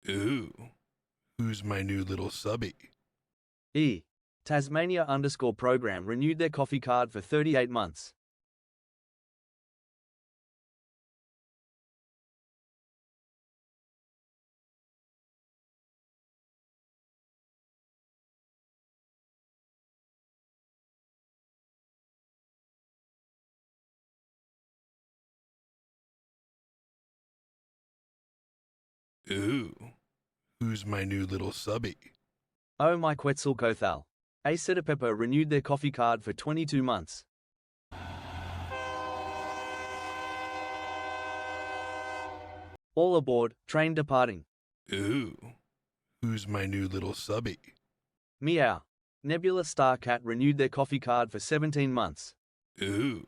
Ooh, who's my new little subby? Tasmania_program renewed their coffee card for 38 months. Ooh, who's my new little subby? Oh my Quetzalcoatl. Pepper renewed their coffee card for 22 months. All aboard, train departing. Ooh, who's my new little subby? Meow. Nebula Star Cat renewed their coffee card for 17 months. Ooh,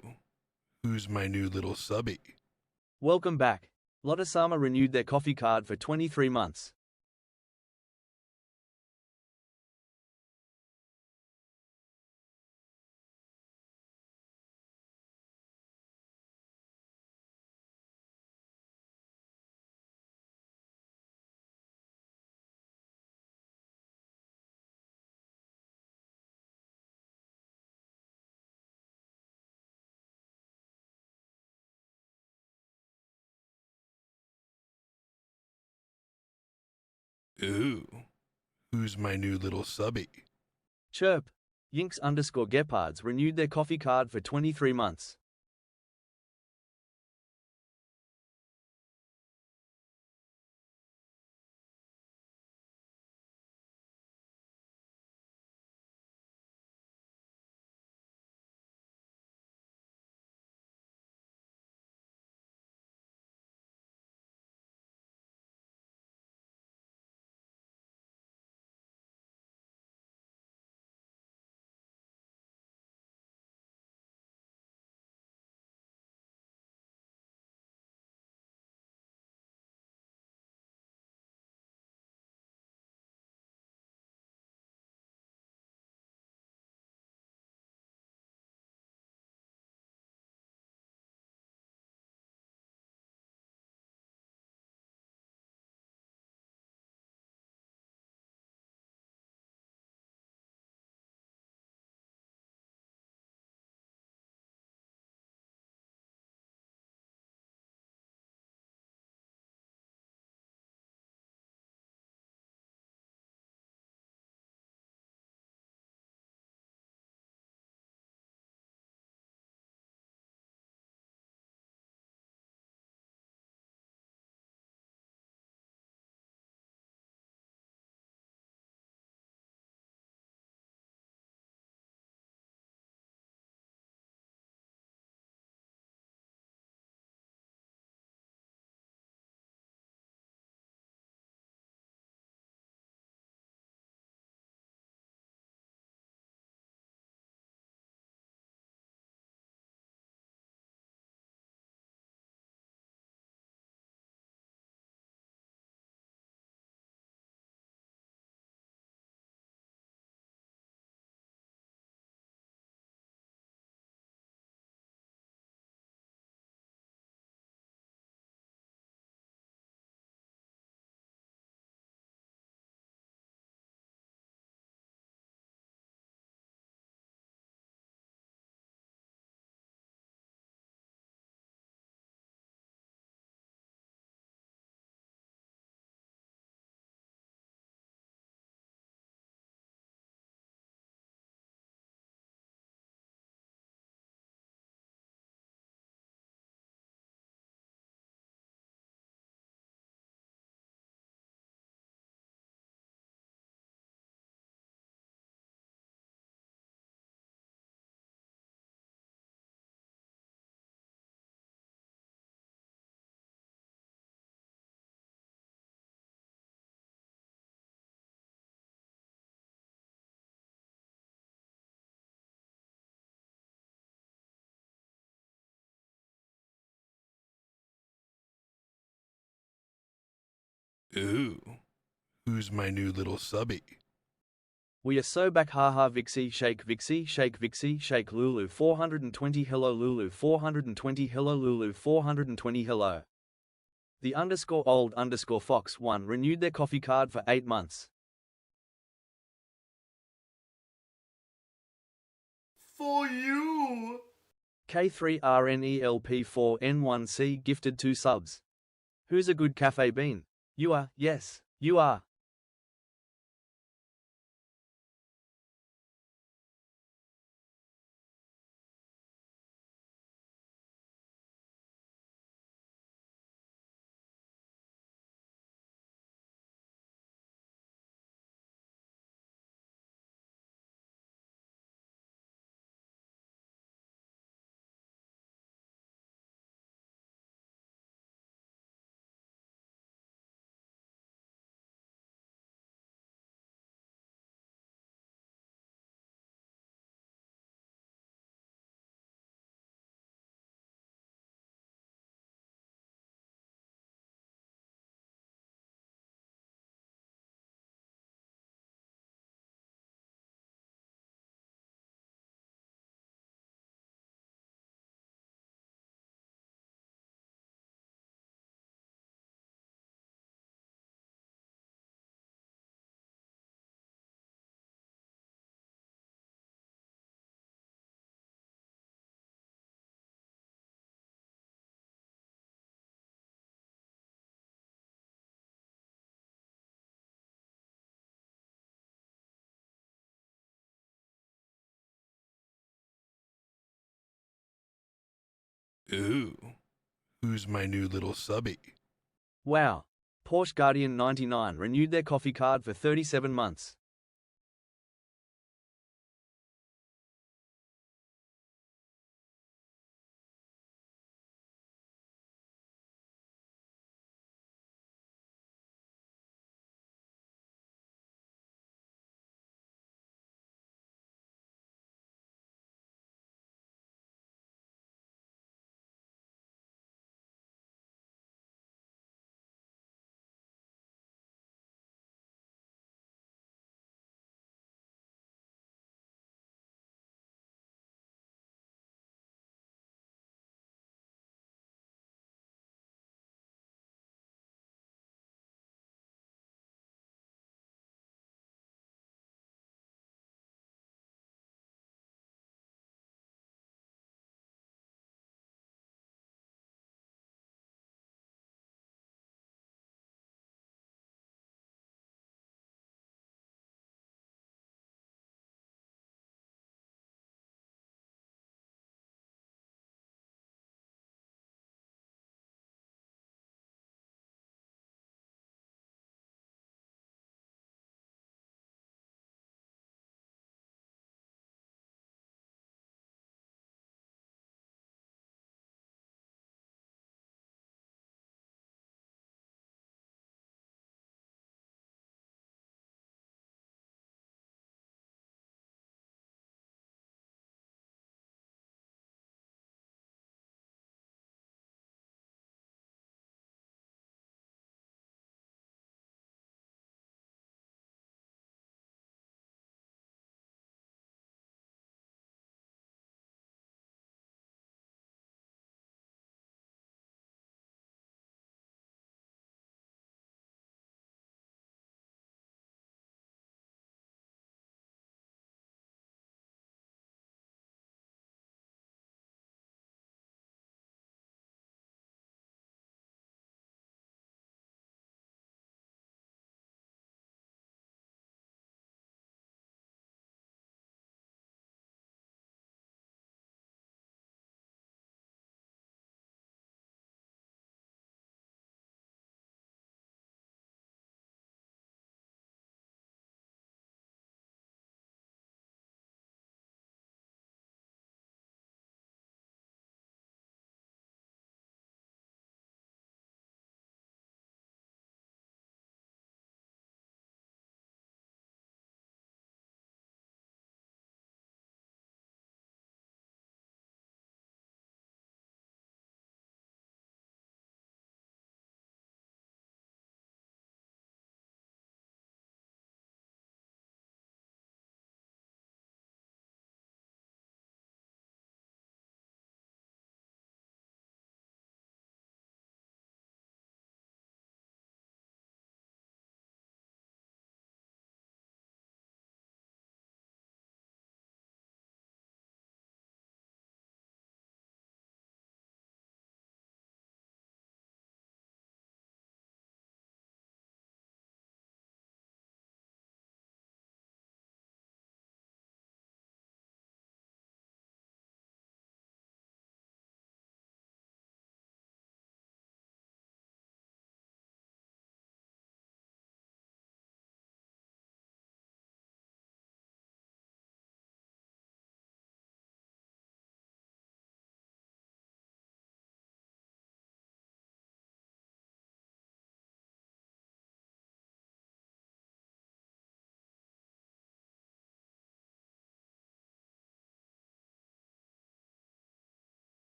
who's my new little subby? Welcome back. Lotusama renewed their coffee card for 23 months. Ooh, who's my new little subby? Chirp. Yinks_Gepards renewed their coffee card for 23 months. Ooh, who's my new little subby? We are so back, haha. Vixie shake Lulu 420 hello Lulu 420 hello Lulu 420 hello. The _old_fox1 renewed their coffee card for 8 months. For you! K3RNELP4N1C gifted 2 subs. Who's a good cafe bean? You are, yes, you are. Ooh, who's my new little subby? Wow. Porsche Guardian 99 renewed their coffee card for 37 months.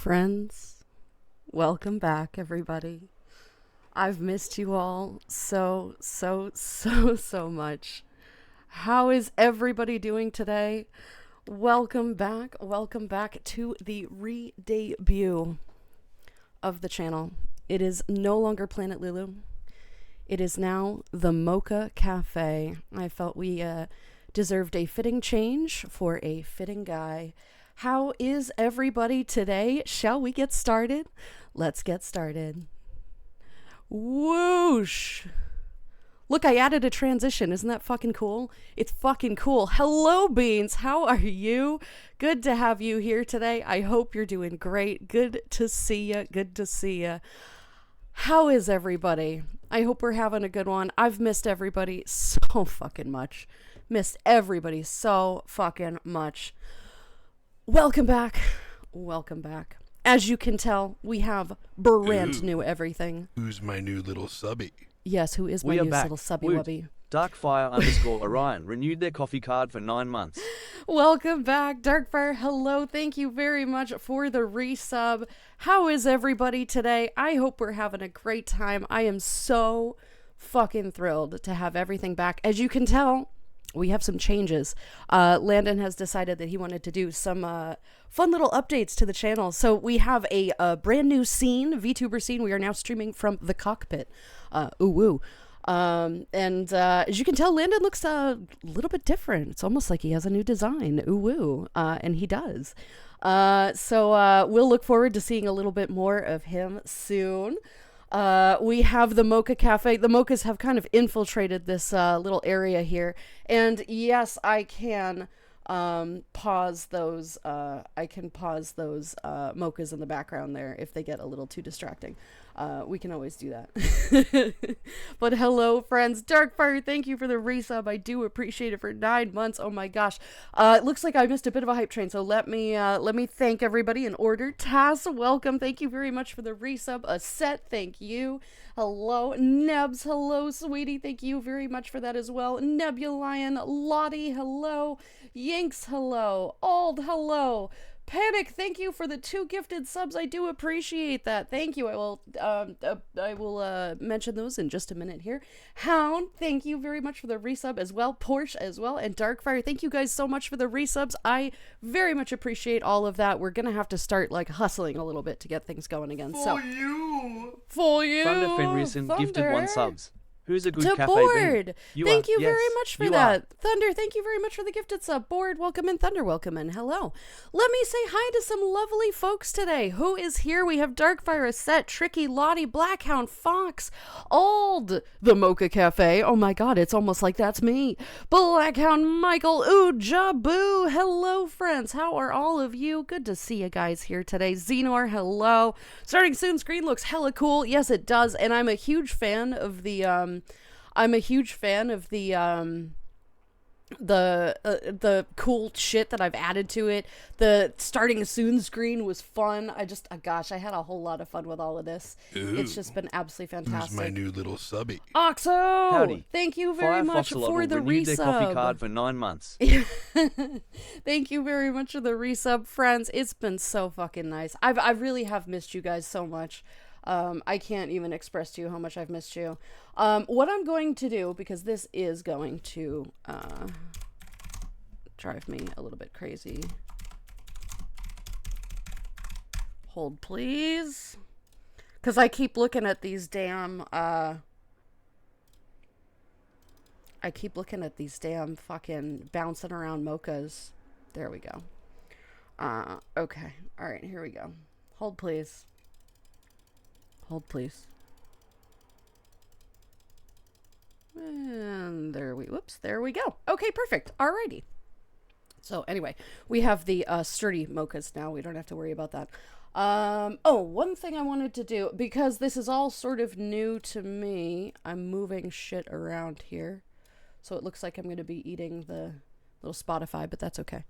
Friends, welcome back, everybody. I've missed you all so much. How is everybody doing today? Welcome back to the re-debut of the channel. It is no longer Planet Lulu. It is now the Moka Cafe. I felt we deserved a fitting change for a fitting guy. How is everybody today? Shall we get started? Let's get started. Whoosh! Look, I added a transition. Isn't that fucking cool? It's fucking cool. Hello, Beans. How are you? Good to have you here today. I hope you're doing great. Good to see ya. Good to see ya. How is everybody? I hope we're having a good one. I've missed everybody so fucking much. Missed everybody so fucking much. Welcome back. Welcome back. As you can tell, we have brand new everything. Who's my new little subby? Yes, who is my new little subby wubby? Darkfire_Orion renewed their coffee card for 9 months. Welcome back, Darkfire. Hello. Thank you very much for the resub. How is everybody today? I hope we're having a great time. I am so fucking thrilled to have everything back. As you can tell, we have some changes. Landon has decided that he wanted to do some fun little updates to the channel. So we have a brand new scene, VTuber scene. We are now streaming from the cockpit. Ooh woo. And as you can tell, Landon looks a little bit different. It's almost like he has a new design. Ooh woo. And he does. So we'll look forward to seeing a little bit more of him soon. We have the Moka Cafe. The Mokas have kind of infiltrated this little area here. And yes, I can pause those mochas in the background there if they get a little too distracting. We can always do that. But hello, friends. Darkfire, thank you for the resub. I do appreciate it for 9 months. Oh my gosh. It looks like I missed a bit of a hype train, so let me thank everybody in order. Taz, welcome. Thank you very much for the resub. A set, thank you. Hello, Nebs. Hello, sweetie. Thank you very much for that as well. Nebulion, Lottie, hello. Yinks, hello. Ald, hello. Panic, thank you for the 2 gifted subs. I do appreciate that. Thank you. I will mention those in just a minute here. Hound, thank you very much for the resub as well. Porsche as well. And Darkfire, thank you guys so much for the resubs. I very much appreciate all of that. We're going to have to start like hustling a little bit to get things going again. For you. Thunder Fenrison gifted 1 subs. Who's a good to cafe Board. bean? Thank you very much for that. Thunder, thank you very much for the gifted sub. Board, welcome in. Thunder, welcome in. Hello. Let me say hi to some lovely folks today. Who is here? We have Darkfire, Set, Tricky, Lottie, Blackhound, Fox, Ald, the Moka Cafe. Oh my god, it's almost like that's me. Blackhound, Michael, ooh, Jabu. Hello, friends. How are all of you? Good to see you guys here today. Xenor, hello. Starting soon screen looks hella cool. Yes, it does. And I'm a huge fan of the the cool shit that I've added to it. The starting soon screen was fun. Gosh, I had a whole lot of fun with all of this. Ooh, it's just been absolutely fantastic. Who's my new little subby? Oxo! Howdy. Thank you very much for the renewed their coffee resub. card for 9 months. Thank you very much for the resub, friends. It's been so fucking nice. I really have missed you guys so much. I can't even express to you how much I've missed you. What I'm going to do, because this is going to drive me a little bit crazy. Hold, please. Because I keep looking at these damn, fucking bouncing around mochas. There we go. Okay. All right, here we go. Hold, please. Hold, please. And there we go. Okay, perfect. Alrighty. So anyway, we have the sturdy mochas now. We don't have to worry about that. Oh, one thing I wanted to do, because this is all sort of new to me, I'm moving shit around here. So it looks like I'm going to be eating the little Spotify, but that's okay.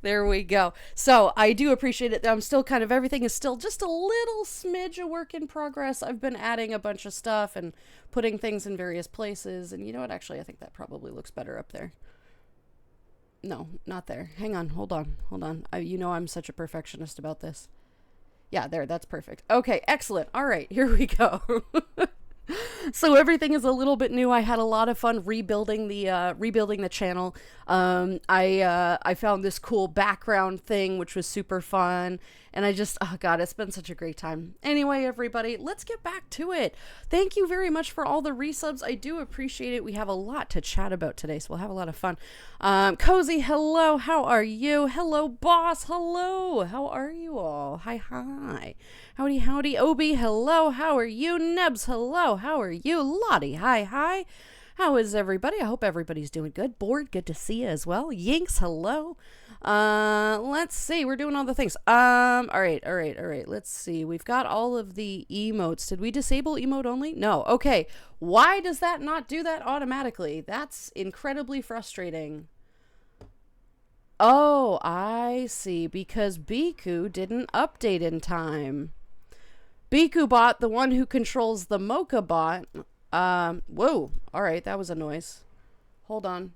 There we go. So I do appreciate it. I'm still kind of, everything is still just a little smidge of work in progress. I've been adding a bunch of stuff and putting things in various places. And you know what? Actually, I think that probably looks better up there. No, not there. Hang on. Hold on. Hold on. You know I'm such a perfectionist about this. Yeah, there. That's perfect. Okay, excellent. All right, here we go. So everything is a little bit new. I had a lot of fun rebuilding the channel. I found this cool background thing, which was super fun. And I just, oh God, it's been such a great time. Anyway, everybody, let's get back to it. Thank you very much for all the resubs. I do appreciate it. We have a lot to chat about today, so we'll have a lot of fun. Cozy, hello. How are you? Hello, boss. Hello. How are you all? Hi, hi. Howdy, howdy. Obi, hello. How are you? Nebs, hello. How are you? Lottie, hi, hi. How is everybody? I hope everybody's doing good. Bored, good to see you as well. Yinks, hello. Let's see. We're doing all the things. All right. Let's see. We've got all of the emotes. Did we disable emote only? No. Okay. Why does that not do that automatically? That's incredibly frustrating. Oh, I see. Because Biku didn't update in time. Biku bot, the one who controls the Moka bot. Whoa. All right. That was a noise. Hold on.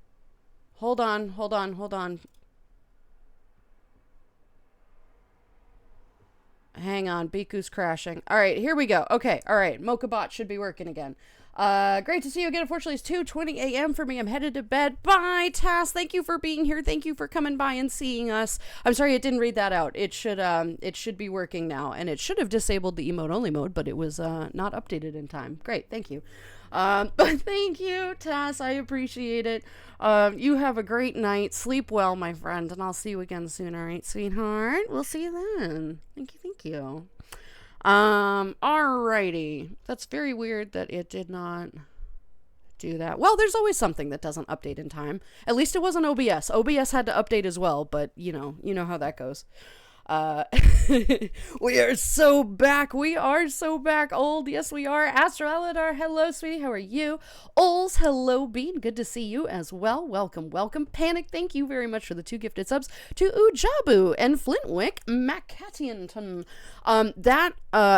Hang on, Biku's crashing. All right, here we go. Okay, all right, Moka bot should be working again. Great to see you again. Unfortunately, it's 2:20 a.m. for me. I'm headed to bed. Bye, Tass. Thank you for being here. Thank you for coming by and seeing us. I'm sorry it didn't read that out. It should be working now, and it should have disabled the emote only mode, but it was not updated in time. Great, thank you. But thank you, Tass. I appreciate it. You have a great night. Sleep well, my friend, and I'll see you again soon. All right, sweetheart. We'll see you then. Thank you. Alrighty. That's very weird that it did not do that. Well, there's always something that doesn't update in time. At least it wasn't OBS. OBS had to update as well, but you know how that goes. We are so back. Old. Yes, we are. Astro Aladar, hello, sweetie. How are you? Ols, hello, Bean. Good to see you as well. Welcome. Panic, thank you very much for the 2 gifted subs to Ujabu and Flintwick Macattionton.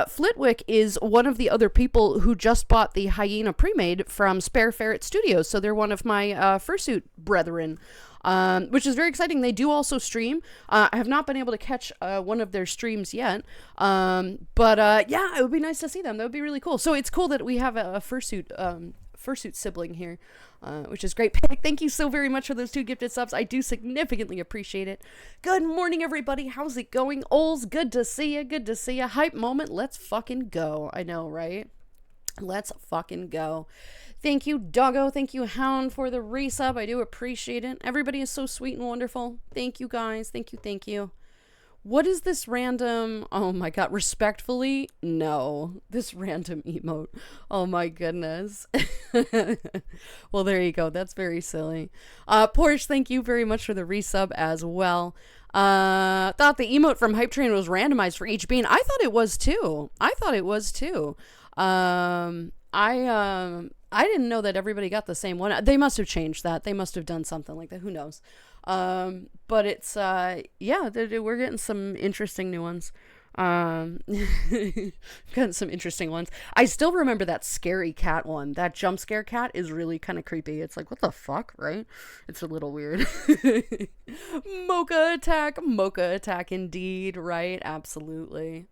Flintwick is one of the other people who just bought the Hyena pre-made from Spare Ferret Studios, so they're one of my fursuit brethren. Which is very exciting. They do also stream. I have not been able to catch one of their streams yet. But yeah, it would be nice to see them. That would be really cool. So it's cool that we have a fursuit sibling here, which is great. Panic, thank you so very much for those 2 gifted subs. I do significantly appreciate it. Good morning, everybody. How's it going? Ols, good to see you. Hype moment. Let's fucking go. I know, right? Let's fucking go. Thank you, Doggo. Thank you, Hound, for the resub. I do appreciate it. Everybody is so sweet and wonderful. Thank you, guys. Thank you. What is this random... Oh, my God. Respectfully? No. This random emote. Oh, my goodness. Well, there you go. That's very silly. Porsche, thank you very much for the resub as well. Thought the emote from Hype Train was randomized for each bean. I thought it was, too. I didn't know that everybody got the same one. They must have changed that. They must have done something like that. Who knows? But it's, yeah, we're getting some interesting new ones. Gotten some interesting ones. I still remember that scary cat one. That jump scare cat is really kind of creepy. It's like, what the fuck, right? It's a little weird. Moka attack indeed, right? Absolutely.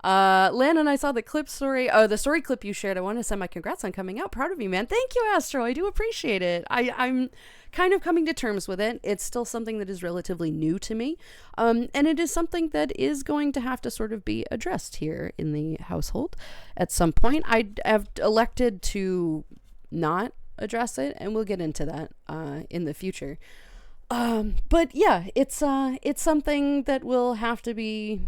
Lan and I saw the the story clip you shared. I want to send my congrats on coming out. Proud of you, man. Thank you, Astro. I do appreciate it. I'm kind of coming to terms with it. It's still something that is relatively new to me. And it is something that is going to have to sort of be addressed here in the household at some point. I have elected to not address it, and we'll get into that, in the future. But yeah, it's something that will have to be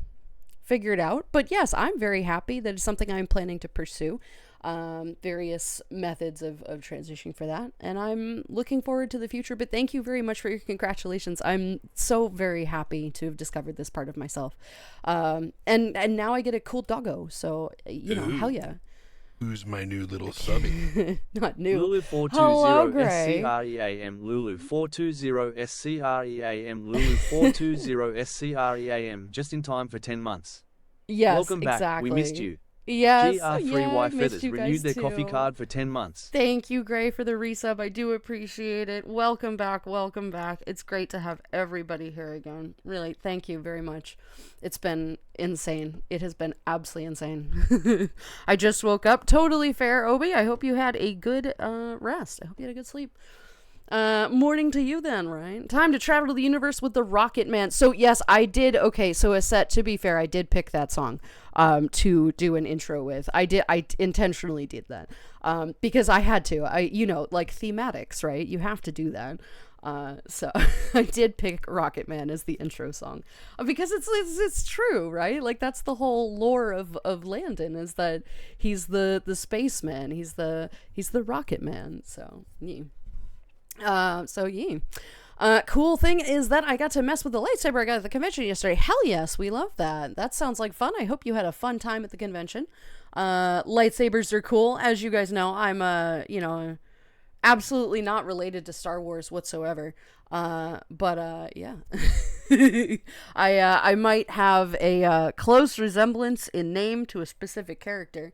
figured out. But yes, I'm very happy that it's something I'm planning to pursue, various methods of transitioning for that, and I'm looking forward to the future. But thank you very much for your congratulations. I'm so very happy to have discovered this part of myself, and now I get a cool doggo, so hell yeah. Who's my new little subby? Not new. Lulu420 SCREAM. Lulu420 SCREAM. Lulu420 SCREAM. Just in time for 10 months. Yes, welcome back. exactly. We missed you. Yes. GR3Y I missed Feathers you renewed guys their coffee too. card for 10 months. Thank you, Gray, for the resub. I do appreciate it. Welcome back. Welcome back. It's great to have everybody here again. Really, thank you very much. It's been insane. It has been absolutely insane. I just woke up. Totally fair, Obi. I hope you had a good rest. I hope you had a good sleep. Morning to you then, right? Time to travel to the universe with the Rocketman. So yes, I did. Okay, so Aset, to be fair, I did pick that song to do an intro with. I intentionally did that because I had to. Like thematics, right? You have to do that. So I did pick Rocketman as the intro song because it's true, right? Like that's the whole lore of Landon, is that he's the spaceman, he's the Rocketman. So yeah. Cool thing is that I got to mess with the lightsaber I got at the convention yesterday. Hell yes, we love that. That sounds like fun. I hope you had a fun time at the convention. Lightsabers are cool. As you guys know, I'm absolutely not related to Star Wars whatsoever. Yeah. I might have a close resemblance in name to a specific character.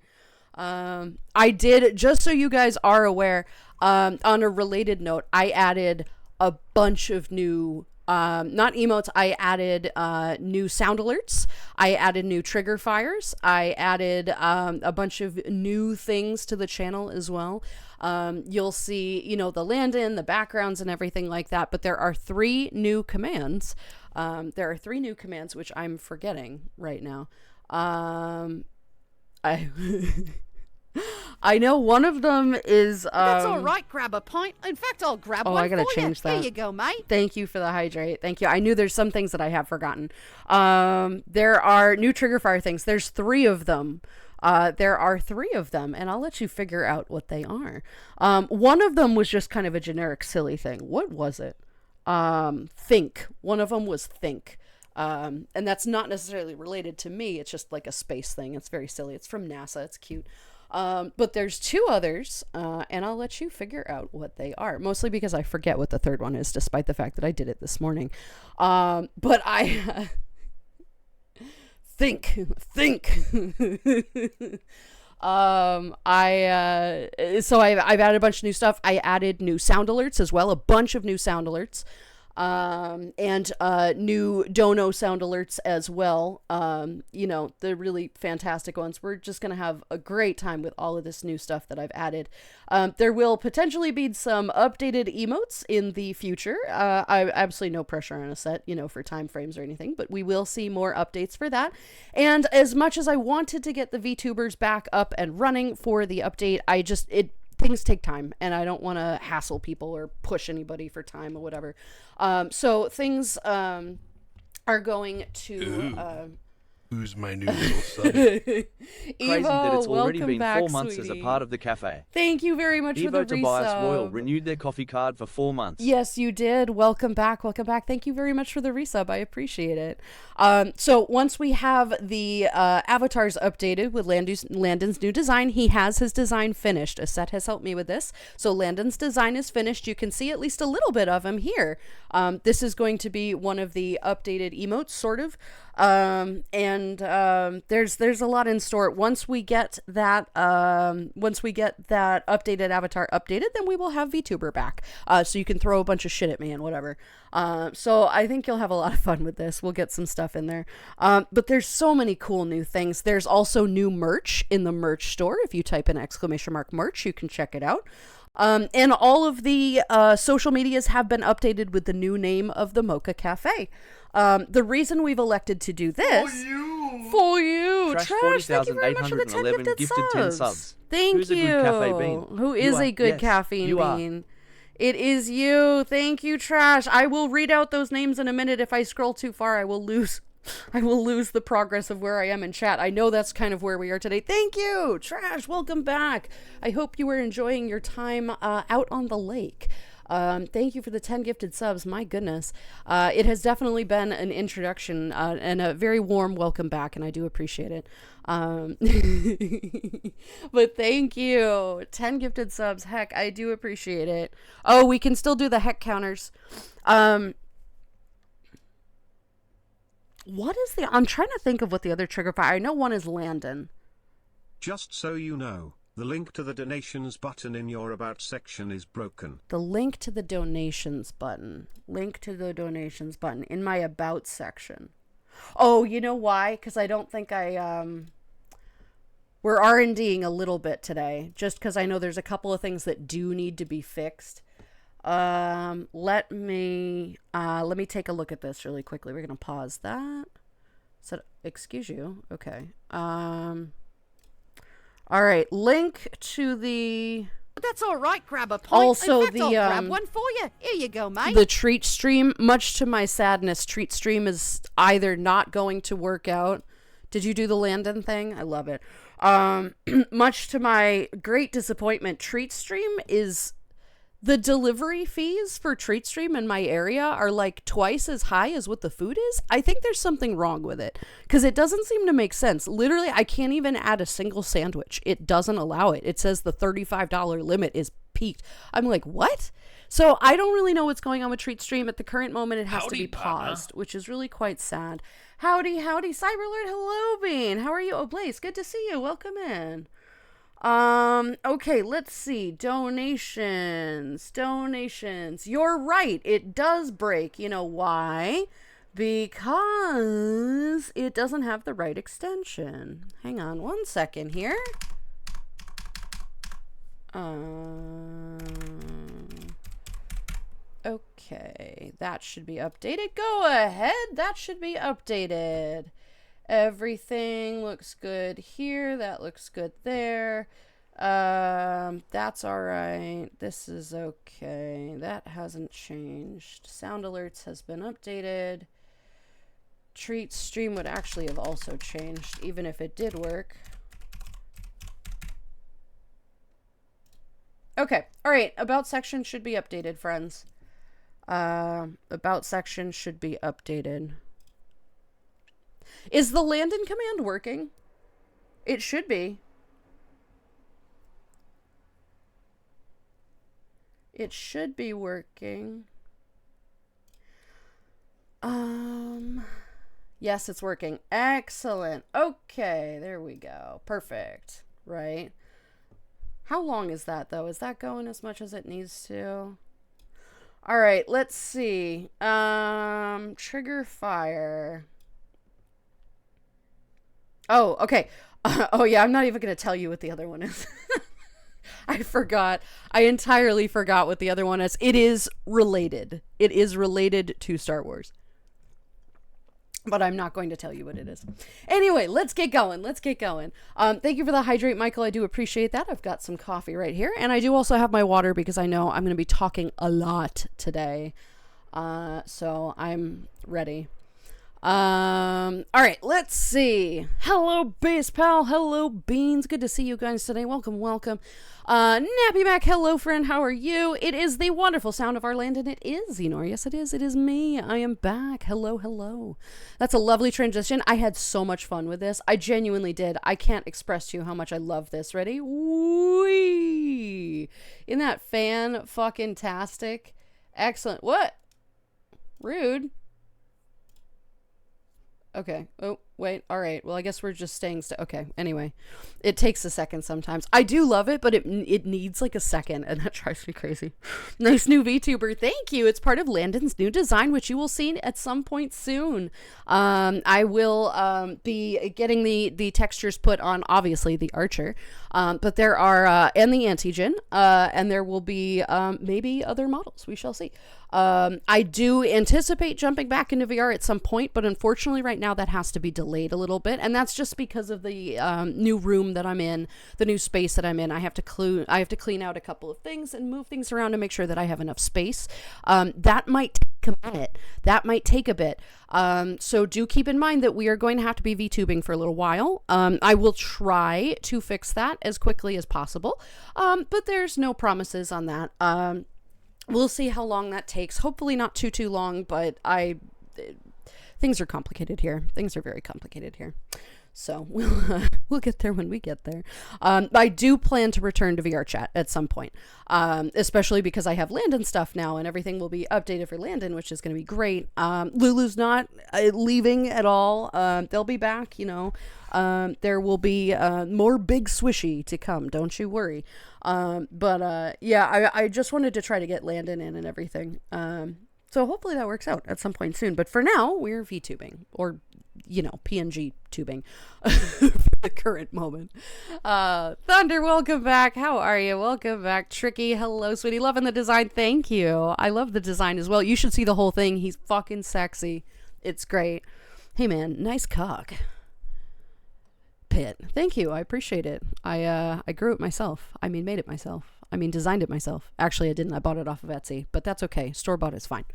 I did, just so you guys are aware, on a related note, I added a bunch of new, not emotes, I added new sound alerts, I added new trigger fires, I added a bunch of new things to the channel as well. You'll see, the Landon, the backgrounds and everything like that, but there are 3 new commands. Which I'm forgetting right now. I know one of them is That's all right, grab a pint. In fact, I'll grab one I gotta for change you. that. Here you go, mate. Thank you for the hydrate. Thank you. I knew there's some things that I have forgotten. There are new trigger fire things. There's 3 of them. There are 3 of them, and I'll let you figure out what they are. One of them was just kind of a generic silly thing. What was it? Think. One of them was think. And that's not necessarily related to me. It's just like a space thing. It's very silly. It's from NASA. It's cute. But there's 2 others, and I'll let you figure out what they are. Mostly because I forget what the 3rd one is, despite the fact that I did it this morning. But I think. So I've added a bunch of new stuff. I added new sound alerts as well, a bunch of new sound alerts. And new Dono sound alerts as well. The really fantastic ones. We're just going to have a great time with all of this new stuff that I've added. There will potentially be some updated emotes in the future. I absolutely no pressure on a set, for time frames or anything, but we will see more updates for that. And as much as I wanted to get the VTubers back up and running for the update, things take time, and I don't want to hassle people or push anybody for time or whatever. So things are going to... Who's my new little son? Crazy that it's already been 4 months sweetie. as a part of the cafe. Thank you very much for the Tobias resub. Royal renewed their coffee card for 4 months. Yes, you did. Welcome back. Welcome back. Thank you very much for the resub. I appreciate it. So once we have the avatars updated with Landon's new design, he has his design finished. Aset has helped me with this. So Landon's design is finished. You can see at least a little bit of him here. This is going to be one of the updated emotes, sort of. There's a lot in store. Once we get that updated avatar updated, then we will have VTuber back. So you can throw a bunch of shit at me and whatever. So I think you'll have a lot of fun with this. We'll get some stuff in there. But there's so many cool new things. There's also new merch in the merch store. If you type in !merch, you can check it out. And all of the social medias have been updated with the new name of the Moka Cafe. The reason we've elected to do this for you, Trash, thank you very much for the 10 gifted 10 subs. Thank Who's you. a good cafe bean? Who is a good caffeine bean? It is you. Thank you, Trash. I will read out those names in a minute. If I scroll too far, I will lose the progress of where I am in chat. I know that's kind of where we are today. Thank you, Trash. Welcome back. I hope you were enjoying your time out on the lake. Thank you for the 10 gifted subs. My goodness. It has definitely been an introduction and a very warm welcome back, and I do appreciate it. But thank you. 10 gifted subs. Heck, I do appreciate it. Oh, we can still do the heck counters. What is I'm trying to think of what the other trigger fire. I know one is Landon. Just so you know, the link to the donations button in your About section is broken. The link to the donations button. Link to the donations button in my About section. Oh, you know why? Because I don't think we're R&Ding a little bit today. Just because I know there's a couple of things that do need to be fixed. Let me take a look at this really quickly. We're gonna pause that. So, excuse you. Okay. All right. Link to the. That's all right. Grab a pint. Also, in fact, I'll grab one for you. Here you go, mate. The treat stream. Much to my sadness, treat stream is either not going to work out. Did you do the Landon thing? I love it. Much to my great disappointment, treat stream is. The delivery fees for TreatStream in my area are like twice as high as what the food is. I think there's something wrong with it because it doesn't seem to make sense. Literally, I can't even add a single sandwich. It doesn't allow it. It says the $35 limit is peaked. I'm like, what? So I don't really know what's going on with TreatStream. At the current moment, it has to be paused, which is really quite sad. Howdy, Cyberlord. Hello, Bean. How are you? Oh, Blaze, good to see you. Welcome in. Okay, let's see. Donations. You're right. It does break. You know why? Because it doesn't have the right extension. Hang on one second here. Okay, that should be updated. Go ahead. That should be updated. Everything looks good here. That looks good there. That's all right. This is okay. That hasn't changed. Sound alerts has been updated. Treat stream would actually have also changed, even if it did work. Okay. All right. About section should be updated, friends. About section should be updated. Is the Landon command working? It should be. It should be working. Yes, it's working. Excellent. Okay, there we go. Perfect. Right. How long is that, though? Is that going as much as it needs to? All right, let's see. Trigger fire. Oh, okay. Oh, yeah, I'm not even going to tell you what the other one is. I forgot. I entirely forgot what the other one is. It is related. It is related to Star Wars. But I'm not going to tell you what it is. Anyway, let's get going. Thank you for the hydrate, Michael. I do appreciate that. I've got some coffee right here. And I do also have my water because I know I'm going to be talking a lot today. So I'm ready. All right, let's see. Hello, Base Pal. Hello, Beans. Good to see you guys today. Welcome. Nappy Mac, hello, friend. How are you? It is the wonderful sound of our land, and it is Xenor. Yes, it is. It is me. I am back. Hello. That's a lovely transition. I had so much fun with this. I genuinely did. I can't express to you how much I love this. Ready? Whee! Isn't that fan-fucking-tastic? Excellent. What? Rude. Okay. Oh, wait. All right. Well, I guess we're just staying okay. Anyway, it takes a second sometimes. I do love it, but it needs like a second, and that drives me crazy. Nice new VTuber. Thank you. It's part of Landon's new design, which you will see at some point soon. I will be getting the textures put on, obviously, the Archer, but there are, and the Antigen, and there will be maybe other models. We shall see. I do anticipate jumping back into VR at some point, but unfortunately right now that has to be delayed a little bit, and that's just because of the new room that I'm in, the new space that I'm in. I have to clean out a couple of things and move things around to make sure that I have enough space. That might take a minute. That might take a bit. So do keep in mind that we are going to have to be VTubing for a little while. I will try to fix that as quickly as possible, but there's no promises on that. We'll see how long that takes. Hopefully not too long, but things are complicated here. Things are very complicated here. So we'll get there when we get there. I do plan to return to VR chat at some point, especially because I have Landon stuff now and everything will be updated for Landon, which is going to be great. Lulu's not leaving at all. They'll be back, you know. There will be more big swishy to come. Don't you worry. Yeah, I just wanted to try to get Landon in and everything. So hopefully that works out at some point soon. But for now, we're VTubing or, you know, PNG tubing for the current moment. Thunder, welcome back. How are you? Welcome back. Tricky, hello, sweetie. Loving the design. Thank you. I love the design as well. You should see the whole thing. He's fucking sexy. It's great. Hey, man, nice cock. Pit. Thank you. I appreciate it. I grew it myself. I mean, made it myself. I mean, designed it myself. Actually, I didn't. I bought it off of Etsy, but that's okay. Store-bought is fine.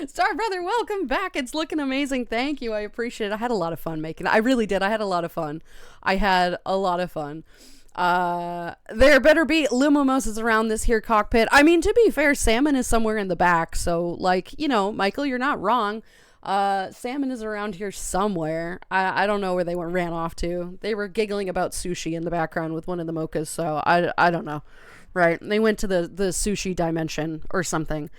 Star Brother, welcome back. It's looking amazing. Thank you. I appreciate it. I had a lot of fun making it. I really did. I had a lot of fun. There better be Lumimosas around this here cockpit. I mean, to be fair, Salmon is somewhere in the back. So, like, you know, Michael, you're not wrong. Salmon is around here somewhere. I don't know where they ran off to. They were giggling about sushi in the background with one of the Mokas, so I don't know. Right? They went to the sushi dimension or something.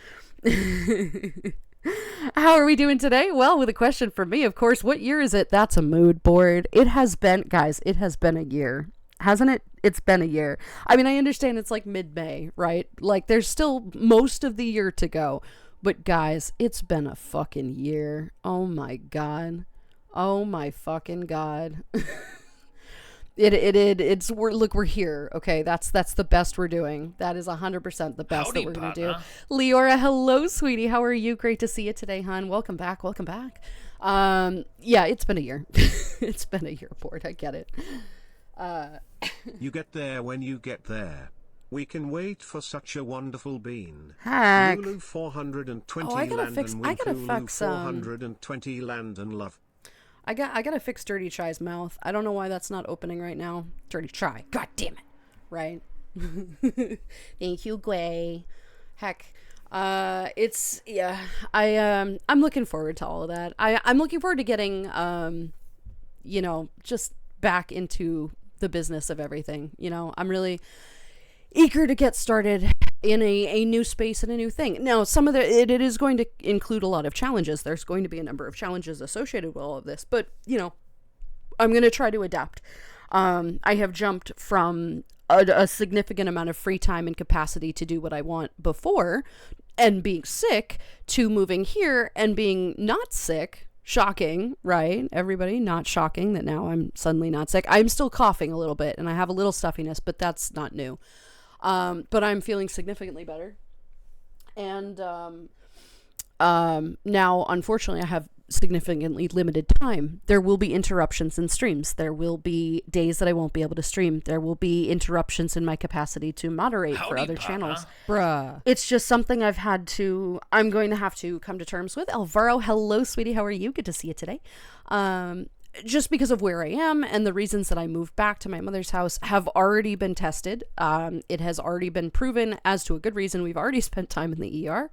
How are we doing today? Well, with a question for me, of course. What year is it? That's a mood board. It has been, guys, it has been a year. Hasn't it? It's been a year. I mean, I understand it's like mid-May, right? Like, there's still most of the year to go. But guys, it's been a fucking year. Oh my god. Oh my fucking god. We're here. Okay, that's the best we're doing. That is 100% the best that we're gonna do. Leora, hello, sweetie. How are you? Great to see you today, hon. Welcome back. Welcome back. Yeah, it's been a year. It's been a year, board. I get it. You get there when you get there. We can wait for such a wonderful bean. Heck. Lulu 420 I gotta land fix. and I gotta Lulu fix. 420 land and love. I gotta fix Dirty Chai's mouth. I don't know why that's not opening right now. Dirty Chai. God damn it. Right. Thank you, Gway. Heck. It's yeah. I'm looking forward to all of that. I'm looking forward to getting you know, just back into the business of everything. You know, I'm really eager to get started in a new space and a new thing. Now, some of it is going to include a lot of challenges. There's going to be a number of challenges associated with all of this, but, you know, I'm going to try to adapt. I have jumped from a significant amount of free time and capacity to do what I want before and being sick to moving here and being not sick. Shocking, right? Everybody, not shocking that now I'm suddenly not sick. I'm still coughing a little bit and I have a little stuffiness, but that's not new. But I'm feeling significantly better. And now, unfortunately, I have significantly limited time. There will be interruptions in streams. There will be days that I won't be able to stream. There will be interruptions in my capacity to moderate for other channels. Bruh. It's just something I'm going to have to come to terms with. Alvaro, hello, sweetie. How are you? Good to see you today. Just because of where I am and the reasons that I moved back to my mother's house have already been tested. It has already been proven as to a good reason. We've already spent time in the ER.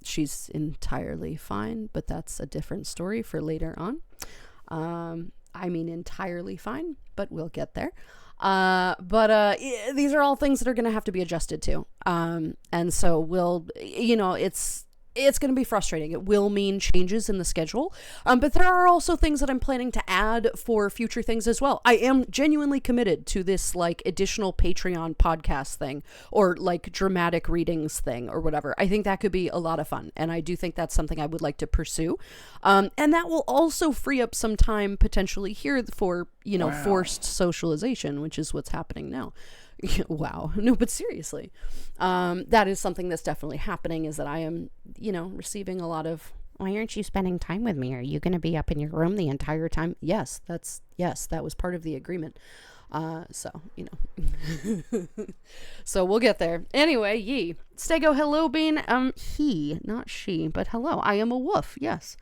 She's entirely fine, but that's a different story for later on. I mean, entirely fine, but we'll get there. These are all things that are going to have to be adjusted to. And so it's going to be frustrating. It will mean changes in the schedule. But there are also things that I'm planning to add for future things as well. I am genuinely committed to this like additional Patreon podcast thing or like dramatic readings thing or whatever. I think that could be a lot of fun. And I do think that's something I would like to pursue. And that will also free up some time potentially here for, forced socialization, which is what's happening now. Wow. No, but seriously, that is something that's definitely happening is that I am, receiving a lot of, why aren't you spending time with me? Are you going to be up in your room the entire time? Yes, that was part of the agreement. So we'll get there. Anyway, ye. Stego, hello, Bean. He, not she, but hello. I am a wolf. Yes.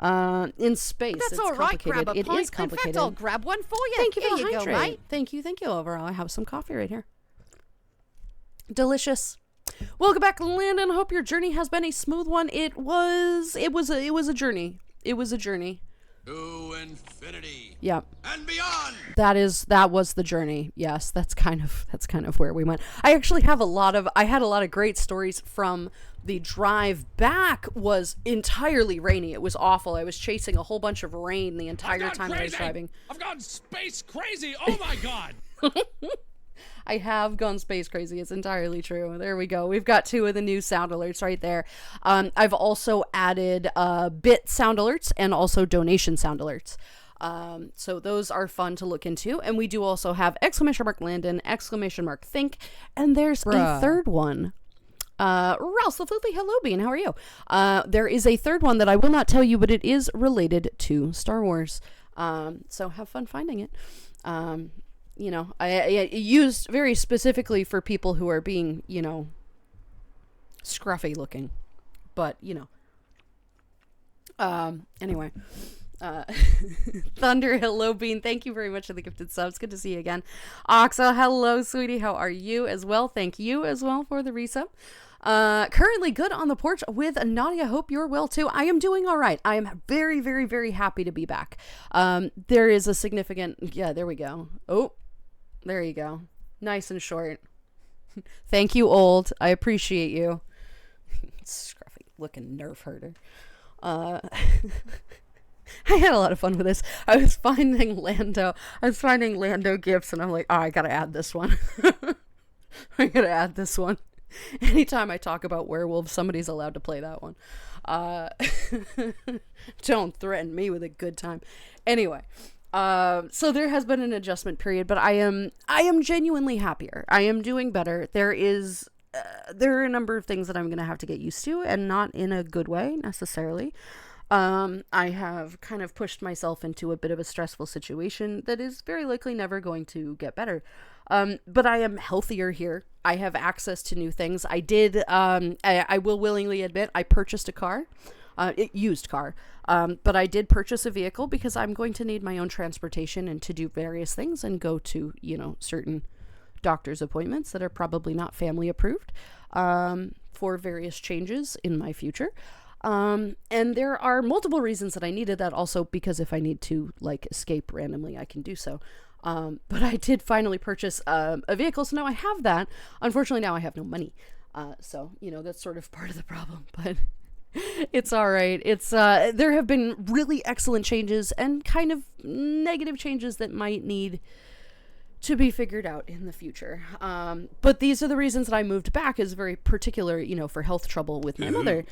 In space. That's it's all right. Complicated. Grab a It pint. is complicated. In fact, I'll grab one for you. Thank you Here for you go, hydrating. mate. Thank you, overall. I have some coffee right here. Delicious. Welcome back, Landon. Hope your journey has been a smooth one. It was a journey. It was a journey. To infinity. Yep. And beyond. That was the journey. Yes, that's kind of where we went. I actually have I had a lot of great stories from the drive back. Was entirely rainy. It was awful. I was chasing a whole bunch of rain the entire time I was driving. I've gone space crazy. Oh my god. I have gone space crazy. It's entirely true. There we go. We've got 2 of the new sound alerts right there. I've also added bit sound alerts and also donation sound alerts. So those are fun to look into. And we do also have !Landon, !Think, and there's a third one. Rouse the Floofy, hello Bean, how are you? There is a third one that I will not tell you, but it is related to Star Wars. So have fun finding it. You know, I used very specifically for people who are being, you know, scruffy looking. But, you know. Anyway. Thunder, hello Bean, thank you very much for the gifted subs. Good to see you again. Oxa, hello sweetie, how are you as well? Thank you as well for the resub. Currently good on the porch with Nadia. Hope you're well too. I am doing all right. I am very, very, very happy to be back. There is a significant, yeah, there we go. Oh, there you go. Nice and short. Thank you, old. I appreciate you. Scruffy looking nerf herder. I had a lot of fun with this. I was finding Lando gifts, and I'm like, oh, I gotta add this one. I gotta add this one. Anytime I talk about werewolves, somebody's allowed to play that one. Don't threaten me with a good time. Anyway, so there has been an adjustment period, but I am genuinely happier. I am doing better. There are a number of things that I'm gonna have to get used to, and not in a good way necessarily. I have kind of pushed myself into a bit of a stressful situation that is very likely never going to get better. But I am healthier here. I have access to new things. I did, I will willingly admit, I purchased a car, used car. But I did purchase a vehicle because I'm going to need my own transportation and to do various things and go to, you know, certain doctor's appointments that are probably not family approved, for various changes in my future. And there are multiple reasons that I needed that, also because if I need to like escape randomly, I can do so. But I did finally purchase a vehicle, so now I have that. Unfortunately, now I have no money. So, you know, that's sort of part of the problem, but it's all right. It's there have been really excellent changes and kind of negative changes that might need to be figured out in the future. But these are the reasons that I moved back, is very particular, you know, for health trouble with my mother.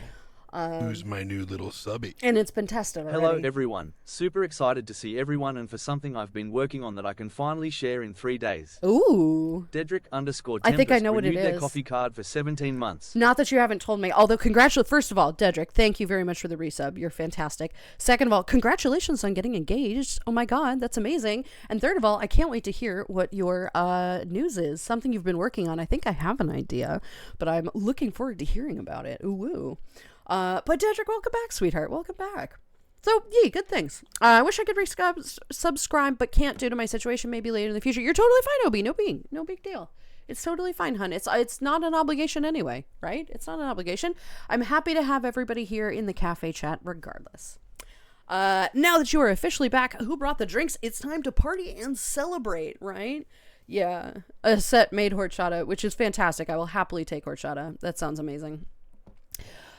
Who's my new little subby? And it's been tested already. Hello everyone. Super excited to see everyone and for something I've been working on that I can finally share in 3 days. Ooh. Dedrick_Tempest I think I know what it renewed their is. coffee card for 17 months. Not that you haven't told me. Although, first of all, Dedrick, thank you very much for the resub. You're fantastic. Second of all, congratulations on getting engaged. Oh my god, that's amazing. And third of all, I can't wait to hear what your news is. Something you've been working on. I think I have an idea, but I'm looking forward to hearing about it. Ooh, woo. But Dedrick, welcome back, sweetheart. Welcome back. So, yeah, good things. I wish I could subscribe, but can't due to my situation. Maybe later in the future. You're totally fine, Obi. No big deal. It's totally fine, hun. It's not an obligation anyway, right? It's not an obligation. I'm happy to have everybody here in the cafe chat regardless. Now that you are officially back, who brought the drinks? It's time to party and celebrate, right? Yeah. A set made horchata, which is fantastic. I will happily take horchata. That sounds amazing.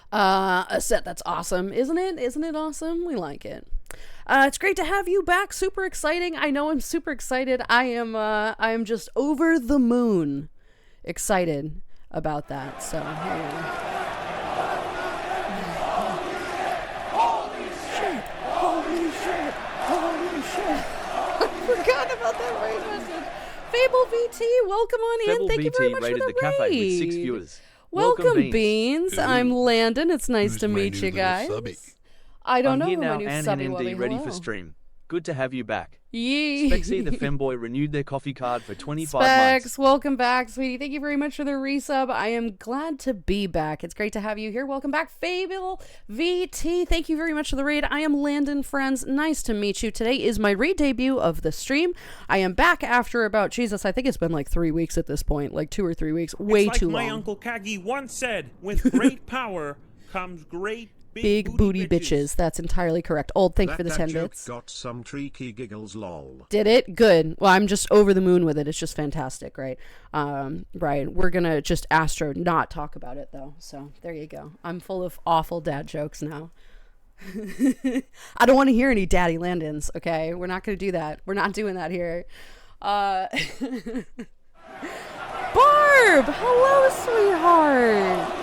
A set that's awesome, isn't it? Isn't it awesome? We like it. It's great to have you back. Super exciting. I know I'm super excited. I am just over the moon excited about that. So, yeah. Holy shit. I forgot about that raid message. Fable VT, welcome on in. Fable Thank you VT very much for rated the the cafe with 6 raid. viewers. Welcome, Beans. I'm Landon. It's nice Who's to my meet new you little guys. subby? I don't I'm know here who now my new and subby NMD will be. ready Hello. for stream. Good to have you back. Yee. Spexy the Femboy renewed their coffee card for 25 Specs, months. welcome back, sweetie. Thank you very much for the resub. I am glad to be back. It's great to have you here. Welcome back, Fable VT. Thank you very much for the raid. I am Landon, friends. Nice to meet you. Today is my raid debut of the stream. I am back after about, Jesus, I think it's been like 3 weeks at this point, like 2 or 3 weeks. Way it's like too my long. Uncle Kagi once said, with great power comes great Big booty bitches. That's entirely correct. Old, thank you for the 10 joke bits. got some tricky giggles, lol. Did it? Good. Well, I'm just over the moon with it. It's just fantastic, right? Right. We're gonna just Astro not talk about it though. So there you go. I'm full of awful dad jokes now. I don't want to hear any Daddy Landons. Okay, we're not gonna do that. We're not doing that here. Barb, hello, sweetheart.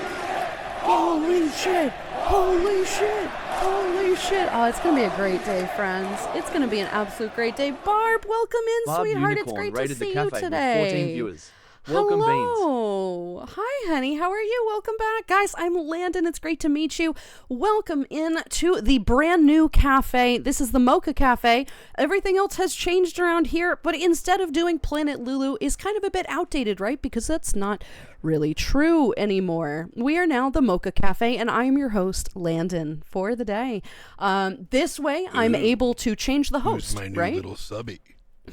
Holy shit. Holy shit. Holy shit. Oh, it's going to be a great day, friends. It's going to be an absolute great day. Barb, welcome in, Barb sweetheart. Unicorn It's great to raided see the you cafe today. with 14 viewers. Welcome, Beans. Hello. Hi, honey. How are you? Welcome back. Guys, I'm Landon. It's great to meet you. Welcome in to the brand new cafe. This is the Moka Cafe. Everything else has changed around here, but instead of doing Planet Lulu is kind of a bit outdated, right? Because that's not really true anymore. We are now the Moka Cafe, and I am your host, Landon, for the day. This way, I'm able to change the host, Who's my new right? little subby?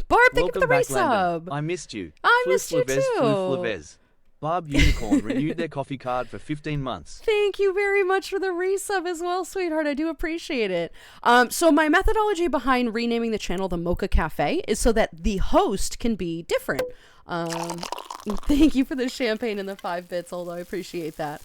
Barb, thank you for Welcome the back, resub. Landon. I missed you. I missed you too. Fluvez. Barb Unicorn renewed their coffee card for 15 months. Thank you very much for the resub as well, sweetheart. I do appreciate it. So my methodology behind renaming the channel the Moka Cafe is so that the host can be different. Thank you for the champagne and the 5 bits, although I appreciate that.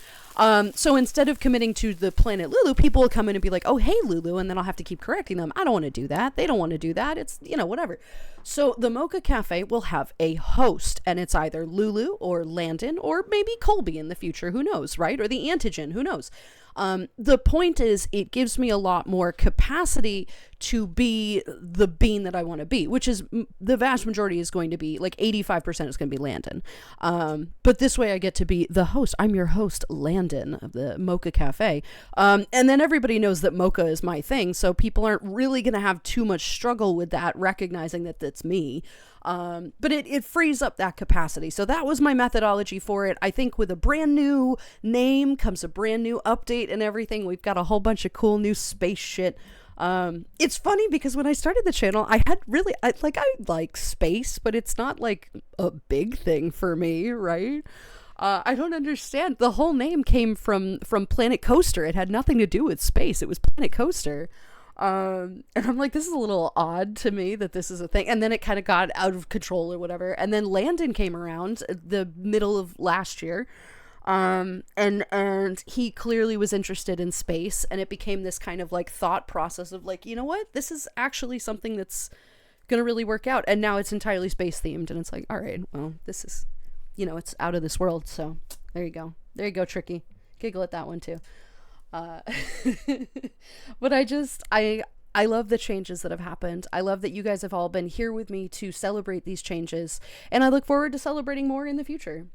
So instead of committing to the Planet Lulu, people will come in and be like, oh, hey, Lulu, and then I'll have to keep correcting them. I don't want to do that. They don't want to do that. It's, whatever. So the Moka Cafe will have a host, and it's either Lulu or Landon or maybe Colby in the future. Who knows, right? Or the Antigen. Who knows? The point is, it gives me a lot more capacity to be the bean that I want to be, which is the vast majority is going to be like 85% is going to be Landon. But this way I get to be the host. I'm your host, Landon of the Moka Cafe. And then everybody knows that Mocha is my thing. So people aren't really going to have too much struggle with that, recognizing that that's me. But it frees up that capacity. So that was my methodology for it. I think with a brand new name comes a brand new update and everything. We've got a whole bunch of cool new space shit. It's funny because when I started the channel, I like space, but it's not like a big thing for me, right? I don't understand. The whole name came from Planet Coaster. It had nothing to do with space. It was Planet Coaster. And I'm like, this is a little odd to me that this is a thing. And then it kind of got out of control or whatever. And then Landon came around the middle of last year. And he clearly was interested in space, and it became this kind of like thought process of like, you know what, this is actually something that's gonna really work out. And now it's entirely space themed, and it's like, all right, well, this is, it's out of this world. So there you go, Tricky. Giggle at that one too. But I love the changes that have happened. I love that you guys have all been here with me to celebrate these changes, and I look forward to celebrating more in the future.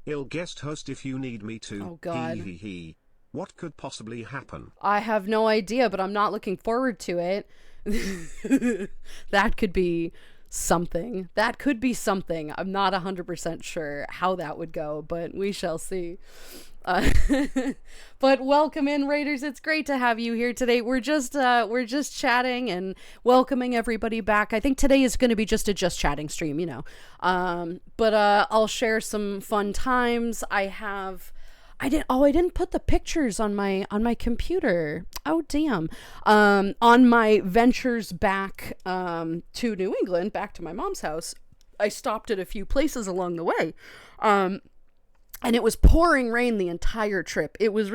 I'll guest host if you need me to. Oh, God. He. What could possibly happen? I have no idea, but I'm not looking forward to it. That could be something. I'm not 100% sure how that would go, but we shall see. But welcome in, Raiders. It's great to have you here today. We're just chatting and welcoming everybody back. I think today is going to be just a chatting stream, but I'll share some fun times. I didn't put the pictures on my computer. Oh, damn. On my ventures back to New England, back to my mom's house, I stopped at a few places along the way. And it was pouring rain the entire trip. It was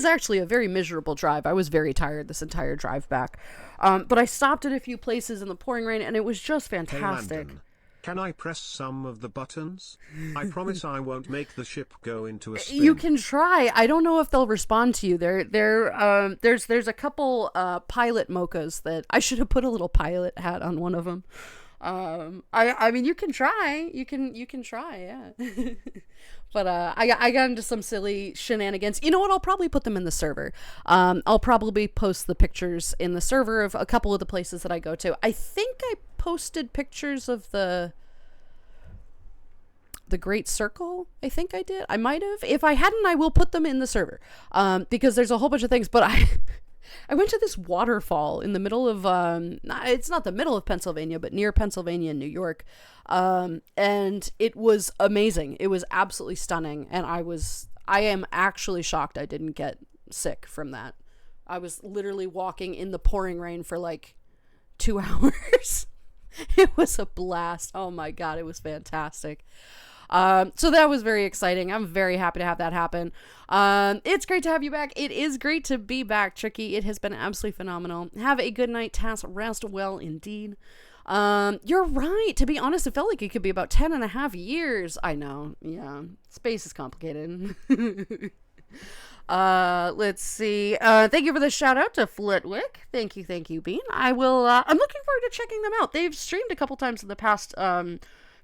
actually a very miserable drive. I was very tired this entire drive back. But I stopped at a few places in the pouring rain, and it was just fantastic. Hey, Landon, can I press some of the buttons? I promise I won't make the ship go into a spin. You can try. I don't know if they'll respond to you. There's a couple pilot Mokas that I should have put a little pilot hat on one of them. I mean, you can try. You can try, yeah. But I got into some silly shenanigans. You know what? I'll probably put them in the server. I'll probably post the pictures in the server of a couple of the places that I go to. I think I posted pictures of the Great Circle. I think I did. I might have. If I hadn't, I will put them in the server. Because there's a whole bunch of things. But I went to this waterfall in the middle of, it's not the middle of Pennsylvania, but near Pennsylvania and New York. And it was amazing. It was absolutely stunning. And I am actually shocked I didn't get sick from that. I was literally walking in the pouring rain for like 2 hours. It was a blast. Oh my God, it was fantastic. So that was very exciting. I'm very happy to have that happen. It's great to have you back. It is great to be back, Tricky. It has been absolutely phenomenal. Have a good night, Tass. Rest well indeed. You're right. To be honest, it felt like it could be about 10 and a half years. I know. Yeah. Space is complicated. Let's see. Thank you for the shout out to Flitwick. Thank you, Bean. I'm looking forward to checking them out. They've streamed a couple times in the past,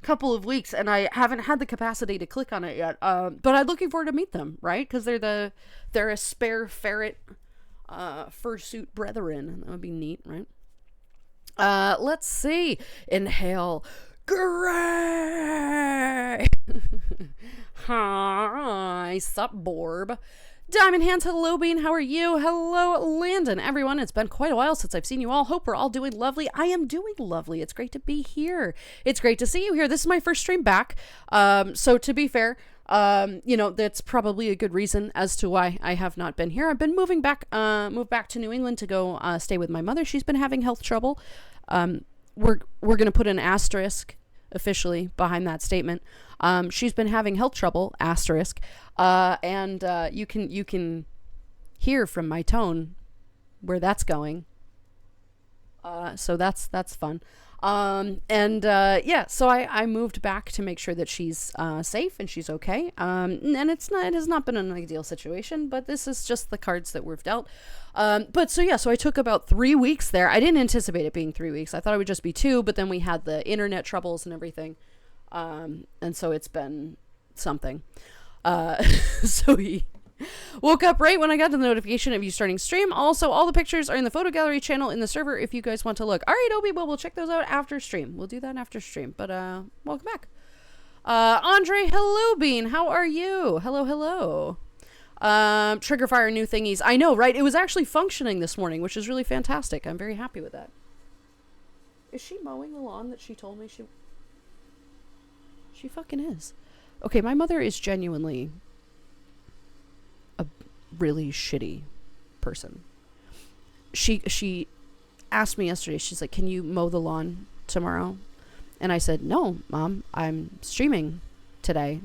couple of weeks, and I haven't had the capacity to click on it yet. But I'm looking forward to meet them, right? Because they're a spare ferret, fursuit brethren. That would be neat, right? Let's see. Inhale. Gray. Hi, sup, Borb. Diamond Hands, hello, Bean. How are you? Hello, Landon. Everyone, it's been quite a while since I've seen you all. Hope we're all doing lovely. I am doing lovely. It's great to be here. It's great to see you here. This is my first stream back. So to be fair, that's probably a good reason as to why I have not been here. I've been moved back to New England to go stay with my mother. She's been having health trouble. We're going to put an asterisk officially behind that statement. She's been having health trouble, asterisk. And you can hear from my tone where that's going. So that's fun. So I moved back to make sure that she's safe and she's okay. And it has not been an ideal situation, but this is just the cards that we've dealt. So I took about 3 weeks there. I didn't anticipate it being 3 weeks. I thought it would just be 2, but then we had the internet troubles and everything. And so it's been something. So he woke up right when I got the notification of you starting stream. Also, all the pictures are in the photo gallery channel in the server if you guys want to look. All right, Obi, well, we'll check those out after stream. We'll do that after stream, but welcome back. Andre, hello, Bean. How are you? Hello. Trigger fire new thingies. I know, right? It was actually functioning this morning, which is really fantastic. I'm very happy with that. Is she mowing the lawn that she told me she... She fucking is. Okay, my mother is genuinely a really shitty person. She asked me yesterday, she's like, can you mow the lawn tomorrow? And I said, no, Mom, I'm streaming today.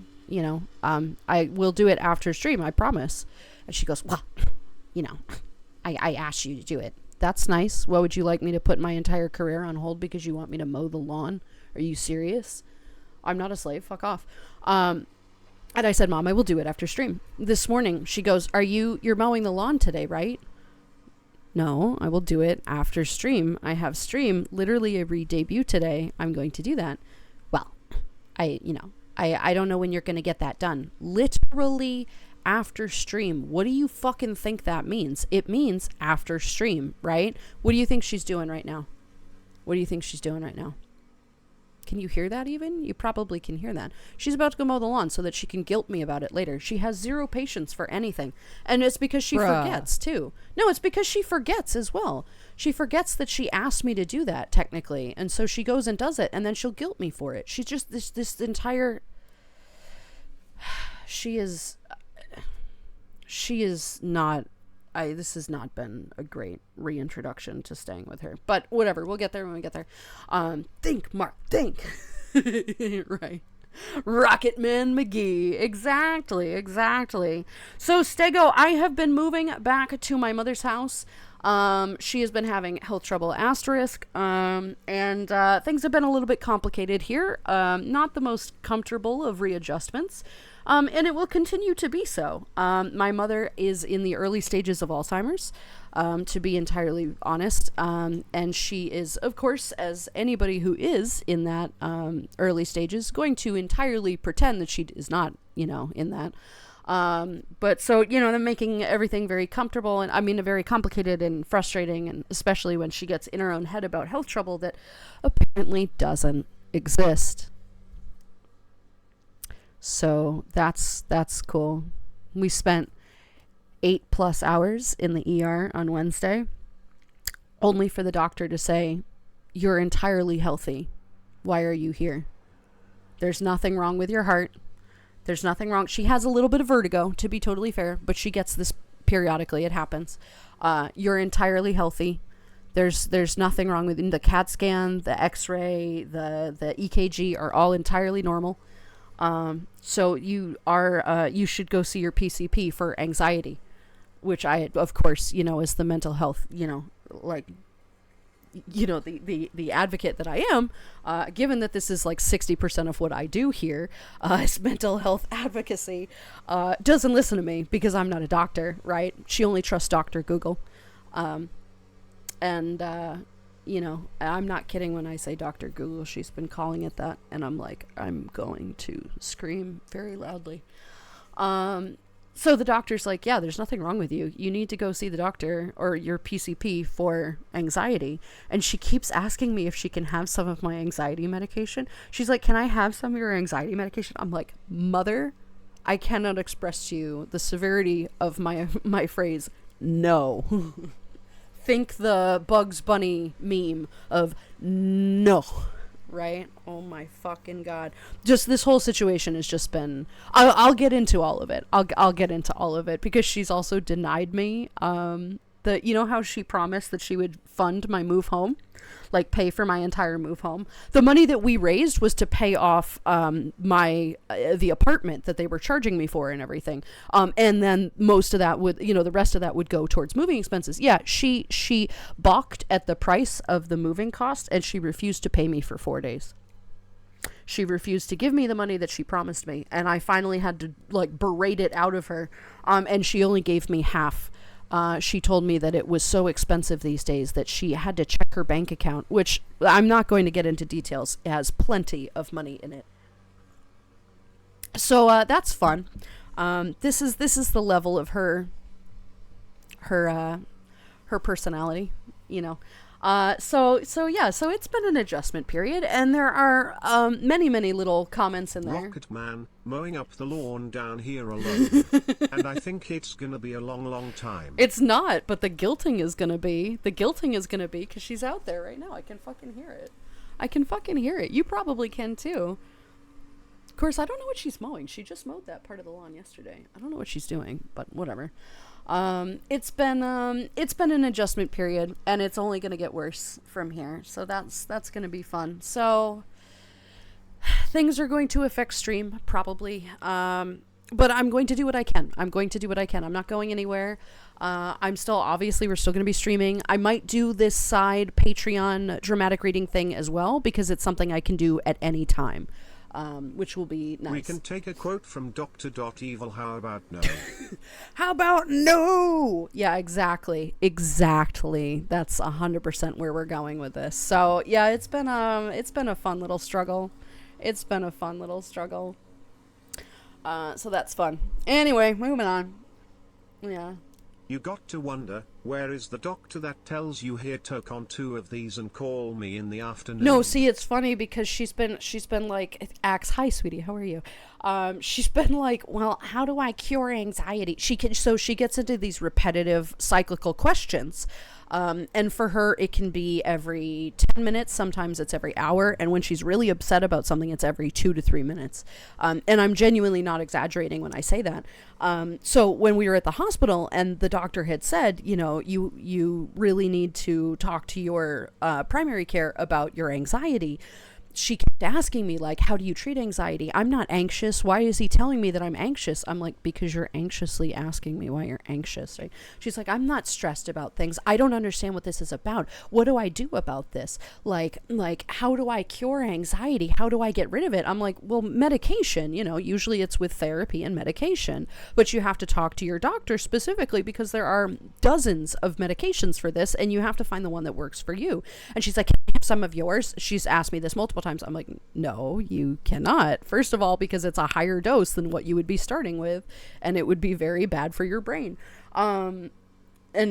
I will do it after stream, I promise. And she goes, well, I asked you to do it. That's nice. What, would you like me to put my entire career on hold because you want me to mow the lawn? Are you serious? I'm not a slave. Fuck off. And I said, Mom, I will do it after stream. This morning, she goes, you're mowing the lawn today, right? No, I will do it after stream. I have stream literally a re-debut today. I'm going to do that. Well, I don't know when you're going to get that done. Literally after stream. What do you fucking think that means? It means after stream, right? What do you think she's doing right now? Can you hear that even? You probably can hear that. She's about to go mow the lawn so that she can guilt me about it later. She has zero patience for anything. And it's because she forgets, too. No, it's because she forgets as well. She forgets that she asked me to do that, technically. And so she goes and does it, and then she'll guilt me for it. She's just this entire... She is not... This has not been a great reintroduction to staying with her. But whatever, we'll get there when we get there. Think, Mark, think. Right. Rocketman McGee. Exactly. So, Stego, I have been moving back to my mother's house. She has been having health trouble, asterisk. And things have been a little bit complicated here. Not the most comfortable of readjustments. And it will continue to be so. My mother is in the early stages of Alzheimer's, to be entirely honest. And she is, of course, as anybody who is in that early stages, going to entirely pretend that she is not, in that. But so, they're making everything very comfortable and very complicated and frustrating. And especially when she gets in her own head about health trouble that apparently doesn't exist. So that's cool. We spent 8+ hours in the ER on Wednesday, only for the doctor to say, you're entirely healthy. Why are you here? There's nothing wrong with your heart. There's nothing wrong. She has a little bit of vertigo, to be totally fair, but she gets this periodically. It happens. You're entirely healthy. There's nothing wrong with the CAT scan, the X-ray, the EKG are all entirely normal. So you should go see your PCP for anxiety, which I, of course, is the mental health, like, the advocate that I am, given that this is like 60% of what I do here, is mental health advocacy, doesn't listen to me because I'm not a doctor, right? She only trusts Dr. Google. And I'm not kidding when I say Dr. Google. She's been calling it that, and I'm like, I'm going to scream very loudly. So the doctor's like, yeah, there's nothing wrong with you. You need to go see the doctor or your PCP for anxiety. And she keeps asking me if she can have some of my anxiety medication. She's like, can I have some of your anxiety medication? I'm like, mother, I cannot express to you the severity of my phrase, no. Think the Bugs Bunny meme of no. Right? Oh my fucking god. Just this whole situation has just been, I'll get into all of it. I'll get into all of it because she's also denied me how she promised that she would fund my move home, like pay for my entire move home. The money that we raised was to pay off the apartment that they were charging me for and everything. And then most of that would, the rest of that would go towards moving expenses. Yeah, she balked at the price of the moving cost, and she refused to pay me for 4 days. She refused to give me the money that she promised me, and I finally had to like berate it out of her. And she only gave me half. She told me that it was so expensive these days that she had to check her bank account, which I'm not going to get into details. It has plenty of money in it. So that's fun. This is the level of her personality, So it's been an adjustment period, and there are many little comments in there. Rocketman, mowing up the lawn down here alone. And I think it's gonna be a long time. It's not, but the guilting is gonna be. The guilting is gonna be because she's out there right now. I can fucking hear it. You probably can too. Of course, I don't know what she's mowing. She just mowed that part of the lawn yesterday. I don't know what she's doing, but whatever. It's been an adjustment period, and it's only going to get worse from here. So that's going to be fun. So things are going to affect stream probably. But I'm going to do what I can. I'm not going anywhere. We're still going to be streaming. I might do this side Patreon dramatic reading thing as well, because it's something I can do at any time. Which will be nice. We can take a quote from Dr. Evil. How about no? How about no? Yeah, exactly. That's 100% where we're going with this. So yeah, it's been a fun little struggle. So that's fun. Anyway, moving on. Yeah. You got to wonder, where is the doctor that tells you here took on 2 of these and call me in the afternoon? No, see, it's funny because she's been like, Axe, hi sweetie, how are you? She's been like, well, how do I cure anxiety? She gets into these repetitive cyclical questions. And for her, it can be every 10 minutes. Sometimes it's every hour. And when she's really upset about something, it's every 2 to 3 minutes. And I'm genuinely not exaggerating when I say that. So when we were at the hospital and the doctor had said, you really need to talk to your primary care about your anxiety, she kept asking me, like, how do you treat anxiety? I'm not anxious. Why is he telling me that I'm anxious? I'm like, because you're anxiously asking me why you're anxious, right? She's like, I'm not stressed about things. I don't understand what this is about. What do I do about this? Like, how do I cure anxiety? How do I get rid of it? I'm like, well, medication, usually it's with therapy and medication, but you have to talk to your doctor specifically because there are dozens of medications for this, and you have to find the one that works for you. And she's like, can I have some of yours? She's asked me this multiple times. I'm like, no, you cannot. First of all, because it's a higher dose than what you would be starting with, and it would be very bad for your brain. And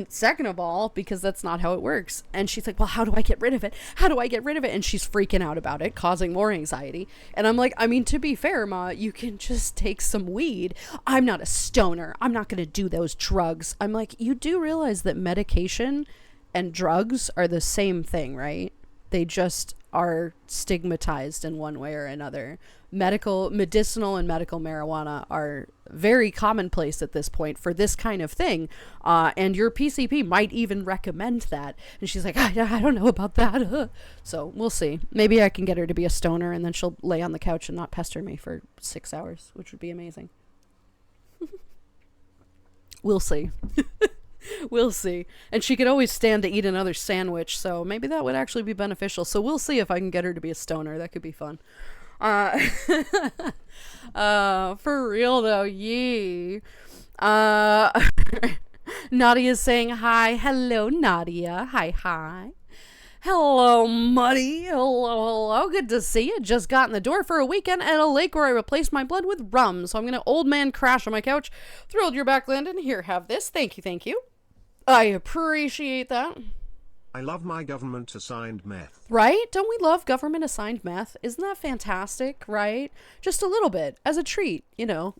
second of all, because that's not how it works. And she's like, well, how do I get rid of it? And she's freaking out about it, causing more anxiety. And I'm like, I mean, to be fair, Ma, you can just take some weed. I'm not a stoner. I'm not going to do those drugs. I'm like, you do realize that medication and drugs are the same thing, right? They just are stigmatized in one way or another. Medicinal and medical marijuana are very commonplace at this point for this kind of thing. And your PCP might even recommend that. And she's like, I don't know about that. So we'll see. Maybe I can get her to be a stoner and then she'll lay on the couch and not pester me for 6 hours, which would be amazing. We'll see. We'll see. And she could always stand to eat another sandwich, so maybe that would actually be beneficial. So we'll see if I can get her to be a stoner. That could be fun. For real though, yee. Nadia's saying hi. Hello, Nadia. Hi. Hello, Muddy. Hello. Good to see you. Just got in the door for a weekend at a lake where I replaced my blood with rum. So I'm gonna old man crash on my couch. Thrilled you're back, Landon. Here, have this. Thank you. I appreciate that. I love my government-assigned meth. Right? Don't we love government-assigned meth? Isn't that fantastic, right? Just a little bit, as a treat, you know.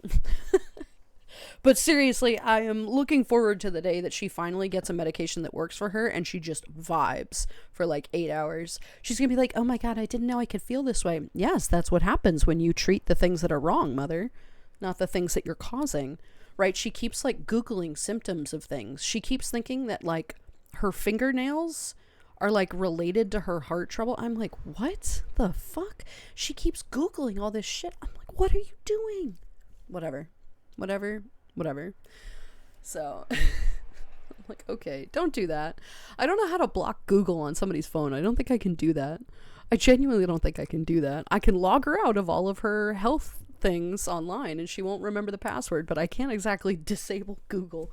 But seriously, I am looking forward to the day that she finally gets a medication that works for her and she just vibes for like 8 hours. She's gonna be like, oh my god, I didn't know I could feel this way. Yes, that's what happens when you treat the things that are wrong, mother, not the things that you're causing, right? She keeps like Googling symptoms of things. She keeps thinking that like her fingernails are like related to her heart trouble. I'm like, what the fuck? She keeps Googling all this shit. I'm like, what are you doing? Whatever. So I'm like, okay, don't do that. I don't know how to block Google on somebody's phone. I don't think I can do that. I genuinely don't think I can do that. I can log her out of all of her health things online and she won't remember the password, but I can't exactly disable Google.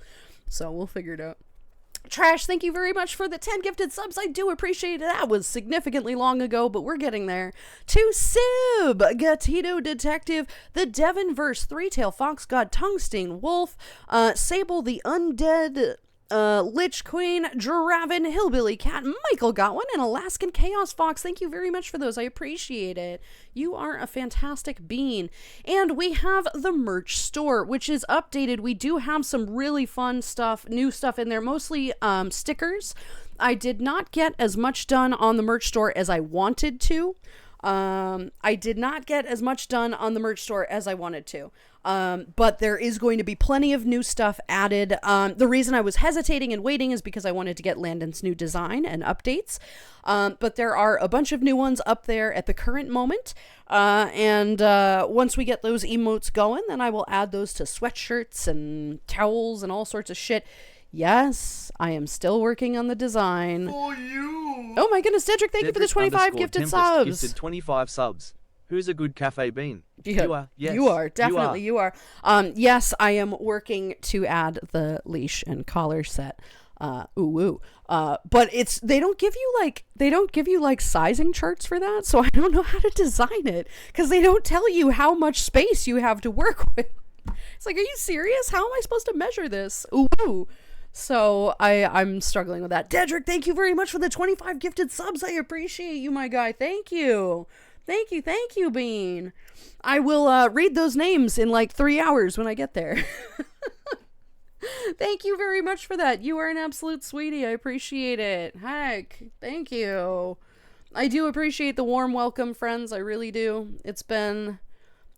So we'll figure it out. Trash, thank you very much for the 10 gifted subs. I do appreciate it. That was significantly long ago, but we're getting there. To Sib, Gatito Detective, the Devonverse, Three-Tail Fox God, Tungsten Wolf, Sable the Undead, Lich Queen, Draven, Hillbilly Cat, Michael got one, and Alaskan Chaos Fox. Thank you very much for those. I appreciate it. You are a fantastic bean. And we have the merch store, which is updated. We do have some really fun stuff, new stuff in there, mostly stickers. I did not get as much done on the merch store as I wanted to. I did not get as much done on the merch store as I wanted to. But there is going to be plenty of new stuff added. The reason I was hesitating and waiting is because I wanted to get Landon's new design and updates. But there are a bunch of new ones up there at the current moment. And once we get those emotes going, then I will add those to sweatshirts and towels and all sorts of shit. Yes, I am still working on the design. For you! Oh my goodness, Cedric, thank you for the 25 gifted subs. Gifted 25 subs. Who's a good cafe bean? Yeah, you are. Yes. You are. Definitely you are. Yes, I am working to add the leash and collar set. But they don't give you like sizing charts for that, so I don't know how to design it because they don't tell you how much space you have to work with. It's like, are you serious? How am I supposed to measure this? Ooh. So I'm struggling with that. Dedrick, thank you very much for the 25 gifted subs. I appreciate you, my guy. Thank you, Bean. I will read those names in like 3 hours when I get there. Thank you very much for that. You are an absolute sweetie. I appreciate it. Heck, thank you. I do appreciate the warm welcome, friends. I really do. It's been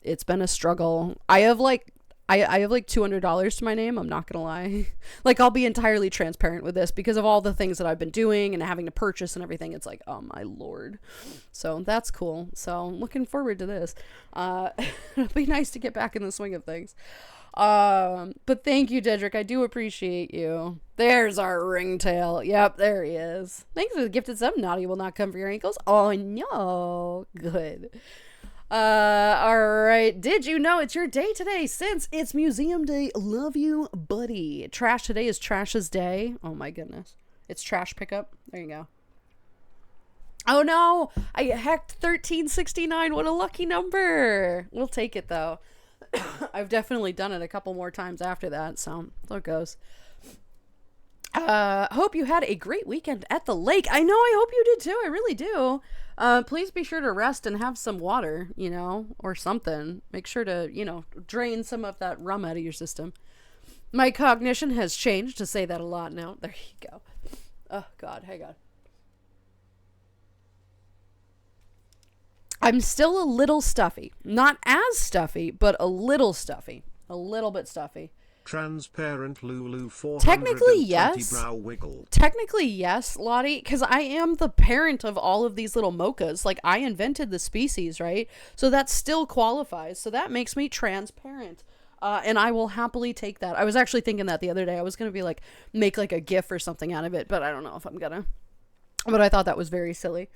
a struggle. I have like $200 to my name. I'm not gonna lie. Like, I'll be entirely transparent with this because of all the things that I've been doing and having to purchase and everything. It's like, oh my lord. So that's cool. So I'm looking forward to this. It'll be nice to get back in the swing of things. But thank you, Dedrick. I do appreciate you. There's our ringtail. Yep, there he is. Thanks for the gifted sub. Naughty will not come for your ankles. Oh no. Good. Alright, did you know it's your day today since it's museum day? Love you, buddy. Trash today is Trash's day. Oh my goodness. It's trash pickup. There you go. Oh no, I hacked 1369. What a lucky number. We'll take it though. I've definitely done it a couple more times after that, so there it goes. Hope you had a great weekend at the lake. I know, I hope you did too. I really do. Please be sure to rest and have some water, or something. Make sure to, drain some of that rum out of your system. My cognition has changed to say that a lot now. There you go. Oh, God. Hang on. I'm still a little stuffy. Not as stuffy, but a little stuffy. A little bit stuffy. Transparent Lulu 420 Technically, yes. brow wiggle. Technically, yes, Lottie, because I am the parent of all of these little Mokas. Like, I invented the species, right? So that still qualifies. So that makes me transparent. And I will happily take that. I was actually thinking that the other day. I was going to be like, make like a GIF or something out of it, but I don't know if I'm gonna. But I thought that was very silly.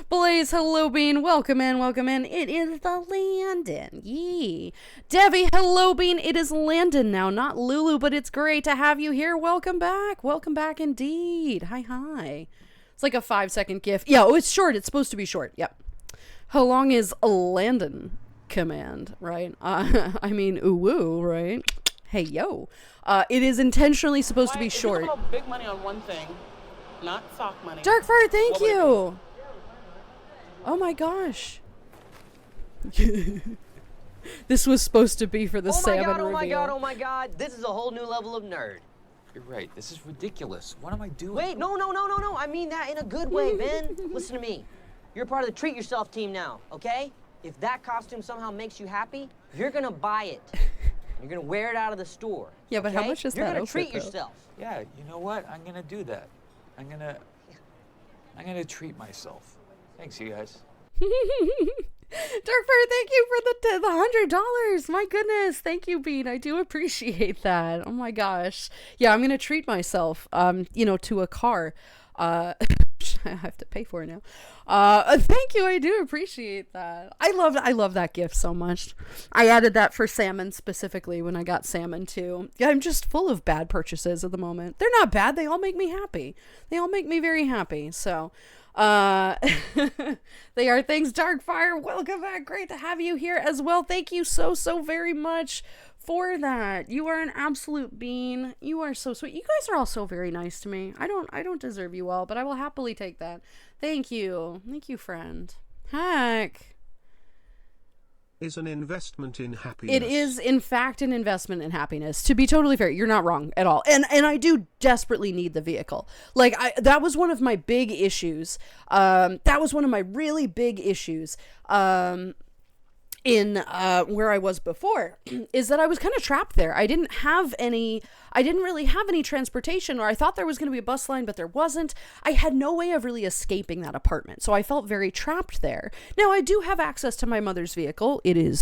Blaze, hello, Bean. Welcome in, welcome in. It is the Landon. Yee. Debbie, hello, Bean. It is Landon now, not Lulu, but it's great to have you here. Welcome back. Welcome back indeed. Hi, hi. It's like a 5-second GIF. Yeah, oh, it's short. It's supposed to be short. Yep. How long is Landon command, right? I mean, ooh, right? Hey, yo. It is intentionally supposed to be short. Big money on one thing. Not sock money. Darkfire, thank you. Oh my gosh. This was supposed to be for the salmon reveal. Oh my god, oh my god. This is a whole new level of nerd. You're right. This is ridiculous. What am I doing? Wait, no. I mean that in a good way, Ben. Listen to me. You're part of the Treat Yourself team now, okay? If that costume somehow makes you happy, you're gonna buy it. You're gonna wear it out of the store. Yeah, but how much is You're that? You're gonna outfit, treat yourself. Yeah, you know what? I'm gonna do that. I'm gonna treat myself. Thanks, you guys. Darkfire, thank you for the $100. My goodness, thank you, Bean. I do appreciate that. Oh my gosh. Yeah, I'm gonna treat myself. To a car. I have to pay for it now. Thank you. I do appreciate that. I love that gift so much. I added that for salmon specifically when I got salmon too. Yeah, I'm just full of bad purchases at the moment. They're not bad. They all make me happy. They all make me very happy. So, they are things. Darkfire, welcome back. Great to have you here as well. Thank you so very much for that. You are an absolute bean. You are so sweet. You guys are all so very nice to me. I don't deserve you all, but I will happily take that. Thank you, friend. Heck, is an investment in happiness. It is, in fact, an investment in happiness. To be totally fair, you're not wrong at all. And I do desperately need the vehicle. Like, that was one of my big issues. That was one of my really big issues. In where I was before, is that I was kind of trapped there. I didn't really have any transportation, or I thought there was going to be a bus line, but there wasn't. I had no way of really escaping that apartment, so I felt very trapped there. Now, I do have access to my mother's vehicle. It is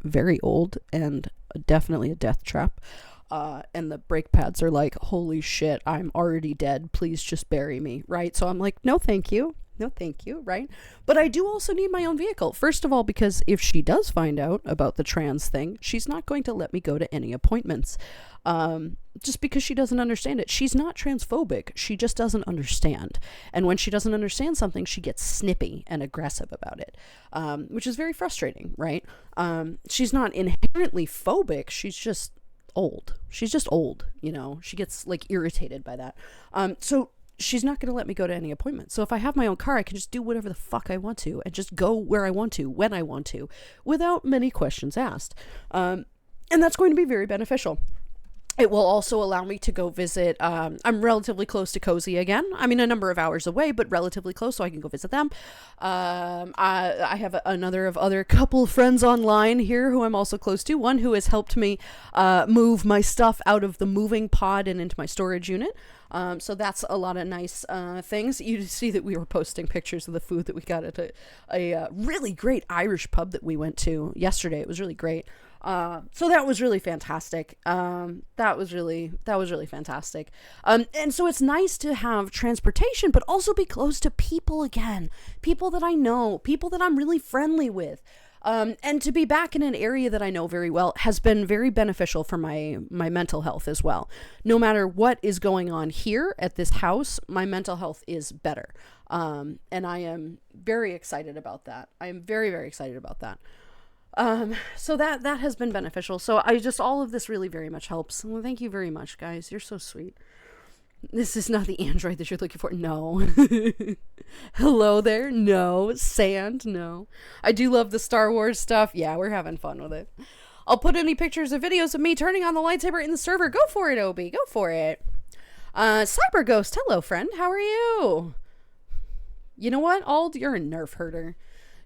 very old and definitely a death trap. And the brake pads are like, holy shit, I'm already dead. Please just bury me, right? So I'm like, no, thank you. No, thank you, right? But I do also need my own vehicle. First of all, because if she does find out about the trans thing, she's not going to let me go to any appointments. Just because she doesn't understand it. She's not transphobic. She just doesn't understand. And when she doesn't understand something, she gets snippy and aggressive about it, which is very frustrating, right? She's not inherently phobic. She's just old. She's just old, She gets, like, irritated by that. So she's not going to let me go to any appointments. So if I have my own car, I can just do whatever the fuck I want to and just go where I want to, when I want to, without many questions asked. And that's going to be very beneficial. It will also allow me to go visit, I'm relatively close to Cozy again. I mean, a number of hours away, but relatively close, so I can go visit them. I have other couple friends online here who I'm also close to. One who has helped me move my stuff out of the moving pod and into my storage unit. So that's a lot of nice things. You see that we were posting pictures of the food that we got at a really great Irish pub that we went to yesterday. It was really great. So that was really fantastic. That was really fantastic. And so it's nice to have transportation, but also be close to people again. People that I know, people that I'm really friendly with. And to be back in an area that I know very well has been very beneficial for my mental health as well. No matter what is going on here at this house, my mental health is better. And I am very excited about that. I am very, very excited about that. So that has been beneficial. So all of this really very much helps. Well, thank you very much, guys. You're so sweet. This is not the android that you're looking for. No. Hello there. No. Sand. No. I do love the Star Wars stuff. Yeah, we're having fun with it. I'll put any pictures or videos of me turning on the lightsaber in the server. Go for it, Obi. Go for it. Cyber Ghost. Hello, friend. How are you? You know what, Ald? You're a nerf herder.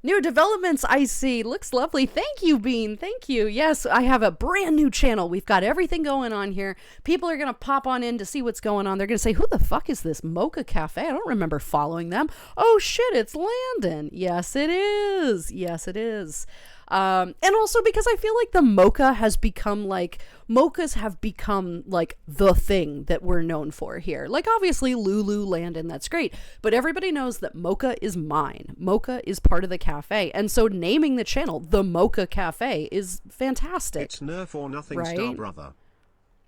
New developments, I see. Looks lovely. Thank you, Bean. Thank you. Yes, I have a brand new channel. We've got everything going on here. People are going to pop on in to see what's going on. They're going to say, who the fuck is this Moka Cafe? I don't remember following them. Oh, shit, it's Landon. Yes, it is. Yes, it is. And also because I feel like the Moka has become like, Mochas have become like the thing that we're known for here. Like obviously Lulu, Landon, that's great. But everybody knows that Moka is mine. Moka is part of the cafe. And so naming the channel the Moka Cafe is fantastic. It's nerf or nothing, right? Star Brother.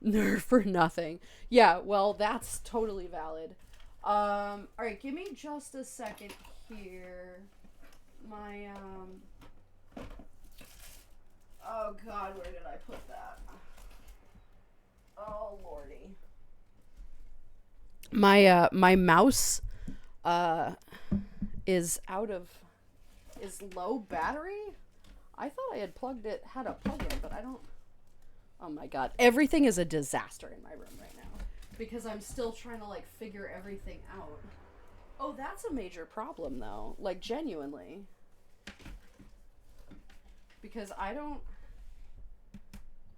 Nerf or nothing. Yeah, well, that's totally valid. Alright, give me just a second here. My, oh god, where did I put that? Oh lordy. My mouse is low battery. I thought I had had a plug-in, but I don't. Oh my god, everything is a disaster in my room right now because I'm still trying to like figure everything out. Oh, that's a major problem though, like genuinely. Because I don't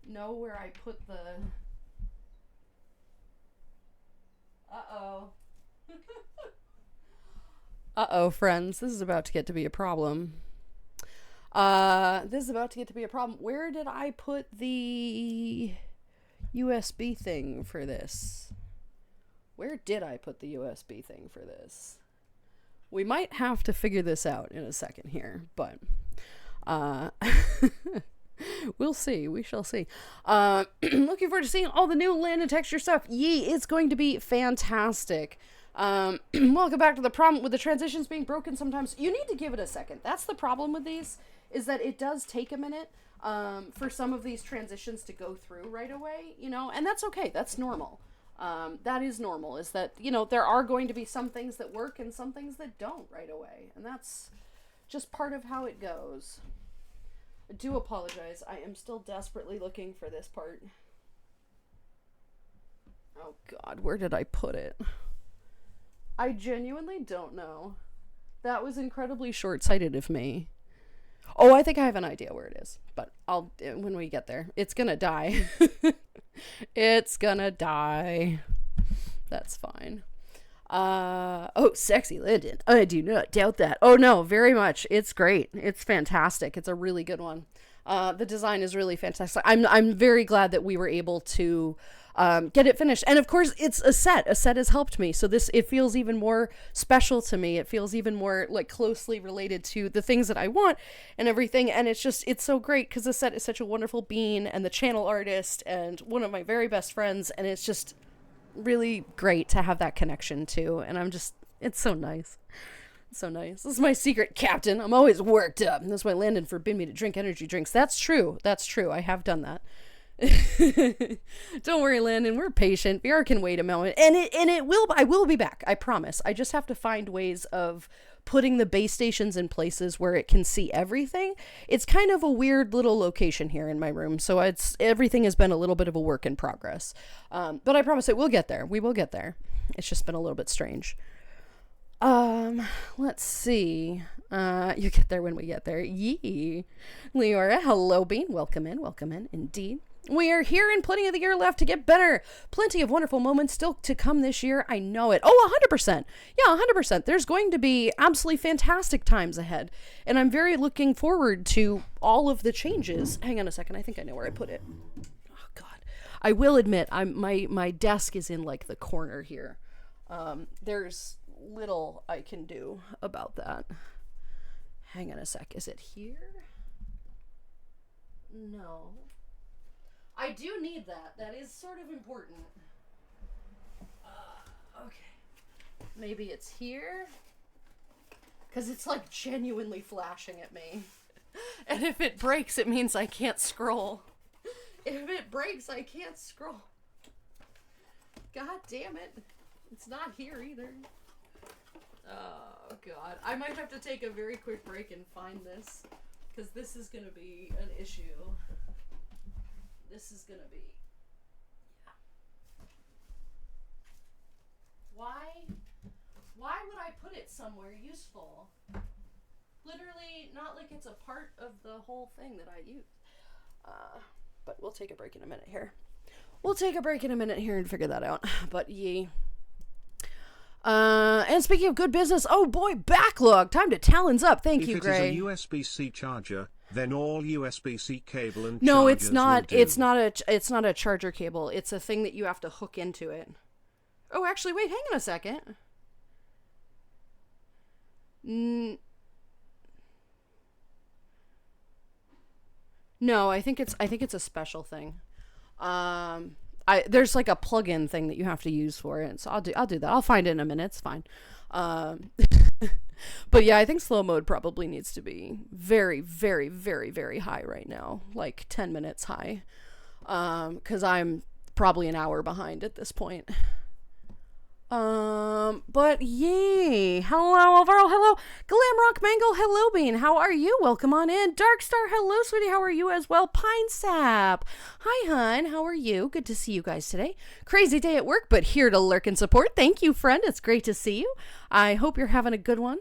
know where I put the... Uh-oh. Uh-oh, friends. This is about to get to be a problem. This is about to get to be a problem. Where did I put the USB thing for this? Where did I put the USB thing for this? We might have to figure this out in a second here, but... we'll see. We shall see. Looking forward to seeing all the new land and texture stuff. Yee, it's going to be fantastic. Welcome back to the problem with the transitions being broken sometimes. You need to give it a second. That's the problem with these, is that it does take a minute for some of these transitions to go through right away, you know, and that's okay. That's normal. That is normal, is that, you know, there are going to be some things that work and some things that don't right away. And that's just part of how it goes. I do apologize. I am still desperately looking for this part. Oh god, where did I put it? I genuinely don't know. That was incredibly short-sighted of me. Oh, I think I have an idea where it is, but when we get there. It's gonna die. It's gonna die. That's fine. Oh, sexy Landon. I do not doubt that. Oh no, very much. It's great. It's fantastic. It's a really good one. The design is really fantastic. I'm very glad that we were able to get it finished. And of course, it's a set. A set has helped me. So it feels even more special to me. It feels even more like closely related to the things that I want and everything. And it's so great because the set is such a wonderful bean and the channel artist and one of my very best friends. And it's just really great to have that connection too. And it's so nice. It's so nice. This is my secret, Captain. I'm always worked up. And that's why Landon forbid me to drink energy drinks. That's true. That's true. I have done that. Don't worry, Landon. We're patient. VR can wait a moment. And I will be back. I promise. I just have to find ways of putting the base stations in places where it can see everything. It's kind of a weird little location here in my room. So everything has been a little bit of a work in progress. But I promise we'll get there. We will get there. It's just been a little bit strange. Let's see. You get there when we get there. Yee. Leora, hello, Bean. Welcome in. Indeed. We are here and plenty of the year left to get better. Plenty of wonderful moments still to come this year. I know it. Oh, 100%. Yeah, 100%. There's going to be absolutely fantastic times ahead. And I'm very looking forward to all of the changes. Hang on a second. I think I know where I put it. Oh, God. I will admit, my desk is in, like, the corner here. There's little I can do about that. Hang on a sec. Is it here? No. I do need that. That is sort of important. Okay. Maybe it's here? Because it's like genuinely flashing at me. And if it breaks, it means I can't scroll. If it breaks, I can't scroll. God damn it. It's not here either. Oh, God. I might have to take a very quick break and find this. Because this is going to be an issue. This is gonna be... Yeah. Why would I put it it somewhere useful. Literally, not like it's a part of the whole thing that I use. But we'll take a break in a minute here. And figure that out. But yee. And speaking of good business, oh boy, backlog. Time to talons up. Thank you, Gray. If it is a USB-C charger, then all USB-C cable and no, chargers it's not. will do. It's not a charger cable. It's a thing that you have to hook into it. Oh, actually, wait, hang on a second. No, I think it's a special thing. There's like a plug-in thing that you have to use for it, so I'll do that. I'll find it in a minute. It's fine. But yeah, I think slow mode probably needs to be very, very, very, very high right now, like 10 minutes high, because I'm probably an hour behind at this point. But yay. Hello, Alvaro. Hello. Glamrock Mango. Hello, Bean. How are you? Welcome on in. Darkstar. Hello, sweetie. How are you as well? Pine Sap. Hi, hun. How are you? Good to see you guys today. Crazy day at work, but here to lurk and support. Thank you, friend. It's great to see you. I hope you're having a good one.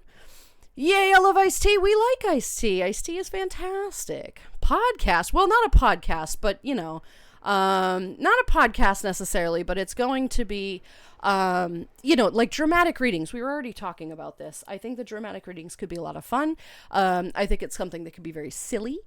Yay, I love iced tea. We like iced tea. Iced tea is fantastic. Podcast. Well, not a podcast, but, you know, not a podcast necessarily, but it's going to be, you know, like dramatic readings. We were already talking about this. I think the dramatic readings could be a lot of fun. I think it's something that could be very silly.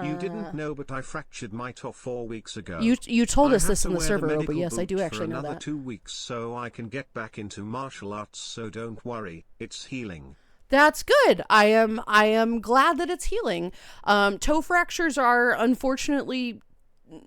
You didn't know, but I fractured my toe 4 weeks ago. You told us this in in the server, but yes, I do actually know that. Another 2 weeks so I can get back into martial arts, so don't worry, it's healing. That's good. I am glad that it's healing. Toe fractures are unfortunately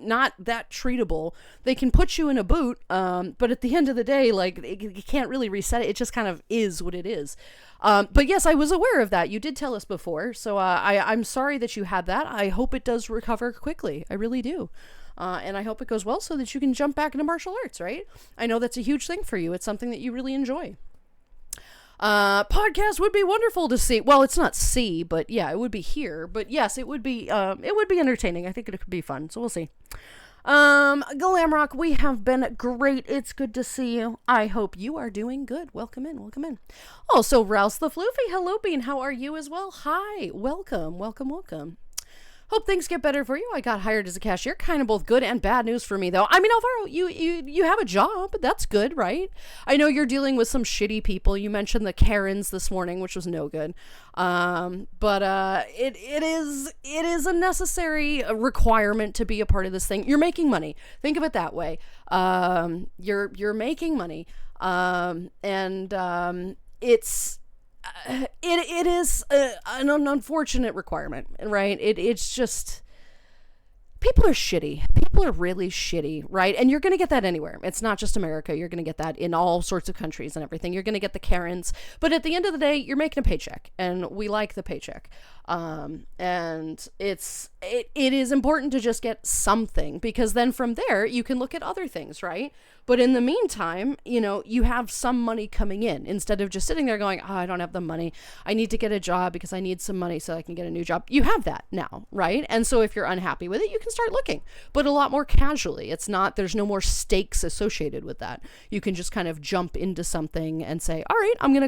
not that treatable. They can put you in a boot, but at the end of the day, like, you can't really reset it. It just kind of is what it is. But yes, I was aware of that. You did tell us before, so I'm sorry that you had that. I hope it does recover quickly. I really do. And I hope it goes well so that you can jump back into martial arts, right? I know that's a huge thing for you. It's something that you really enjoy. Podcast would be wonderful to see. Well, it's not see, but yeah, it would be here. But yes, it would be entertaining. I think it could be fun. So we'll see. Glamrock, we have been great. It's good to see you. I hope you are doing good. Welcome in. Also, Rouse the Floofy. Hello, Bean. How are you as well? Hi. Welcome. Hope things get better for you. I got hired as a cashier. Kind of both good and bad news for me, though. I mean, Alvaro, you have a job. That's good, right? I know you're dealing with some shitty people. You mentioned the Karens this morning, which was no good. But it is a necessary requirement to be a part of this thing. You're making money. Think of it that way. You're making money. It's... It is an unfortunate requirement, right? It's just, people are shitty. People are really shitty, right? And you're going to get that anywhere. It's not just America. You're going to get that in all sorts of countries and everything. You're going to get the Karens. But at the end of the day, you're making a paycheck, and we like the paycheck. And it is important to just get something, because then from there you can look at other things, right? But in the meantime, you know, you have some money coming in instead of just sitting there going, oh, I don't have the money. I need to get a job because I need some money so I can get a new job. You have that now, right? And so if you're unhappy with it, you can start looking, but a lot more casually. It's not, there's no more stakes associated with that. You can just kind of jump into something and say, all right, I'm going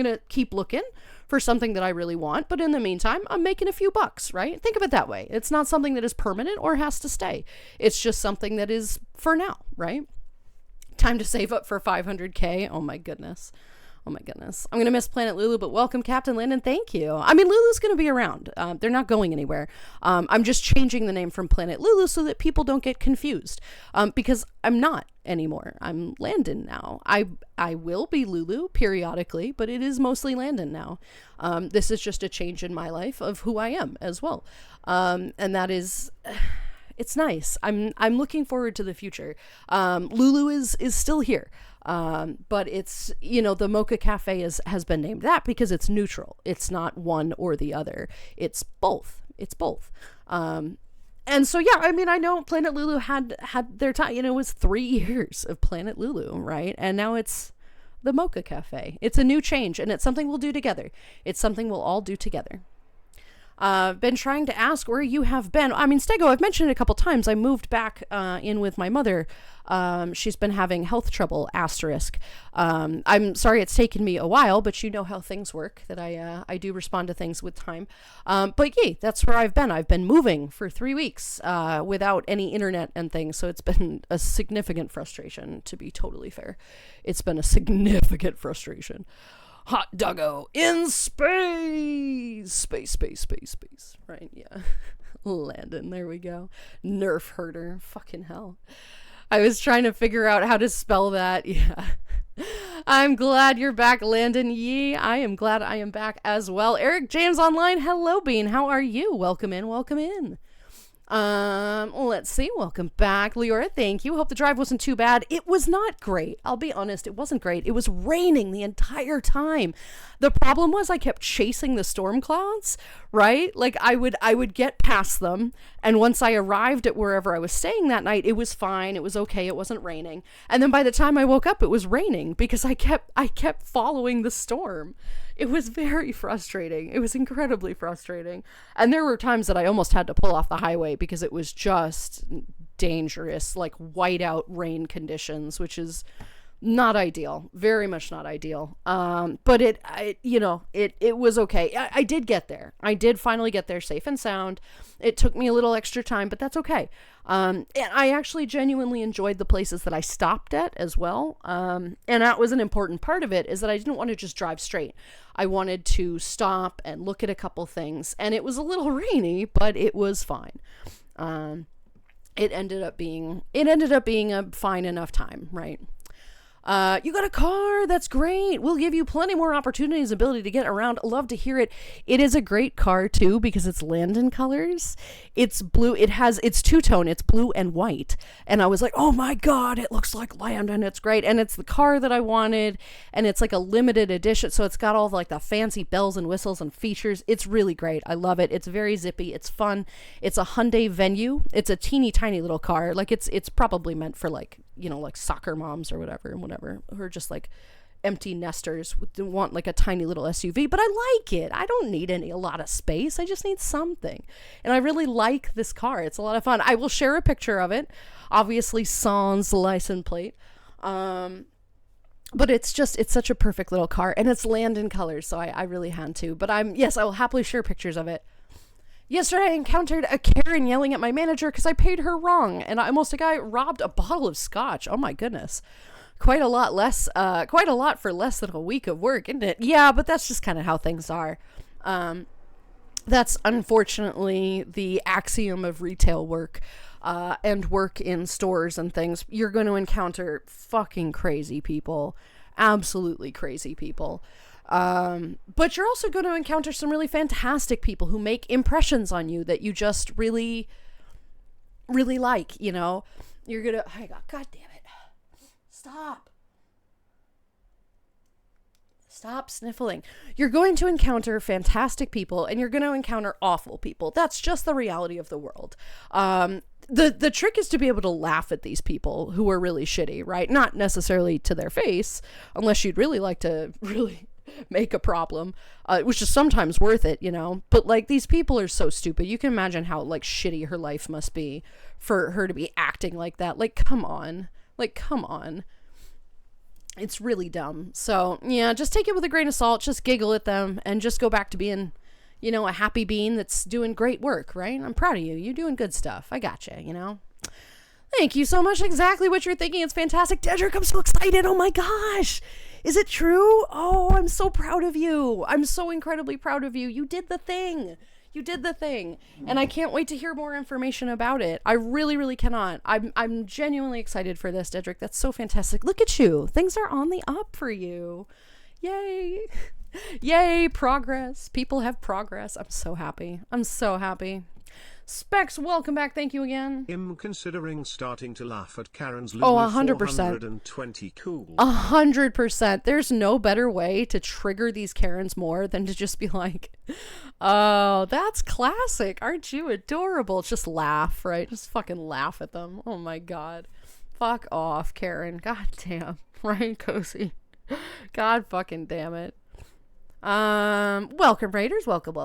to keep looking for something that I really want, but in the meantime, I'm making a few bucks, right? Think of it that way. It's not something that is permanent or has to stay. It's just something that is for now, right? Time to save up for 500K. Oh my goodness. I'm going to miss Planet Lulu, but welcome, Captain Landon. Thank you. I mean, Lulu's going to be around. They're not going anywhere. I'm just changing the name from Planet Lulu so that people don't get confused. Because I'm not anymore. I'm Landon now. I will be Lulu periodically, but it is mostly Landon now. This is just a change in my life of who I am as well. And that is... It's nice. I'm looking forward to the future. Lulu is still here. But it's, you know, the Moka Cafe has been named that because it's neutral. It's not one or the other. It's both. And so, yeah, I mean, I know Planet Lulu had their time, you know, it was 3 years of Planet Lulu, right? And now it's the Moka Cafe. It's a new change, and it's something we'll do together. It's something we'll all do together. Been trying to ask where you have been. I mean, Stego, I've mentioned it a couple times. I moved back in with my mother. She's been having health trouble, asterisk. I'm sorry it's taken me a while, but you know how things work, that I do respond to things with time. But yeah, that's where I've been. I've been moving for 3 weeks without any internet and things, so it's been a significant frustration, to be totally fair. It's been a significant frustration. Hot doggo in space. Space. Right, yeah. Landon, there we go. Nerf herder. Fucking hell. I was trying to figure out how to spell that. Yeah. I'm glad you're back, Landon. Yee, I am glad I am back as well. Eric James Online. Hello, Bean. How are you? Welcome in. Welcome in. Let's see. Welcome back, Leora. Thank you. Hope the drive wasn't too bad. It was not great. I'll be honest. It wasn't great. It was raining the entire time. The problem was I kept chasing the storm clouds, right? Like I would get past them. And once I arrived at wherever I was staying that night, it was fine. It was okay. It wasn't raining. And then by the time I woke up, it was raining because I kept following the storm. It was very frustrating. It was incredibly frustrating. And there were times that I almost had to pull off the highway because it was just dangerous, like whiteout rain conditions, which is not ideal. Very much not ideal. But it was okay. I did get there. I did finally get there safe and sound. It took me a little extra time, but that's okay. And I actually genuinely enjoyed the places that I stopped at as well. And that was an important part of it, is that I didn't want to just drive straight. I wanted to stop and look at a couple things, and it was a little rainy, but it was fine. It ended up being a fine enough time, right? You got a car. That's great. We'll give you plenty more opportunities, ability to get around. Love to hear it. It is a great car too, because it's Landon colors. It's blue. It's two-tone. It's blue and white. And I was like, oh my God, it looks like Landon. It's great. And it's the car that I wanted. And it's like a limited edition. So it's got all of like the fancy bells and whistles and features. It's really great. I love it. It's very zippy. It's fun. It's a Hyundai Venue. It's a teeny tiny little car. Like it's probably meant for like, like soccer moms or whatever, who are just like empty nesters want like a tiny little SUV, but I like it. I don't need a lot of space. I just need something. And I really like this car. It's a lot of fun. I will share a picture of it. Obviously sans license plate. But it's such a perfect little car, and it's Landon colors. So I really had to, but I will happily share pictures of it. Yesterday, I encountered a Karen yelling at my manager because I paid her wrong, and a guy robbed a bottle of scotch. Oh my goodness. Quite a lot for less than a week of work, isn't it? Yeah, but that's just kind of how things are. That's unfortunately the axiom of retail work, and work in stores and things. You're going to encounter fucking crazy people. Absolutely crazy people. But you're also going to encounter some really fantastic people who make impressions on you that you just really, really like, You're going to, God damn it. Stop sniffling. You're going to encounter fantastic people, and you're going to encounter awful people. That's just the reality of the world. The trick is to be able to laugh at these people who are really shitty, right? Not necessarily to their face, unless you'd really like to really make a problem, which is sometimes worth it, but like these people are so stupid. You can imagine how like shitty her life must be for her to be acting like that. Like, come on. It's really dumb. So yeah, just take it with a grain of salt, just giggle at them, and just go back to being, a happy bean that's doing great work, right? I'm proud of you. You're doing good stuff. I gotcha, Thank you so much. Exactly what you're thinking. It's fantastic. Dedrick, I'm so excited. Oh my gosh. Is it true? Oh, I'm so proud of you. I'm so incredibly proud of you. You did the thing. And I can't wait to hear more information about it. I really, really cannot. I'm genuinely excited for this, Dedrick. That's so fantastic. Look at you. Things are on the up for you. Yay. Yay, progress. People have progress. I'm so happy. Specs, welcome back. Thank you again. I'm considering starting to laugh at Karen's Lulu 100%. 420 cool. 100%. There's no better way to trigger these Karens more than to just be like, oh, that's classic. Aren't you adorable? Just laugh, right? Just fucking laugh at them. Oh my God. Fuck off, Karen. God damn. Right, Cozy? God fucking damn it. Welcome, Raiders. Welcome.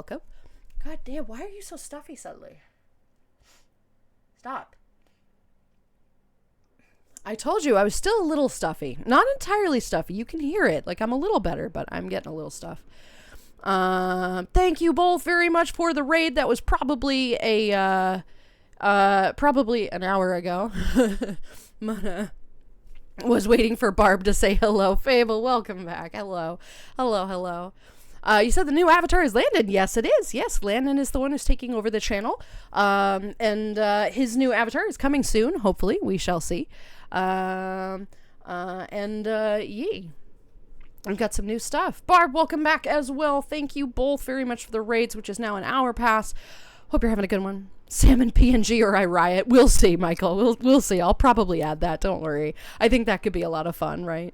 God damn, why are you so stuffy suddenly? Stop. I told you I was still a little stuffy. Not entirely stuffy. You can hear it. Like, I'm a little better, but I'm getting a little stuff. Thank you both very much for the raid. That was probably probably an hour ago. Mana was waiting for Barb to say hello. Fable, welcome back. Hello. Hello, hello. You said the new avatar is Landon. Yes, it is. Yes, Landon is the one who's taking over the channel. And his new avatar is coming soon. Hopefully, we shall see. Yee. I've got some new stuff. Barb, welcome back as well. Thank you both very much for the raids, which is now an hour past. Hope you're having a good one. Salmon PNG or I riot. We'll see, Michael. We'll see. I'll probably add that. Don't worry. I think that could be a lot of fun, right?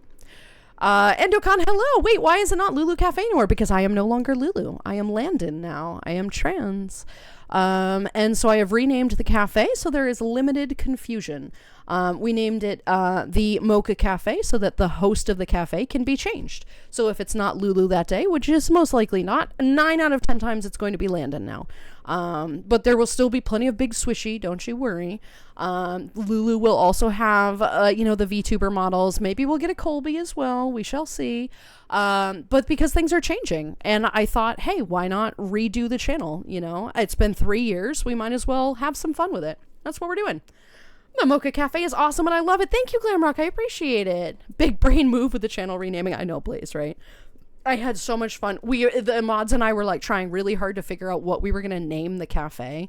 Endocon, hello. Wait, why is it not Lulu Cafe anymore? Because I am no longer Lulu. I am Landon now. I am trans. And so I have renamed the cafe, so there is limited confusion. We named it the Moka Cafe so that the host of the cafe can be changed. So if it's not Lulu that day, which is most likely not, 9 out of 10 times it's going to be Landon now. But there will still be plenty of Big Swishy, don't you worry. Lulu will also have, the VTuber models. Maybe we'll get a Colby as well. We shall see. But because things are changing, and I thought, hey, why not redo the channel? It's been 3 years. We might as well have some fun with it. That's what we're doing. The Moka Cafe is awesome and I love it. Thank you, Glamrock. I appreciate it. Big brain move with the channel renaming. I know, Blaze, right? I had so much fun. The mods and I were like trying really hard to figure out what we were going to name the cafe.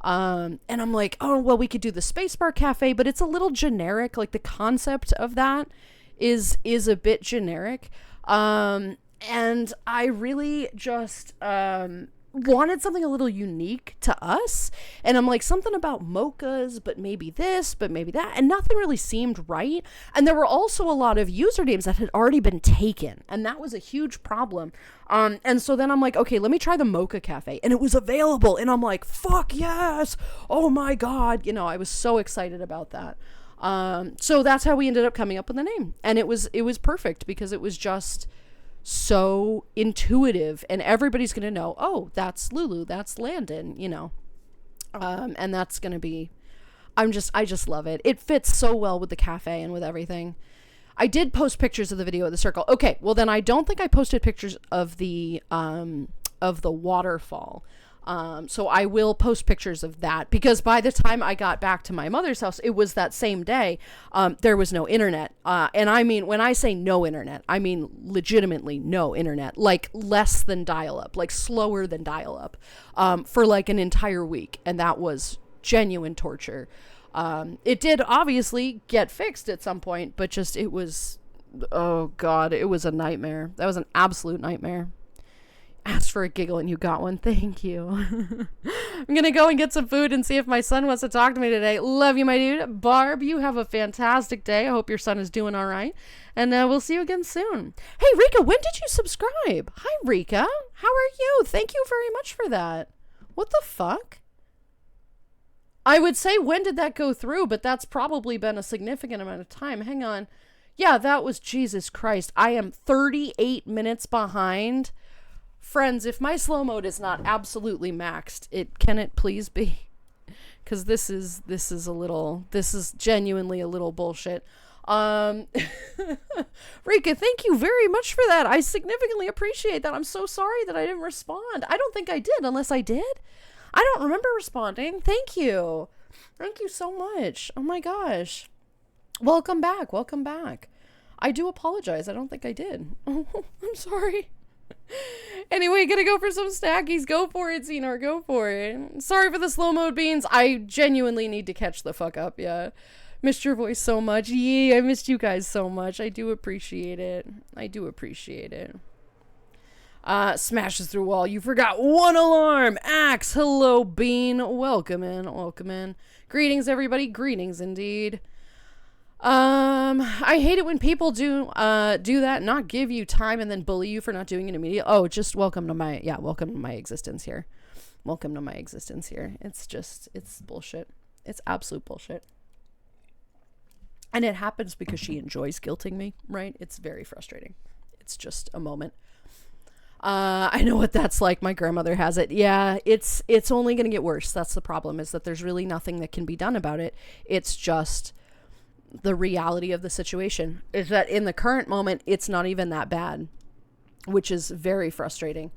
And I'm like, oh, well, we could do the Spacebar Cafe, but it's a little generic. Like the concept of that is a bit generic. And I really just, wanted something a little unique to us, and I'm like, something about mochas, but maybe this, but maybe that, and nothing really seemed right. And there were also a lot of usernames that had already been taken, and that was a huge problem. And so then I'm like, okay, let me try the Moka Cafe, and it was available, and I'm like, fuck yes, oh my god, I was so excited about that. So that's how we ended up coming up with the name, and it was perfect because it was just so intuitive, and everybody's gonna know, oh, that's Lulu, that's Landon, and that's gonna be, I just love it. It fits so well with the cafe and with everything. I did post pictures of the video of the circle. Okay, well then I don't think I posted pictures of the waterfall. So I will post pictures of that, because by the time I got back to my mother's house, it was that same day. There was no internet. And I mean, when I say no internet, I mean legitimately no internet, like less than dial-up, like slower than dial-up, for like an entire week. And that was genuine torture. It did obviously get fixed at some point, but just, it was, oh God, it was a nightmare. That was an absolute nightmare. Asked for a giggle and you got one. Thank you. I'm gonna go and get some food and see if my son wants to talk to me today. Love you, my dude. Barb, you have a fantastic day. I hope your son is doing all right. And we'll see you again soon. Hey, Rika, when did you subscribe? Hi, Rika. How are you? Thank you very much for that. What the fuck? I would say, when did that go through? But that's probably been a significant amount of time. Hang on. Yeah, that was, Jesus Christ. I am 38 minutes behind. Friends, if my slow mode is not absolutely maxed, can it please be? Because this is genuinely a little bullshit. Rika, thank you very much for that. I significantly appreciate that. I'm so sorry that I didn't respond. I don't think I did, unless I did. I don't remember responding. Thank you. Thank you so much. Oh my gosh. Welcome back. Welcome back. I do apologize. I don't think I did. Oh, I'm sorry. Anyway, gonna go for some stackies. Go for it, Xenor. Go for it. Sorry for the slow mode beans. I genuinely need to catch the fuck up. Yeah. Missed your voice so much. Yeah, I missed you guys so much. I do appreciate it. I do appreciate it. Smashes through wall. You forgot one alarm. Axe. Hello, Bean. Welcome in. Welcome in. Greetings, everybody. Greetings indeed. I hate it when people do that, not give you time and then bully you for not doing it immediately. Oh, just welcome to my existence here. Welcome to my existence here. It's bullshit. It's absolute bullshit. And it happens because she enjoys guilting me, right? It's very frustrating. It's just a moment. I know what that's like. My grandmother has it. Yeah, it's only going to get worse. That's the problem, is that there's really nothing that can be done about it. It's just the reality of the situation is that in the current moment, it's not even that bad, which is very frustrating.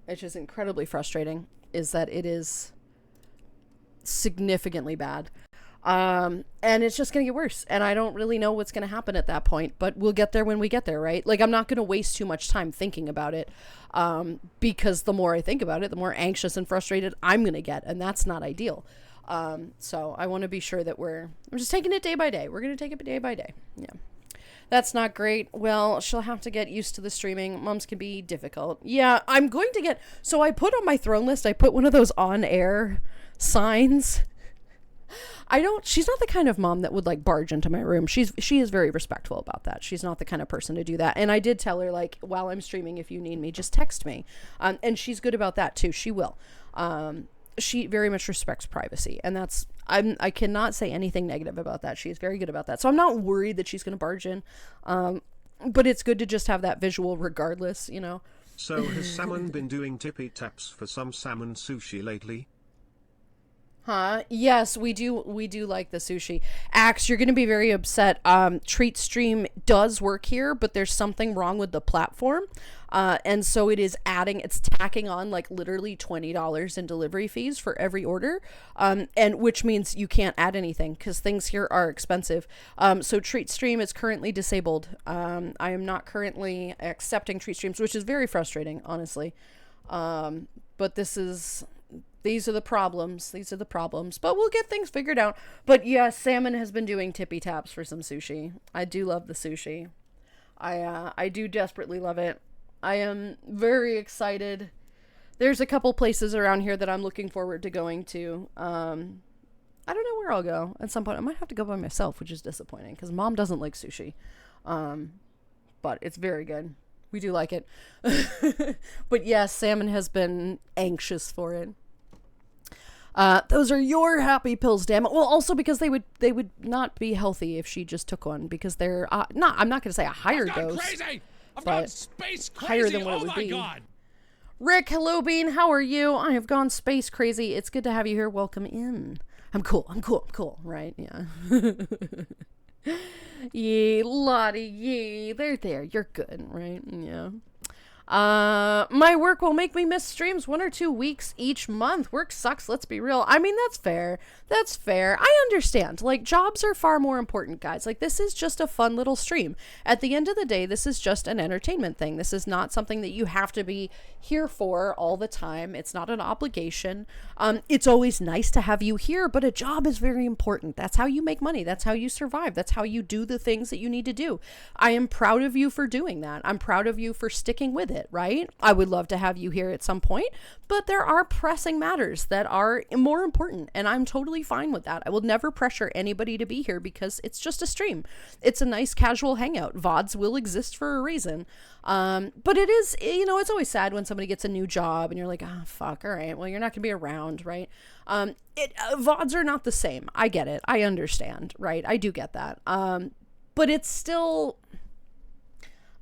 It's just incredibly frustrating, is that it is significantly bad. And it's just going to get worse. And I don't really know what's going to happen at that point, but we'll get there when we get there, right? Like, I'm not going to waste too much time thinking about it, because the more I think about it, the more anxious and frustrated I'm going to get. And that's not ideal. So I want to be sure that I'm just taking it day by day. We're going to take it day by day. Yeah. That's not great. Well, she'll have to get used to the streaming. Moms can be difficult. Yeah, I'm going to so I put on my throne list, I put one of those on-air signs. She's not the kind of mom that would like barge into my room. She is very respectful about that. She's not the kind of person to do that. And I did tell her, like, while I'm streaming, if you need me, just text me. And she's good about that too. She will. She very much respects privacy, and I cannot say anything negative about that. She's very good about that. So I'm not worried that she's going to barge in. But it's good to just have that visual regardless, you know. So has Salmon been doing tippy taps for some salmon sushi lately? Huh? Yes, we do like the sushi. Axe, you're going to be very upset. Treat Stream does work here, but there's something wrong with the platform. And so it's tacking on like literally $20 in delivery fees for every order. And which means you can't add anything because things here are expensive. So Treat Stream is currently disabled. I am not currently accepting Treat Streams, which is very frustrating, honestly. But these are the problems. But we'll get things figured out. But yeah, Salmon has been doing tippy taps for some sushi. I do love the sushi. I do desperately love it. I am very excited. There's a couple places around here that I'm looking forward to going to. I don't know where I'll go at some point. I might have to go by myself, which is disappointing because Mom doesn't like sushi. But it's very good. We do like it. But yes, Salmon has been anxious for it. Those are your happy pills, damn it. Well, also because they would not be healthy if she just took one, because they're I'm not going to say a higher dose. Crazy. I've gone space crazy. Higher than what it would be. God. Rick, hello, Bean. How are you? I have gone space crazy. It's good to have you here. Welcome in. I'm cool. Right? Yeah. Yee, Lottie, yee. They're there. You're good, right? Yeah. My work will make me miss streams 1 or 2 weeks each month. Work sucks, let's be real. I mean, that's fair. I understand. Like, jobs are far more important, guys. Like, this is just a fun little stream. At the end of the day, this is just an entertainment thing. This is not something that you have to be here for all the time. It's not an obligation. It's always nice to have you here, but a job is very important. That's how you make money. That's how you survive. That's how you do the things that you need to do. I am proud of you for doing that. I'm proud of you for sticking with it. Right? I would love to have you here at some point, but there are pressing matters that are more important, and I'm totally fine with that. I will never pressure anybody to be here because it's just a stream. It's a nice casual hangout. VODs will exist for a reason. But it is, it's always sad when somebody gets a new job and you're like, oh, fuck, all right, well, you're not gonna be around, right? VODs are not the same. I get it. I understand, right? I do get that. But it's still,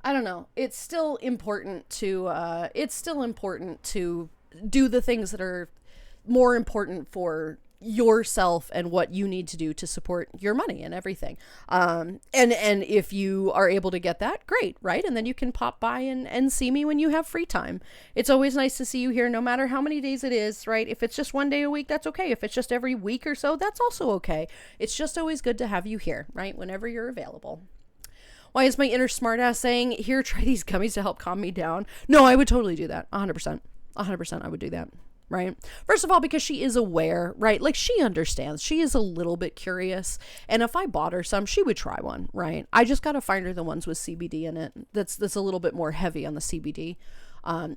I don't know. It's still important to do the things that are more important for yourself and what you need to do to support your money and everything. And if you are able to get that, great, right? And then you can pop by and see me when you have free time. It's always nice to see you here, no matter how many days it is, right? If it's just 1 day a week, that's okay. If it's just every week or so, that's also okay. It's just always good to have you here, right? Whenever you're available. Why is my inner smartass saying, here, try these gummies to help calm me down? No, I would totally do that. 100%. 100% I would do that, right? First of all, because she is aware, right? Like, she understands. She is a little bit curious. And if I bought her some, she would try one, right? I just got to find her the ones with CBD in it. That's a little bit more heavy on the CBD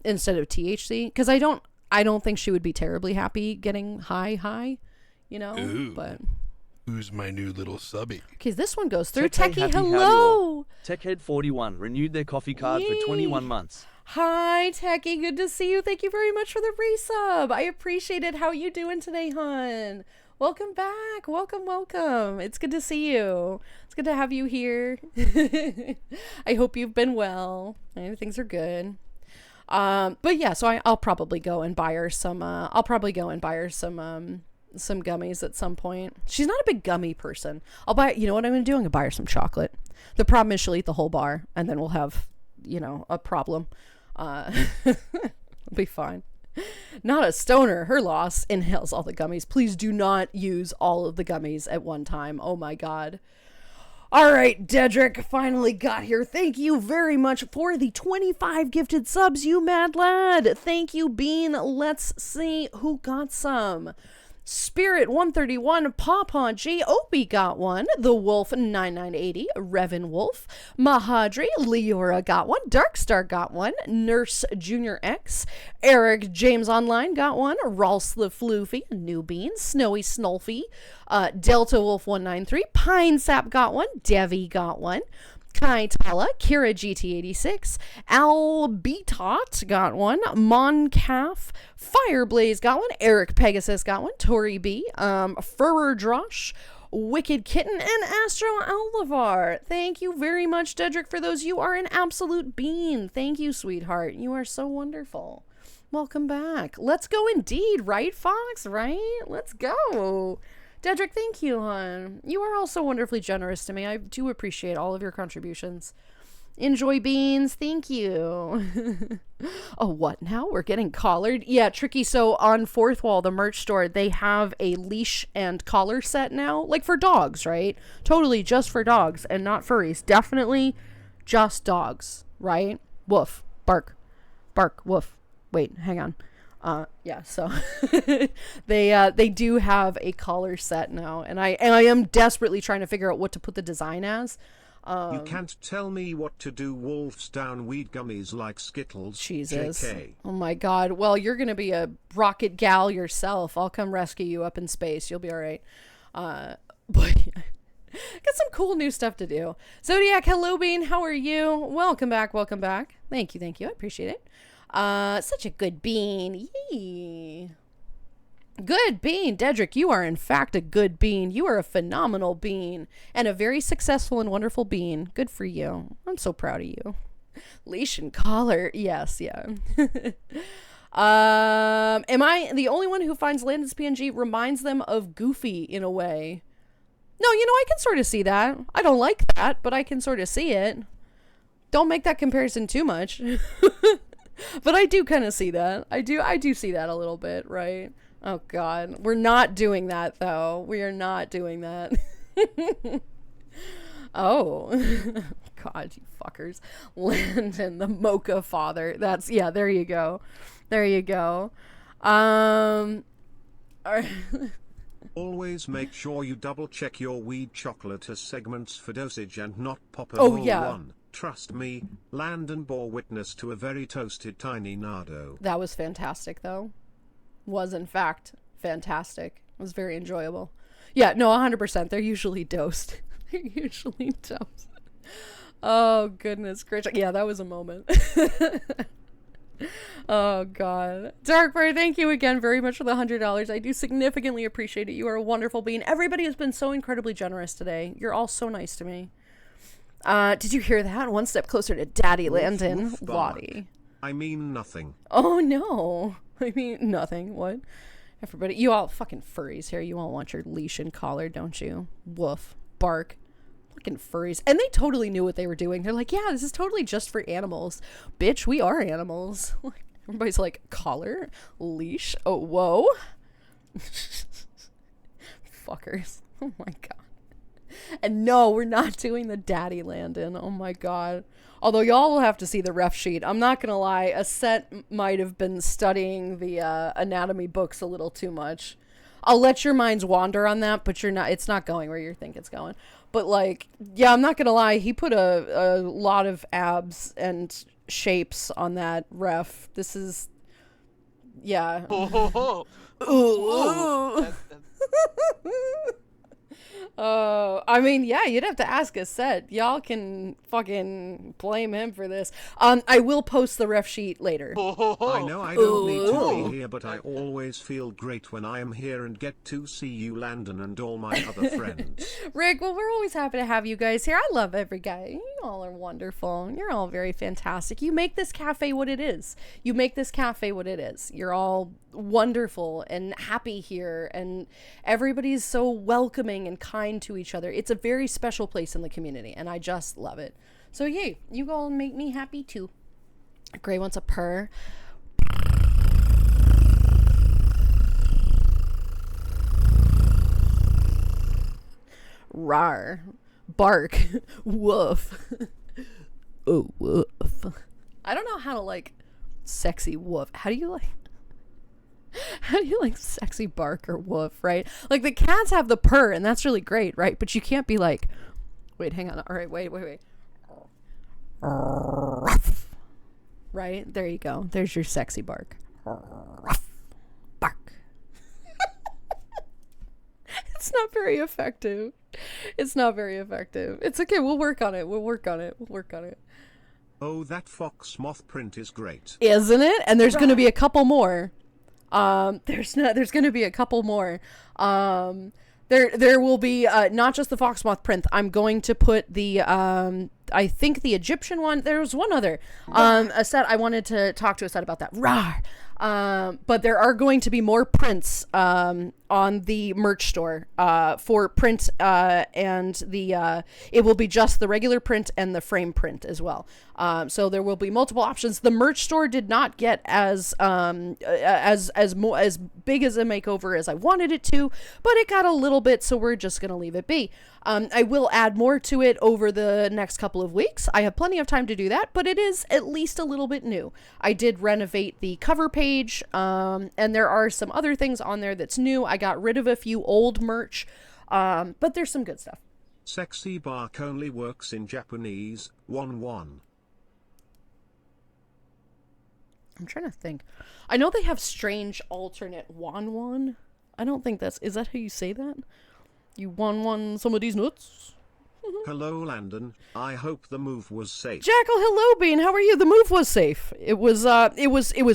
instead of THC. Because I don't think she would be terribly happy getting high, Ooh. But... Who's my new little subby? Okay, this one goes through. Techie, Techie, hello. Techhead41 renewed their coffee card for 21 months. Hi, Techie. Good to see you. Thank you very much for the resub. I appreciate it. How are you doing today, hon? Welcome back. Welcome. It's good to see you. It's good to have you here. I hope you've been well. Things are good. But yeah, so I'll probably go and buy her some, some gummies at some point. She's not a big gummy person. You know what I'm going to do? I'm going to buy her some chocolate. The problem is she'll eat the whole bar, and then we'll have, a problem. It'll be fine. Not a stoner. Her loss inhales all the gummies. Please do not use all of the gummies at one time. Oh my God. All right, Dedrick finally got here. Thank you very much for the 25 gifted subs, you mad lad. Thank you, Bean. Let's see who got some. Spirit 131, Pawpaw G, Opie got one, The Wolf 9980, Revan Wolf, Mahadri, Leora got one, Darkstar got one, Nurse Junior X, Eric James Online got one, Ralsth the Floofy, New Bean, Snowy Snolfy, Delta Wolf 193, Pine Sap got one, Devi got one, Kai Tala, Kira GT86, Al Betot got one, Moncaf, Fireblaze got one, Eric Pegasus got one, Tori B, Furrer Drosh, Wicked Kitten, and Astro Alvar. Thank you very much, Dedrick, for those. You are an absolute bean. Thank you, sweetheart. You are so wonderful. Welcome back. Let's go indeed, right, Fox? Right? Let's go. Dedrick, thank you, hon. You are also wonderfully generous to me. I do appreciate all of your contributions. Enjoy beans. Thank you. Oh, what now? We're getting collared? Yeah, Tricky. So on Fourth Wall, the merch store, they have a leash and collar set now. Like for dogs, right? Totally just for dogs and not furries. Definitely just dogs, right? Woof. Bark. Bark. Woof. Wait, hang on. Yeah, so they do have a collar set now, and I am desperately trying to figure out what to put the design as. You can't tell me what to do. Wolves down weed gummies like Skittles. Jesus. JK. Oh my God. Well, you're gonna be a rocket gal yourself. I'll come rescue you up in space. You'll be all right. But got some cool new stuff to do. Zodiac, hello, Bean. How are you? Welcome back. Welcome back. Thank you. Thank you. I appreciate it. Such a good bean. Yee. Good bean. Dedrick, you are in fact a good bean. You are a phenomenal bean and a very successful and wonderful bean. Good for you. I'm so proud of you. Leash and collar. Yes, yeah. Am I the only one who finds Landon's PNG reminds them of Goofy in a way? No, I can sort of see that. I don't like that, but I can sort of see it. Don't make that comparison too much. But I do kind of see that. I do see that a little bit, right? Oh God, we're not doing that though. We are not doing that. Oh, God, you fuckers. Landon, the Moka father. Yeah, there you go. There you go. All right. Always make sure you double check your weed chocolate as segments for dosage and not pop a Oh, whole yeah. one. Trust me, Landon bore witness to a very toasted tiny nardo. That was fantastic, though. Was, in fact, fantastic. It was very enjoyable. Yeah, no, 100%. They're usually dosed. They're usually dosed. Oh, goodness gracious. Yeah, that was a moment. Oh, God. Darkbird, thank you again very much for the $100. I do significantly appreciate it. You are a wonderful being. Everybody has been so incredibly generous today. You're all so nice to me. Did you hear that? One step closer to Daddy Landon. Lottie. I mean nothing. Oh, no. I mean nothing. What? Everybody, you all fucking furries here. You all want your leash and collar, don't you? Woof. Bark. Fucking furries. And they totally knew what they were doing. They're like, yeah, this is totally just for animals. Bitch, we are animals. Everybody's like, collar? Leash? Oh, whoa. Fuckers. Oh my God. And no, we're not doing the Daddy Landon. Oh my God. Although y'all will have to see the ref sheet. I'm not gonna lie, a set might have been studying the anatomy books a little too much. I'll let your minds wander on that, but it's not going where you think it's going. But like, yeah, I'm not gonna lie, he put a lot of abs and shapes on that ref. This is, yeah. I mean, yeah, you'd have to ask a set. Y'all can fucking blame him for this. I will post the ref sheet later. I know I don't need to be here, but I always feel great when I am here and get to see you, Landon, and all my other friends. Rick, well, we're always happy to have you guys here. I love every guy. You all are wonderful. You're all very fantastic. You make this cafe what it is. You're all wonderful and happy here, and everybody's so welcoming and kind to each other. It's a very special place in the community, and I just love it. So yay, you all make me happy too. Gray wants a purr. Rar. Bark. Woof. Oh, woof. I don't know how to like sexy woof. How do you like sexy bark or woof, right? Like the cats have the purr and that's really great, right? But you can't be like, wait, hang on. All right, wait. Right? There you go. There's your sexy bark. Bark. It's not very effective. It's okay. We'll work on it. Oh, that fox moth print is great. Isn't it? And there's going to be a couple more. There's going to be a couple more. There will be not just the fox moth print. I'm going to put the I think the Egyptian one. There was one other a set. I wanted to talk to a set about that. Rawr. But there are going to be more prints on the merch store for print and the it will be just the regular print and the frame print as well. So there will be multiple options. The merch store did not get as big as a makeover as I wanted it to, but it got a little bit, so we're just gonna leave it be. I will add more to it over the next couple of weeks. I have plenty of time to do that, but it is at least a little bit new. I did renovate the cover page, and there are some other things on there that's new. I got rid of a few old merch, but there's some good stuff. Sexy bark only works in Japanese. 1-1. I'm trying to think. I know they have strange alternate wan. I don't think is that how you say that? You wan somebody's nuts? Hello, Landon. I hope the move was safe. Jackal, hello, Bean. How are you? The move was safe. It was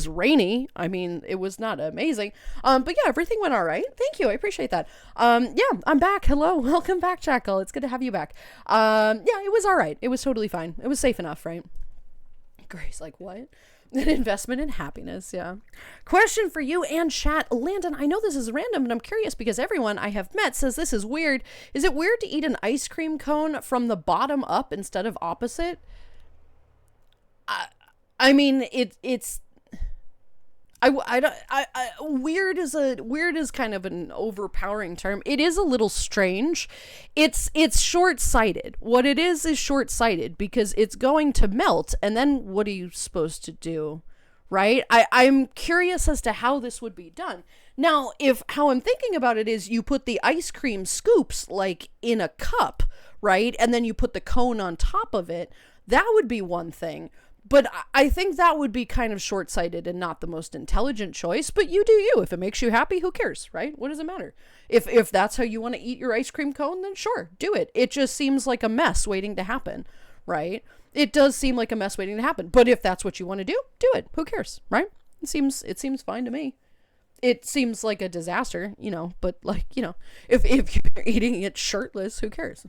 rainy. I mean, it was not amazing. But yeah, everything went all right. Thank you. I appreciate that. Yeah, I'm back. Hello. Welcome back, Jackal. It's good to have you back. Yeah, it was all right. It was totally fine. It was safe enough, right? Grace, like, what? An investment in happiness, yeah. Question for you and chat. Landon, I know this is random, but I'm curious because everyone I have met says this is weird. Is it weird to eat an ice cream cone from the bottom up instead of opposite? I mean, it's... weird is kind of an overpowering term. It is a little strange. It's short-sighted. What it is short-sighted because it's going to melt, and then what are you supposed to do, right? I'm curious as to how this would be done. Now, how I'm thinking about it is you put the ice cream scoops like in a cup, right? And then you put the cone on top of it. That would be one thing. But I think that would be kind of short-sighted and not the most intelligent choice. But you do you. If it makes you happy, who cares, right? What does it matter? If that's how you want to eat your ice cream cone, then sure, do it. It just seems like a mess waiting to happen, right? It does seem like a mess waiting to happen. But if that's what you want to do it. Who cares, right? It seems fine to me. It seems like a disaster, but like, if you're eating it shirtless, who cares?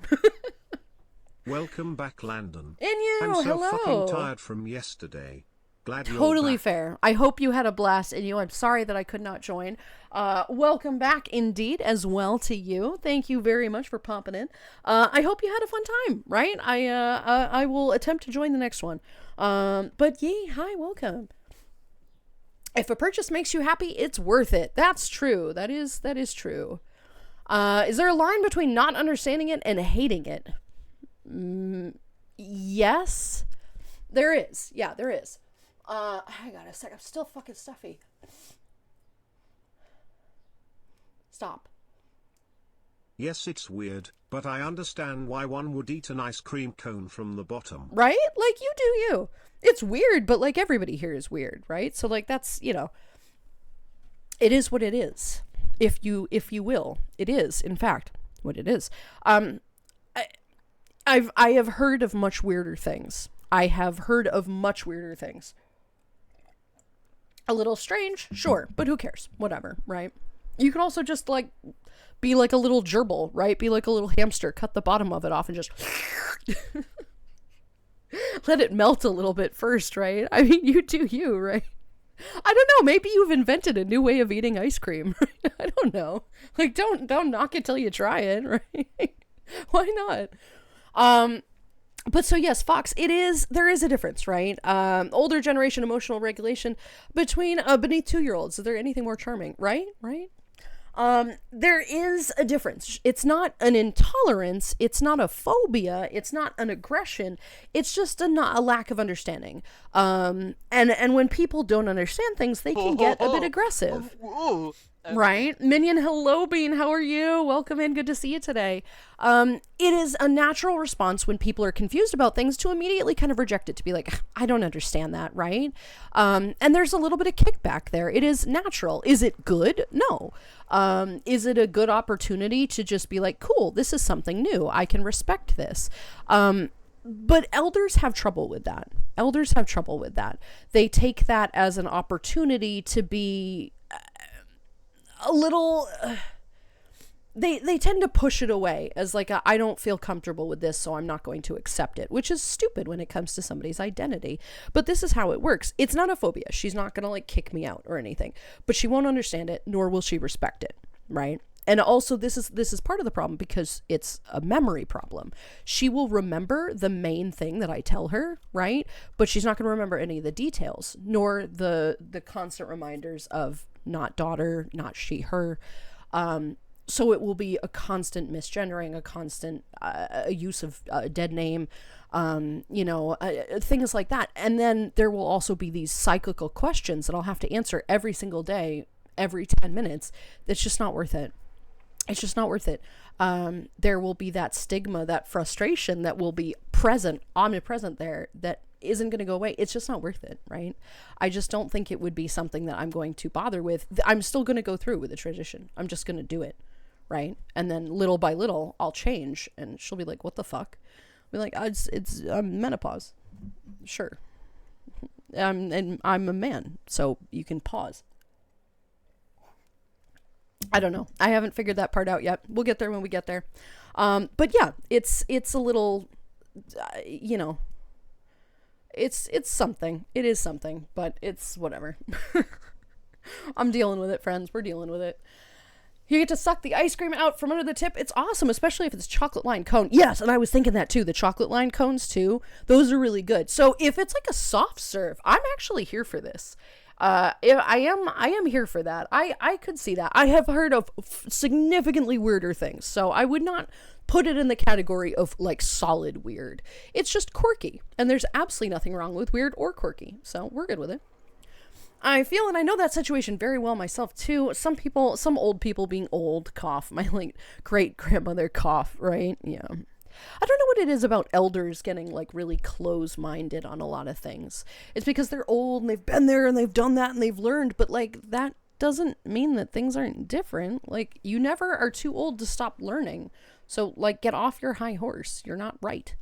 Welcome back, Landon. And you, I'm so hello. fucking tired from yesterday. Glad you're totally back. Fair. I hope you had a blast, and I'm sorry that I could not join. Welcome back indeed as well to you. Thank you very much for popping in. I hope you had a fun time, right? I will attempt to join the next one. But yay, hi, welcome. If a purchase makes you happy, it's worth it. That's true. That is true. Is there a line between not understanding it and hating it? Yes, there is. Yeah, there is. Hang on a sec. I'm still fucking stuffy. Stop. Yes, it's weird, but I understand why one would eat an ice cream cone from the bottom. Right? Like, you do you. It's weird, but like everybody here is weird, right? So like that's, it is what it is. If you will. It is, in fact. what it is. I have heard of much weirder things. I have heard of much weirder things. A little strange, sure, but who cares? Whatever, right? You can also just, like, be like a little gerbil, right? Be like a little hamster, cut the bottom of it off and just let it melt a little bit first, right? I mean, you do you, right? I don't know, maybe you've invented a new way of eating ice cream, right? I don't know. Like, don't knock it till you try it, right? Why not? But so yes, Fox, there is a difference, right? Older generation emotional regulation beneath 2-year-olds. Is there anything more charming, right? Right? There is a difference. It's not an intolerance. It's not a phobia. It's not an aggression. It's just a lack of understanding. And when people don't understand things, they can get a bit aggressive. Right? Minion, hello, Bean. How are you? Welcome in. Good to see you today. It is a natural response when people are confused about things to immediately kind of reject it, to be like, I don't understand that, right? And there's a little bit of kickback there. It is natural. Is it good? No. Is it a good opportunity to just be like, cool, this is something new. I can respect this. But elders have trouble with that. They take that as an opportunity to be a little they tend to push it away as like I don't feel comfortable with this, so I'm not going to accept it, which is stupid when it comes to somebody's identity. But this is how it works. It's not a phobia. She's not gonna like kick me out or anything, but she won't understand it, nor will she respect it, right? And also this is part of the problem because it's a memory problem. She will remember the main thing that I tell her, right? But she's not going to remember any of the details, nor the constant reminders of not daughter, not she, her. So it will be a constant misgendering, a constant use of a dead name, things like that. And then there will also be these cyclical questions that I'll have to answer every single day, every 10 minutes. That's just not worth it. It's just not worth it. There will be that stigma, that frustration that will be omnipresent there, that isn't going to go away. It's just not worth it, right? I just don't think it would be something that I'm going to bother with. I'm still going to go through with the tradition. I'm just going to do it, right? And then little by little, I'll change, and she'll be like, what the fuck? I'll be like, it's menopause. Sure. And I'm a man, so you can pause. I don't know. I haven't figured that part out yet. We'll get there when we get there. But yeah, it's a little, it's something. It is something, but it's whatever. I'm dealing with it, friends. We're dealing with it. You get to suck the ice cream out from under the tip. It's awesome, especially if it's chocolate lined cone. Yes, and I was thinking that too. The chocolate lined cones too. Those are really good. So if it's like a soft serve, I'm actually here for this. I am here for that. I could see that. I have heard of significantly weirder things, so I would not put it in the category of like solid weird. It's just quirky, and there's absolutely nothing wrong with weird or quirky, so we're good with it. I feel, and I know that situation very well myself too. Some old people being old cough. My like great grandmother cough, right? Yeah. I don't know what it is about elders getting like really close-minded on a lot of things. It's because they're old and they've been there and they've done that and they've learned, but like that doesn't mean that things aren't different. Like you never are too old to stop learning. So like get off your high horse. You're not right.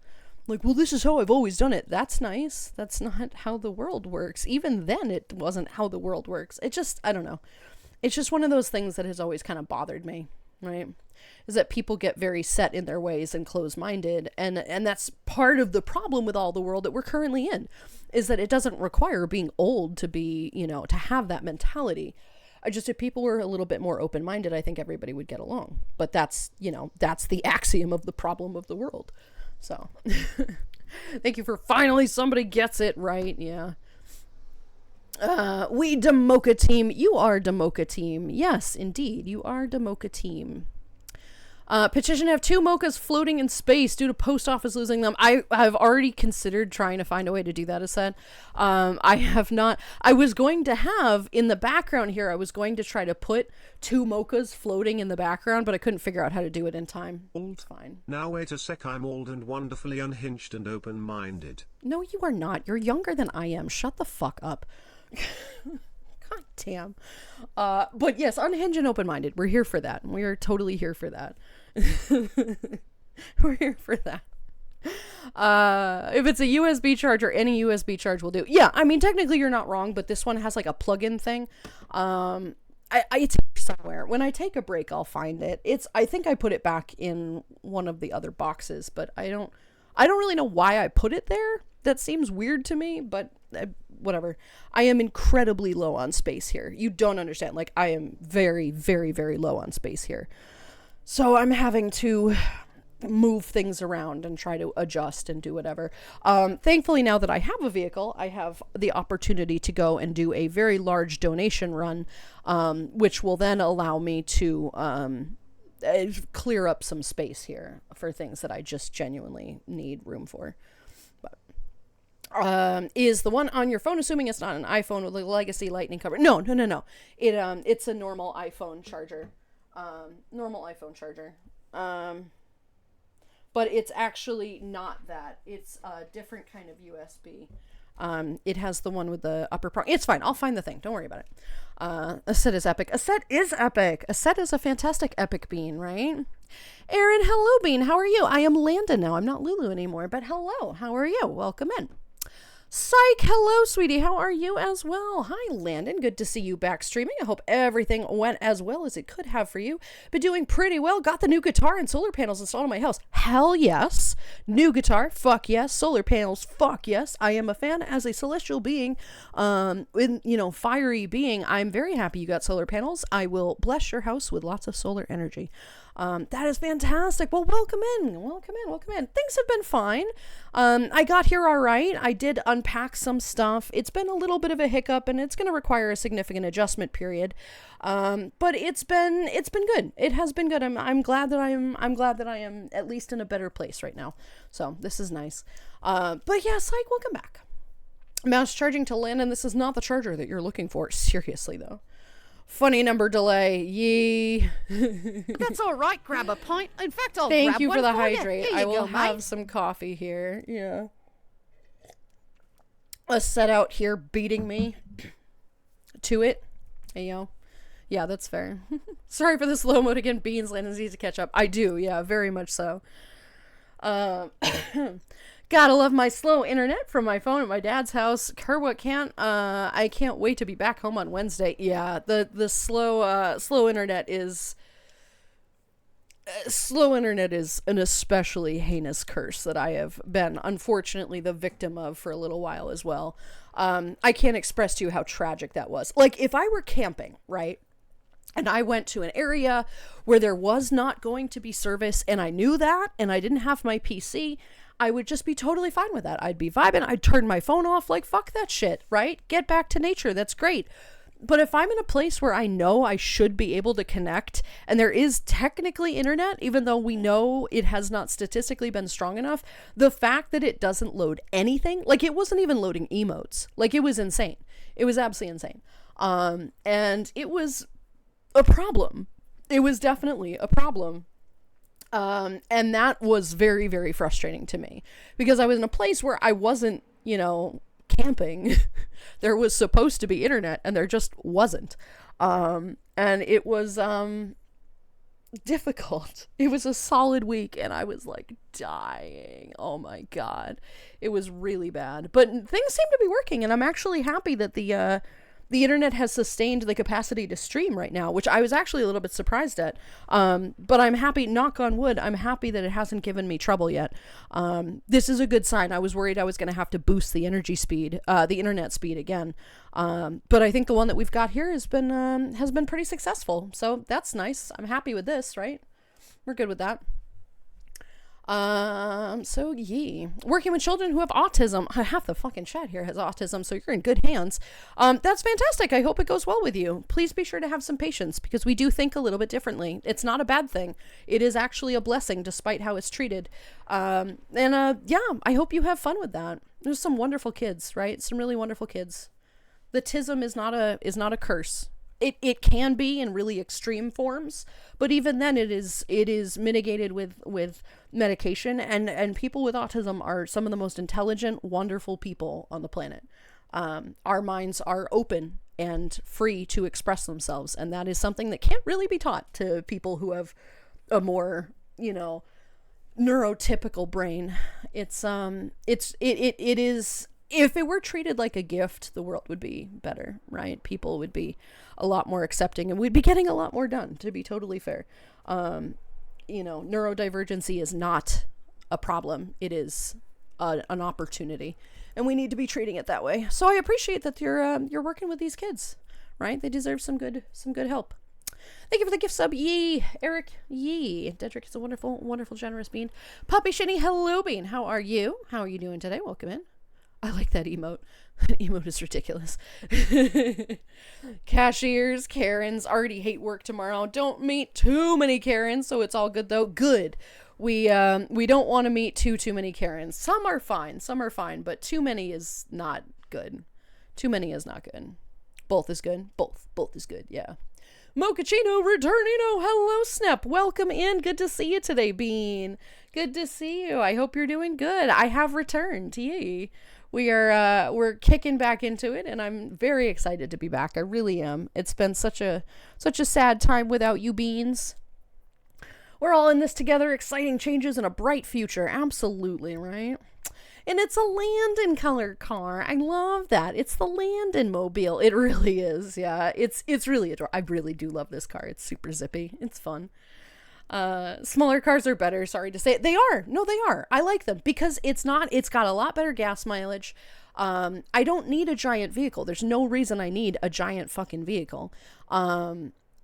Like, well, this is how I've always done it. That's nice. That's not how the world works. Even then it wasn't how the world works. It just, I don't know. It's just one of those things that has always kind of bothered me, right? Is that people get very set in their ways and close-minded, and that's part of the problem with all the world that we're currently in, is that it doesn't require being old to be, to have that mentality. If people were a little bit more open-minded, I think everybody would get along. But that's the axiom of the problem of the world. So, thank you for finally somebody gets it right, yeah. We Moka team, you are Moka team. Yes, indeed, you are Moka team. Petition to have 2 Mokas floating in space due to post office losing them. I have already considered trying to find a way to do that, as said. I have not. I was going to have, in the background here, I was going to try to put 2 Mokas floating in the background, but I couldn't figure out how to do it in time. It's fine. Now wait a sec, I'm old and wonderfully unhinged and open-minded. No, you are not. You're younger than I am. Shut the fuck up. God damn. But yes, unhinged and open-minded. We're here for that. We are totally here for that. We're here for that. If it's a USB charger, any USB charge will do. Yeah, I mean, technically you're not wrong, but this one has like a plug-in thing. It's somewhere. When I take a break, I'll find it. I think I put it back in one of the other boxes, but I don't really know why I put it there. That seems weird to me, but whatever. I am incredibly low on space here. You don't understand. Like, I am very, very, very low on space here. So I'm having to move things around and try to adjust and do whatever. Thankfully, now that I have a vehicle, I have the opportunity to go and do a very large donation run, which will then allow me to clear up some space here for things that I just genuinely need room for. Is the one on your phone, assuming it's not an iPhone with a legacy lightning cover? No. It's a normal iPhone charger. But it's actually not that. It's a different kind of USB. It has the one with the upper prong. It's fine. I'll find the thing. Don't worry about it. A set is epic. A set is epic. A set is a fantastic epic bean, right? Aaron, hello, Bean. How are you? I am Landon now. I'm not Lulu anymore, but hello. How are you? Welcome in. Psych, hello, sweetie. How are you as well? Hi, Landon. Good to see you back streaming. I hope everything went as well as it could have for you. Been doing pretty well. Got the new guitar and solar panels installed in my house. Hell yes. New guitar, fuck yes. Solar panels, fuck yes. I am a fan as a celestial being, fiery being. I'm very happy you got solar panels. I will bless your house with lots of solar energy. That is fantastic. Well, welcome in. Things have been fine. I got here all right. I did unpack some stuff. It's been a little bit of a hiccup, and it's going to require a significant adjustment period. But it's been good. It has been good. I'm glad that I am at least in a better place right now. So this is nice. But yeah, Psych, welcome back. Mouse charging to Landon. This is not the charger that you're looking for. Seriously though. Funny number delay. Yee. That's all right. Grab a pint. In fact, I'll Thank grab you one for the you. hydrate. Here I you will go, have mate. some coffee here. Yeah. A set out here beating me to it. Hey, yo. Yeah, that's fair. Sorry for the slow mode again. Beans, Landon needs to catch up. I do. Yeah, very much so. Gotta love my slow internet from my phone at my dad's house. Kerwin can't. I can't wait to be back home on Wednesday. Yeah, the slow internet is an especially heinous curse that I have been unfortunately the victim of for a little while as well. I can't express to you how tragic that was. Like, if I were camping, right? And I went to an area where there was not going to be service, and I knew that, and I didn't have my PC, I would just be totally fine with that. I'd be vibing. I'd turn my phone off. Like, fuck that shit, right? Get back to nature. That's great. But if I'm in a place where I know I should be able to connect, and there is technically internet, even though we know it has not statistically been strong enough, the fact that it doesn't load anything, like, it wasn't even loading emotes. Like, it was insane. It was absolutely insane. And it was a problem. It was definitely a problem. And that was very, very frustrating to me because I was in a place where I wasn't, camping. There was supposed to be internet and there just wasn't. And it was, difficult. It was a solid week and I was like dying. Oh my God. It was really bad, but things seem to be working and I'm actually happy that the internet has sustained the capacity to stream right now, which I was actually a little bit surprised at. But I'm happy, knock on wood, I'm happy that it hasn't given me trouble yet. This is a good sign. I was worried I was going to have to boost the internet speed again. But I think the one that we've got here has been pretty successful. So that's nice. I'm happy with this, right? We're good with that. Working with children who have autism. Half the fucking chat here has autism, so you're in good hands. That's fantastic. I hope it goes well with you. Please be sure to have some patience because we do think a little bit differently. It's not a bad thing. It is actually a blessing despite how it's treated. I hope you have fun with that. There's some wonderful kids, right? Some really wonderful kids. The tism is not a curse. It can be in really extreme forms, but even then it is mitigated with medication and people with autism are some of the most intelligent, wonderful people on the planet. Our minds are open and free to express themselves, and that is something that can't really be taught to people who have a more neurotypical brain. It is, if it were treated like a gift, the world would be better, right? People would be a lot more accepting and we'd be getting a lot more done, to be totally fair. Neurodivergency is not a problem. It is an opportunity, and we need to be treating it that way. So I appreciate that you're working with these kids, right? They deserve some good help. Thank you for the gift sub, Yee. Eric, Yee. Dedrick is a wonderful, wonderful, generous bean. Puppy Shinny, hello, bean. How are you? How are you doing today? Welcome in. I like that emote. That emote is ridiculous. Cashiers, Karens, already hate work tomorrow. Don't meet too many Karens, so it's all good, though. Good. We don't want to meet too many Karens. Some are fine, but too many is not good. Too many is not good. Both is good. Both is good, yeah. Mochaccino returning. Oh, hello, Snap. Welcome in. Good to see you today, Bean. Good to see you. I hope you're doing good. I have returned. Yay. We're kicking back into it, and I'm very excited to be back. I really am. It's been such a sad time without you, Beans. We're all in this together. Exciting changes and a bright future. Absolutely, right? And it's a Landon color car. I love that. It's the Landon mobile. It really is. Yeah, it's really adorable. I really do love this car. It's super zippy. It's fun. Smaller cars are better. Sorry to say it. They are. No, they are. I like them because it's got a lot better gas mileage. I don't need a giant vehicle. There's no reason I need a giant fucking vehicle.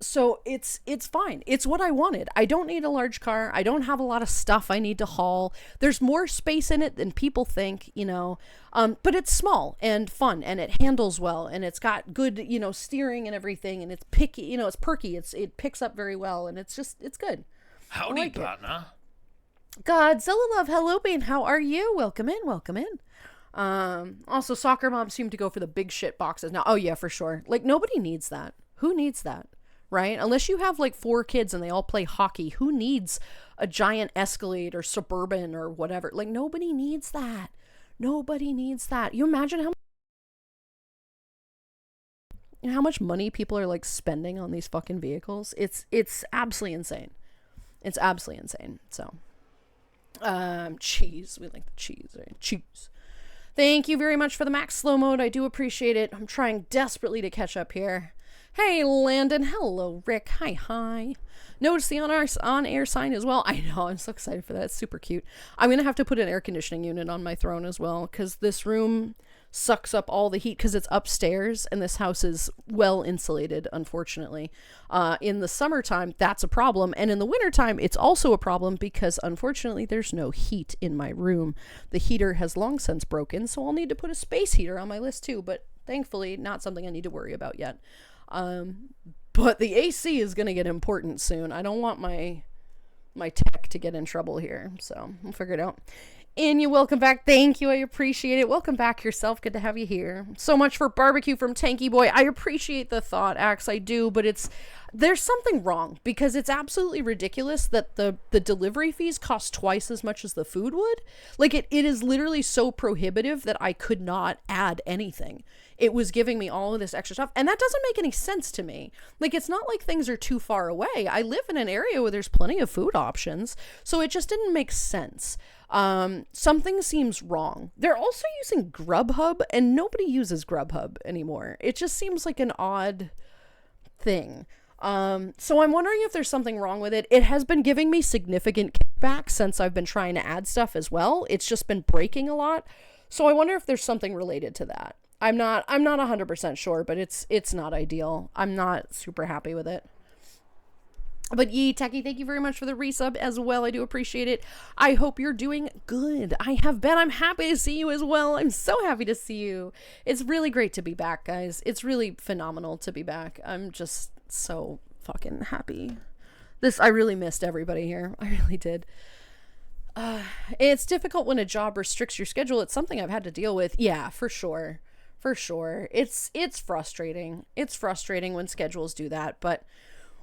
So it's fine. It's what I wanted. I don't need a large car. I don't have a lot of stuff I need to haul. There's more space in it than people think, but it's small and fun and it handles well and it's got good, steering and everything and it's picky, it's perky. It picks up very well and it's good. Howdy, partner. Godzilla Love, hello, Bean. How are you? Welcome in. Also, soccer moms seem to go for the big shit boxes now. Oh yeah, for sure. Like, nobody needs that. Who needs that? Right? Unless you have like 4 kids and they all play hockey, who needs a giant Escalade or Suburban or whatever? Like, nobody needs that. Nobody needs that. You imagine how much money people are like spending on these fucking vehicles? It's absolutely insane. It's absolutely insane. So, cheese. We like the cheese, right? Cheese. Thank you very much for the max slow mode. I do appreciate it. I'm trying desperately to catch up here. Hey, Landon. Hello, Rick. Hi. Notice the on-air sign as well. I know. I'm so excited for that. It's super cute. I'm going to have to put an air conditioning unit on my throne as well because this room sucks up all the heat because it's upstairs and this house is well insulated, unfortunately. In the summertime, that's a problem. And in the wintertime, it's also a problem because, unfortunately, there's no heat in my room. The heater has long since broken, so I'll need to put a space heater on my list too, but thankfully, not something I need to worry about yet. But the AC is going to get important soon. I don't want my tech to get in trouble here, so we'll figure it out. Anya, welcome back. Thank you. I appreciate it. Welcome back yourself. Good to have you here. So much for barbecue from Tanky Boy. I appreciate the thought, Axe. I do, but there's something wrong because it's absolutely ridiculous that the delivery fees cost twice as much as the food would. Like, it is literally so prohibitive that I could not add anything. It was giving me all of this extra stuff, and that doesn't make any sense to me. Like, it's not like things are too far away. I live in an area where there's plenty of food options, so it just didn't make sense. Something seems wrong. They're also using Grubhub, and nobody uses Grubhub anymore. It just seems like an odd thing. So I'm wondering if there's something wrong with it. It has been giving me significant kickback since I've been trying to add stuff as well. It's just been breaking a lot. So I wonder if there's something related to that. I'm not 100% sure, but it's not ideal. I'm not super happy with it. But Yee Techie, thank you very much for the resub as well. I do appreciate it. I hope you're doing good. I have been. I'm happy to see you as well. I'm so happy to see you. It's really great to be back, guys. It's really phenomenal to be back. I'm just so fucking happy. I really missed everybody here. I really did. It's difficult when a job restricts your schedule. It's something I've had to deal with. Yeah, for sure. For sure. It's frustrating. It's frustrating when schedules do that, but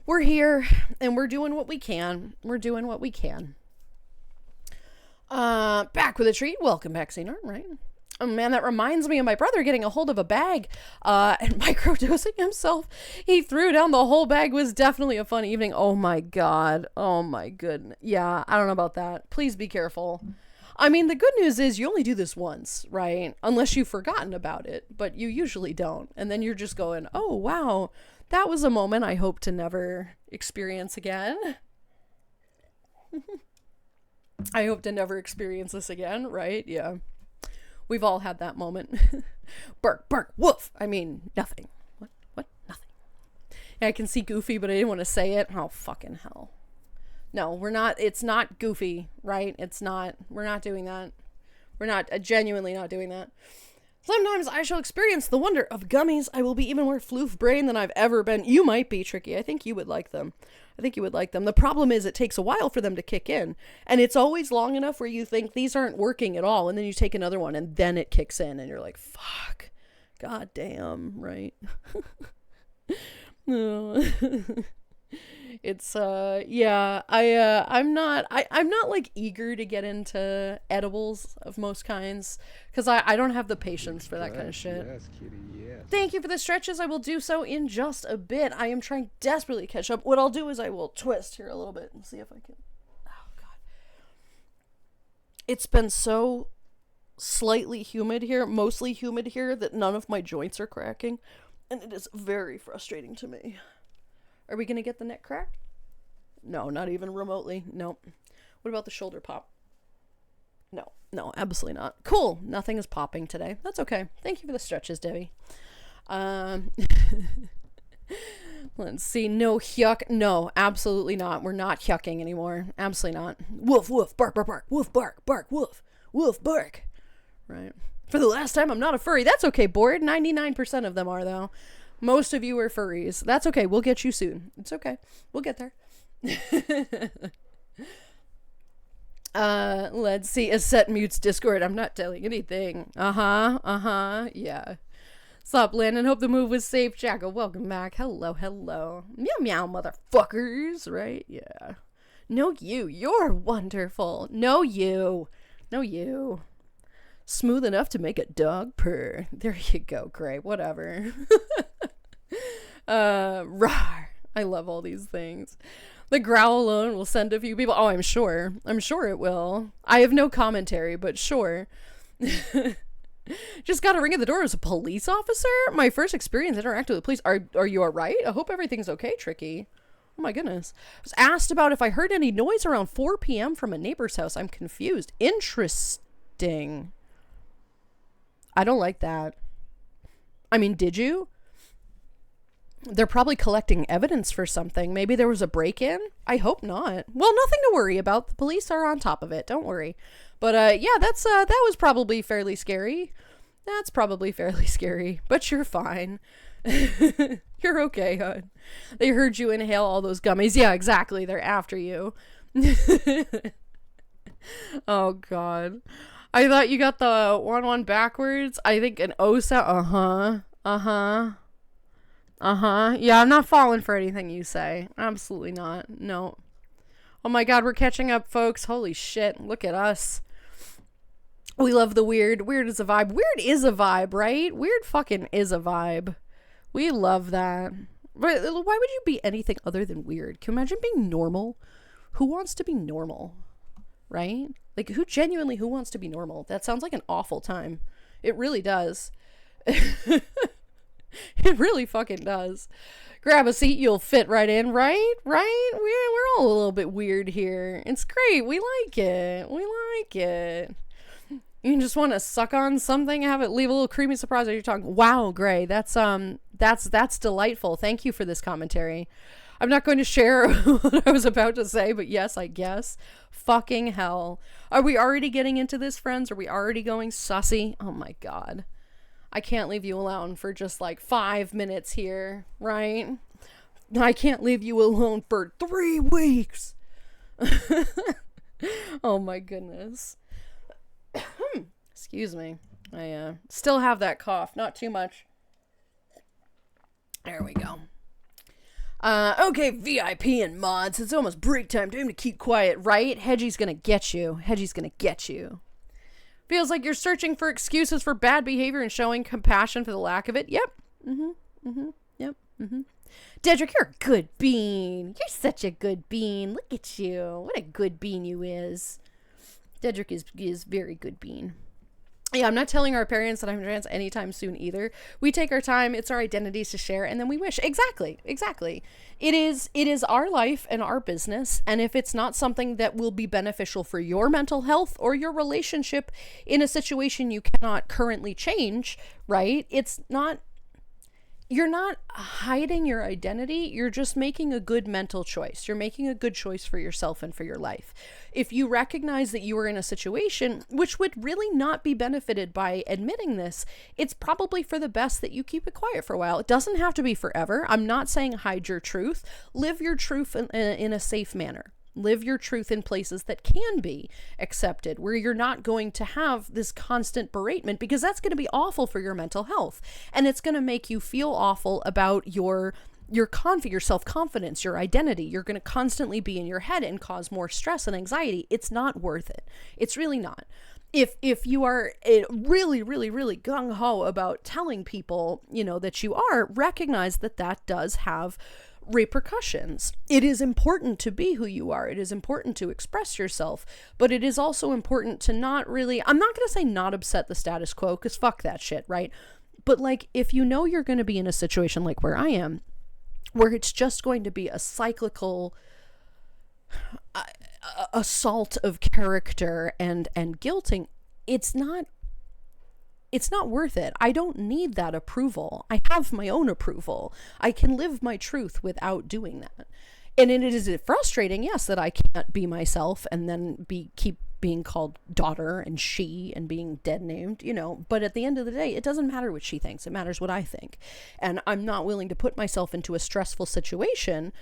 we're here and we're doing what we can. Back with a treat. Welcome back, Xenar, right? Oh man, that reminds me of my brother getting a hold of a bag and microdosing himself. He threw down the whole bag. It was definitely a fun evening. Oh my god. Oh my goodness. Yeah, I don't know about that. Please be careful. I mean, the good news is you only do this once, right? Unless you've forgotten about it, but you usually don't. And then you're just going, oh wow, that was a moment I hope to never experience again. I hope to never experience this again, right? Yeah. We've all had that moment. Bark, bark, woof. I mean, nothing. What? Nothing. Yeah, I can see Goofy, but I didn't want to say it. Oh, fucking hell. No, we're not. It's not Goofy, right? It's not. We're not doing that. We're not, genuinely not doing that. Sometimes I shall experience the wonder of gummies. I will be even more floof brain than I've ever been. You might be, Tricky. I think you would like them. The problem is it takes a while for them to kick in. And it's always long enough where you think these aren't working at all. And then you take another one and then it kicks in and you're like, fuck. God damn, right? No. It's yeah, I'm not like eager to get into edibles of most kinds because I don't have the patience for that kind of shit. Yes, kitty, yes. Thank you for the stretches. I will do so in just a bit. I am trying desperately to catch up. What I'll do is I will twist here a little bit and see if I can. Oh god. It's been so slightly humid here, mostly humid here, that none of my joints are cracking, and it is very frustrating to me. Are we gonna get the neck crack? No, not even remotely. Nope. What about the shoulder pop? No, absolutely not. Cool. Nothing is popping today. That's okay. Thank you for the stretches, Debbie. Let's see. No yuck. No, absolutely not. We're not yucking anymore. Absolutely not. Woof, woof, bark, bark, bark. Woof, bark, bark, woof. Woof, bark. Right. For the last time, I'm not a furry. That's okay, Board. 99% of them are, though. Most of you are furries. That's okay. We'll get you soon. It's okay. We'll get there. Let's see. Aset mutes Discord. I'm not telling anything. Yeah. Sup, Landon? Hope the move was safe. Jacko, welcome back. Hello. Meow meow, motherfuckers. Right? Yeah. No, you're wonderful. No, you. Smooth enough to make a dog purr. There you go, Gray. Whatever. Rawr. I love all these things. The growl alone will send a few people. Oh, I'm sure it will. I have no commentary, but sure. Just got a ring at the door as a police officer. My first experience interacting with police. Are you all right? I hope everything's okay, Tricky. Oh my goodness. I was asked about if I heard any noise around 4 p.m. from a neighbor's house. I'm confused. Interesting. I don't like that. I mean, did you? They're probably collecting evidence for something. Maybe there was a break-in? I hope not. Well, nothing to worry about. The police are on top of it. Don't worry. But, yeah, that was probably fairly scary. That's probably fairly scary. But you're fine. You're okay, hon. They heard you inhale all those gummies. Yeah, exactly. They're after you. Oh, God. I thought you got the 1-1 backwards. I think an O sound. Yeah, I'm not falling for anything you say. Absolutely not. No. Oh my god, we're catching up, folks. Holy shit. Look at us. We love the weird. Weird is a vibe. Weird is a vibe, right? Weird fucking is a vibe. We love that. But why would you be anything other than weird? Can you imagine being normal? Who wants to be normal? Right? Like, who wants to be normal? That sounds like an awful time. It really does. It really fucking does. Grab a seat, you'll fit right in, right? Right? We're all a little bit weird here. It's great. We like it. You just want to suck on something, have it leave a little creamy surprise on your tongue. Wow, Gray. That's delightful. Thank you for this commentary. I'm not going to share what I was about to say, but yes, I guess. Fucking hell. Are we already getting into this, friends? Are we already going sussy? Oh my god. I can't leave you alone for just like 5 minutes here, right? I can't leave you alone for 3 weeks. Oh my goodness. Excuse me. I still have that cough. Not too much. There we go. Okay, VIP and mods. It's almost break time. Time to keep quiet, right? Hedgie's gonna get you. Feels like you're searching for excuses for bad behavior and showing compassion for the lack of it. Yep. Yep. Dedrick, you're a good bean. You're such a good bean. Look at you. What a good bean you is. Dedrick is very good bean. Yeah, I'm not telling our parents that I'm trans anytime soon either. We take our time. It's our identities to share, and then we wish. Exactly. It is our life and our business, and if it's not something that will be beneficial for your mental health or your relationship in a situation you cannot currently change, right? You're not hiding your identity. You're just making a good mental choice. You're making a good choice for yourself and for your life. If you recognize that you are in a situation which would really not be benefited by admitting this, it's probably for the best that you keep it quiet for a while. It doesn't have to be forever. I'm not saying hide your truth. Live your truth in a safe manner. Live your truth in places that can be accepted, where you're not going to have this constant beratement, because that's going to be awful for your mental health. And it's going to make you feel awful about your self-confidence, your identity. You're going to constantly be in your head and cause more stress and anxiety. It's not worth it. It's really not. If you are really, really, really gung-ho about telling people, that you are, recognize that does have repercussions. It is important to be who you are. It is important to express yourself, but it is also important to not really, I'm not going to say not upset the status quo, because fuck that shit, right? But like, if you know you're going to be in a situation like where I am, where it's just going to be a cyclical assault of character and guilting, it's not worth it. I don't need that approval. I have my own approval. I can live my truth without doing that. And it is frustrating, yes, that I can't be myself and then keep being called daughter and she and being dead named, but at the end of the day, it doesn't matter what she thinks. It matters what I think. And I'm not willing to put myself into a stressful situation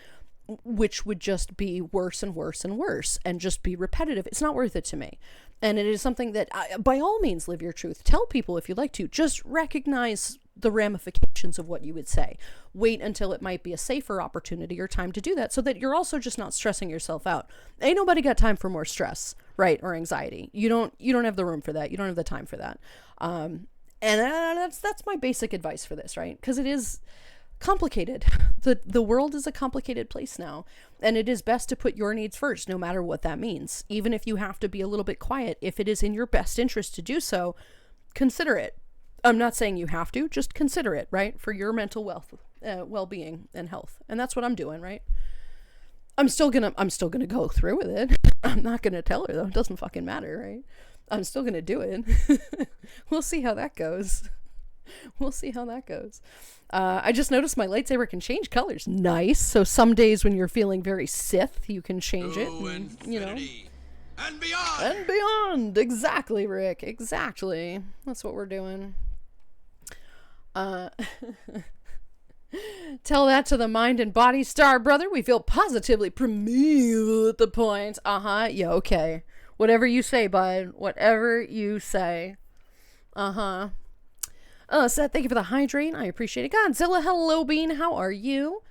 which would just be worse and worse and worse and just be repetitive. It's not worth it to me. And it is something that, by all means, live your truth. Tell people if you'd like to. Just recognize the ramifications of what you would say. Wait until it might be a safer opportunity or time to do that, so that you're also just not stressing yourself out. Ain't nobody got time for more stress, right? Or anxiety. You don't have the room for that. You don't have the time for that. And that's my basic advice for this, right? Because it is complicated. The world is a complicated place now, and it is best to put your needs first, no matter what that means. Even if you have to be a little bit quiet, if it is in your best interest to do so, consider it. I'm not saying you have to, just consider it, right? For your mental well-being and health. And that's what I'm doing, right? I'm still gonna go through with it. I'm not gonna tell her though. It doesn't fucking matter, right? I'm still gonna do it. We'll see how that goes. I just noticed my lightsaber can change colors. Nice. So some days when you're feeling very Sith, you can change it. And, and beyond. And beyond. Exactly, Rick. Exactly. That's what we're doing. Tell that to the mind and body star, brother. We feel positively premium at the point. Yeah, okay. Whatever you say, bud. Whatever you say. Seth, thank you for the hydrate. I appreciate it. Godzilla, hello, Bean. How are you?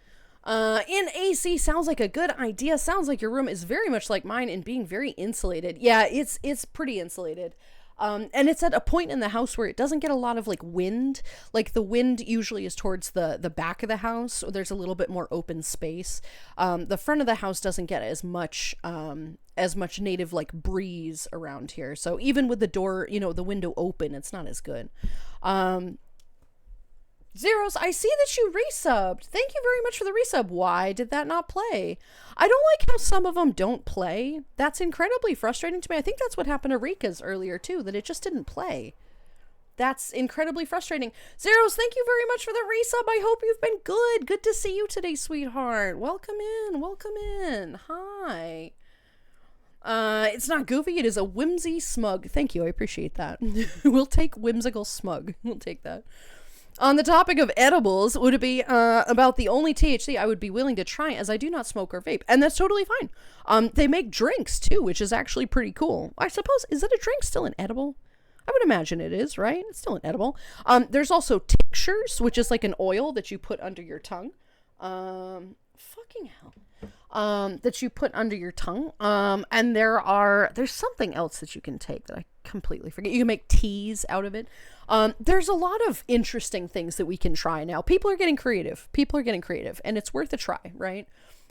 In AC sounds like a good idea. Sounds like your room is very much like mine in being very insulated. Yeah, it's pretty insulated. And it's at a point in the house where it doesn't get a lot of like wind. Like the wind usually is towards the back of the house, so there's a little bit more open space. The front of the house doesn't get as much native like breeze around here. So even with the door, the window open, it's not as good. Zeros, I see that you resubbed. Thank you very much for the resub. Why did that not play? I don't like how some of them don't play. That's incredibly frustrating to me. I think that's what happened to Rika's earlier too, that it just didn't play. That's incredibly frustrating. Zeros, thank you very much for the resub. I hope you've been good. Good to see you today, sweetheart. Welcome in. Hi. It's not goofy. It is a whimsy smug. Thank you. I appreciate that. We'll take whimsical smug. We'll take that. On the topic of edibles, would it be about the only THC I would be willing to try, as I do not smoke or vape, and that's totally fine. They make drinks too, which is actually pretty cool. I suppose, is it a drink still an edible? I would imagine it is, right? It's still an edible. There's also tinctures, which is like an oil that you put under your tongue. Fucking hell. That you put under your tongue. And there's something else that you can take that I completely forget. You can make teas out of it. There's a lot of interesting things that we can try now. People are getting creative. And it's worth a try, right?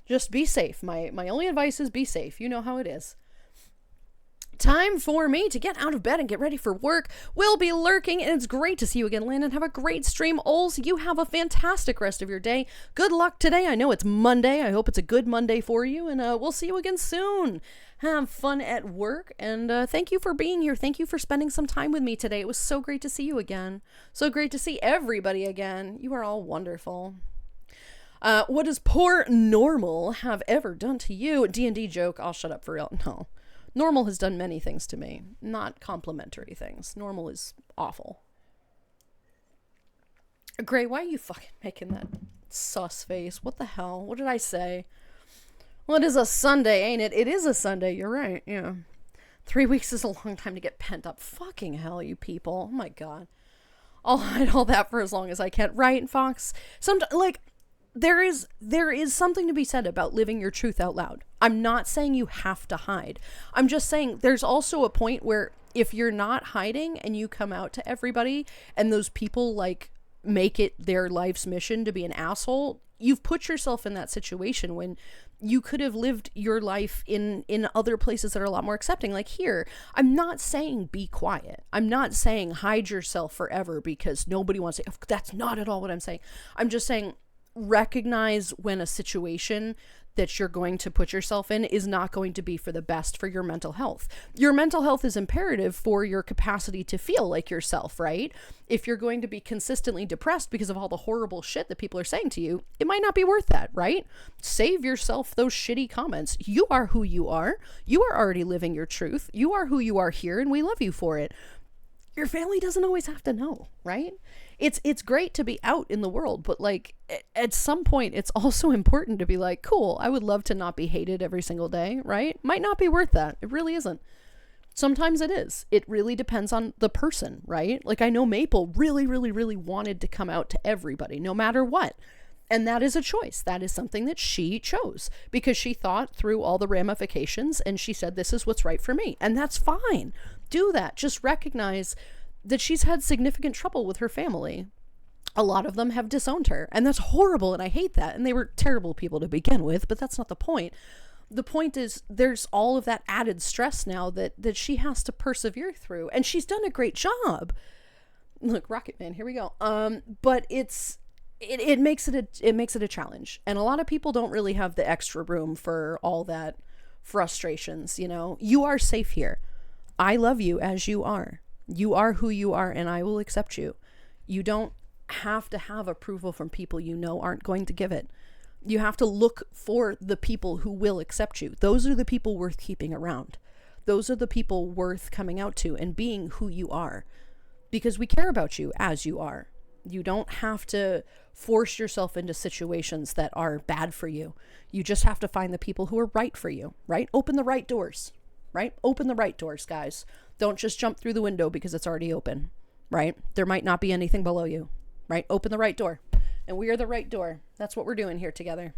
Just be safe. My only advice is be safe. You know how it is. Time for me to get out of bed and get ready for work. We'll be lurking, and it's great to see you again, Landon. Have a great stream. Ols, you have a fantastic rest of your day. Good luck today. I know it's Monday. I hope it's a good Monday for you, and we'll see you again soon. Have fun at work, and thank you for being here. Thank you for spending some time with me today. It was so great to see you again. So great to see everybody again. You are all wonderful. What does poor Normal have ever done to you? D&D joke. I'll shut up for real. No. Normal has done many things to me, not complimentary things. Normal is awful. Gray, why are you fucking making that sus face? What the hell? What did I say? Well, it is a Sunday, ain't it? It is a Sunday, you're right, yeah. 3 weeks is a long time to get pent up. Fucking hell, you people. Oh my god. I'll hide all that for as long as I can. Right, Fox? There is something to be said about living your truth out loud. I'm not saying you have to hide. I'm just saying there's also a point where if you're not hiding and you come out to everybody and those people make it their life's mission to be an asshole, you've put yourself in that situation when you could have lived your life in other places that are a lot more accepting. Like here, I'm not saying be quiet. I'm not saying hide yourself forever because nobody wants to. That's not at all what I'm saying. I'm just saying recognize when a situation that you're going to put yourself in is not going to be for the best for your mental health. Your mental health is imperative for your capacity to feel like yourself, right? If you're going to be consistently depressed because of all the horrible shit that people are saying to you, it might not be worth that, right? Save yourself those shitty comments. You are who you are. You are already living your truth. You are who you are here, and we love you for it. Your family doesn't always have to know, right? It's great to be out in the world, but at some point it's also important to be like, cool, I would love to not be hated every single day, right? Might not be worth that. It really isn't. Sometimes it is. It really depends on the person, right? I know Maple really, really, really wanted to come out to everybody, no matter what. And that is a choice. That is something that she chose because she thought through all the ramifications and she said, this is what's right for me. And that's fine. Do that. Just recognize that she's had significant trouble with her family. A lot of them have disowned her, and that's horrible, and I hate that. And they were terrible people to begin with, but that's not the point. The point is there's all of that added stress now that she has to persevere through, and she's done a great job. Look, Rocketman, here we go. But it makes it a challenge, and a lot of people don't really have the extra room for all that frustrations. You are safe here. I love you as you are. You are who you are, and I will accept you. You don't have to have approval from people you know aren't going to give it. You have to look for the people who will accept you. Those are the people worth keeping around. Those are the people worth coming out to and being who you are. Because we care about you as you are. You don't have to force yourself into situations that are bad for you. You just have to find the people who are right for you, right? Open the right doors, right? Open the right doors, guys. Don't just jump through the window because it's already open, right? There might not be anything below you, right? Open the right door. And we are the right door. That's what we're doing here together.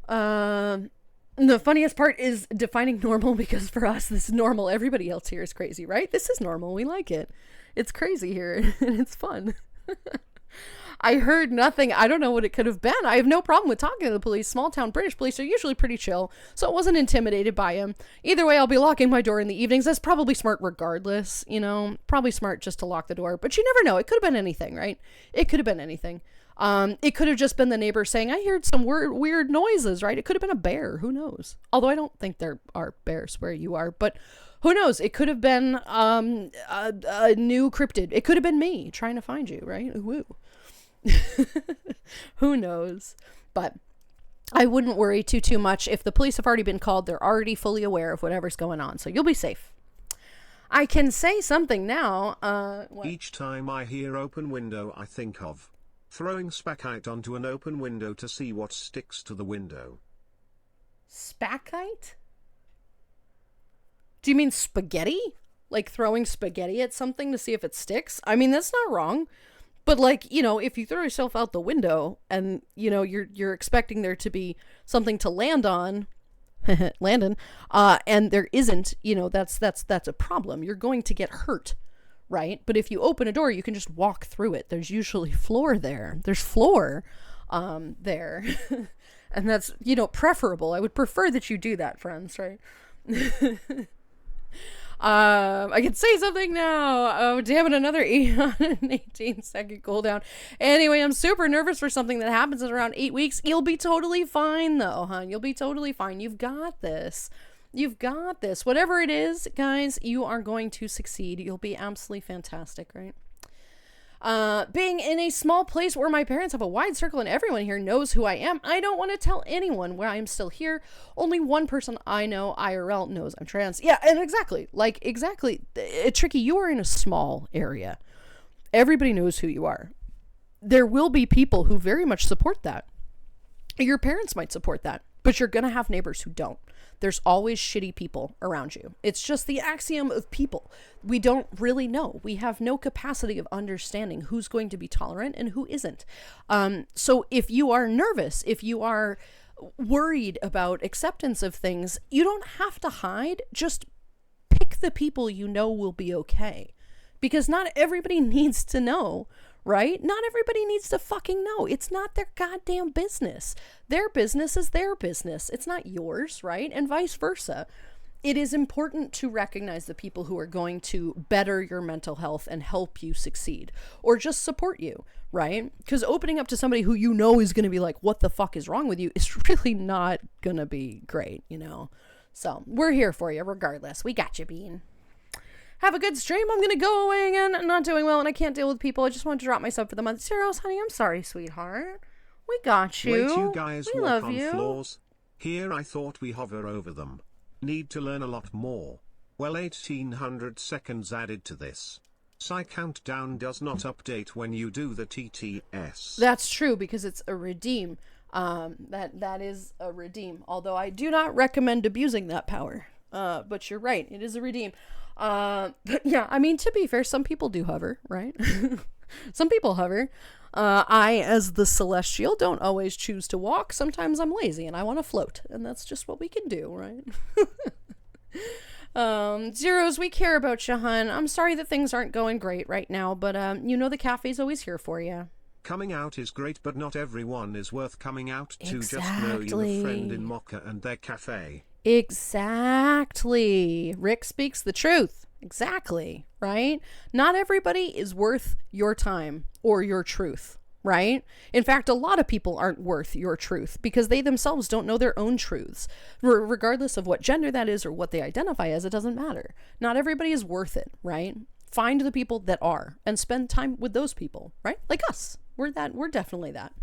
The funniest part is defining normal because for us, this is normal. Everybody else here is crazy, right? This is normal. We like it. It's crazy here and it's fun. I heard nothing. I don't know what it could have been. I have no problem with talking to the police. Small town British police are usually pretty chill, so I wasn't intimidated by him. Either way, I'll be locking my door in the evenings. That's probably smart regardless, probably smart just to lock the door, but you never know. It could have been anything, right? It could have been anything. It could have just been the neighbor saying, I heard some weird noises, right? It could have been a bear. Who knows? Although I don't think there are bears where you are, but who knows? It could have been a new cryptid. It could have been me trying to find you, right? Woo. Who knows? But I wouldn't worry too much. If the police have already been called, they're already fully aware of whatever's going on, so you'll be safe. I can say something now. Each time I hear open window, I think of throwing spackite onto an open window to see what sticks to the window. Spackite? Do you mean spaghetti? Like throwing spaghetti at something to see if it sticks? I mean, that's not wrong. But if you throw yourself out the window and, you're expecting there to be something to land on, Landon, and there isn't, that's a problem. You're going to get hurt, right? But if you open a door, you can just walk through it. There's usually floor there. There's floor there. And that's, preferable. I would prefer that you do that, friends, right? I can say something now. Oh, damn it, another 818-second cooldown. Anyway, I'm super nervous for something that happens in around 8 weeks. You'll be totally fine, though, hon. You'll be totally fine. You've got this. You've got this. Whatever it is, guys, you are going to succeed. You'll be absolutely fantastic, right? Being in a small place where my parents have a wide circle and everyone here knows who I am, I don't want to tell anyone where I'm still here. Only one person I know IRL knows I'm trans. Yeah, and exactly. Tricky, you are in a small area. Everybody knows who you are. There will be people who very much support that. Your parents might support that, but you're going to have neighbors who don't. There's always shitty people around you. It's just the axiom of people. We don't really know. We have no capacity of understanding who's going to be tolerant and who isn't. So if you are nervous, if you are worried about acceptance of things, you don't have to hide. Just pick the people you know will be okay. Because not everybody needs to know, right? Not everybody needs to fucking know. It's not their goddamn business. Their business is their business. It's not yours, right? And vice versa. It is important to recognize the people who are going to better your mental health and help you succeed, or just support you, right? Because opening up to somebody who you know is going to be like, what the fuck is wrong with you, is really not going to be great, So we're here for you regardless. We got you, Bean. Have a good stream. I'm going to go away again. I'm not doing well and I can't deal with people. I just wanted to drop myself for the month. Zeros, honey, I'm sorry, sweetheart. We got you. Wait, you guys we walk love on you. floors? Here I thought we hover over them. Need to learn a lot more. Well, 1800 seconds added to this. Psy countdown does not update when you do the TTS. That's true because it's a redeem. That is a redeem. Although I do not recommend abusing that power. But you're right. It is a redeem. But yeah, I mean, to be fair, some people do hover, right? Some people hover. I, as the celestial, don't always choose to walk. Sometimes I'm lazy and I want to float, and that's just what we can do, right? Zeros, we care about you, hun. I'm sorry that things aren't going great right now, but the cafe's always here for you. Coming out is great, but not everyone is worth coming out to. Exactly. Just know you a friend in Moka and their cafe. Exactly. Rick speaks the truth. Exactly. Right? Not everybody is worth your time or your truth. Right? In fact, a lot of people aren't worth your truth because they themselves don't know their own truths. Regardless of what gender that is or what they identify as, it doesn't matter. Not everybody is worth it. Right? Find the people that are and spend time with those people. Right? Like us. We're definitely that.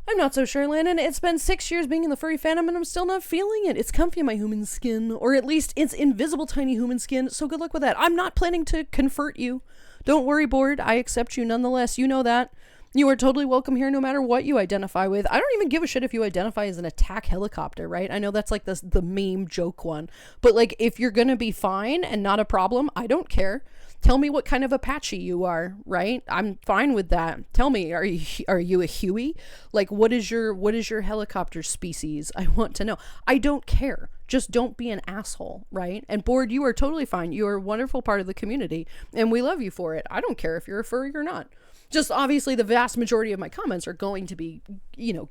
I'm not so sure, Landon. It's been 6 years being in the furry fandom and I'm still not feeling it. It's comfy in my human skin, or at least it's invisible tiny human skin, so good luck with that. I'm not planning to convert you. Don't worry, board. I accept you nonetheless. You know that. You are totally welcome here no matter what you identify with. I don't even give a shit if you identify as an attack helicopter, right? I know that's like the meme joke one. But like, if you're gonna be fine and not a problem, I don't care. Tell me what kind of Apache you are, right? I'm fine with that. Tell me, are you a Huey? Like, what is your helicopter species? I want to know. I don't care. Just don't be an asshole, right? And Board, you are totally fine. You are a wonderful part of the community, and we love you for it. I don't care if you're a furry or not. Just obviously the vast majority of my comments are going to be,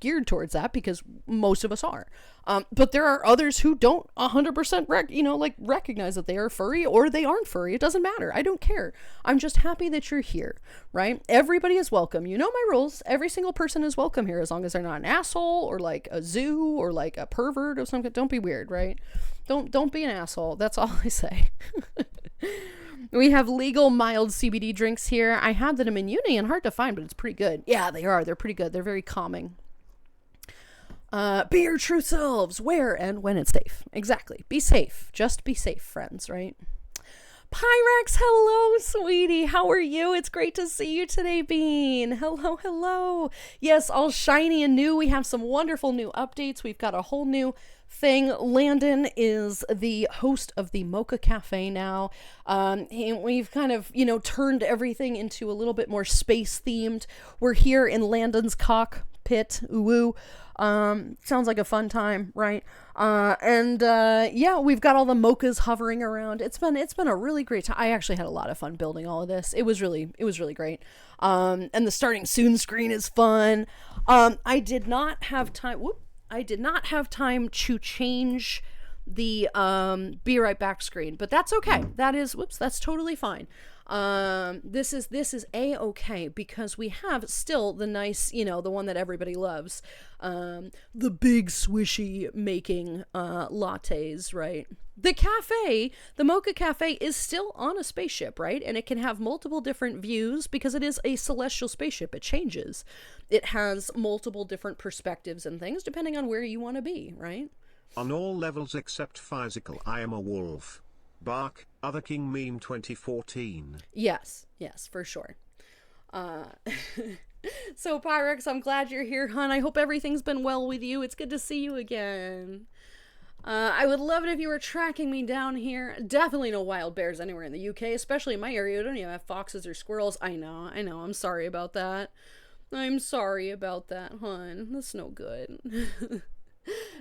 geared towards that because most of us are. But there are others who don't 100% recognize that they are furry or they aren't furry. It doesn't matter. I don't care. I'm just happy that you're here, right? Everybody is welcome. You know my rules. Every single person is welcome here as long as they're not an asshole or like a zoo or like a pervert or something. Don't be weird, right? Don't be an asshole. That's all I say. We have legal mild CBD drinks here. I had them in uni and hard to find, but it's pretty good. Yeah, they are. They're pretty good. They're very calming. Be your true selves, where and when it's safe. Exactly. Be safe. Just be safe, friends, right? Pyrex, hello, sweetie. How are you? It's great to see you today, Bean. Hello. Yes, all shiny and new. We have some wonderful new updates. We've got a whole new thing. Landon is the host of the Moka Cafe now. And we've kind of, turned everything into a little bit more space themed. We're here in Landon's cock pit. Ooh, sounds like a fun time, right? Yeah, we've got all the Mokas hovering around. It's been a really great time. I actually had a lot of fun building all of this. It was really great. And the starting soon screen is fun. I did not have time to change the be right back screen, but that's okay. That's totally fine. This is a-okay because we have still the nice, the one that everybody loves, the big swishy making lattes, right? The cafe, the Moka Cafe, is still on a spaceship, right? And it can have multiple different views because it is a celestial spaceship. It changes. It has multiple different perspectives and things depending on where you want to be, right? On all levels except physical, I am a wolf. Bark, Other King meme 2014. Yes, for sure. So Pyrex, I'm glad you're here, hon. I hope everything's been well with you. It's good to see you again. I would love it if you were tracking me down here. Definitely no wild bears anywhere in the UK, especially in my area. We don't even have foxes or squirrels. I know. I'm sorry about that. I'm sorry about that, hon. That's no good.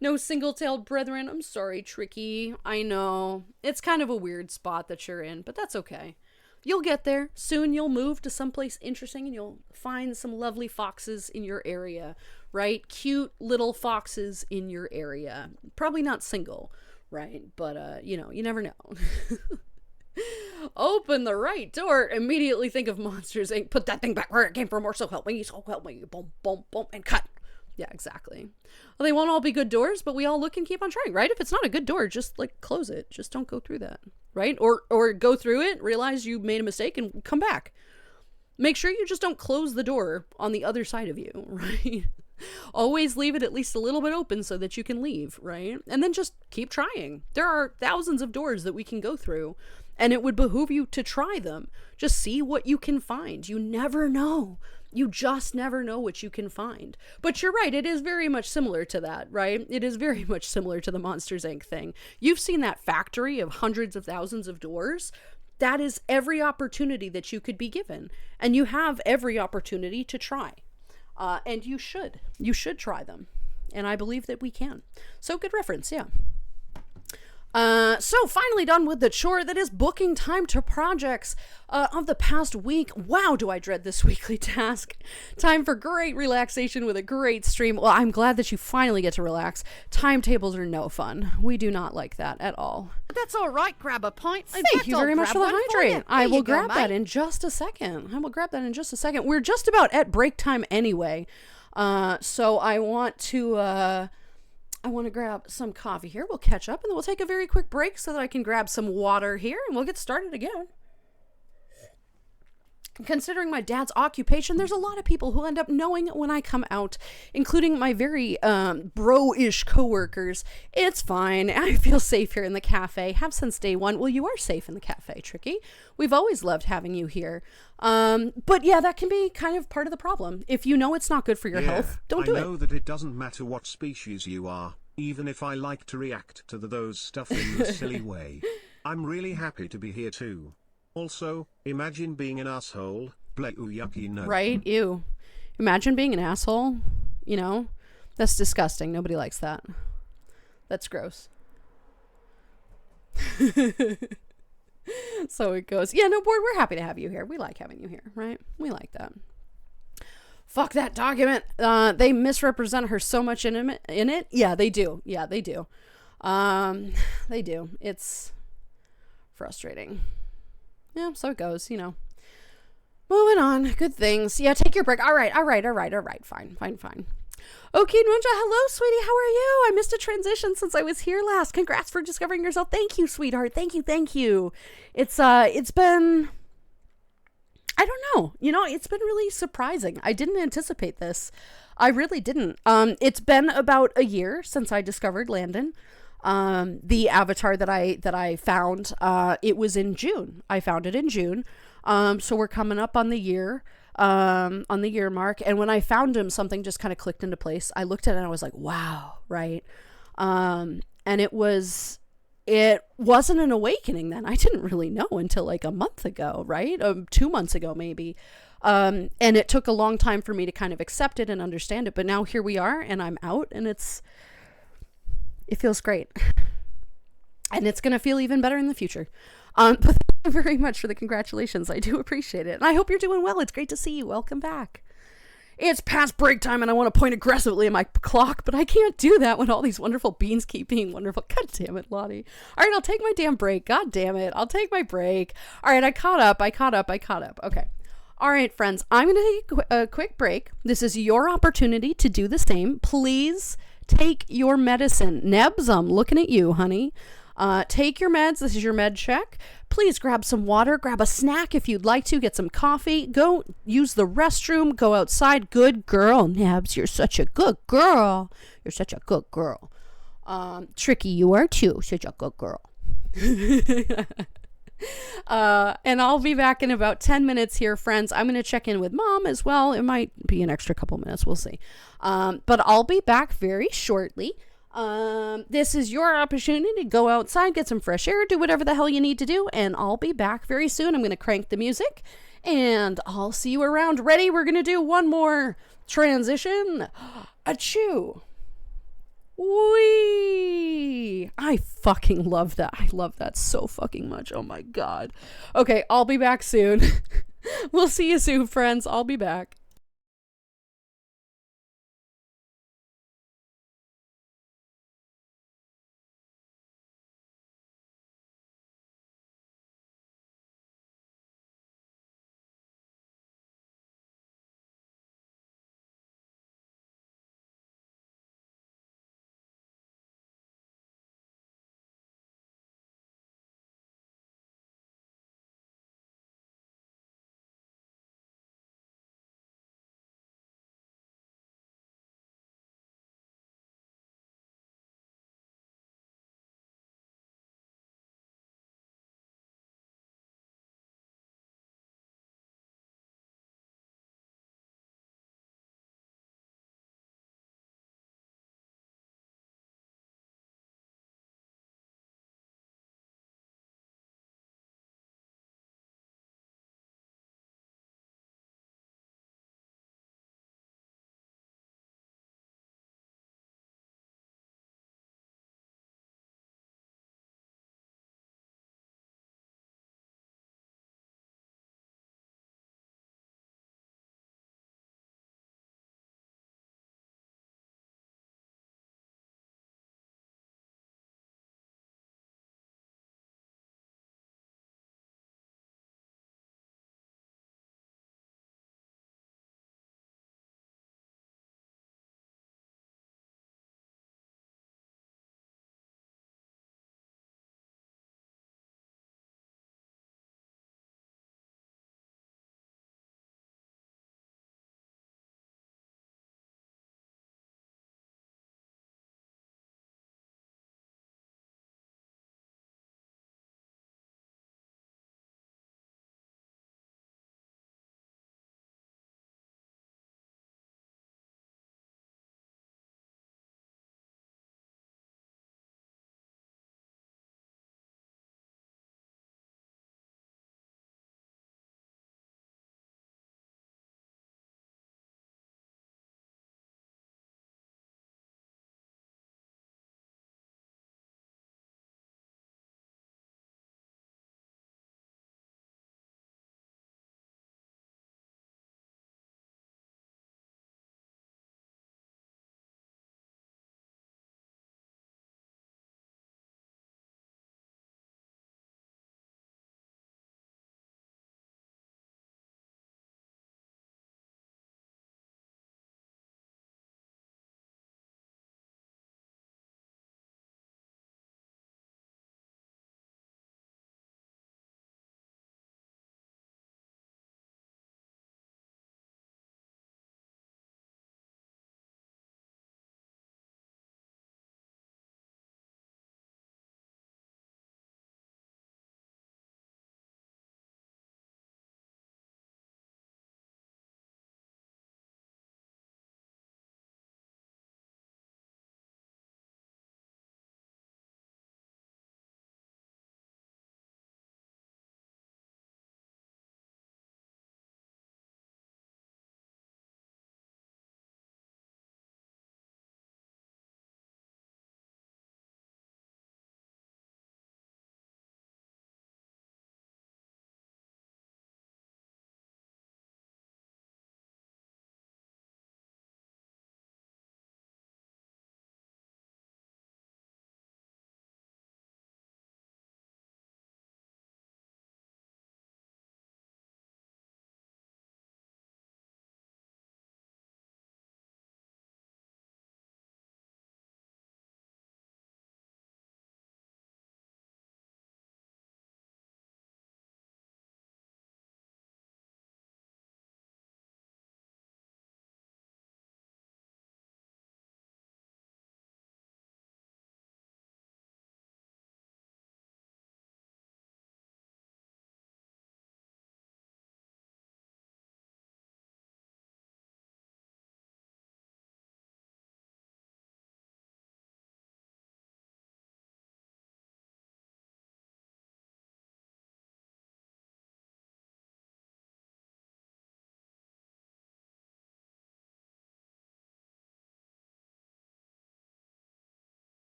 No single-tailed brethren. I'm sorry, Tricky. I know. It's kind of a weird spot that you're in, but that's okay. You'll get there. Soon you'll move to someplace interesting and you'll find some lovely foxes in your area, right? Cute little foxes in your area. Probably not single, right? But, you never know. Open the right door. Immediately think of Monsters Inc. Put that thing back where it came from, or so help me, boom, boom, boom, and cut. Yeah, exactly. Well, they won't all be good doors, but we all look and keep on trying, right? If it's not a good door, just close it. Just don't go through that, right? Or go through it, realize you made a mistake, and come back. Make sure you just don't close the door on the other side of you, right? Always leave it at least a little bit open so that you can leave, right? And then just keep trying. There are thousands of doors that we can go through, and it would behoove you to try them. Just see what you can find. You never know. You just never know what you can find. But you're right, it is very much similar to that, right? It is very much similar to the Monsters Inc. thing. You've seen that factory of hundreds of thousands of doors. That is every opportunity that you could be given. And you have every opportunity to try. And you should. You should try them. And I believe that we can. So good reference, yeah. So finally done with the chore that is booking time to projects of the past week. Wow, do I dread this weekly task. Time for great relaxation with a great stream. Well, I'm glad that you finally get to relax. Timetables are no fun. We do not like that at all. That's all right, grab a pint. Thank you very much for the hydrate. I will grab that in just a second. We're just about at break time anyway. So I want to grab some coffee here. We'll catch up and then we'll take a very quick break so that I can grab some water here and we'll get started again. Considering my dad's occupation, there's a lot of people who end up knowing when I come out, including my very bro-ish coworkers. It's fine. I feel safe here in the cafe. Have since day one. Well, you are safe in the cafe, Tricky. We've always loved having you here. But yeah, that can be kind of part of the problem. If you know it's not good for your health, don't do it. I know that it doesn't matter what species you are, even if I like to react to those stuff in a silly way. I'm really happy to be here too. Also, imagine being an asshole. Bleh, yucky, no. Right? Ew. Imagine being an asshole. That's disgusting. Nobody likes that. That's gross. So it goes. Yeah, no, Board, we're happy to have you here. We like having you here, right? We like that. Fuck that document. They misrepresent her so much in it. Yeah, they do. They do. It's frustrating. Yeah, so it goes, Moving on. Good things. Yeah, take your break. All right. Fine. Okay, Ninja, hello, sweetie. How are you? I missed a transition since I was here last. Congrats for discovering yourself. Thank you, sweetheart. Thank you. It's been, I don't know. It's been really surprising. I didn't anticipate this. I really didn't. It's been about a year since I discovered Landon. The avatar that I found, it was in June. I found it in June. So we're coming up on the year mark. And when I found him, something just kind of clicked into place. I looked at it and I was like, wow. Right. And it was it wasn't an awakening then. I didn't really know until like a month ago, right? 2 months ago, maybe. And it took a long time for me to kind of accept it and understand it. But now here we are, and I'm out, and it feels great. And it's going to feel even better in the future. But thank you very much for the congratulations. I do appreciate it. And I hope you're doing well. It's great to see you. Welcome back. It's past break time, and I want to point aggressively at my clock, but I can't do that when all these wonderful beans keep being wonderful. God damn it, Lottie. All right, I'll take my damn break. God damn it. I'll take my break. All right, I caught up. Okay. All right, friends, I'm going to take a quick break. This is your opportunity to do the same. Please take your medicine. Nebs, I'm looking at you, honey. Take your meds. This is your med check. Please grab some water, grab a snack if you'd like to, get some coffee, go use the restroom, go outside. Good girl, Nebs. You're such a good girl. You're such a good girl. Tricky, you are too. Such a good girl. And I'll be back in about 10 minutes here, friends. I'm going to check in with Mom as well. It might be an extra couple minutes. We'll see. But I'll be back very shortly. This is your opportunity to go outside, get some fresh air, do whatever the hell you need to do, and I'll be back very soon. I'm going to crank the music, and I'll see you around. Ready? We're going to do one more transition. Achoo. Wee! I fucking love that. I love that so fucking much. Oh my God. Okay, I'll be back soon. We'll see you soon, friends. I'll be back.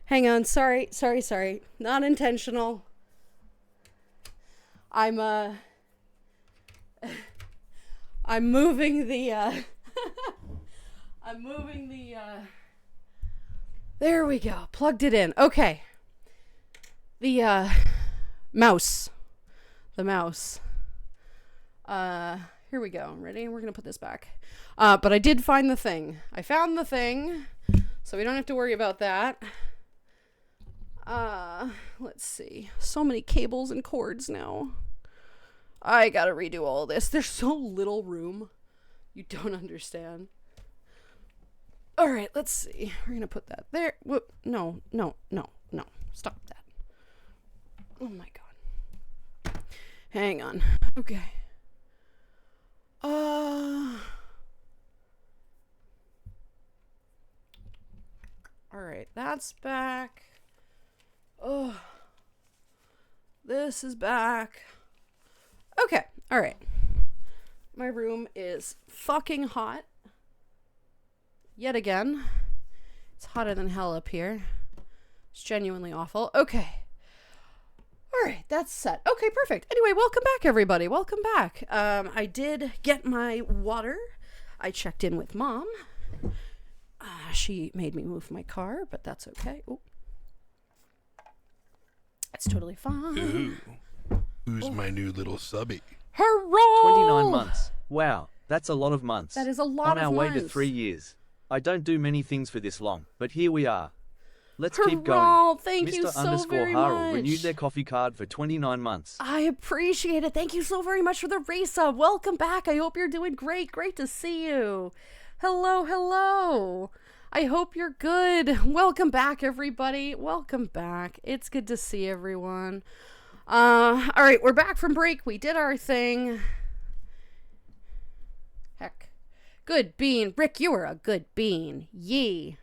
Hang on, sorry. Not intentional. I'm moving the, there we go. Plugged it in. Okay. The, mouse. The mouse. Here we go. Ready? We're gonna put this back. But I did find the thing. I found the thing, so we don't have to worry about that. Let's see. So many cables and cords now. I gotta redo all this. There's so little room. You don't understand. Alright, let's see. We're gonna put that there. Whoop. No. Stop that. Oh my god. Hang on. Okay. Alright, that's back. Oh. This is back. Okay, alright. My room is fucking hot. Yet again. It's hotter than hell up here. It's genuinely awful. Okay. Alright, that's set. Okay, perfect. Anyway, welcome back, everybody. Welcome back. I did get my water. I checked in with Mom. She made me move my car, but that's okay. Ooh. It's totally fine. Ooh. Who's my new little subby? Hurrah! 29 months. Wow, that's a lot of months. That is a lot of months. On our way to 3 years. I don't do many things for this long, but here we are. Let's keep Hurrah! going. Thank you so Mr. very Harrell much. renewed their coffee card for 29 months. I appreciate it. Thank you so very much for the resub. Welcome back. I hope you're doing great. Great to see you. Hello. I hope you're good. Welcome back, everybody. Welcome back. It's good to see everyone. All right, we're back from break. We did our thing. Heck. Good bean. Rick, you are a good bean. Yee.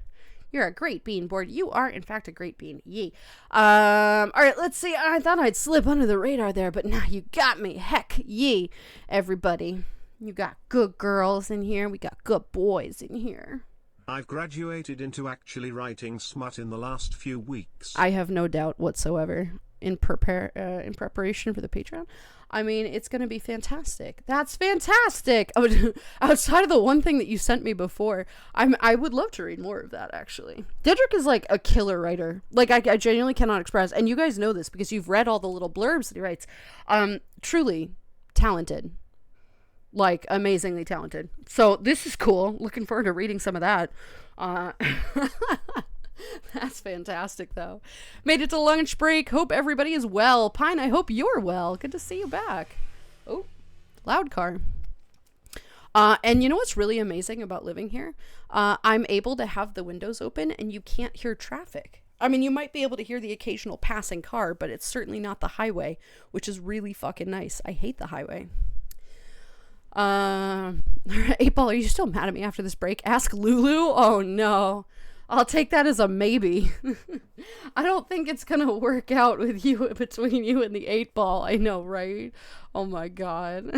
You're a great bean board. You are, in fact, a great bean. Yee. All right, let's see. I thought I'd slip under the radar there, but now you got me. Heck, yee. Everybody. You got good girls in here. We got good boys in here. I've graduated into actually writing smut in the last few weeks. I have no doubt whatsoever in preparation for the Patreon. I mean, it's going to be fantastic. That's fantastic. Outside of the one thing that you sent me before, I would love to read more of that, actually. Dedrick is like a killer writer. Like, I genuinely cannot express, and you guys know this because you've read all the little blurbs that he writes. Truly talented. Like, amazingly talented. So this is cool. Looking forward to reading some of that. That's fantastic, though. Made it to lunch break. Hope everybody is well. Pine, I hope you're well. Good to see you back. Oh, loud car. And you know what's really amazing about living here? I'm able to have the windows open and you can't hear traffic. I mean, you might be able to hear the occasional passing car, but it's certainly not the highway, which is really fucking nice. I hate the highway. 8-Ball, are you still mad at me after this break? Ask Lulu? Oh no. I'll take that as a maybe. I don't think it's gonna work out with you, between you and the 8-Ball. I know, right? Oh my god.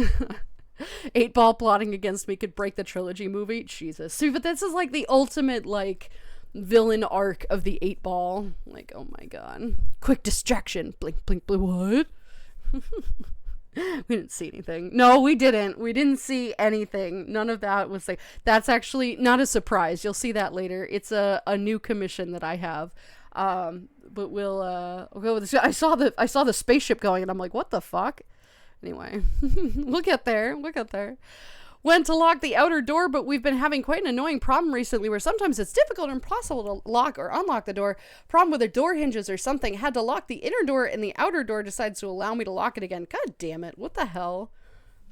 8-Ball plotting against me could break the trilogy movie. Jesus. See, but this is like the ultimate, like, villain arc of the 8-Ball. Like, oh my god. Quick distraction. Blink, blink, blink. What? We didn't see anything. No, we didn't. We didn't see anything. None of that was like, that's actually not a surprise. You'll see that later. It's a new commission that I have. But we'll go with this. I saw the spaceship going and I'm like, what the fuck? Anyway, we'll get there. Went to lock the outer door, but we've been having quite an annoying problem recently where sometimes it's difficult or impossible to lock or unlock the door. Problem with the door hinges or something. Had to lock the inner door and the outer door decides to allow me to lock it again. God damn it. What the hell?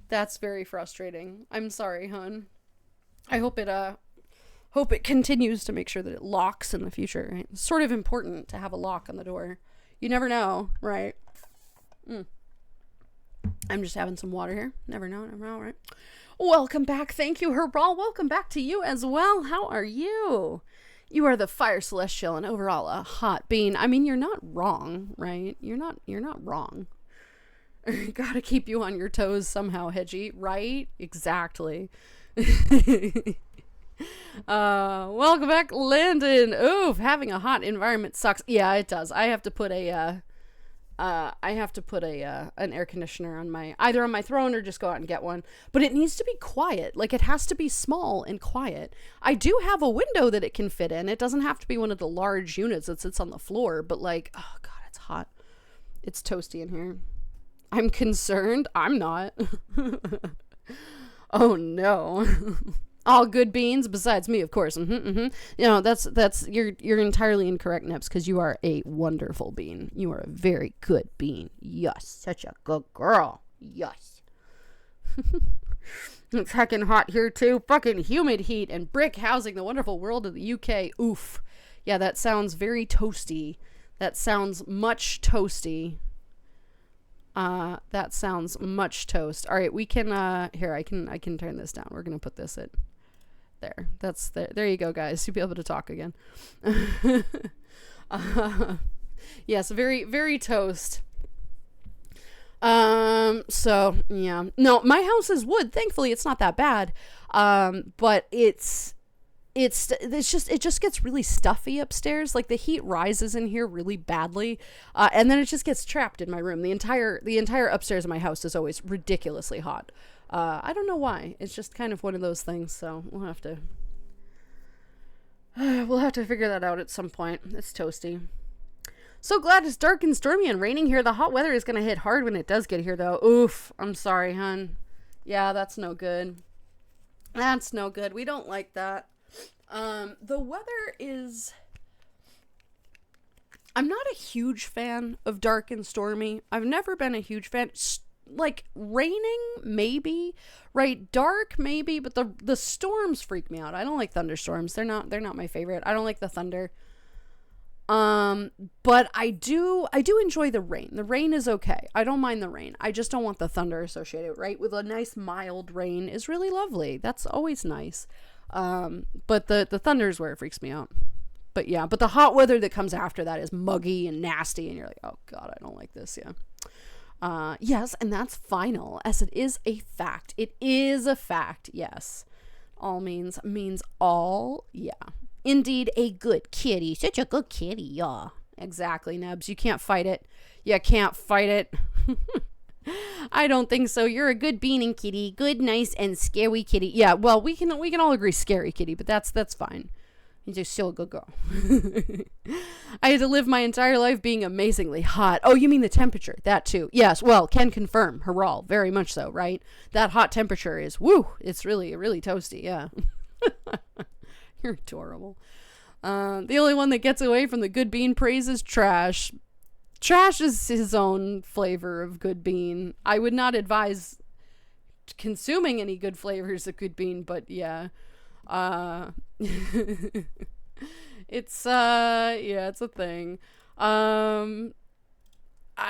That's very frustrating. I'm sorry, hun. I hope it continues to make sure that it locks in the future. Right? It's sort of important to have a lock on the door. You never know, right? I'm just having some water here. Never know, right? Welcome back. Thank you, Herbal. Welcome back to you as well. How are you? You are the Fire Celestial and overall a hot bean. I mean, you're not wrong, right? You're not wrong. Gotta keep you on your toes somehow, Hedgie, right? Exactly. Welcome back, Landon. Oof, having a hot environment sucks. Yeah, it does. I have to put an air conditioner on either on my throne or just go out and get one. But it needs to be quiet. Like, it has to be small and quiet. I do have a window that it can fit in. It doesn't have to be one of the large units that sits on the floor, but like, oh god, it's hot. It's toasty in here. I'm concerned. I'm not. Oh no. All good beans besides me, of course. You know, that's you're entirely incorrect, Nips, because you are a wonderful bean. You are a very good bean. Yes, such a good girl. Yes. It's heckin' hot here too. Fucking humid heat and brick housing the wonderful world of the UK. Oof. Yeah, that sounds very toasty. That sounds much toasty. That sounds much toast. All right, we can here, I can turn this down. We're gonna put this at there. There you go, guys. You'll be able to talk again. Yes, very, very toast. So yeah, no, my house is wood. Thankfully, it's not that bad. But it just gets really stuffy upstairs. Like, the heat rises in here really badly, and then it just gets trapped in my room. The entire upstairs of my house is always ridiculously hot. I don't know why. It's just kind of one of those things. So we'll have to figure that out at some point. It's toasty. So glad it's dark and stormy and raining here. The hot weather is gonna hit hard when it does get here, though. Oof. I'm sorry, hun. Yeah, that's no good. That's no good. We don't like that. The weather is... I'm not a huge fan of dark and stormy. I've never been a huge fan. Like, raining, maybe. Right? Dark, maybe. But the storms freak me out. I don't like thunderstorms. They're not my favorite. I don't like the thunder. But I do enjoy the rain. The rain is okay. I don't mind the rain. I just don't want the thunder associated, right? With a nice mild rain is really lovely. That's always nice. But the thunder is where it freaks me out. But yeah, but the hot weather that comes after that is muggy and nasty, and you're like, oh god, I don't like this. Yeah. Yes, and that's final, as it is a fact. It is a fact, yes. All means all, yeah. Indeed, a good kitty. Such a good kitty, yeah. Exactly, Nebs. You can't fight it. You can't fight it. I don't think so. You're a good beaning kitty. Good, nice, and scary kitty. Yeah, well, we can all agree scary kitty, but that's fine. You're still a good girl. I had to live my entire life being amazingly hot. Oh, you mean the temperature? That too. Yes, well, can confirm. Hurrah. Very much so, right? That hot temperature is, woo, it's really, really toasty, yeah. You're adorable. The only one that gets away from the good bean praise is Trash. Trash is his own flavor of good bean. I would not advise consuming any good flavors of good bean, but yeah. It's a thing. I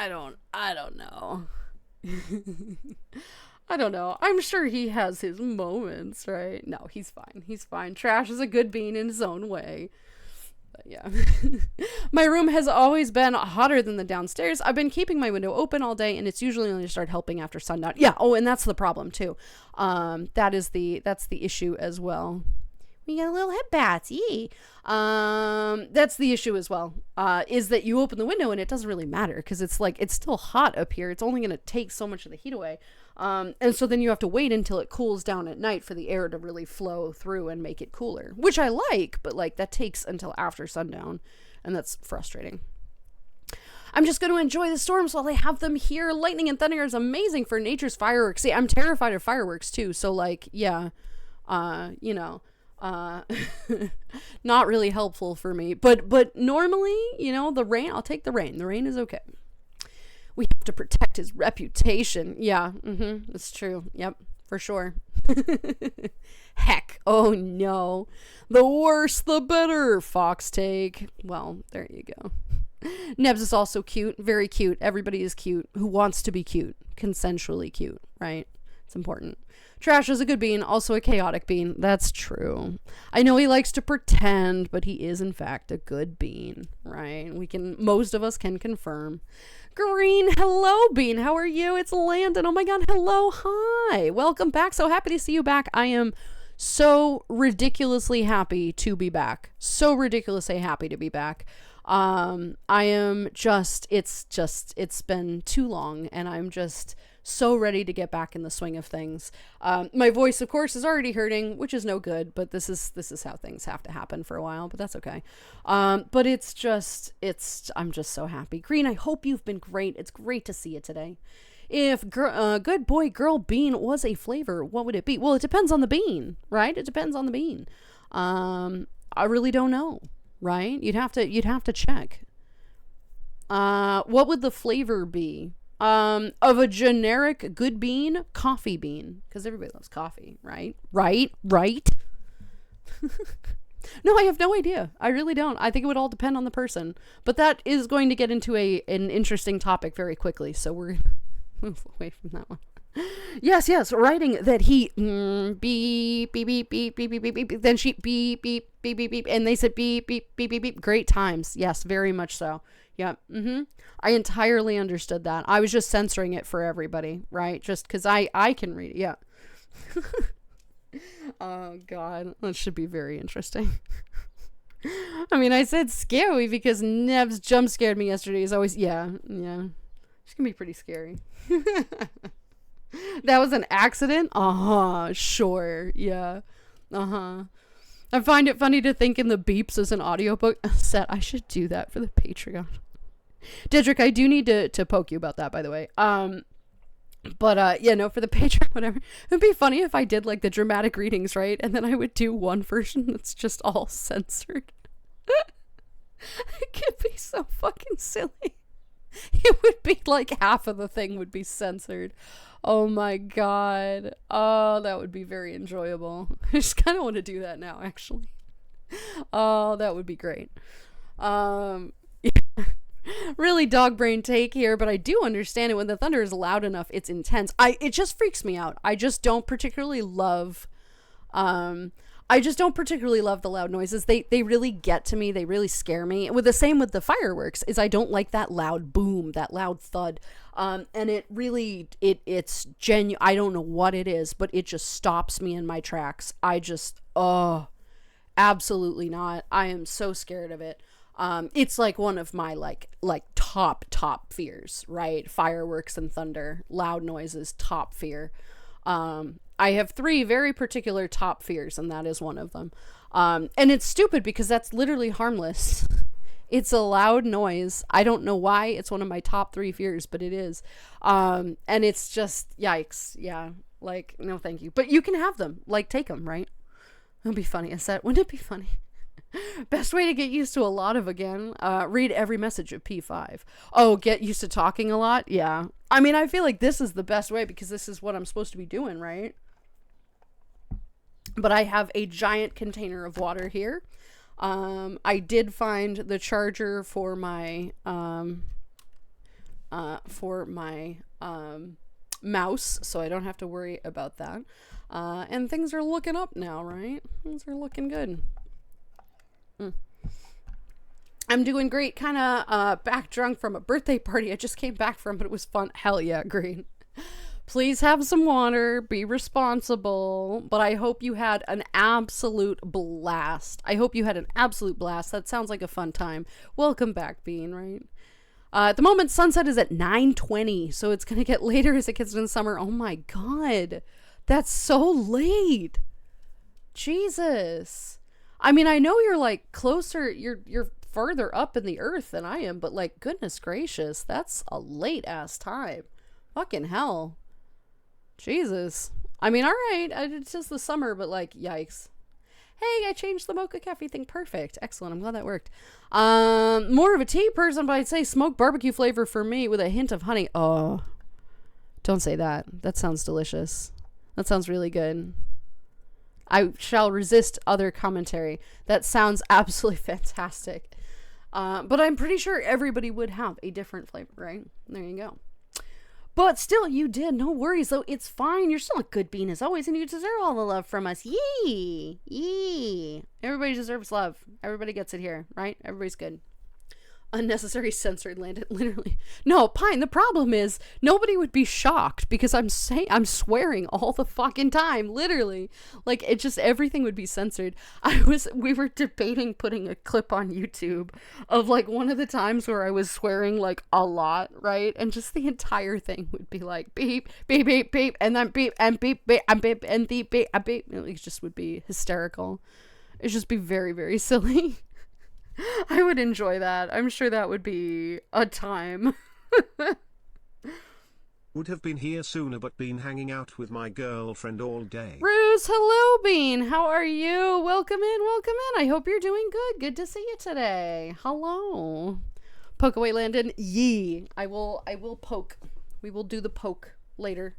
don't know. I don't know. I'm sure he has his moments, right? No, he's fine. He's fine. Trash is a good bean in his own way. But yeah. My room has always been hotter than the downstairs. I've been keeping my window open all day, and it's usually only to start helping after sundown. Yeah, oh, and that's the problem too. That's the issue as well. We got a little head bats, yee. That's the issue as well. Is that you open the window and it doesn't really matter because it's still hot up here. It's only going to take so much of the heat away. And so then you have to wait until it cools down at night for the air to really flow through and make it cooler, which I like, but that takes until after sundown, and that's frustrating. I'm just going to enjoy the storms while I have them here. Lightning and thunder is amazing for nature's fireworks. See, I'm terrified of fireworks too, so yeah, not really helpful for me, but normally, the rain, I'll take the rain. The rain is okay. We have to protect his reputation. Yeah, that's true. Yep, for sure. Heck, oh no. The worse, the better, Fox take. Well, there you go. Nebs is also cute, very cute. Everybody is cute who wants to be cute, consensually cute, right? It's important. Trash is a good bean, also a chaotic bean. That's true. I know he likes to pretend, but he is in fact a good bean, right? Most of us can confirm. Green, hello, Bean. How are you? It's Landon. Oh my god, hello, hi. Welcome back. So happy to see you back. I am so ridiculously happy to be back. So ridiculously happy to be back. I am just, it's been too long, and I'm just so ready to get back in the swing of things. My voice, of course, is already hurting, which is no good, but this is how things have to happen for a while, but that's okay. But I'm just so happy. Green, I hope you've been great. It's great to see you today. If good boy, girl bean was a flavor, what would it be? Well, it depends on the bean, right? It depends on the bean. I really don't know, right? You'd have to check. What would the flavor be? Of a generic good bean, coffee bean, because everybody loves coffee, right? Right. No, I have no idea. I really don't. I think it would all depend on the person, but that is going to get into an interesting topic very quickly, so we're gonna move away from that one. Yes, writing that he beep beep beep beep beep beep beep beep, then she beep beep beep beep beep, and they said beep beep beep beep beep. Great times. Yes, very much so. Yeah. I entirely understood that. I was just censoring it for everybody, right? Just because I can read it. Yeah. Oh God, that should be very interesting. I mean, I said scary because Neb's jump scared me yesterday. Is always yeah. It's gonna be pretty scary. That was an accident? Sure. Yeah. I find it funny to think in the beeps as an audiobook set. I should do that for the Patreon. Dedrick, I do need to poke you about that, by the way. But yeah, no, for the Patreon, whatever. It'd be funny if I did like the dramatic readings, right? And then I would do one version that's just all censored. It could be so fucking silly. It would be like half of the thing would be censored. Oh my God. Oh, that would be very enjoyable. I just kind of want to do that now, actually. Oh, that would be great. Really dog brain take here, but I do understand it. When the thunder is loud enough, it's intense. It just freaks me out. I just don't particularly love the loud noises. They really get to me. They really scare me. With the same with the fireworks is I don't like that loud boom, that loud thud. And it really, it's genuine. I don't know what it is, but it just stops me in my tracks. Absolutely not. I am so scared of it. It's like one of my like top fears, right? Fireworks and thunder, loud noises, top fear. I have 3 very particular top fears, and that is one of them. And it's stupid because that's literally harmless. It's a loud noise. I don't know why it's one of my top 3 fears, but it is. And it's just, yikes. Yeah. Like, no, thank you. But you can have them. Like, take them, right? It'll be funny. Wouldn't it be funny? Best way to get used to a lot of again, read every message of P5. Oh, get used to talking a lot? Yeah. I mean, I feel like this is the best way because this is what I'm supposed to be doing, right? But I have a giant container of water here. I did find the charger for my mouse, so I don't have to worry about that. And things are looking up now, right? Things are looking good. I'm doing great. Kind of back drunk from a birthday party I just came back from, but it was fun. Hell yeah, Green. Please have some water. Be responsible. But I hope you had an absolute blast. That sounds like a fun time. Welcome back, Bean, right? At the moment, sunset is at 9:20, so it's going to get later as it gets into summer. Oh my God. That's so late. Jesus. I mean, I know you're like closer, you're further up in the earth than I am, but like, goodness gracious, that's a late ass time. Fucking hell. Jesus. I mean, all right, it's just the summer, but like, yikes. Hey, I changed the Mocha Cafe thing. Perfect. Excellent. I'm glad that worked. More of a tea person, but I'd say smoked barbecue flavor for me with a hint of honey. Oh, don't say that. That sounds delicious. That sounds really good. I shall resist other commentary. That sounds absolutely fantastic. But I'm pretty sure everybody would have a different flavor, right? There you go. But still, you did. No worries, though. It's fine. You're still a good bean as always, and you deserve all the love from us. Yee! Everybody deserves love. Everybody gets it here, right? Everybody's good. Unnecessary censored landed literally. No, Pine, the problem is nobody would be shocked because I'm swearing all the fucking time, literally. Like, it just, everything would be censored. We were debating putting a clip on YouTube of like one of the times where I was swearing like a lot, right? And just the entire thing would be like beep, beep, beep, beep, and then beep, and beep, beep, and beep, and beep, beep, and beep. It just would be hysterical. It'd just be very, very silly. I would enjoy that. I'm sure that would be a time. Would have been here sooner but been hanging out with my girlfriend all day. Ruse, hello, Bean. How are you? Welcome in, welcome in. I hope you're doing good. Good to see you today. Hello. Poke away, Landon. Yee. I will poke. We will do the poke later.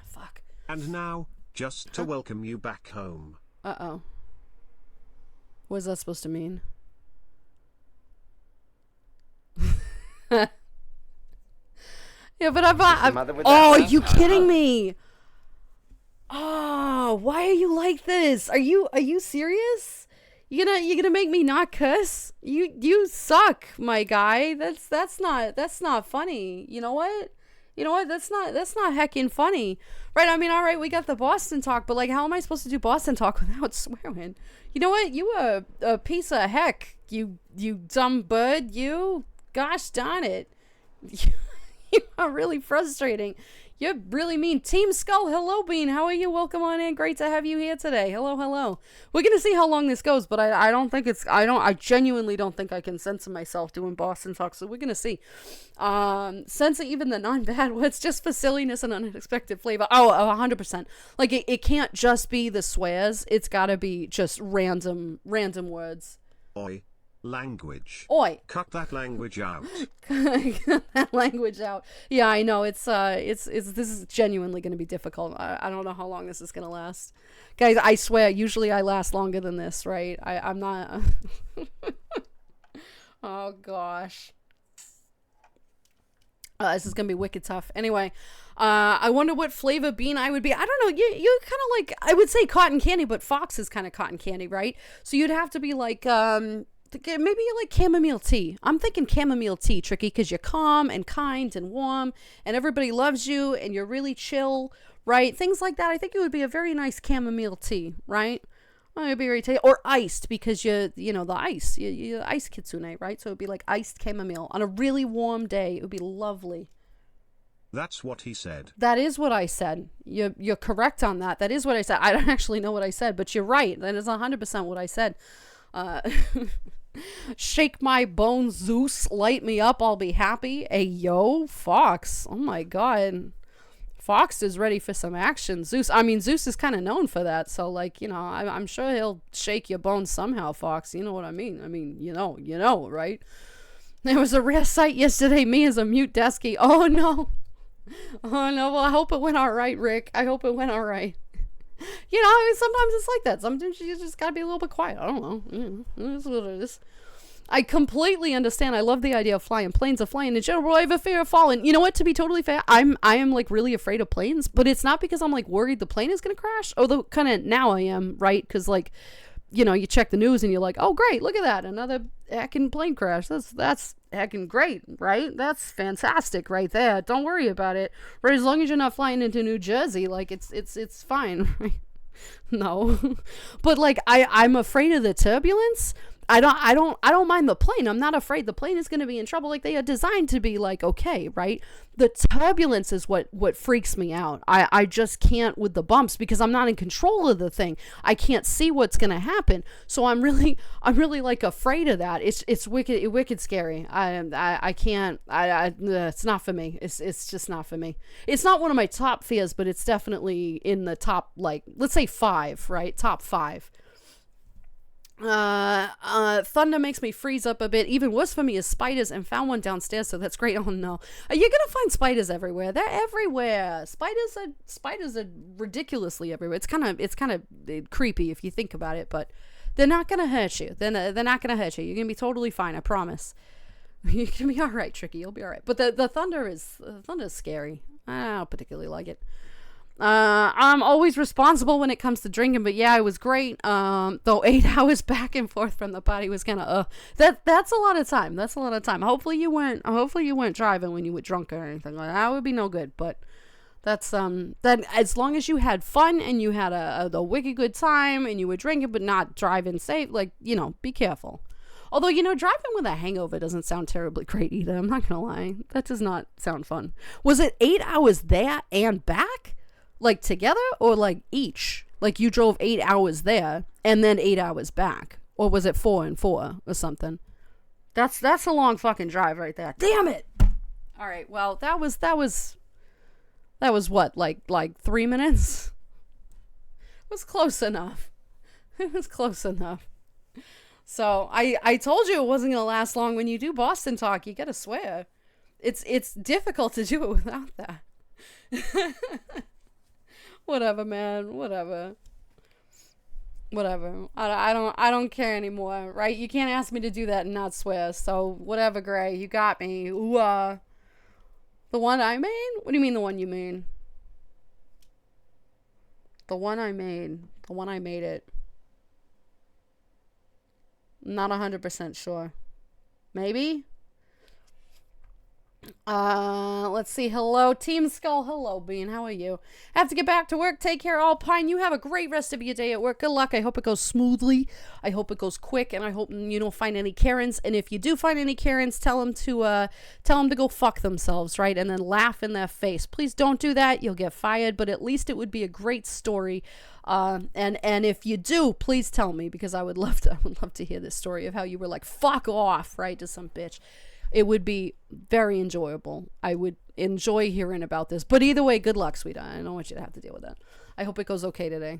Fuck. And now, just to welcome you back home. Uh-oh. What is that supposed to mean? Yeah, but I'm oh, are you kidding me? Oh, why are you like this? Are you serious? You gonna make me not cuss? You suck, my guy. That's not funny. You know what? That's not heckin' funny. Right, I mean, all right, we got the Boston talk, but like, how am I supposed to do Boston talk without swearing? You know what? You a piece of heck. You dumb bird. You, gosh darn it. You are really frustrating. You're really mean. Team Skull, hello, Bean. How are you? Welcome on in. Great to have you here today. Hello. We're gonna see how long this goes, but I genuinely don't think I can censor myself doing Boston talk, so we're gonna see. Censor even the non-bad words just for silliness and unexpected flavor. Oh, 100%. Like, it can't just be the swears. It's gotta be just random words. Oi. Language. Oi. Cut that language out. Cut that language out. Yeah, I know. This is genuinely going to be difficult. I don't know how long this is going to last. Guys, I swear, usually I last longer than this, right? I'm not... Oh, gosh. This is going to be wicked tough. Anyway, I wonder what flavor bean I would be. I don't know. You kind of like, I would say cotton candy, but Fox is kind of cotton candy, right? So you'd have to be like... maybe you like chamomile tea. I'm thinking chamomile tea, Tricky, because you're calm and kind and warm and everybody loves you and you're really chill, right? Things like that. I think it would be a very nice chamomile tea, right? It'd be very tasty. Or iced, because the ice. You ice kitsune, right? So it'd be like iced chamomile on a really warm day. It would be lovely. That's what he said. That is what I said. You're correct on that. That is what I said. I don't actually know what I said, but you're right. That is 100% what I said. Shake my bones, Zeus, light me up, I'll be happy. Hey, yo, Fox. Oh my god. Fox is ready for some action. Zeus is kind of known for that, so like, I'm sure he'll shake your bones somehow, Fox. You know what I mean? You know, right? There was a rare sight yesterday, me as a mute desky. Oh no. Well, I hope it went alright, Rick. I hope it went alright. Sometimes it's like that. Sometimes you just gotta be a little bit quiet. I don't know. It is what it is. I completely understand. I love the idea of flying. Planes are flying in general. I have a fear of falling. You know what? To be totally fair, I am like really afraid of planes, but it's not because I'm like worried the plane is gonna crash. Although kind of now I am, right? Because like, you check the news and you're like, oh great, look at that, another heckin' plane crash. That's heckin' great, right? That's fantastic right there. Don't worry about it. Right, as long as you're not flying into New Jersey, like it's fine, right? No. But like I'm afraid of the turbulence. I don't mind the plane. I'm not afraid the plane is going to be in trouble. Like, they are designed to be like, okay, right? The turbulence is what freaks me out. I just can't with the bumps because I'm not in control of the thing. I can't see what's going to happen. So I'm really like afraid of that. It's wicked scary. I can't, it's not for me. It's just not for me. It's not one of my top fears, but it's definitely in the top, like, let's say 5, right? Top 5. Thunder makes me freeze up a bit. Even worse for me is spiders, and found one downstairs, so that's great. Oh no. You're gonna find spiders everywhere. They're everywhere. Spiders are ridiculously everywhere. It's kind of creepy if you think about it, but they're not gonna hurt you. They're not gonna hurt you. You're gonna be totally fine, I promise. You're gonna be alright, Tricky. You'll be alright. But the thunder is scary. I don't particularly like it. I'm always responsible when it comes to drinking, but yeah, it was great. Though 8 hours back and forth from the party was kind of that's a lot of time. That's a lot of time. Hopefully you weren't driving when you were drunk or anything. Like that would be no good. But that's that as long as you had fun and you had a wicked good time and you were drinking but not driving safe, like, you know, be careful. Although, you know, driving with a hangover doesn't sound terribly great either. I'm not gonna lie. That does not sound fun. Was it 8 hours there and back? Like together or like each? Like you drove 8 hours there and then 8 hours back? Or was it 4 and 4 or something? That's a long fucking drive right there. Damn it! Alright, well, that was what, like 3 minutes? It was close enough. It was close enough. So I told you it wasn't gonna last long. When you do Boston talk, you gotta swear. It's difficult to do it without that. Whatever, man. Whatever. I don't care anymore, right? You can't ask me to do that and not swear. So whatever, Gray. You got me. Ooh, the one I made? What do you mean the one you made? The one I made. The one I made it. Not 100% sure. Maybe? Let's see. Hello, Team Skull. Hello, Bean. How are you? Have to get back to work. Take care, Alpine. You have a great rest of your day at work. Good luck. I hope it goes smoothly. I hope it goes quick, and I hope you don't find any Karens. And if you do find any Karens, tell them to go fuck themselves, right? And then laugh in their face. Please don't do that. You'll get fired. But at least it would be a great story. And if you do, please tell me, because I would love to hear this story of how you were like, fuck off, right, to some bitch. It would be very enjoyable. I would enjoy hearing about this. But either way, good luck, sweetheart. I don't want you to have to deal with that. I hope it goes okay today.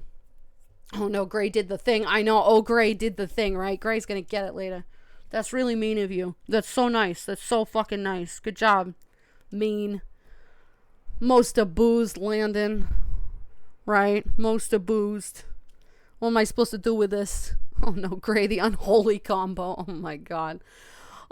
Oh, no, Gray did the thing. I know. Oh, Gray did the thing, right? Gray's going to get it later. That's really mean of you. That's so nice. That's so fucking nice. Good job. Mean. Most abused, Landon. Right? Most abused. What am I supposed to do with this? Oh, no, Gray, the unholy combo. Oh, my God.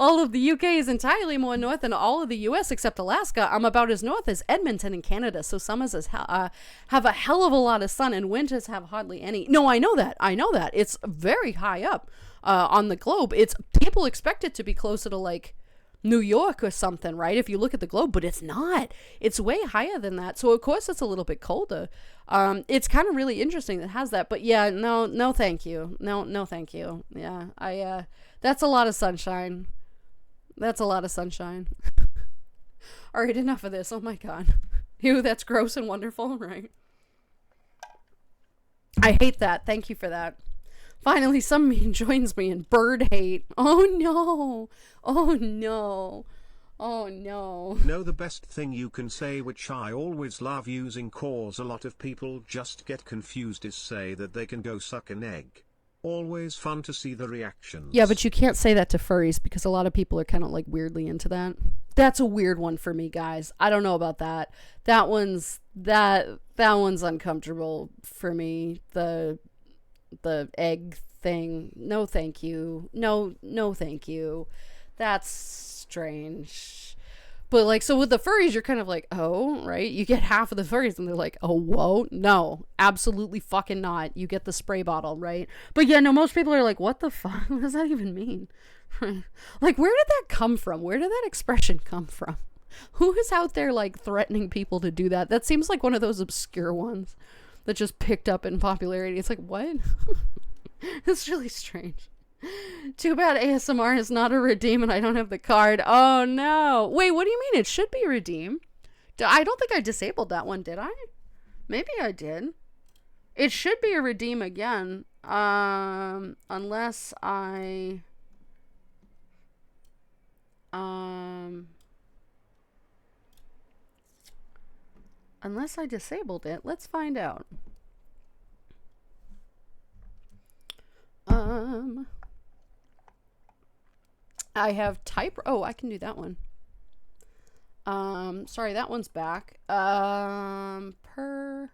All of the UK is entirely more north than all of the US except Alaska. I'm about as north as Edmonton in Canada, so summers have a hell of a lot of sun and winters have hardly any. No, I know that. It's very high up on the globe. People expect it to be closer to like New York or something, right? If you look at the globe, but it's not. It's way higher than that. So of course it's a little bit colder. It's kind of really interesting that it has that. But yeah, no, thank you. No, thank you. Yeah, that's a lot of sunshine. That's a lot of sunshine. All right, enough of this. Oh my God. Ew, that's gross and wonderful, right? I hate that. Thank you for that. Finally, some mean joins me in bird hate. Oh no. Oh no. Oh no. No, the best thing you can say, which I always love using cause a lot of people just get confused, is say that they can go suck an egg. Always fun to see the reactions. Yeah, but you can't say that to furries because a lot of people are kind of like weirdly into that. That's a weird one for me, guys. I don't know about that. That one's uncomfortable for me. The egg thing. No, thank you. No, thank you. That's strange. But like, so with the furries, you're kind of like, oh, right? You get half of the furries and they're like, oh, whoa, no, absolutely fucking not. You get the spray bottle, right? But yeah, no, most people are like, what the fuck? What does that even mean? Like, where did that come from? Where did that expression come from? Who is out there like threatening people to do that? That seems like one of those obscure ones that just picked up in popularity. It's like, what? It's really strange. Too bad ASMR is not a redeem and I don't have the card. Oh no. Wait, what do you mean? It should be redeem. I don't think I disabled that one, did I? Maybe I did. It should be a redeem again. Unless I disabled it. Let's find out. I have type. Oh, I can do that one. Sorry, that one's back. Per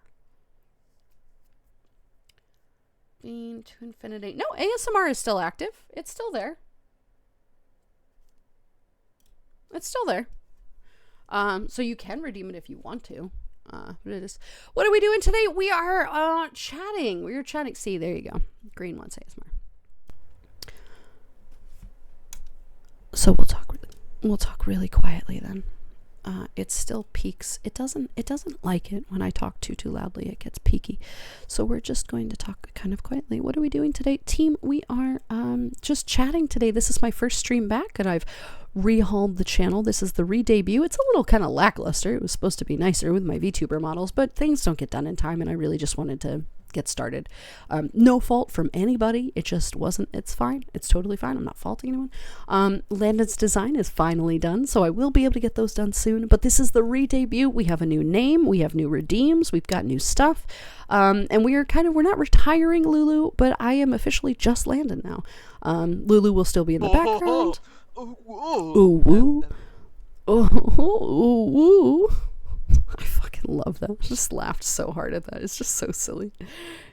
being to infinity. No, ASMR is still active. It's still there. It's still there. So you can redeem it if you want to. What are we doing today? We are chatting. We are chatting. See, there you go. Green wants ASMR. So we'll talk really quietly then. It still peaks. It doesn't like it when I talk too loudly. It gets peaky. So we're just going to talk kind of quietly. What are we doing today? Team, we are just chatting today. This is my first stream back, and I've rehauled the channel. This is the re-debut. It's a little kind of lackluster. It was supposed to be nicer with my VTuber models, but things don't get done in time, and I really just wanted to get started. No fault from anybody. It just wasn't. It's fine. It's totally fine. I'm not faulting anyone. Landon's design is finally done, so I will be able to get those done soon. But this is the re-debut. We have a new name. We have new redeems. We've got new stuff. And we're not retiring Lulu, but I am officially just Landon now. Lulu will still be in the background. Ooh, woo. Oh, woo. I fucking love that. I just laughed so hard at that. It's just so silly.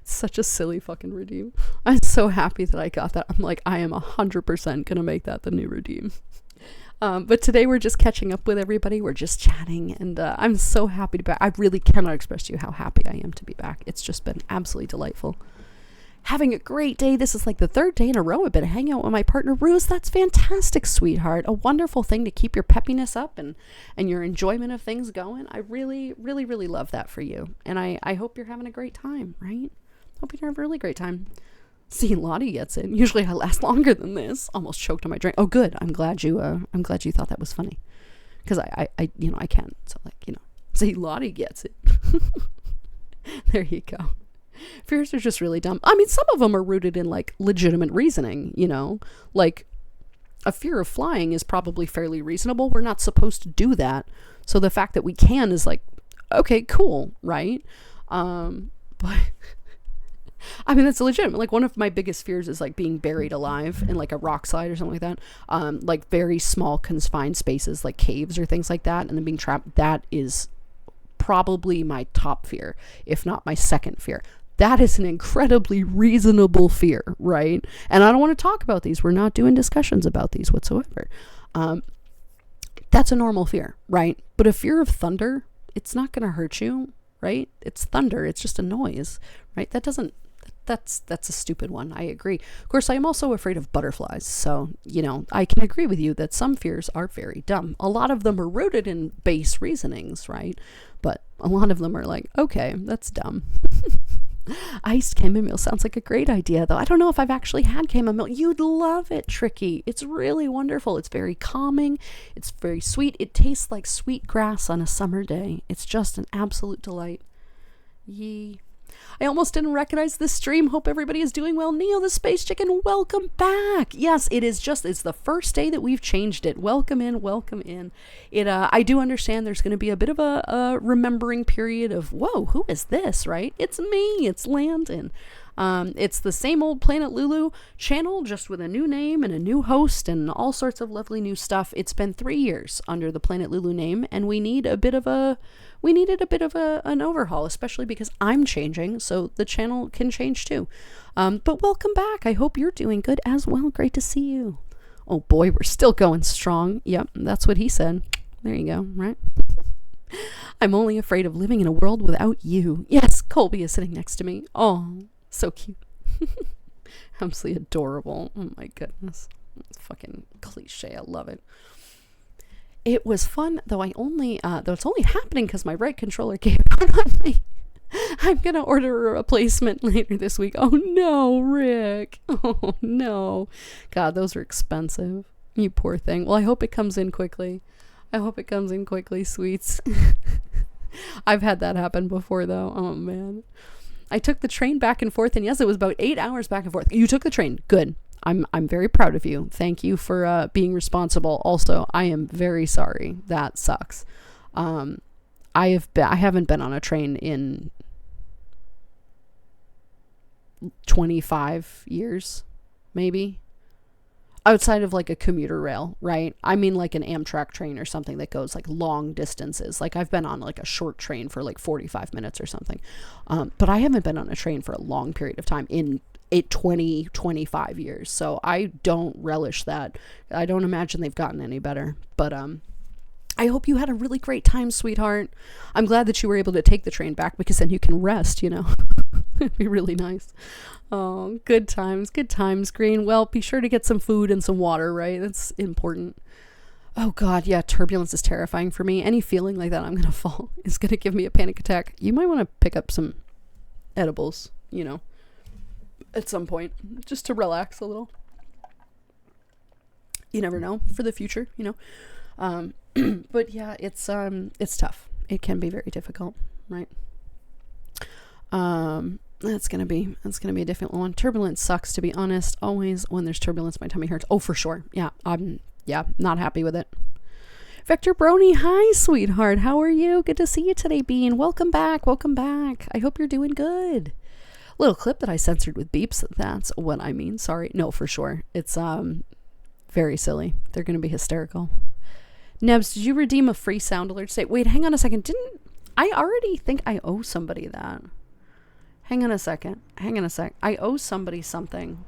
It's such a silly fucking redeem. I'm so happy that I got that. I'm like, I am 100% gonna make that the new redeem. But today we're just catching up with everybody. We're just chatting, and I'm so happy to be back. I really cannot express to you how happy I am to be back. It's just been absolutely delightful. Having a great day. This is like the third day in a row I've been hanging out with my partner, Ruse. That's fantastic, sweetheart. A wonderful thing to keep your peppiness up and your enjoyment of things going. I really, really, really love that for you. And I hope you're having a great time, right? Hope you're having a really great time. See, Lottie gets in. Usually I last longer than this. Almost choked on my drink. Oh, good. I'm glad you thought that was funny. Because I can't. So, see, Lottie gets it. There you go. Fears are just really dumb. I mean, some of them are rooted in like legitimate reasoning, like a fear of flying is probably fairly reasonable. We're not supposed to do that. So the fact that we can is like, okay, cool. Right. But I mean, that's legitimate. Like one of my biggest fears is like being buried alive in like a rock slide or something like that. Like very small confined spaces, like caves or things like that. And then being trapped. That is probably my top fear, if not my second fear. That is an incredibly reasonable fear, right? And I don't want to talk about these. We're not doing discussions about these whatsoever. That's a normal fear, right? But a fear of thunder, it's not going to hurt you, right? It's thunder. It's just a noise, right? That's a stupid one. I agree. Of course, I am also afraid of butterflies. So, I can agree with you that some fears are very dumb. A lot of them are rooted in base reasonings, right? But a lot of them are like, okay, that's dumb. Iced chamomile sounds like a great idea, though. I don't know if I've actually had chamomile. You'd love it, Tricky. It's really wonderful. It's very calming. It's very sweet. It tastes like sweet grass on a summer day. It's just an absolute delight. Yee. I almost didn't recognize this stream. Hope everybody is doing well. Neo the Space Chicken, welcome back. Yes, it's the first day that we've changed it. Welcome in, welcome in. I do understand there's going to be a bit of a remembering period of, whoa, who is this, right? It's me, it's Landon. It's the same old Planet Lulu channel, just with a new name and a new host and all sorts of lovely new stuff. It's been 3 years under the Planet Lulu name, and we needed a bit of an overhaul, especially because I'm changing, so the channel can change too. But welcome back. I hope you're doing good as well. Great to see you. Oh boy, we're still going strong. Yep, that's what he said. There you go, right? I'm only afraid of living in a world without you. Yes, Colby is sitting next to me. Oh, so cute. Absolutely adorable. Oh my goodness. It's fucking cliche. I love it. It was fun, though it's only happening because my right controller gave out on me. I'm going to order a replacement later this week. Oh no, Rick. Oh no. God, those are expensive. You poor thing. Well, I hope it comes in quickly. Sweets. I've had that happen before, though. Oh man. I took the train back and forth, and yes, it was about 8 hours back and forth. You took the train. Good. I'm very proud of you. Thank you for being responsible. Also, I am very sorry. That sucks. I haven't been on a train in 25 years, maybe. Outside of like a commuter rail, right? I mean like an Amtrak train or something that goes like long distances. Like I've been on like a short train for like 45 minutes or something. But I haven't been on a train for a long period of time in 25 years. So I don't relish that. I don't imagine they've gotten any better. But I hope you had a really great time, sweetheart. I'm glad that you were able to take the train back because then you can rest, you know. It'd be really nice. Oh, good times, Green. Well, be sure to get some food and some water, right? That's important. Oh God, yeah, turbulence is terrifying for me. Any feeling like that I'm gonna fall is gonna give me a panic attack. You might want to pick up some edibles, you know, at some point, just to relax a little. You never know for the future, you know. But yeah, it's tough. It can be very difficult, right? That's gonna be a difficult one. Turbulence sucks, to be honest. Always when there's turbulence, my tummy hurts. Oh, for sure. Yeah, not happy with it. Vector Brony, hi, sweetheart. How are you? Good to see you today, Bean. Welcome back. I hope you're doing good. Little clip that I censored with beeps. That's what I mean. Sorry. No, for sure. It's very silly. They're gonna be hysterical. Nebs, did you redeem a free sound alert state? Wait, hang on a second. Didn't I already think I owe somebody that? Hang on a sec. I owe somebody something.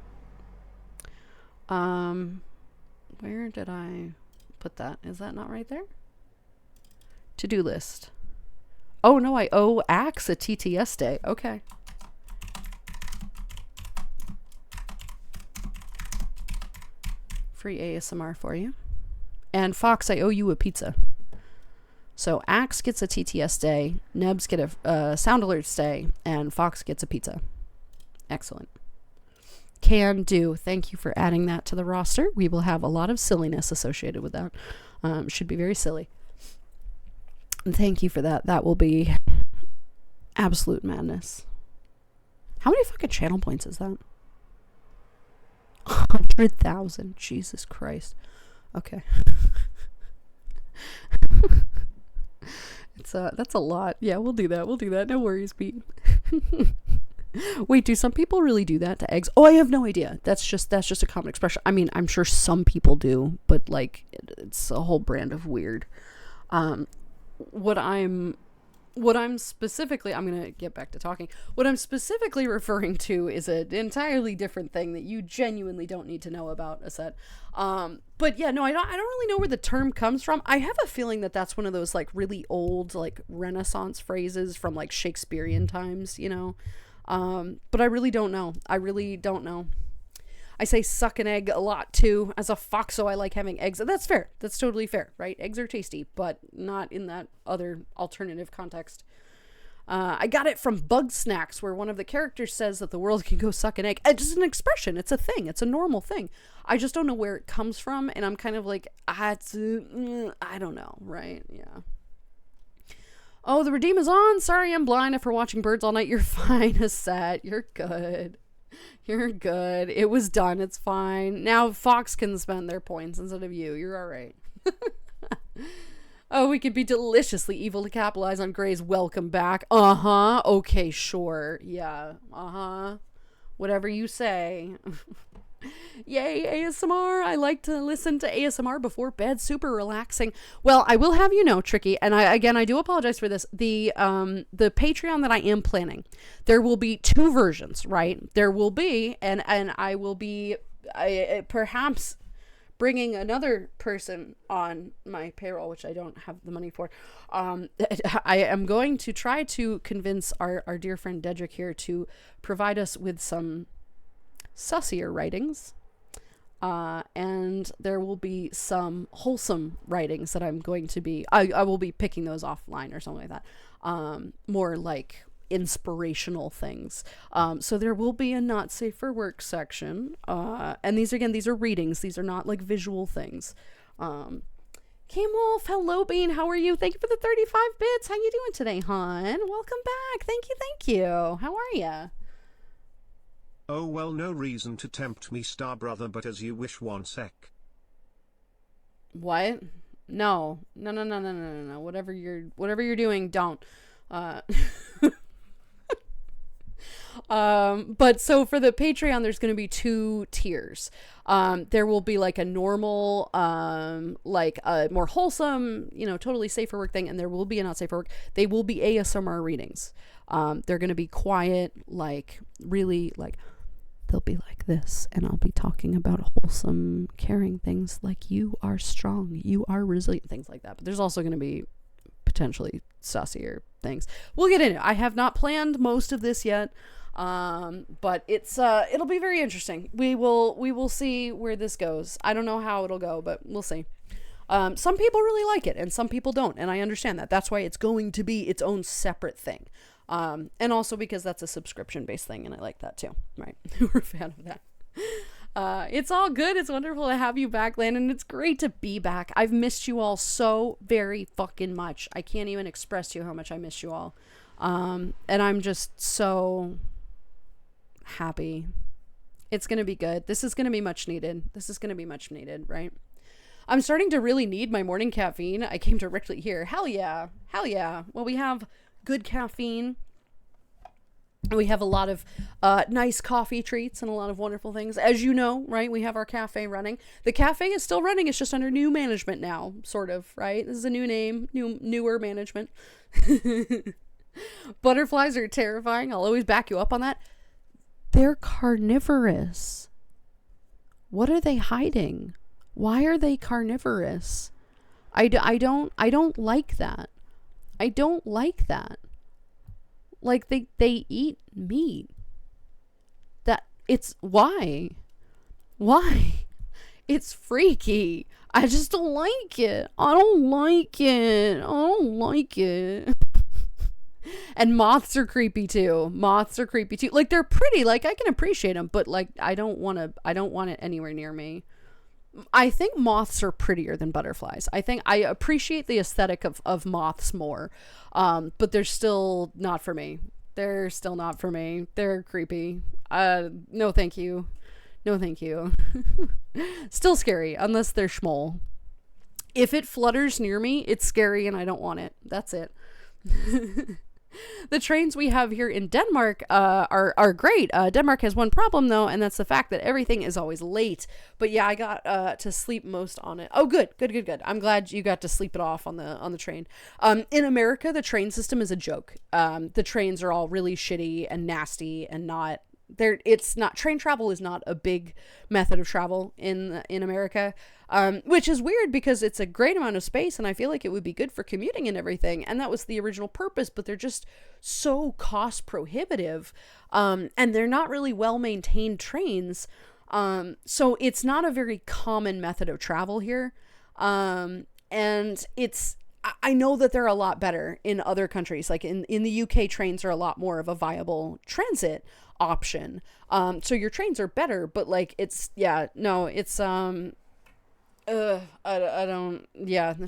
Where did I put that? Is that not right there? To-do list. Oh no, I owe Axe a TTS day. Okay. Free ASMR for you. And Fox, I owe you a pizza. So Axe gets a TTS day, Nebs get a sound alerts day, and Fox gets a pizza. Excellent. Can do. Thank you for adding that to the roster. We will have a lot of silliness associated with that. Should be very silly. And thank you for that. That will be absolute madness. How many fucking channel points is that? 100,000. Jesus Christ. Okay. That's a lot. Yeah, we'll do that. No worries, Pete. Wait, do some people really do that to eggs? Oh, I have no idea. That's just a common expression. I mean, I'm sure some people do, but like it's a whole brand of weird. What I'm specifically, I'm going to get back to talking. What I'm specifically referring to is an entirely different thing that you genuinely don't need to know about, Aset. But yeah, no, I don't really know where the term comes from. I have a feeling that that's one of those like really old, like Renaissance phrases from like Shakespearean times, you know? But I really don't know. I say suck an egg a lot too. As a foxo, I like having eggs. That's fair. That's totally fair, right? Eggs are tasty, but not in that other alternative context. I got it from Bug Snacks, where one of the characters says that the world can go suck an egg. It's just an expression. It's a thing. It's a normal thing. I just don't know where it comes from, and I'm kind of like, I don't know, right? Yeah. Oh, the redeem is on. Sorry, I'm blind after watching birds all night. You're fine, Aset. You're good. You're good. It was done. It's fine. Now Fox can spend their points instead of you. You're all right. Oh, we could be deliciously evil to capitalize on Gray's welcome back. Uh-huh. Okay, sure. Yeah. Uh-huh. Whatever you say. Yay, ASMR. I like to listen to ASMR before bed. Super relaxing. Well, I will have you know, Tricky, and I do apologize for this. The Patreon that I am planning, there will be two versions, right? There will be, and I will be perhaps bringing another person on my payroll, which I don't have the money for. I am going to try to convince our dear friend Dedrick here to provide us with some sussier writings, and there will be some wholesome writings that I'm going to be I will be picking those offline or something like that, more like inspirational things. So there will be a not safe for work section, and these are readings. These are not like visual things. Kim Wolf, hello Bean, how are you? Thank you for the 35 bits. How you doing today, hon? Welcome back. Thank you. How are you? Oh well, no reason to tempt me, Star Brother, but as you wish. 1 sec. What? No. Whatever you're doing, don't. But so for the Patreon, there's going to be 2 tiers. There will be like a normal, like a more wholesome, totally safe for work thing. And there will be a not safe for work. They will be ASMR readings. They're going to be quiet, like really like they'll be like this, and I'll be talking about wholesome, caring things like you are strong, you are resilient, things like that. But there's also going to be potentially saucier things. We'll get into it. I have not planned most of this yet, but it'll be very interesting. We will see where this goes. I don't know how it'll go, but we'll see. Some people really like it, and some people don't, and I understand that. That's why it's going to be its own separate thing. And also because that's a subscription-based thing, and I like that too, right? We're a fan of that. It's all good. It's wonderful to have you back, Landon. It's great to be back. I've missed you all so very fucking much. I can't even express to you how much I miss you all. And I'm just so happy. It's going to be good. This is going to be much needed. Right? I'm starting to really need my morning caffeine. I came directly here. Hell yeah. Well, we have good caffeine. We have a lot of nice coffee treats and a lot of wonderful things. As you know, right, we have our cafe running. The cafe is still running. It's just under new management now, sort of, right? This is a new name, newer management. Butterflies are terrifying. I'll always back you up on that. They're carnivorous. What are they hiding? Why are they carnivorous? I don't like that. I don't like that. Like, they eat meat. Why? It's freaky. I just don't like it. I don't like it. And moths are creepy too. Like, they're pretty. Like, I can appreciate them, but like, I don't want it anywhere near me. I think moths are prettier than butterflies. I think I appreciate the aesthetic of moths more. But they're still not for me. They're creepy. No thank you. Still scary, unless they're schmoll. If it flutters near me, it's scary and I don't want it. That's it. The trains we have here in Denmark are great. Denmark has one problem though, and that's the fact that everything is always late. But yeah, I got to sleep most on it. Oh, good. I'm glad you got to sleep it off on the train. In America, the train system is a joke. The trains are all really shitty and nasty and not. Train travel is not a big method of travel in America, which is weird because it's a great amount of space and I feel like it would be good for commuting and everything, and that was the original purpose, but they're just so cost prohibitive, and they're not really well maintained trains, so it's not a very common method of travel here, and I know that they're a lot better in other countries. Like in the UK, trains are a lot more of a viable transit option. So your trains are better, but like the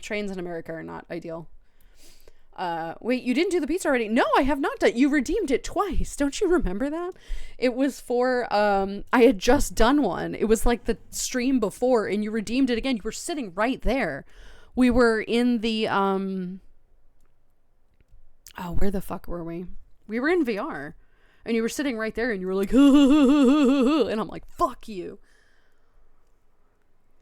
trains in America are not ideal. Wait, you didn't do the pizza already? No, I have not done. You redeemed it twice. Don't you remember that? It was for, I had just done one. It was like the stream before and you redeemed it again. You were sitting right there. We were in the, where the fuck were we? We were in VR. And you were sitting right there and you were like, and I'm like, fuck you.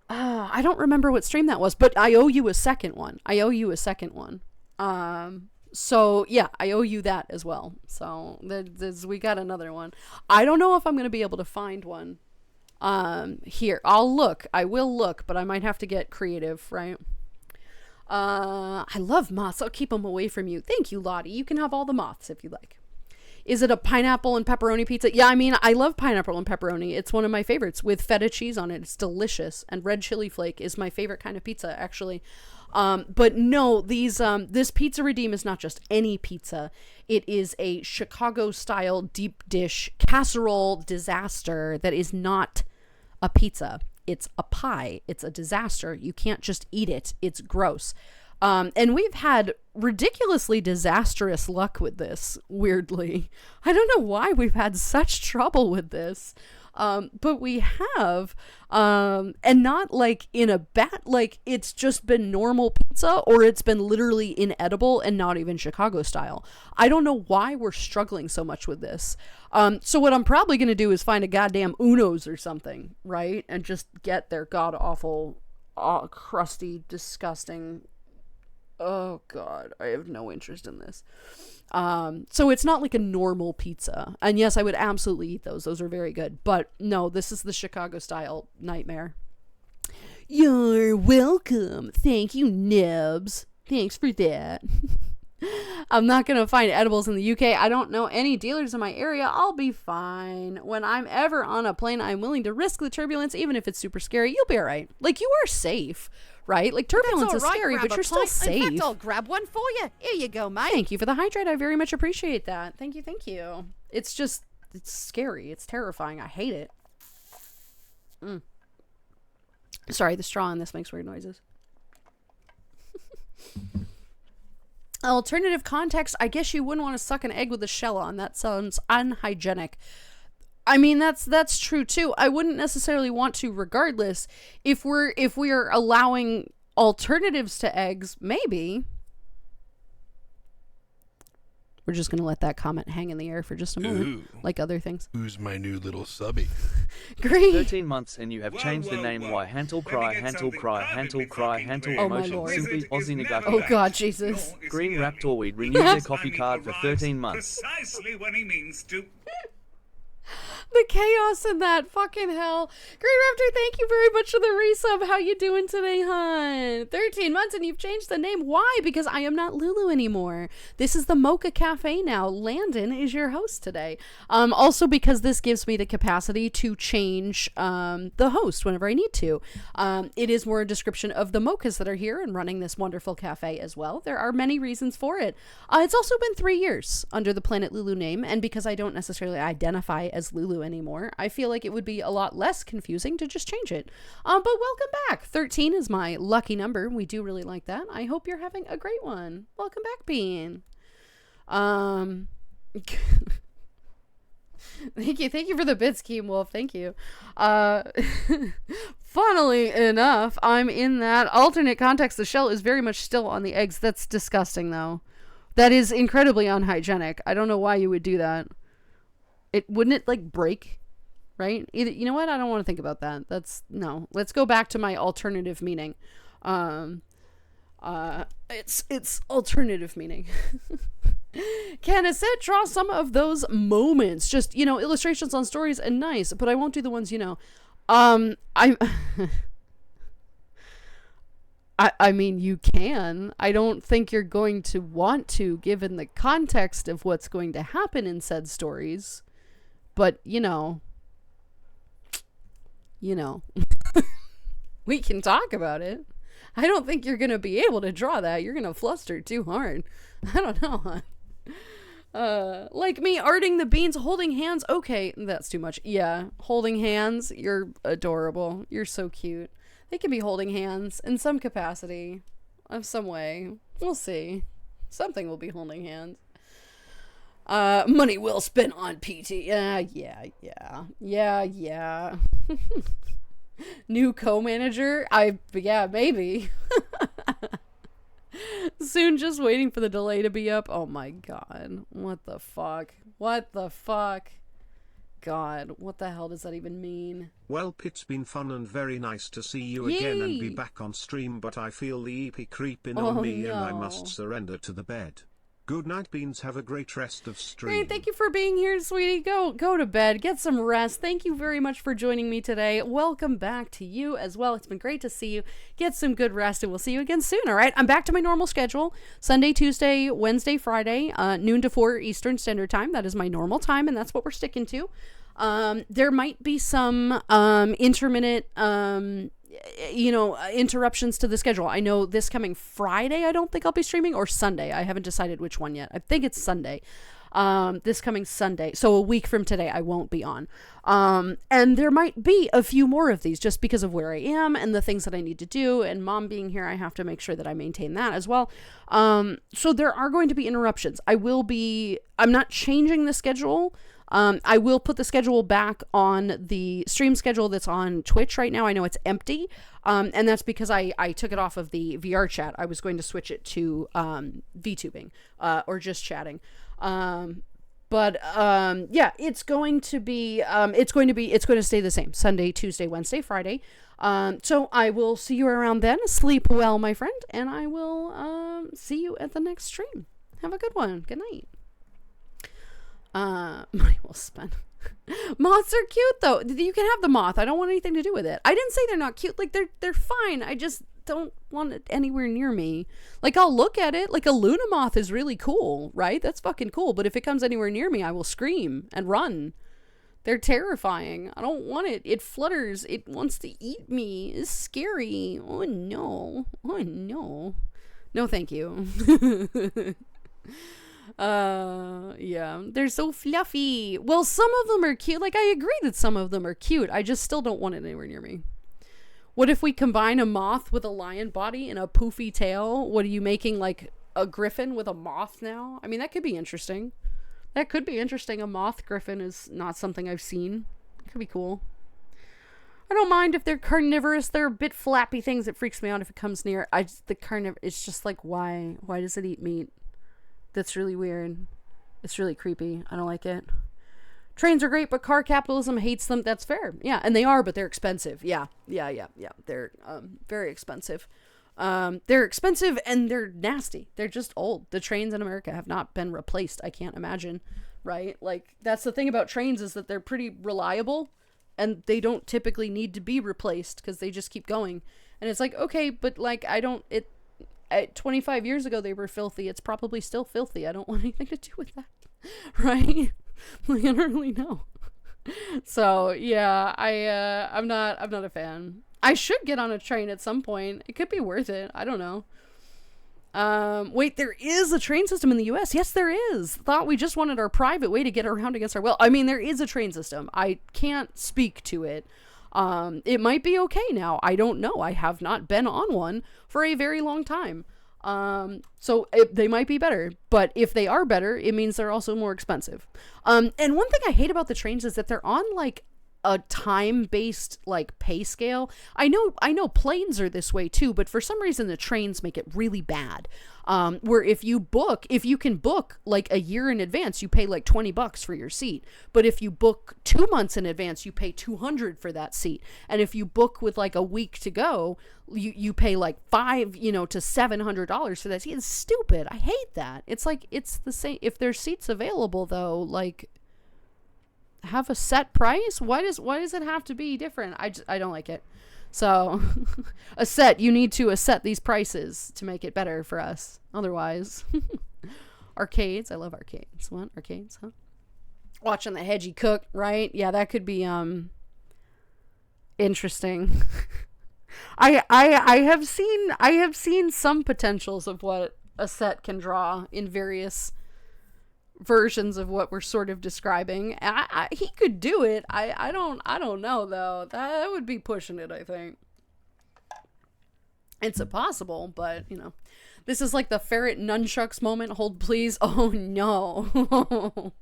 I don't remember what stream that was, but I owe you a second one. So yeah, I owe you that as well. So we got another one. I don't know if I'm going to be able to find one. Here, I will look, but I might have to get creative, right? I love moths. I'll keep them away from you. Thank you, Lottie. You can have all the moths if you like. Is it a pineapple and pepperoni pizza? Yeah, I mean, I love pineapple and pepperoni. It's one of my favorites with feta cheese on it. It's delicious. And red chili flake is my favorite kind of pizza, actually. But no, this Pizza Redeem is not just any pizza. It is a Chicago-style deep dish casserole disaster that is not a pizza. It's a pie. It's a disaster. You can't just eat it. It's gross. And we've had ridiculously disastrous luck with this, weirdly. I don't know why we've had such trouble with this. But we have, and not like in a like it's just been normal pizza or it's been literally inedible and not even Chicago style. I don't know why we're struggling so much with this. So what I'm probably going to do is find a goddamn Uno's or something, right? And just get their god awful, crusty, disgusting Oh God, I have no interest in this. So it's not like a normal pizza. And yes, I would absolutely eat those. Those are very good. But no, this is the Chicago style nightmare. You're welcome. Thank you, Nibs. Thanks for that. I'm not going to find edibles in the UK. I don't know any dealers in my area. I'll be fine. When I'm ever on a plane, I'm willing to risk the turbulence, even if it's super scary. You'll be all right. Like, you are safe, right? Like, turbulence is scary, but you're still safe. In fact, I'll grab one for you. Here you go, mate. Thank you for the hydrate. I very much appreciate that. Thank you, thank you. It's just, it's scary. It's terrifying. I hate it. Sorry, the straw in this makes weird noises. Alternative context, I guess you wouldn't want to suck an egg with a shell on. That sounds unhygienic. I mean, that's true too. I wouldn't necessarily want to regardless. If we are allowing alternatives to eggs, maybe. We're just going to let that comment hang in the air for just a moment, Ooh. like other things. Who's my new little subby? Great. 13 months and you have changed the name. Why? Hantle cry, Hantle cry, Hantle cry, Hantle Oh, my emotion. Lord. Simply Aussie Nagaki. Oh God, Jesus. Green Raptor Weed renewed their coffee card for 13 months. Precisely when he means to. The chaos in that, fucking hell. Green Raptor, thank you very much for the resub. How you doing today, hon? 13 months and you've changed the name. Why? Because I am not Lulu anymore. This is the Moka Cafe now. Landon is your host today. Also because this gives me the capacity to change the host whenever I need to. It is more a description of the Mokas that are here and running this wonderful cafe as well. There are many reasons for it. It's also been 3 years under the Planet Lulu name, and because I don't necessarily identify as Lulu anymore, I feel like it would be a lot less confusing to just change it. But welcome back. 13 is my lucky number. We do really like that. I hope you're having a great one. Welcome back, Bean. Thank you for the bits, Keem Wolf. Thank you. Funnily enough, I'm in that alternate context. The shell is very much still on the eggs. That's disgusting, though. That is incredibly unhygienic. I don't know why you would do that. Wouldn't it like break, right? Either, you know what? I don't want to think about that. No. Let's go back to my alternative meaning. It's alternative meaning. Can a set draw some of those moments? Just, illustrations on stories and nice, but I won't do the ones, I mean, you can. I don't think you're going to want to, given the context of what's going to happen in said stories. But, we can talk about it. I don't think you're going to be able to draw that. You're going to fluster too hard. I don't know. Like me arting the beans, holding hands. Okay, that's too much. Yeah, holding hands. You're adorable. You're so cute. They can be holding hands in some capacity, of some way. We'll see. Something will be holding hands. Money well spent on PT. Yeah. New co-manager? Yeah, maybe. Soon, just waiting for the delay to be up. Oh my God. What the fuck? God, what the hell does that even mean? Well, it's been fun and very nice to see you Yay. again and be back on stream, but I feel the EP creeping on me and I must surrender to the bed. Good night, Beans. Have a great rest of stream. Hey, thank you for being here, sweetie. Go to bed. Get some rest. Thank you very much for joining me today. Welcome back to you as well. It's been great to see you. Get some good rest, and we'll see you again soon, all right? I'm back to my normal schedule. Sunday, Tuesday, Wednesday, Friday, noon to 4 Eastern Standard Time. That is my normal time, and that's what we're sticking to. There might be some intermittent interruptions to the schedule. I know this coming Friday I don't think I'll be streaming, or Sunday. I haven't decided which one yet. I think it's Sunday. This coming Sunday. So a week from today I won't be on. And there might be a few more of these just because of where I am and the things that I need to do, and Mom being here, I have to make sure that I maintain that as well. So there are going to be interruptions. I'm not changing the schedule. I will put the schedule back on the stream schedule that's on Twitch right now. I know it's empty. And that's because I took it off of the VR chat. I was going to switch it to VTubing, or just chatting. But But yeah, it's going to stay the same. Sunday, Tuesday, Wednesday, Friday. So I will see you around then. Sleep well, my friend, and I will see you at the next stream. Have a good one. Good night. Money well spent. Moths are cute though. You can have the moth. I don't want anything to do with it. I didn't say they're not cute. Like they're fine. I just don't want it anywhere near me. Like I'll look at it. Like a Luna moth is really cool, right? That's fucking cool. But if it comes anywhere near me, I will scream and run. They're terrifying. I don't want it. It flutters. It wants to eat me. It's scary. Oh no. Oh no. No, thank you. Yeah, they're so fluffy. Well, some of them are cute. Like I agree that some of them are cute. I just still don't want it anywhere near me. What if we combine a moth with a lion body and a poofy tail? What are you making, like a griffin with a moth now? I mean, that could be interesting. That could be interesting. A moth griffin is not something I've seen. It could be cool. I don't mind if they're carnivorous. They're a bit flappy things. It freaks me out if it comes near. It's just like, why does it eat meat? That's really weird. It's really creepy. I don't like it. Trains are great, but car capitalism hates them. That's fair. Yeah, and they are, but they're expensive. Yeah. They're very expensive. They're expensive and they're nasty. They're just old. The trains in America have not been replaced. I can't imagine, right? Like, that's the thing about trains is that they're pretty reliable and they don't typically need to be replaced because they just keep going. And it's like, okay, but like, 25 years ago they were filthy. It's probably still filthy. I don't want anything to do with that. Right? Like, I don't really know. So yeah, I'm not a fan. I should get on a train at some point. It could be worth it. I don't know. Wait, there is a train system in the US. Yes, there is. Thought we just wanted our private way to get around against our will. I mean, there is a train system. I can't speak to it. It might be okay now. I don't know. I have not been on one for a very long time. So they might be better, but if they are better, it means they're also more expensive. And one thing I hate about the trains is that they're on like a time-based like pay scale. I know planes are this way too, but for some reason the trains make it really bad. Where if you can book like a year in advance, you pay like $20 for your seat. But if you book 2 months in advance, you pay $200 for that seat. And if you book with like a week to go, you pay like $500 to $700 for that seat. It's stupid. I hate that. It's like, it's the same. If there's seats available though, like, have a set price. Why does it have to be different? I don't like it. So you need to set these prices to make it better for us. Otherwise, arcades. I love arcades. What? Arcades, huh? Watching the hedgie cook, right? Yeah, that could be interesting. I have seen some potentials of what a set can draw in various versions of what we're sort of describing. He could do it. I don't know though. That would be pushing it, I think. It's impossible, but this is like the ferret nunchucks moment. Hold please. Oh no.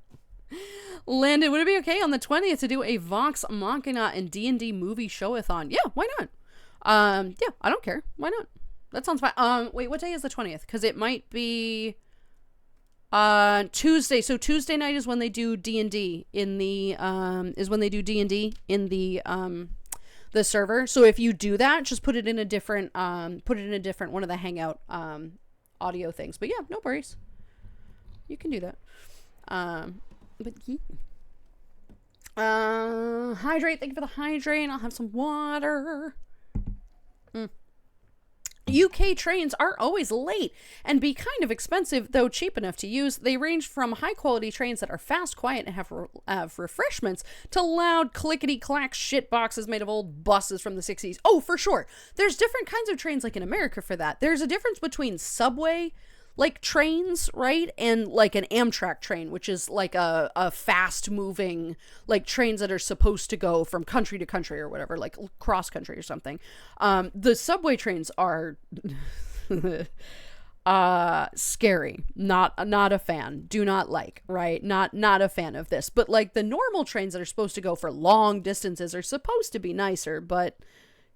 Landon, would it be okay on the 20th to do a Vox Machina and D&D movie show-a-thon? Yeah, why not? Yeah, I don't care. Why not? That sounds fine. Wait, what day is the 20th? Because it might be Tuesday. So Tuesday night is when they do D&D in the the server. So if you do that, just put it in a different one of the Hangout audio things. But yeah, no worries. You can do that. But yeah. Hydrate. Thank you for the hydrate. I'll have some water. UK trains are always late and be kind of expensive, though cheap enough to use. They range from high-quality trains that are fast, quiet, and have refreshments to loud, clickety-clack shit boxes made of old buses from the 60s. Oh, for sure. There's different kinds of trains, like in America, for that. There's a difference between subway like trains, right, and like an Amtrak train, which is like a fast moving, like trains that are supposed to go from country to country or whatever, like cross country or something. The subway trains are scary. Not a fan. Do not like, right? Not a fan of this. But like the normal trains that are supposed to go for long distances are supposed to be nicer, but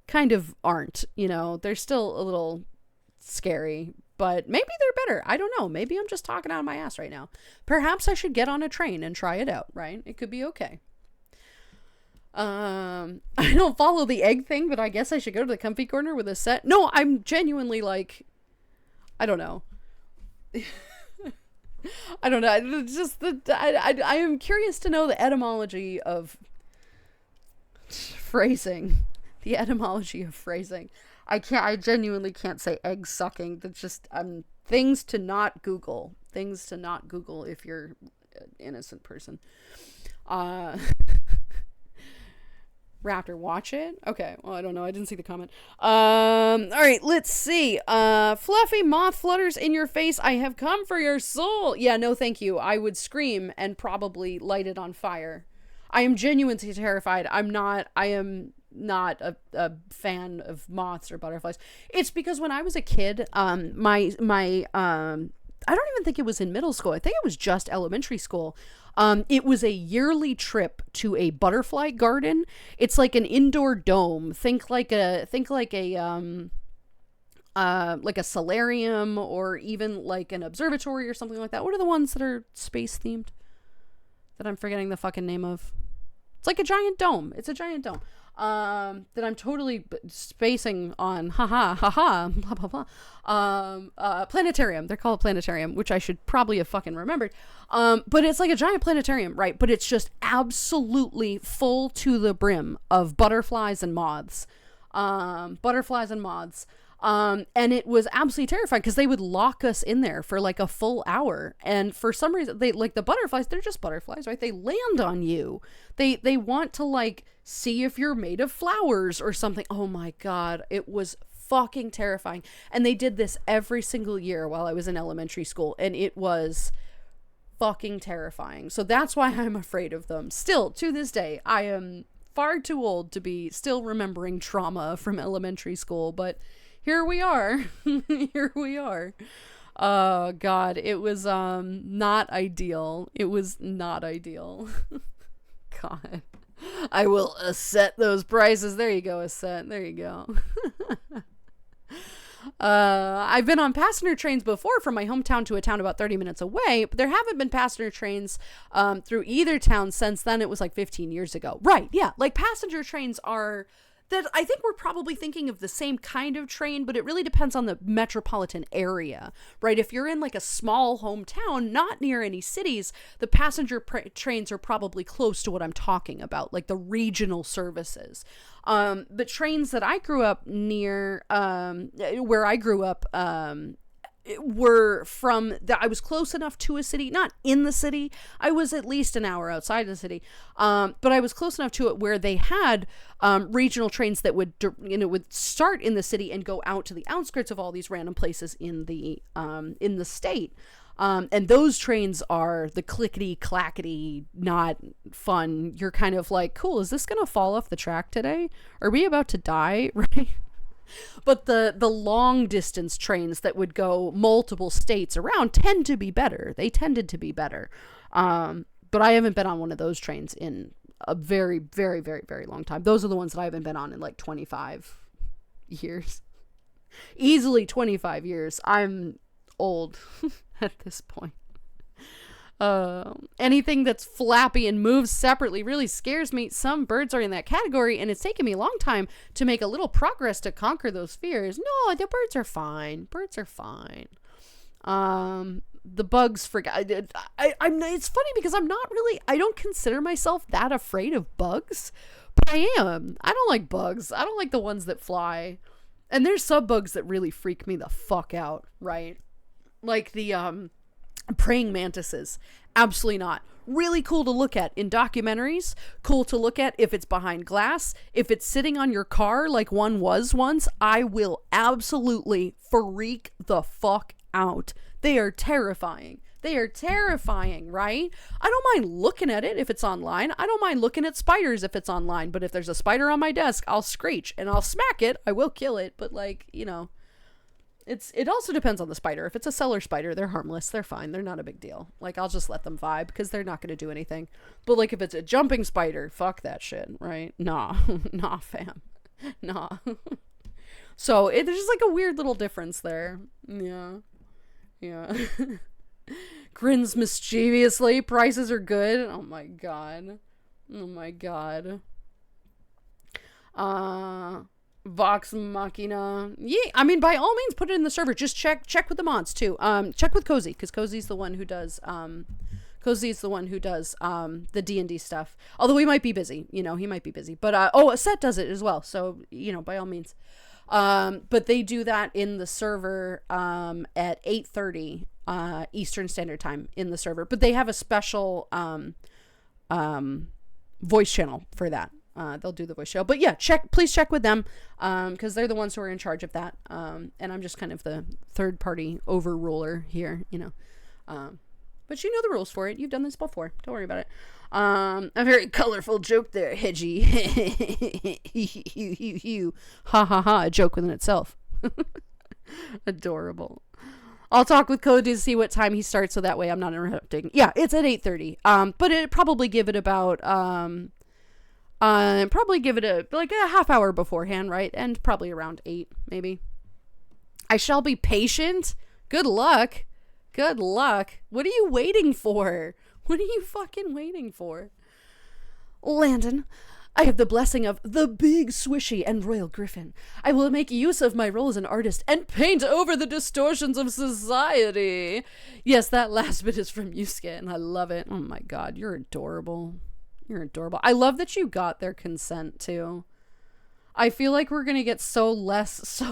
kind of aren't, they're still a little scary. but maybe they're better. I don't know. Maybe I'm just talking out of my ass right now. Perhaps I should get on a train and try it out, right? It could be okay. I don't follow the egg thing, but I guess I should go to the comfy corner with a set. No, I'm genuinely like, I don't know. I don't know. It's just I am curious to know the etymology of phrasing. The etymology of phrasing. I genuinely can't say egg sucking. That's just things to not Google. Things to not Google if you're an innocent person. Raptor, watch it? Okay, well, I don't know. I didn't see the comment. All right, let's see. Fluffy moth flutters in your face. I have come for your soul. Yeah, no, thank you. I would scream and probably light it on fire. I am genuinely terrified. I am not a fan of moths or butterflies. It's because when I was a kid, my I don't even think it was in middle school. I think it was just elementary school. It was a yearly trip to a butterfly garden. It's like an indoor dome. Think like a solarium or even like an observatory or something like that. What are the ones that are space themed that I'm forgetting the fucking name of? It's like a giant dome. It's a giant dome. That I'm totally spacing on. Blah, blah, blah. Planetarium. They're called planetarium, which I should probably have fucking remembered. But it's like a giant planetarium, right? But it's just absolutely full to the brim of butterflies and moths. And it was absolutely terrifying because they would lock us in there for like a full hour. And for some reason, they like the butterflies, they're just butterflies, right? They land on you. They want to like see if you're made of flowers or something. Oh my God. It was fucking terrifying. And they did this every single year while I was in elementary school. And it was fucking terrifying. So that's why I'm afraid of them. Still, to this day, I am far too old to be still remembering trauma from elementary school. But here we are. Here we are. Oh, God. It was not ideal. It was not ideal. God. I will set those prices. There you go, Asset. There you go. I've been on passenger trains before from my hometown to a town about 30 minutes away, but there haven't been passenger trains through either town since then. It was like 15 years ago. Right, yeah. Like passenger trains are... that I think we're probably thinking of the same kind of train, but it really depends on the metropolitan area, right? If you're in like a small hometown, not near any cities, the passenger trains are probably close to what I'm talking about, like the regional services. But trains that I grew up near, where I grew up, were from that I was close enough to a city, not in the city. I was at least an hour outside the city. But I was close enough to it where they had regional trains that would start in the city and go out to the outskirts of all these random places in the state. And those trains are the clickety clackety, not fun. You're kind of like, cool, is this going to fall off the track today? Are we about to die? Right? But the long distance trains that would go multiple states around tend to be better. They tended to be better. But I haven't been on one of those trains in a very, very, very, very long time. Those are the ones that I haven't been on in like 25 years. Easily 25 years. I'm old at this point. Anything that's flappy and moves separately really scares me. Some birds are in that category, and it's taken me a long time to make a little progress to conquer those fears. No, the birds are fine. Birds are fine. The bugs forgot. It's funny because I don't consider myself that afraid of bugs, but I am. I don't like bugs. I don't like the ones that fly. And there's some bugs that really freak me the fuck out, right? Like the, praying mantises. Absolutely not. Really cool to look at in documentaries. Cool to look at if it's behind glass. If it's sitting on your car like one was once, I will absolutely freak the fuck out. They are terrifying. They are terrifying, right? I don't mind looking at it if it's online. I don't mind looking at spiders if it's online. But if there's a spider on my desk, I'll screech and I'll smack it. I will kill it. But like, you know... It also depends on the spider. If it's a cellar spider, they're harmless. They're fine. They're not a big deal. Like, I'll just let them vibe because they're not going to do anything. But, like, if it's a jumping spider, fuck that shit, right? Nah. Nah, fam. Nah. So there's just like a weird little difference there. Yeah. Grins mischievously. Prices are good. Oh my god. Vox Machina. Yeah, I mean, by all means, put it in the server. Just check with the mods too. Check with Cozy, because Cozy's the one who does the D&D stuff. Although he might be busy, he might be busy. But a set does it as well. So by all means. But they do that in the server at 8:30 Eastern Standard Time in the server. But they have a special voice channel for that. They'll do the voice show. But yeah, please check with them, because they're the ones who are in charge of that. And I'm just kind of the third party overruler here, but you know the rules for it. You've done this before. Don't worry about it. A very colorful joke there, Hedgie. Ha ha ha, a joke within itself. Adorable. I'll talk with Cody to see what time he starts, so that way I'm not interrupting. Yeah, it's at 8:30. But it probably give it about a half hour beforehand, right? And probably around 8, maybe. I shall be patient. Good luck. Good luck. What are you waiting for? What are you fucking waiting for? Landon, I have the blessing of the Big Swishy and Royal Griffin. I will make use of my role as an artist and paint over the distortions of society. Yes, that last bit is from Yusuke, and I love it. Oh my god, you're adorable. You're adorable. I love that you got their consent, too. I feel like we're going to get so less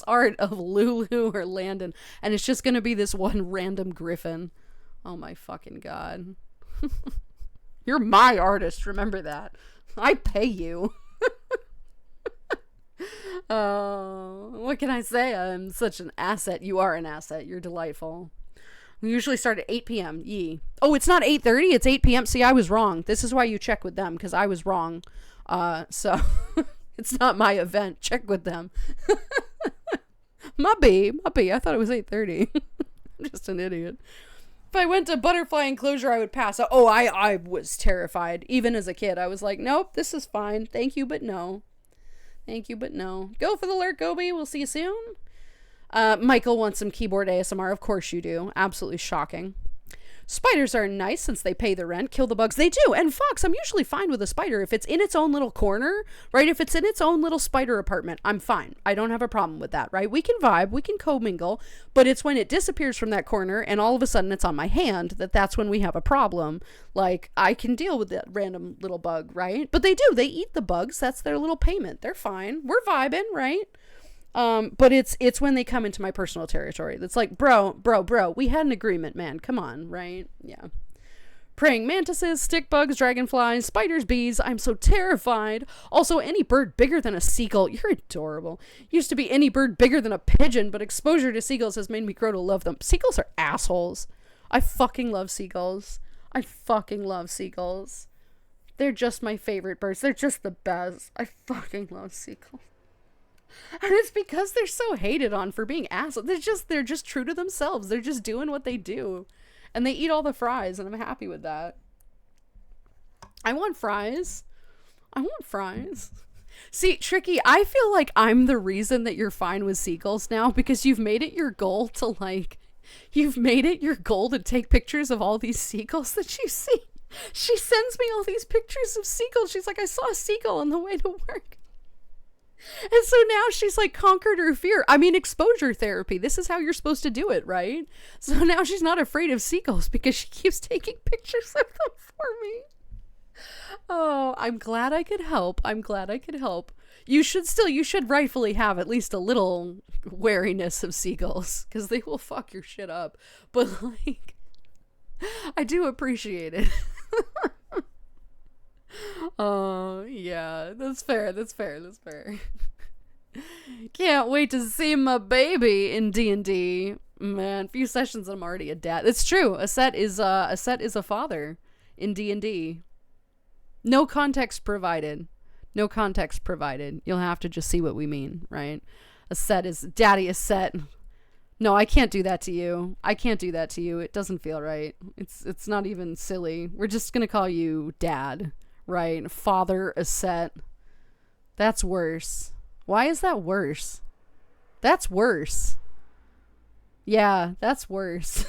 art of Lulu or Landon, and it's just going to be this one random Griffin. Oh my fucking god. You're my artist, remember that. I pay you. Oh, what can I say? I'm such an asset. You are an asset. You're delightful. We usually start at 8 p.m. Yee. Oh, it's not 8:30. It's 8 p.m. See, I was wrong. This is why you check with them, because I was wrong. So it's not my event. Check with them. Mubby. I thought it was 8:30. I'm just an idiot. If I went to Butterfly Enclosure, I would pass. Oh, I was terrified. Even as a kid, I was like, nope, this is fine. Thank you, but no. Thank you, but no. Go for the lurk, Gobi. We'll see you soon. Michael wants some keyboard ASMR. Of course you do. Absolutely shocking. Spiders are nice since they pay the rent. Kill the bugs. They do. And Fox, I'm usually fine with a spider. If it's in its own little corner, right? If it's in its own little spider apartment, I'm fine. I don't have a problem with that, right? We can vibe. We can commingle. But it's when it disappears from that corner and all of a sudden it's on my hand that's when we have a problem. Like, I can deal with that random little bug, right? But they do. They eat the bugs. That's their little payment. They're fine. We're vibing, right? But it's when they come into my personal territory. That's like, bro, we had an agreement, man. Come on, right? Yeah. Praying mantises, stick bugs, dragonflies, spiders, bees. I'm so terrified. Also, any bird bigger than a seagull. You're adorable. Used to be any bird bigger than a pigeon, but exposure to seagulls has made me grow to love them. Seagulls are assholes. I fucking love seagulls. They're just my favorite birds. They're just the best. I fucking love seagulls. And it's because they're so hated on for being assholes. They're just true to themselves. They're just doing what they do. And they eat all the fries, and I'm happy with that. I want fries. See, Tricky, I feel like I'm the reason that you're fine with seagulls now, because you've made it your goal to take pictures of all these seagulls that you see. She sends me all these pictures of seagulls. She's like, I saw a seagull on the way to work. And so now she's like conquered her fear. I mean, exposure therapy. This is how you're supposed to do it, right? So now she's not afraid of seagulls because she keeps taking pictures of them for me. Oh, I'm glad I could help. You should rightfully have at least a little wariness of seagulls, because they will fuck your shit up. But like, I do appreciate it. Oh, yeah, that's fair. Can't wait to see my baby in D&D. Man, few sessions and I'm already a dad. It's true. A set is a father in D&D. No context provided. You'll have to just see what we mean, right? A set is daddy. A set. No, I can't do that to you. It doesn't feel right. It's not even silly. We're just gonna call you dad. Right, father, a set. That's worse. Why is that worse? That's worse. Yeah, that's worse.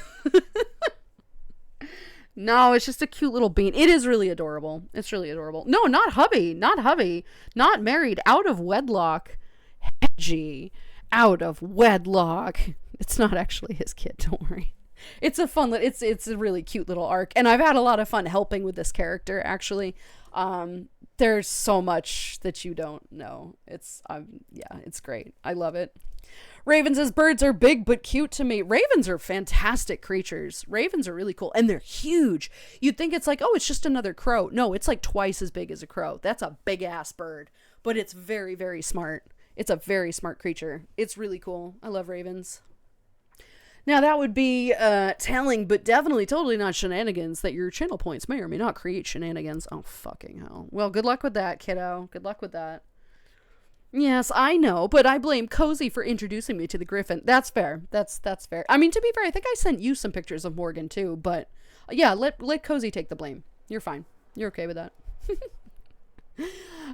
No, it's just a cute little bean. It is really adorable. It's really adorable. No, not hubby. Not hubby. Not married. Out of wedlock. Hedgie. Out of wedlock. It's not actually his kid, don't worry. It's a fun, it's a really cute little arc. And I've had a lot of fun helping with this character, actually. There's so much that you don't know. It's great. I love it. Raven says, birds are big but cute to me. Ravens are fantastic creatures. Ravens are really cool. And they're huge. You'd think it's like, oh, it's just another crow. No, it's like twice as big as a crow. That's a big ass bird. But it's very, very smart. It's a very smart creature. It's really cool. I love ravens. Now, that would be telling, but definitely totally not shenanigans, that your channel points may or may not create shenanigans. Oh, fucking hell. Well, good luck with that, kiddo. Good luck with that. Yes, I know, but I blame Cozy for introducing me to the griffin. That's fair. That's fair. I mean, to be fair, I think I sent you some pictures of Morgan too, but yeah, let Cozy take the blame. You're fine. You're okay with that.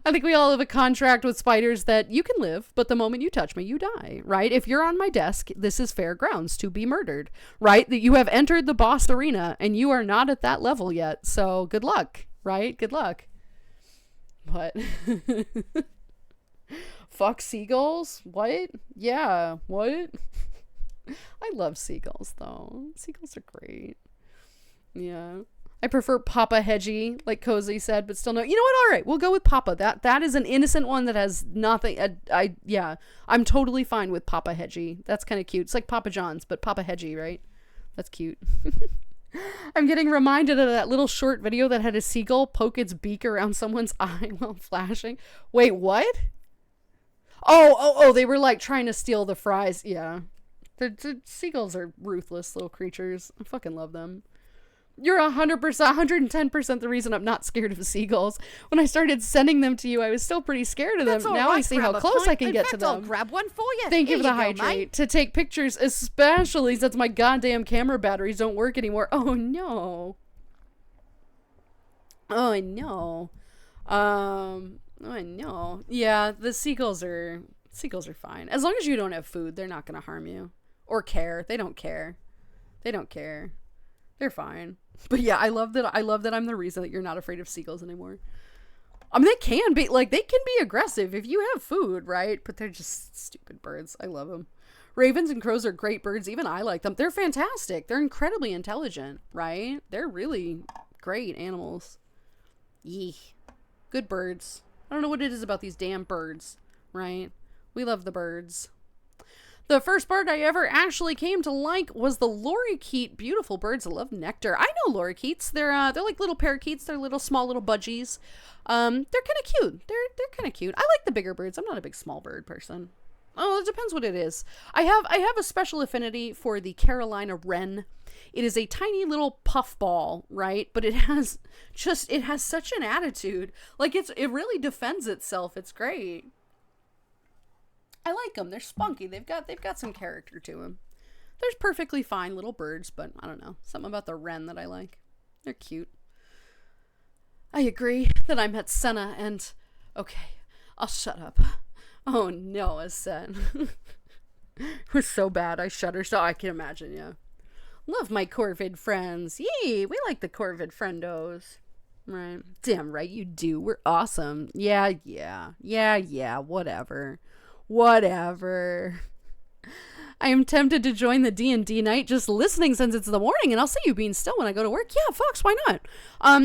I think we all have a contract with spiders that you can live, but the moment you touch me, you die, right? If you're on my desk, this is fair grounds to be murdered, right? That you have entered the boss arena and you are not at that level yet. So good luck, right? Good luck. What? Fuck seagulls? What? Yeah, what? I love seagulls, though. Seagulls are great. Yeah. I prefer Papa Hedgie, like Cozy said, but still no. You know what? All right, we'll go with Papa. That is an innocent one that has nothing. I'm totally fine with Papa Hedgie. That's kind of cute. It's like Papa John's, but Papa Hedgie, right? That's cute. I'm getting reminded of that little short video that had a seagull poke its beak around someone's eye while flashing. Wait, what? Oh, they were like trying to steal the fries. Yeah. The seagulls are ruthless little creatures. I fucking love them. You're 100%, 110% the reason I'm not scared of seagulls. When I started sending them to you, I was still pretty scared of them. Now I see how close I can get to them. I'll grab one for you. Thank you for the hydrate. To take pictures, especially since my goddamn camera batteries don't work anymore. Oh no. Oh no. Oh no. Yeah, the seagulls are fine. As long as you don't have food, they're not gonna harm you. Or care. They don't care. They don't care. They're fine. But yeah, I love that I'm the reason that you're not afraid of seagulls anymore. I mean, they can be aggressive if you have food, right? But they're just stupid birds. I love them. Ravens and crows are great birds. Even I like them. They're fantastic. They're incredibly intelligent, right? They're really great animals. Yee. Good birds. I don't know what it is about these damn birds, right? We love the birds. The first bird I ever actually came to like was the lorikeet. Beautiful birds. I love nectar. I know lorikeets. They're like little parakeets. They're little small little budgies. They're kind of cute. They're kind of cute. I like the bigger birds. I'm not a big small bird person. Oh, it depends what it is. I have a special affinity for the Carolina wren. It is a tiny little puffball, right? But it has such an attitude. Like it really defends itself. It's great. I like them. They're spunky. They've got some character to them. There's perfectly fine little birds, but I don't know. Something about the wren that I like. They're cute. I agree that I met Senna and... Okay, I'll shut up. Oh no, I said. It was so bad. I shudder. So I can imagine, yeah. Love my Corvid friends. Yee, we like the Corvid friendos. Right. Damn right you do. We're awesome. Yeah, whatever. I am tempted to join the D&D night just listening since it's the morning, and I'll see you being still when I go to work. Yeah, Fox, why not?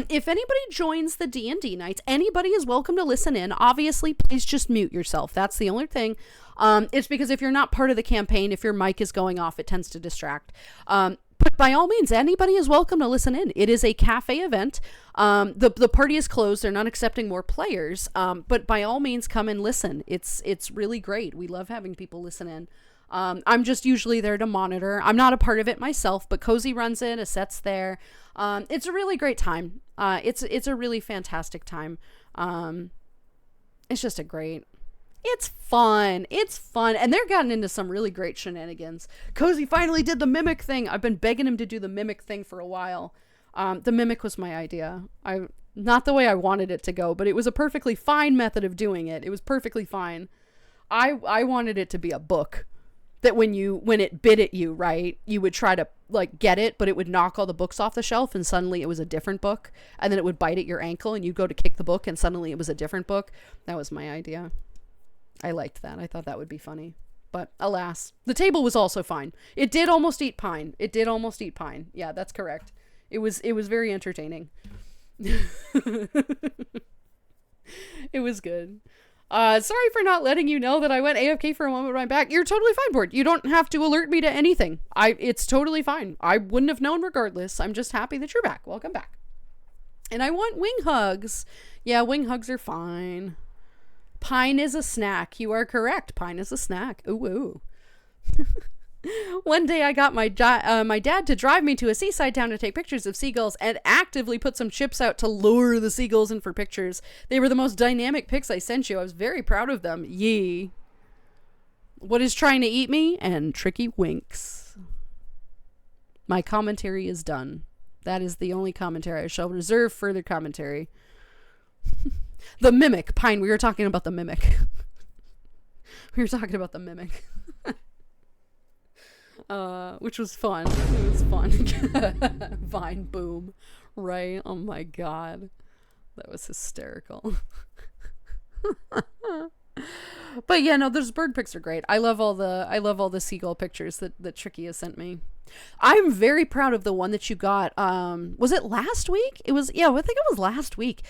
If anybody joins the D&D nights, anybody is welcome to listen in. Obviously, please just mute yourself. That's the only thing. It's because if you're not part of the campaign, if your mic is going off, it tends to distract. But by all means, anybody is welcome to listen in. It is a cafe event. The party is closed. They're not accepting more players. But by all means, come and listen. It's really great. We love having people listen in. I'm just usually there to monitor. I'm not a part of it myself, but Cozy runs it. Aset's there. It's a really great time. It's a really fantastic time. It's just a great... It's fun. And they're gotten into some really great shenanigans. Cozy finally did the mimic thing. I've been begging him to do the mimic thing for a while. The mimic was my idea. Not the way I wanted it to go, but it was a perfectly fine method of doing it. It was perfectly fine. I wanted it to be a book, that when it bit at you, right, you would try to like get it, but it would knock all the books off the shelf and suddenly it was a different book, and then it would bite at your ankle and you'd go to kick the book and suddenly it was a different book. That was my idea. I liked that. I thought that would be funny. But alas, the table was also fine. It did almost eat pine. Yeah, that's correct. It was very entertaining. It was good. Sorry for not letting you know that I went AFK for a moment, but I'm back. You're totally fine, Board. You don't have to alert me to anything. It's totally fine. I wouldn't have known regardless. I'm just happy that you're back. Welcome back. And I want wing hugs. Yeah, wing hugs are fine. Pine is a snack. You are correct. Pine is a snack. Ooh, ooh. One day I got my dad to drive me to a seaside town to take pictures of seagulls and actively put some chips out to lure the seagulls in for pictures. They were the most dynamic pics I sent you. I was very proud of them. Yee. What is trying to eat me? And Tricky winks. My commentary is done. That is the only commentary. I shall reserve further commentary. The mimic. Pine, we were talking about the mimic. We were talking about the mimic. Which was fun. It was fun. Vine boom. Right? Oh my god. That was hysterical. But yeah, no, those bird pics are great. I love all the seagull pictures that Tricky has sent me. I'm very proud of the one that you got. Was it last week? I think it was last week.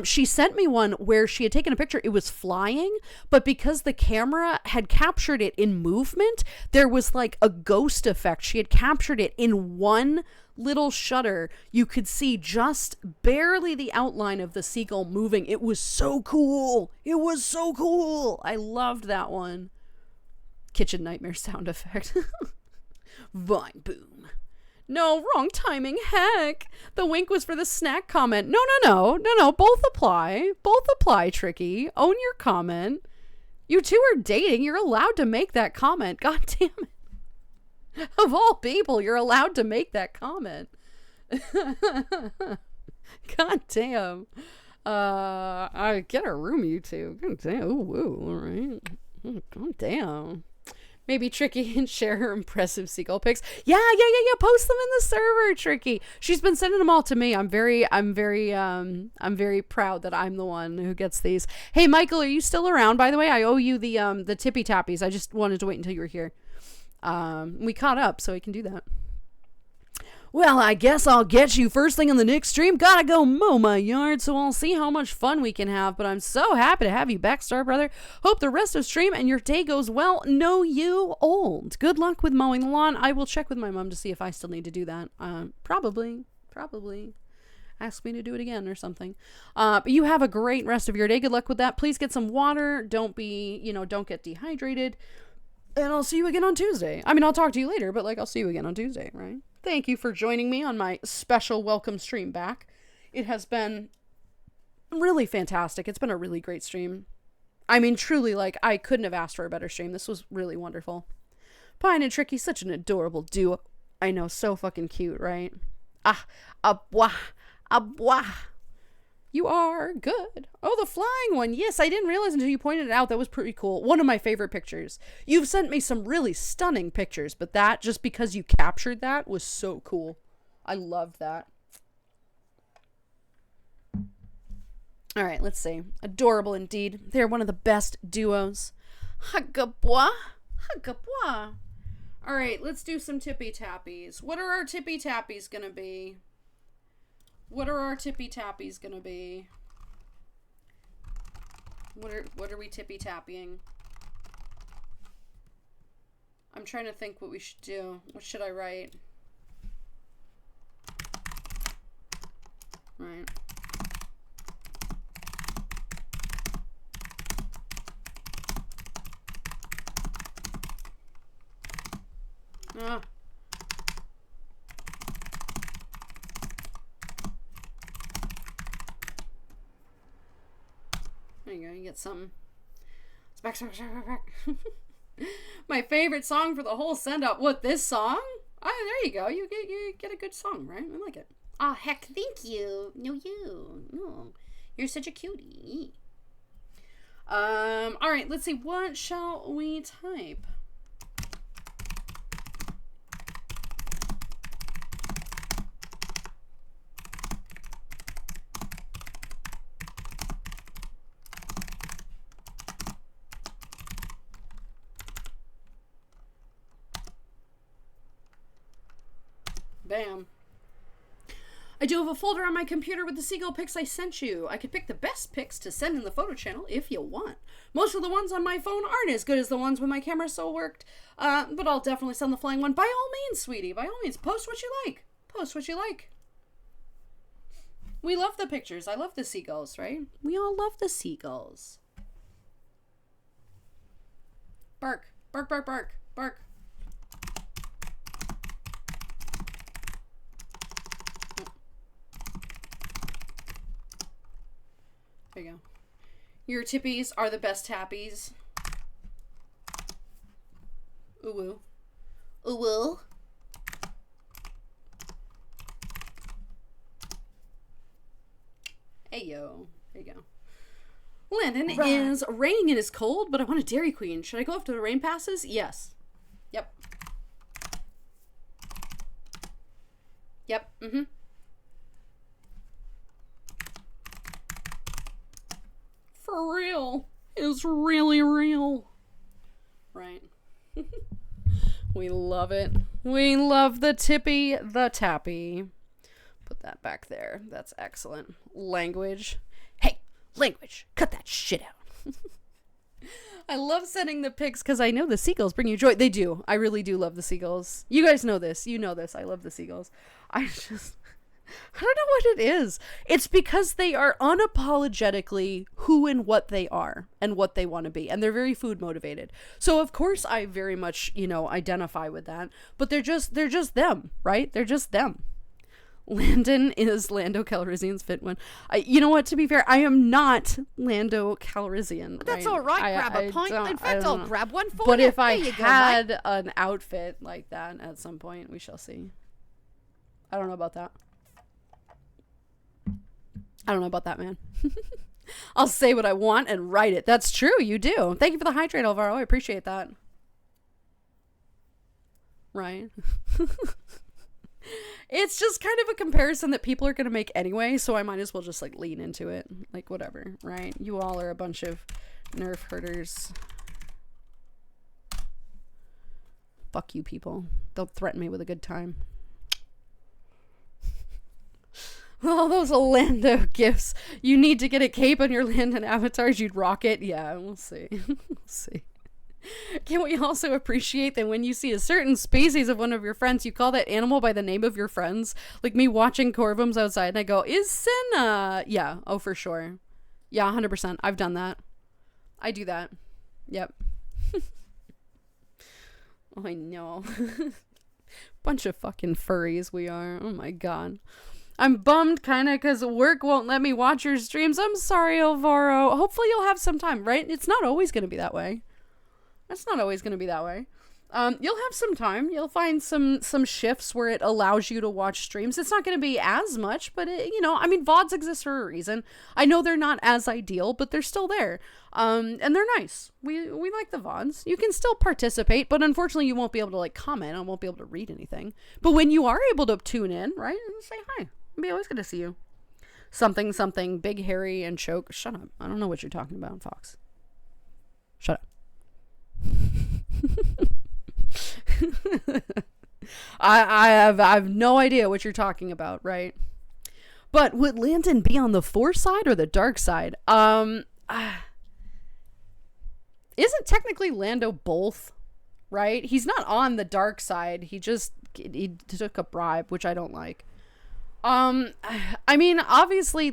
She sent me one where she had taken a picture. It was flying, but because the camera had captured it in movement, there was like a ghost effect. She had captured it in one little shutter. You could see just barely the outline of the seagull moving. It was so cool. I loved that one. Kitchen nightmare sound effect. Vine boom. No, wrong timing. Heck. The wink was for the snack comment. No. Both apply, Tricky. Own your comment. You two are dating. You're allowed to make that comment. God damn it. Of all people, you're allowed to make that comment. God damn. I get a room, you two. God damn. Ooh, all right. God damn. Maybe Tricky can share her impressive seagull pics. Yeah. Post them in the server, Tricky. She's been sending them all to me. I'm very proud that I'm the one who gets these. Hey, Michael, are you still around? By the way, I owe you the tippy tappies. I just wanted to wait until you were here. We caught up, so we can do that. Well, I guess I'll get you first thing on the next stream. Gotta go mow my yard, so I'll see how much fun we can have. But I'm so happy to have you back, Star Brother. Hope the rest of stream and your day goes well. Know you old. Good luck with mowing the lawn. I will check with my mom to see if I still need to do that. Probably. Ask me to do it again or something. But you have a great rest of your day. Good luck with that. Please get some water. Don't get dehydrated. And I'll see you again on Tuesday. I mean, I'll talk to you later, but I'll see you again on Tuesday, right? Thank you for joining me on my special welcome stream back. It has been really fantastic. It's been a really great stream. I mean, truly, I couldn't have asked for a better stream. This was really wonderful. Pine and Tricky, such an adorable duo. I know, so fucking cute, right? You are good. Oh, the flying one. Yes, I didn't realize until you pointed it out. That was pretty cool. One of my favorite pictures. You've sent me some really stunning pictures, but that, just because you captured that, was so cool. I loved that. All right, let's see. Adorable indeed. They're one of the best duos. Hagabois. All right, let's do some tippy tappies. What are our tippy tappies gonna be? What are we tippy tapping? I'm trying to think what we should do. What should I write? Right. There you go, you get something. Back. My favorite song for the whole send-up. What, this song? There you go. You get a good song, right? I like it. Oh, heck, thank you. No. You're such a cutie. Alright, let's see. What shall we type? Bam. I do have a folder on my computer with the seagull pics I sent you. I could pick the best pics to send in the photo channel if you want. Most of the ones on my phone aren't as good as the ones when my camera still worked, but I'll definitely send the flying one. By all means, sweetie, by all means, post what you like. Post what you like. We love the pictures. I love the seagulls, right? We all love the seagulls. Bark, bark, bark, bark, bark. There you go. Your tippies are the best tappies. Ooh woo. Ooh woo. Hey yo. There you go. Landon is raining and is cold, but I want a Dairy Queen. Should I go after the rain passes? Yes. Yep. Yep. Mm-hmm. For real. It's really real. Right. We love it. We love the tippy, the tappy. Put that back there. That's excellent. Language. Hey, language. Cut that shit out. I love sending the pics because I know the seagulls bring you joy. They do. I really do love the seagulls. You guys know this. You know this. I love the seagulls. I don't know what it is. It's because they are unapologetically who and what they are and what they want to be. And they're very food motivated. So of course I very much, identify with that. But they're just them, right? They're just them. Landon is Lando Calrissian's fit one. You know what, to be fair, I am not Lando Calrissian. But that's all right, grab a pint. In fact, I'll grab one for you. But if I had an outfit like that at some point, we shall see. I don't know about that. I don't know about that, man. I'll say what I want and write it. That's true, you do. Thank you for the hydrate, Alvaro. I appreciate that. Right. It's just kind of a comparison that people are going to make anyway, so I might as well just, lean into it. Whatever, right? You all are a bunch of nerf herders. Fuck you, people. Don't threaten me with a good time. All those Lando gifts. You need to get a cape on your Landon avatars. You'd rock it. Yeah, we'll see. We'll see. Can we also appreciate that when you see a certain species of one of your friends, you call that animal by the name of your friends? Like me watching corvums outside and I go, is Senna? Yeah, oh, for sure. Yeah, 100%. I've done that. I do that. Yep. Oh, I know. Bunch of fucking furries we are. Oh my god. I'm bummed kind of because work won't let me watch your streams. I'm sorry, Alvaro. Hopefully you'll have some time, right? It's not always going to be that way. It's not always going to be that way. You'll have some time. You'll find some shifts where it allows you to watch streams. It's not going to be as much, but VODs exist for a reason. I know they're not as ideal, but they're still there. And they're nice. We like the VODs. You can still participate, but unfortunately you won't be able to comment. I won't be able to read anything. But when you are able to tune in, right, and say hi. It'd be always good to see you. Something, big, hairy, and choke. Shut up. I don't know what you're talking about, Fox. Shut up. I have no idea what you're talking about, right? But would Landon be on the force side or the dark side? Isn't technically Lando both, right? He's not on the dark side. He took a bribe, which I don't like. Obviously,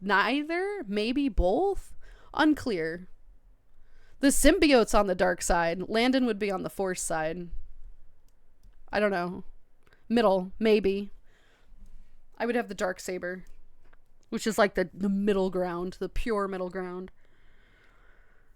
neither, maybe both. Unclear. The symbiote's on the dark side. Landon would be on the force side. I don't know. Middle, maybe. I would have the dark saber, which is the middle ground, the pure middle ground.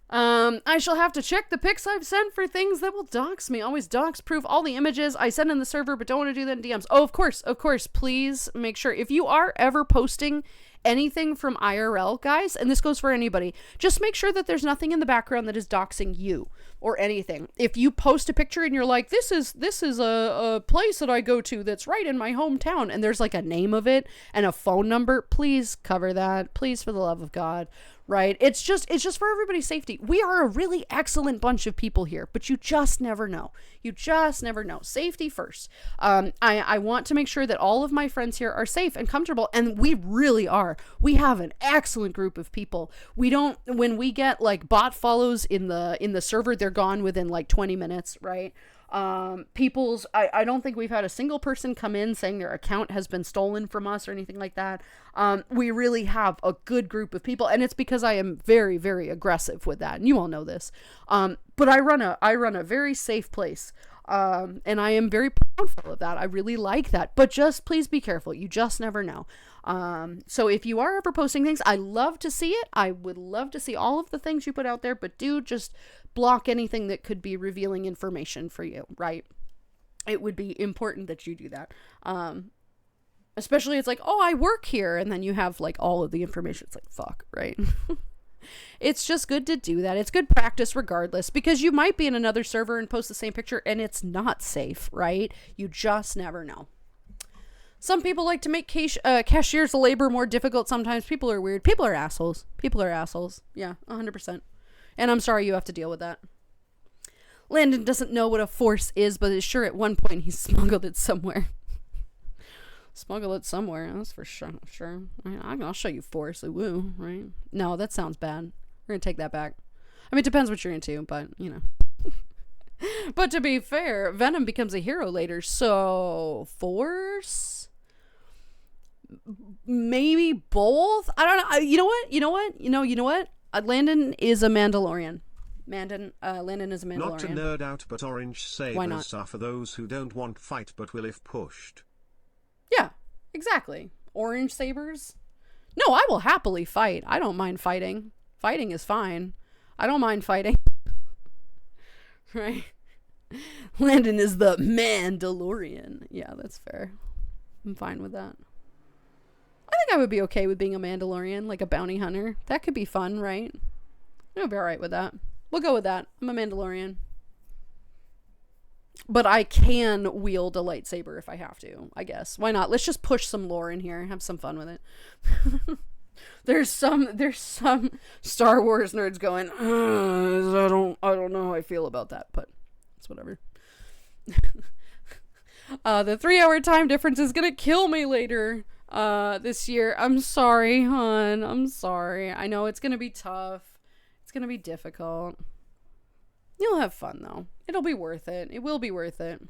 I shall have to check the pics I've sent for things that will dox me. Always dox proof all the images I send in the server, but don't want to do that in DMs. Oh, of course. Please make sure if you are ever posting anything from IRL, guys, and this goes for anybody, just make sure that there's nothing in the background that is doxing you or anything. If you post a picture and you're like, this is a place that I go to that's right in my hometown, and there's like a name of it and a phone number, please cover that. Please, for the love of God. Right? It's just for everybody's safety. We are a really excellent bunch of people here, but you just never know. You just never know. Safety first. I want to make sure that all of my friends here are safe and comfortable, and we really are. We have an excellent group of people. We don't, when we get like bot follows in the server, they're gone within like 20 minutes, right? I don't think we've had a single person come in saying their account has been stolen from us or anything like that. We really have a good group of people, and it's because I am very, very aggressive with that, and you all know this. But I run a very safe place, and I am very proudful of that. I really like that, but just please be careful. You just never know. So if you are ever posting things, I love to see it. I would love to see all of the things you put out there, but do just block anything that could be revealing information for you, right? It would be important that you do that. Especially it's like, oh, I work here, and then you have like all of the information. It's like, fuck, right? It's just good to do that. It's good practice regardless, because you might be in another server and post the same picture and it's not safe, right? You just never know. Some people like to make cashiers' labor more difficult sometimes. People are weird. People are assholes. People are assholes. Yeah, 100%. And I'm sorry you have to deal with that. Landon doesn't know what a force is, but is sure at one point he smuggled it somewhere. Smuggle it somewhere, that's for sure. I'll show you force. Woo, right? No, that sounds bad. We're gonna take that back. I mean, it depends what you're into, but, you know. But to be fair, Venom becomes a hero later, so force? Maybe both? I don't know. You know what? Landon is a Mandalorian. Landon is a Mandalorian. Not to nerd out, but orange sabers are for those who don't want fight but will if pushed. Yeah, exactly. Orange sabers? No, I will happily fight. I don't mind fighting. Fighting is fine. I don't mind fighting. Right? Landon is the Mandalorian. Yeah, that's fair. I'm fine with that. I think I would be okay with being a Mandalorian, like a bounty hunter. That could be fun, right? I'll be alright with that. We'll go with that. I'm a Mandalorian. But I can wield a lightsaber if I have to, I guess. Why not? Let's just push some lore in here and have some fun with it. There's some Star Wars nerds going, I don't know how I feel about that, but it's whatever. The 3-hour time difference is gonna kill me later this year. I'm sorry, hon. I'm sorry. I know it's gonna be tough. It's gonna be difficult. You'll have fun though. It'll be worth it. It will be worth it.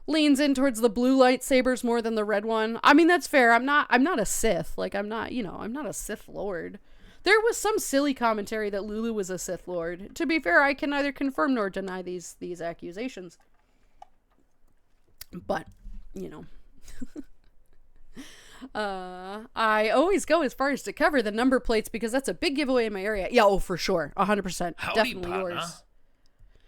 Leans in towards the blue lightsabers more than the red one. I mean, that's fair. I'm not a Sith. Like, I'm not a Sith Lord. There was some silly commentary that Lulu was a Sith Lord. To be fair, I can neither confirm nor deny these accusations. But, you know. I always go as far as to cover the number plates because that's a big giveaway in my area. Yeah, oh, for sure. 100%. Howdy, definitely partner. yours.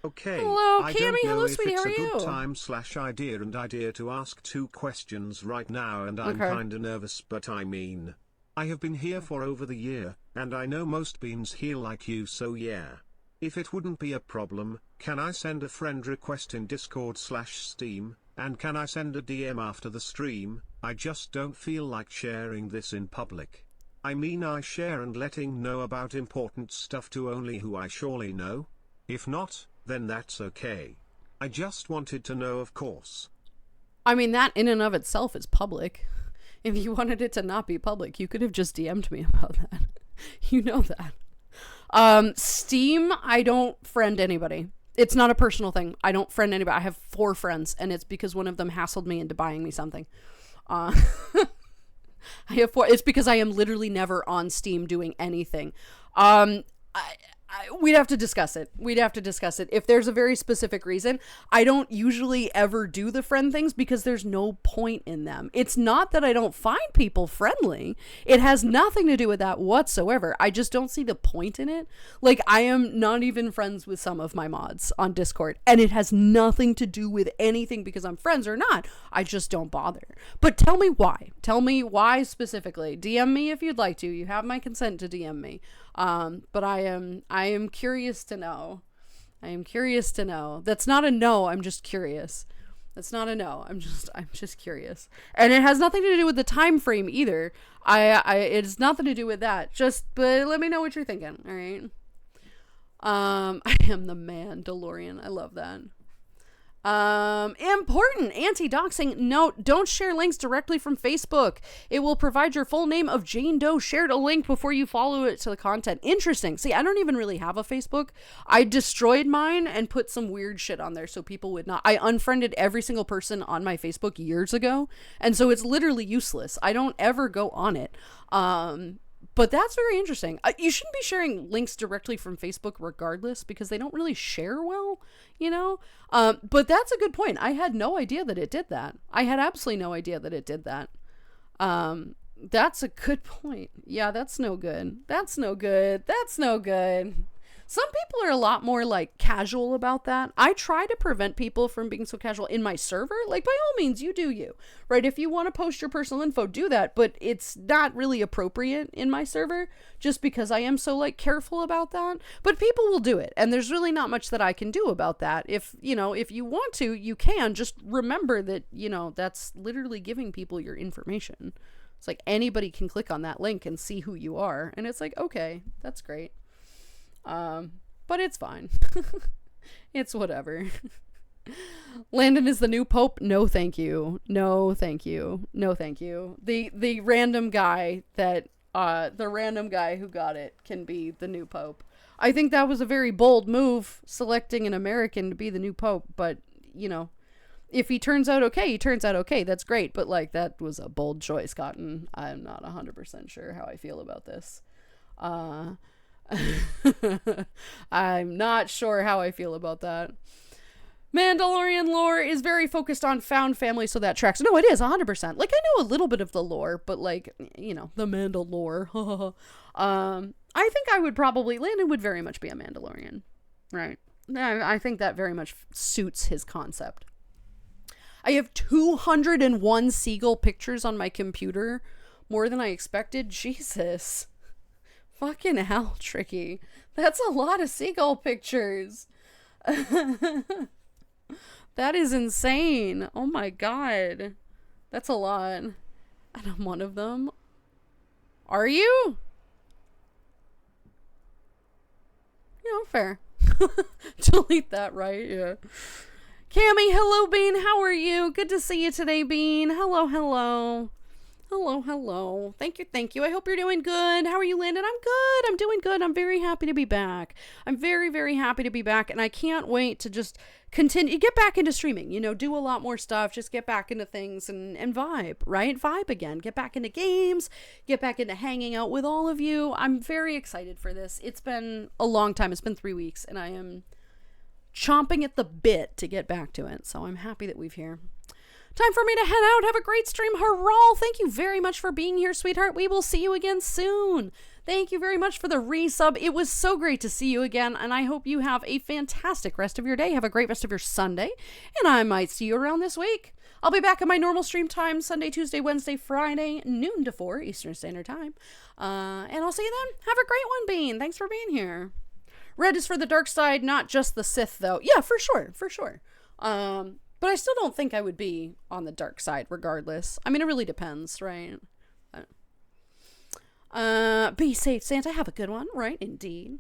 Okay. Hello, I Cammy. don't know Hello, if sweetie. it's How are a you? good time/idea to ask 2 questions right now, and I'm Okay. kinda nervous, but I mean, I have been here for over the year, and I know most beans here like you, so yeah. If it wouldn't be a problem, can I send a friend request in Discord/Steam, and can I send a DM after the stream? I just don't feel like sharing this in public. I mean, I share and letting know about important stuff to only who I surely know. If not, then that's okay. I just wanted to know, of course. I mean, that in and of itself is public. If you wanted it to not be public, you could have just DM'd me about that. You know that. Steam, I don't friend anybody. It's not a personal thing. I don't friend anybody. I have 4 friends, and it's because one of them hassled me into buying me something. I have 4. It's because I am literally never on Steam doing anything. we'd have to discuss it. If there's a very specific reason. I don't usually ever do the friend things because there's no point in them. It's not that I don't find people friendly. It has nothing to do with that whatsoever. I just don't see the point in it. Like, I am not even friends with some of my mods on Discord, and it has nothing to do with anything because I'm friends or not. I just don't bother. But tell me why. Tell me why specifically. DM me if you'd like to. You have my consent to DM me. But I am curious to know. That's not a no, I'm just curious. That's not a no, I'm just curious. And it has nothing to do with the time frame either. It's nothing to do with that. But let me know what you're thinking, all right? I am the Mandalorian. I love that. Important anti-doxing note: don't share links directly from Facebook. It will provide your full name of Jane Doe shared a link before you follow it to the content. Interesting. See, I don't even really have a Facebook. I destroyed mine and put some weird shit on there so people would not. I unfriended every single person on my Facebook years ago, and so it's literally useless. I don't ever go on it. But that's very interesting. You shouldn't be sharing links directly from Facebook regardless because they don't really share well, you know? But that's a good point. I had no idea that it did that. I had absolutely no idea that it did that. That's a good point. Yeah, that's no good. That's no good. Some people are a lot more like casual about that. I try to prevent people from being so casual in my server. Like, by all means, you do you, right? If you want to post your personal info, do that, but it's not really appropriate in my server just because I am so like careful about that. But people will do it, and there's really not much that I can do about that. If you want to, you can. Just remember that, that's literally giving people your information. It's like anybody can click on that link and see who you are, and it's like, okay, that's great. But it's fine. It's whatever. Landon is the new pope. No, thank you. No, thank you. No, thank you. The random guy who got it can be the new pope. I think that was a very bold move, selecting an American to be the new pope, but if he turns out okay, that's great, but like, that was a bold choice, Cotton. I'm not 100% sure how I feel about this. I'm not sure how I feel about that. Mandalorian lore is very focused on found family, so that tracks. No, it is 100%. Like, I know a little bit of the lore, but like, the Mandalore. I think Landon would very much be a Mandalorian, right? I think that very much suits his concept. I have 201 seagull pictures on my computer, more than I expected. Jesus. Fucking hell, Tricky. That's a lot of seagull pictures. That is insane. Oh my god. That's a lot. And I'm one of them. Are you? Fair. Delete that, right? Yeah. Cammy, hello, Bean. How are you? Good to see you today, Bean. Hello. Thank you. I hope you're doing good. How are you, Landon? I'm good. I'm doing good. I'm very happy to be back. I'm very, very happy to be back, and I can't wait to just get back into streaming, do a lot more stuff, just get back into things and vibe, right? Vibe again. Get back into games, get back into hanging out with all of you. I'm very excited for this. It's been a long time. It's been 3 weeks, and I am chomping at the bit to get back to it, so I'm happy that we've here. Time for me to head out. Have a great stream. Hurrah! Thank you very much for being here, sweetheart. We will see you again soon. Thank you very much for the resub. It was so great to see you again, and I hope you have a fantastic rest of your day. Have a great rest of your Sunday, and I might see you around this week. I'll be back at my normal stream time, Sunday, Tuesday, Wednesday, Friday, noon to 4 Eastern Standard Time. And I'll see you then. Have a great one, Bean. Thanks for being here. Red is for the dark side, not just the Sith, though. Yeah, for sure. But I still don't think I would be on the dark side regardless. I mean, it really depends, right? Be safe, Santa. Have a good one, right? Indeed.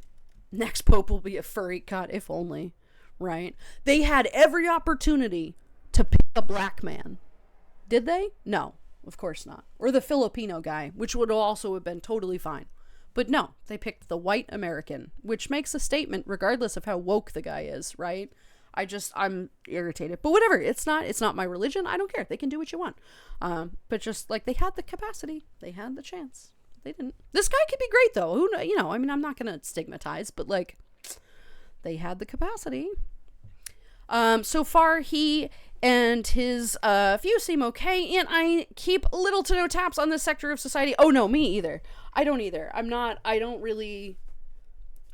Next pope will be a furry cut, if only, right? They had every opportunity to pick a black man. Did they? No, of course not. Or the Filipino guy, which would also have been totally fine. But no, they picked the white American, which makes a statement regardless of how woke the guy is, right? I'm irritated, but whatever. It's not my religion. I don't care. They can do what you want. But just like, they had the capacity, they had the chance. They didn't. This guy could be great though. Who you know? I mean, I'm not gonna stigmatize, but like, they had the capacity. So far, he and his few seem okay, and I keep little to no taps on this sector of society. Oh no, me either. I don't either. I don't really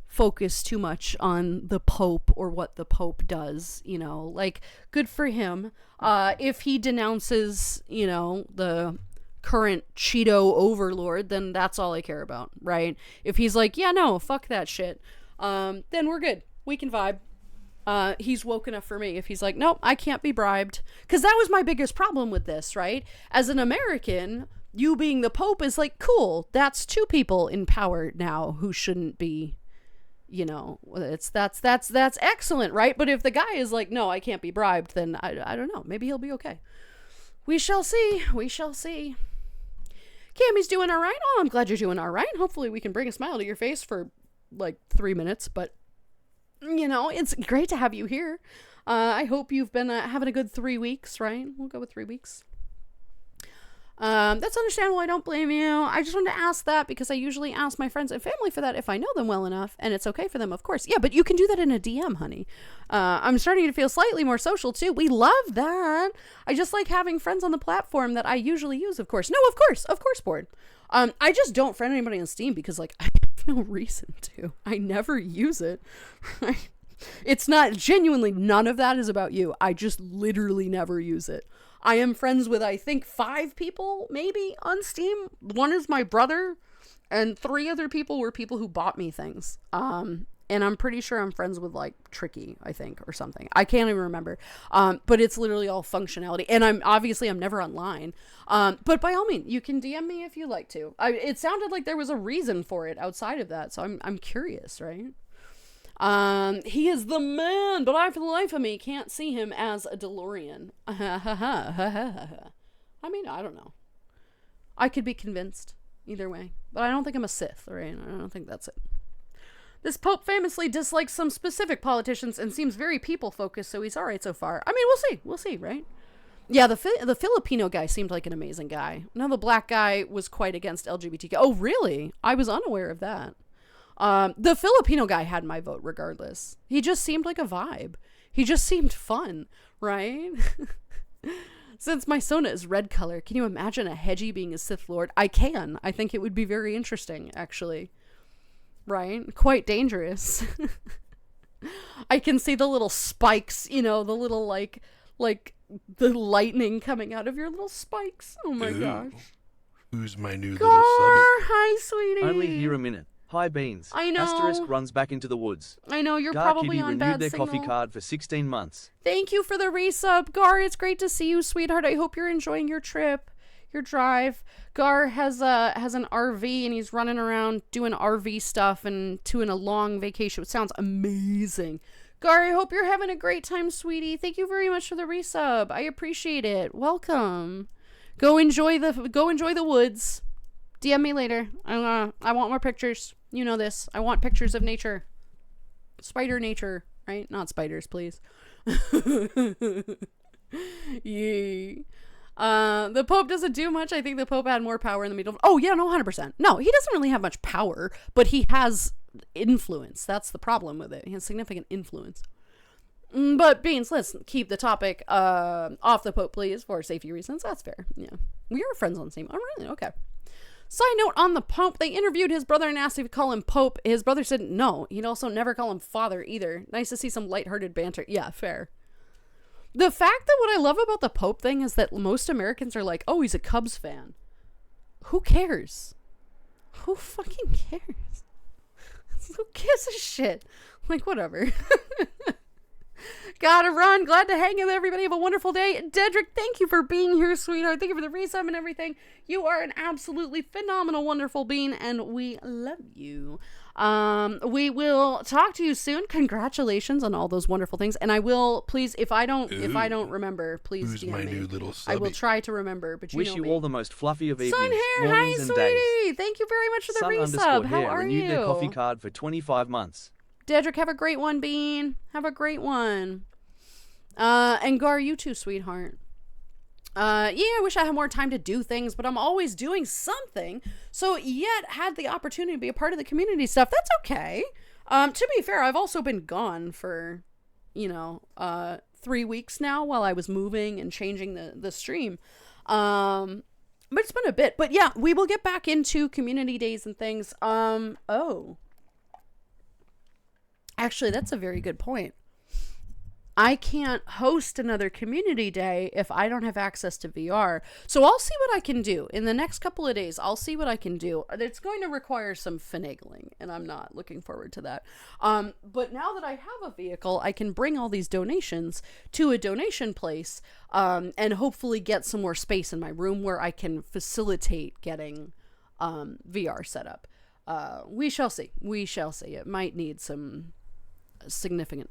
focus too much on the Pope or what the Pope does, you know, like, good for him. If he denounces, you know, the current Cheeto overlord, then that's all I care about, right? If he's like, yeah, no, fuck that shit, then we're good. We can vibe. He's woke enough for me. If he's like, nope, I can't be bribed. Because that was my biggest problem with this, right? As an American, you being the Pope is like, cool, that's two people in power now who shouldn't be, you know, that's excellent, right? But if the guy is like, no, I can't be bribed, then I don't know. Maybe he'll be okay. We shall see. We shall see. Cammy's doing all right. Oh, I'm glad you're doing all right. Hopefully we can bring a smile to your face for like 3 minutes, but you know, it's great to have you here. I hope you've been having a good 3 weeks, right? We'll go with 3 weeks. That's understandable. I don't blame you. I just wanted to ask that because I usually ask my friends and family for that if I know them well enough, and it's okay for them, of course. Yeah, but you can do that in a DM, honey. I'm starting to feel slightly more social too. We love that. I just like having friends on the platform that I usually use, of course. No, of course, board. I just don't friend anybody on Steam because, like, I have no reason to. I never use it. It's not, genuinely, none of that is about you. I just literally never use it. I am friends with, I think, 5 people, maybe, on Steam. 1 is my brother, and 3 other people were people who bought me things. And I'm pretty sure I'm friends with, like, Tricky, I think, or something. I can't even remember. But it's literally all functionality. And I'm never online. But by all means, you can DM me if you like to. It sounded like there was a reason for it outside of that, so I'm curious, right? He is the man, but I, for the life of me, can't see him as a DeLorean. I mean, I don't know. I could be convinced either way, but I don't think I'm a Sith, right? I don't think that's it. This Pope famously dislikes some specific politicians and seems very people-focused, so he's alright so far. I mean, we'll see, right? Yeah, the Filipino guy seemed like an amazing guy. Now the black guy was quite against LGBTQ. Oh, really? I was unaware of that. The Filipino guy had my vote regardless. He just seemed like a vibe. He just seemed fun, right? Since my Sona is red color, can you imagine a Hedgie being a Sith Lord? I can. I think it would be very interesting, actually. Right? Quite dangerous. I can see the little spikes, you know, the little, like, the lightning coming out of your little spikes. Oh my gosh. Who's my new Gar, little subby? hi, sweetie. Only here a minute. Hi, Beans. I know. Asterisk runs back into the woods. I know, you're Gar probably Kitty on renewed bad their signal. coffee card for 16 months. Thank you for the resub, Gar. It's great to see you, sweetheart. I hope you're enjoying your trip, your drive. Gar has an RV and he's running around doing RV stuff and doing a long vacation. It sounds amazing. Gar, I hope you're having a great time, sweetie. Thank you very much for the resub. I appreciate it. Welcome. Go enjoy the woods. DM me later. I want more pictures. You know this. I want pictures of nature. Spider nature, right? Not spiders, please. Yee. The Pope doesn't do much. I think the Pope had more power in the middle. Oh, yeah, no, 100%. No, he doesn't really have much power, but he has influence. That's the problem with it. He has significant influence. But, Beans, let's keep the topic off the Pope, please, for safety reasons. That's fair. Yeah. We are friends on Steam. Oh, really? Okay. Side note on the Pope, they interviewed his brother and asked if he'd call him Pope. His brother said no. He'd also never call him Father either. Nice to see some lighthearted banter. Yeah, fair. The fact that what I love about the Pope thing is that most Americans are like, oh, he's a Cubs fan. Who cares? Who fucking cares? Who gives a shit? Like, whatever. Gotta run. Glad to hang with everybody. Have a wonderful day. Dedrick, thank you for being here, sweetheart. Thank you for the resub and everything. You are an absolutely phenomenal, wonderful being, and we love you. We will talk to you soon. Congratulations on all those wonderful things. And I will, please, if I don't remember, please Who's DM my me. new little subby? I will try to remember, but you Wish know you me. all the most fluffy of evenings, Sun Hair, hi, mornings, and days. sweetie. Thank you very much for the resub. Sun_hair How are renewed you? their coffee card for 25 months. Dedrick, have a great one, Bean. Have a great one. And Gar, you too, sweetheart. I wish I had more time to do things, but I'm always doing something. So yet had the opportunity to be a part of the community stuff. That's okay. To be fair, I've also been gone for, 3 weeks now while I was moving and changing the stream. But it's been a bit. But yeah, we will get back into community days and things. Actually, that's a very good point. I can't host another community day if I don't have access to VR. So I'll see what I can do. In the next couple of days, I'll see what I can do. It's going to require some finagling, and I'm not looking forward to that. But now that I have a vehicle, I can bring all these donations to a donation place, and hopefully get some more space in my room where I can facilitate getting VR set up. We shall see. We shall see. It might need some significant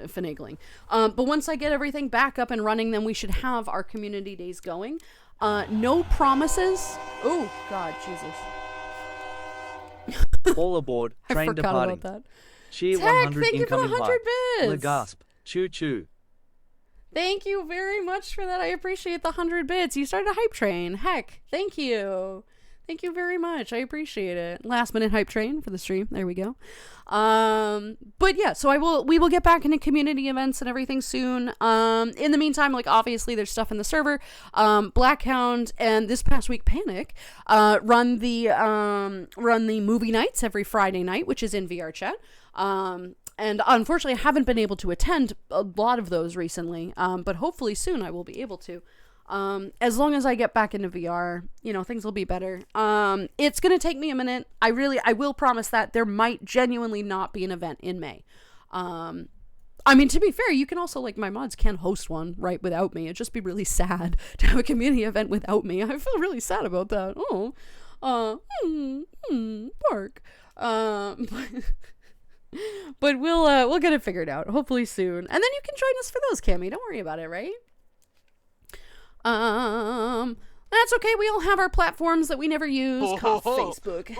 finagling. But once I get everything back up and running, then we should have our community days going. No promises. Oh, God, Jesus. All aboard. Train I forgot departing. about that. Cheer Tech, 100 thank you for the incoming 100 The bits. gasp. Choo choo. Thank you very much for that. I appreciate the 100 bits. You started a hype train. Heck, thank you. Thank you very much. I appreciate it. Last minute hype train for the stream. There we go. But yeah, so we will get back into community events and everything soon. In the meantime, like obviously there's stuff in the server. Blackhound and this past week Panic run the movie nights every Friday night, which is in VR chat. And unfortunately I haven't been able to attend a lot of those recently. But hopefully soon I will be able to. As long as I get back into VR, things will be better. It's going to take me a minute. I will promise that there might genuinely not be an event in May. I mean, to be fair, you can also, my mods can host one, right, without me. It'd just be really sad to have a community event without me. I feel really sad about that. Bark. But we'll get it figured out, hopefully soon. And then you can join us for those, Cammy. Don't worry about it, right? That's okay. We all have our platforms that we never use. Call Facebook.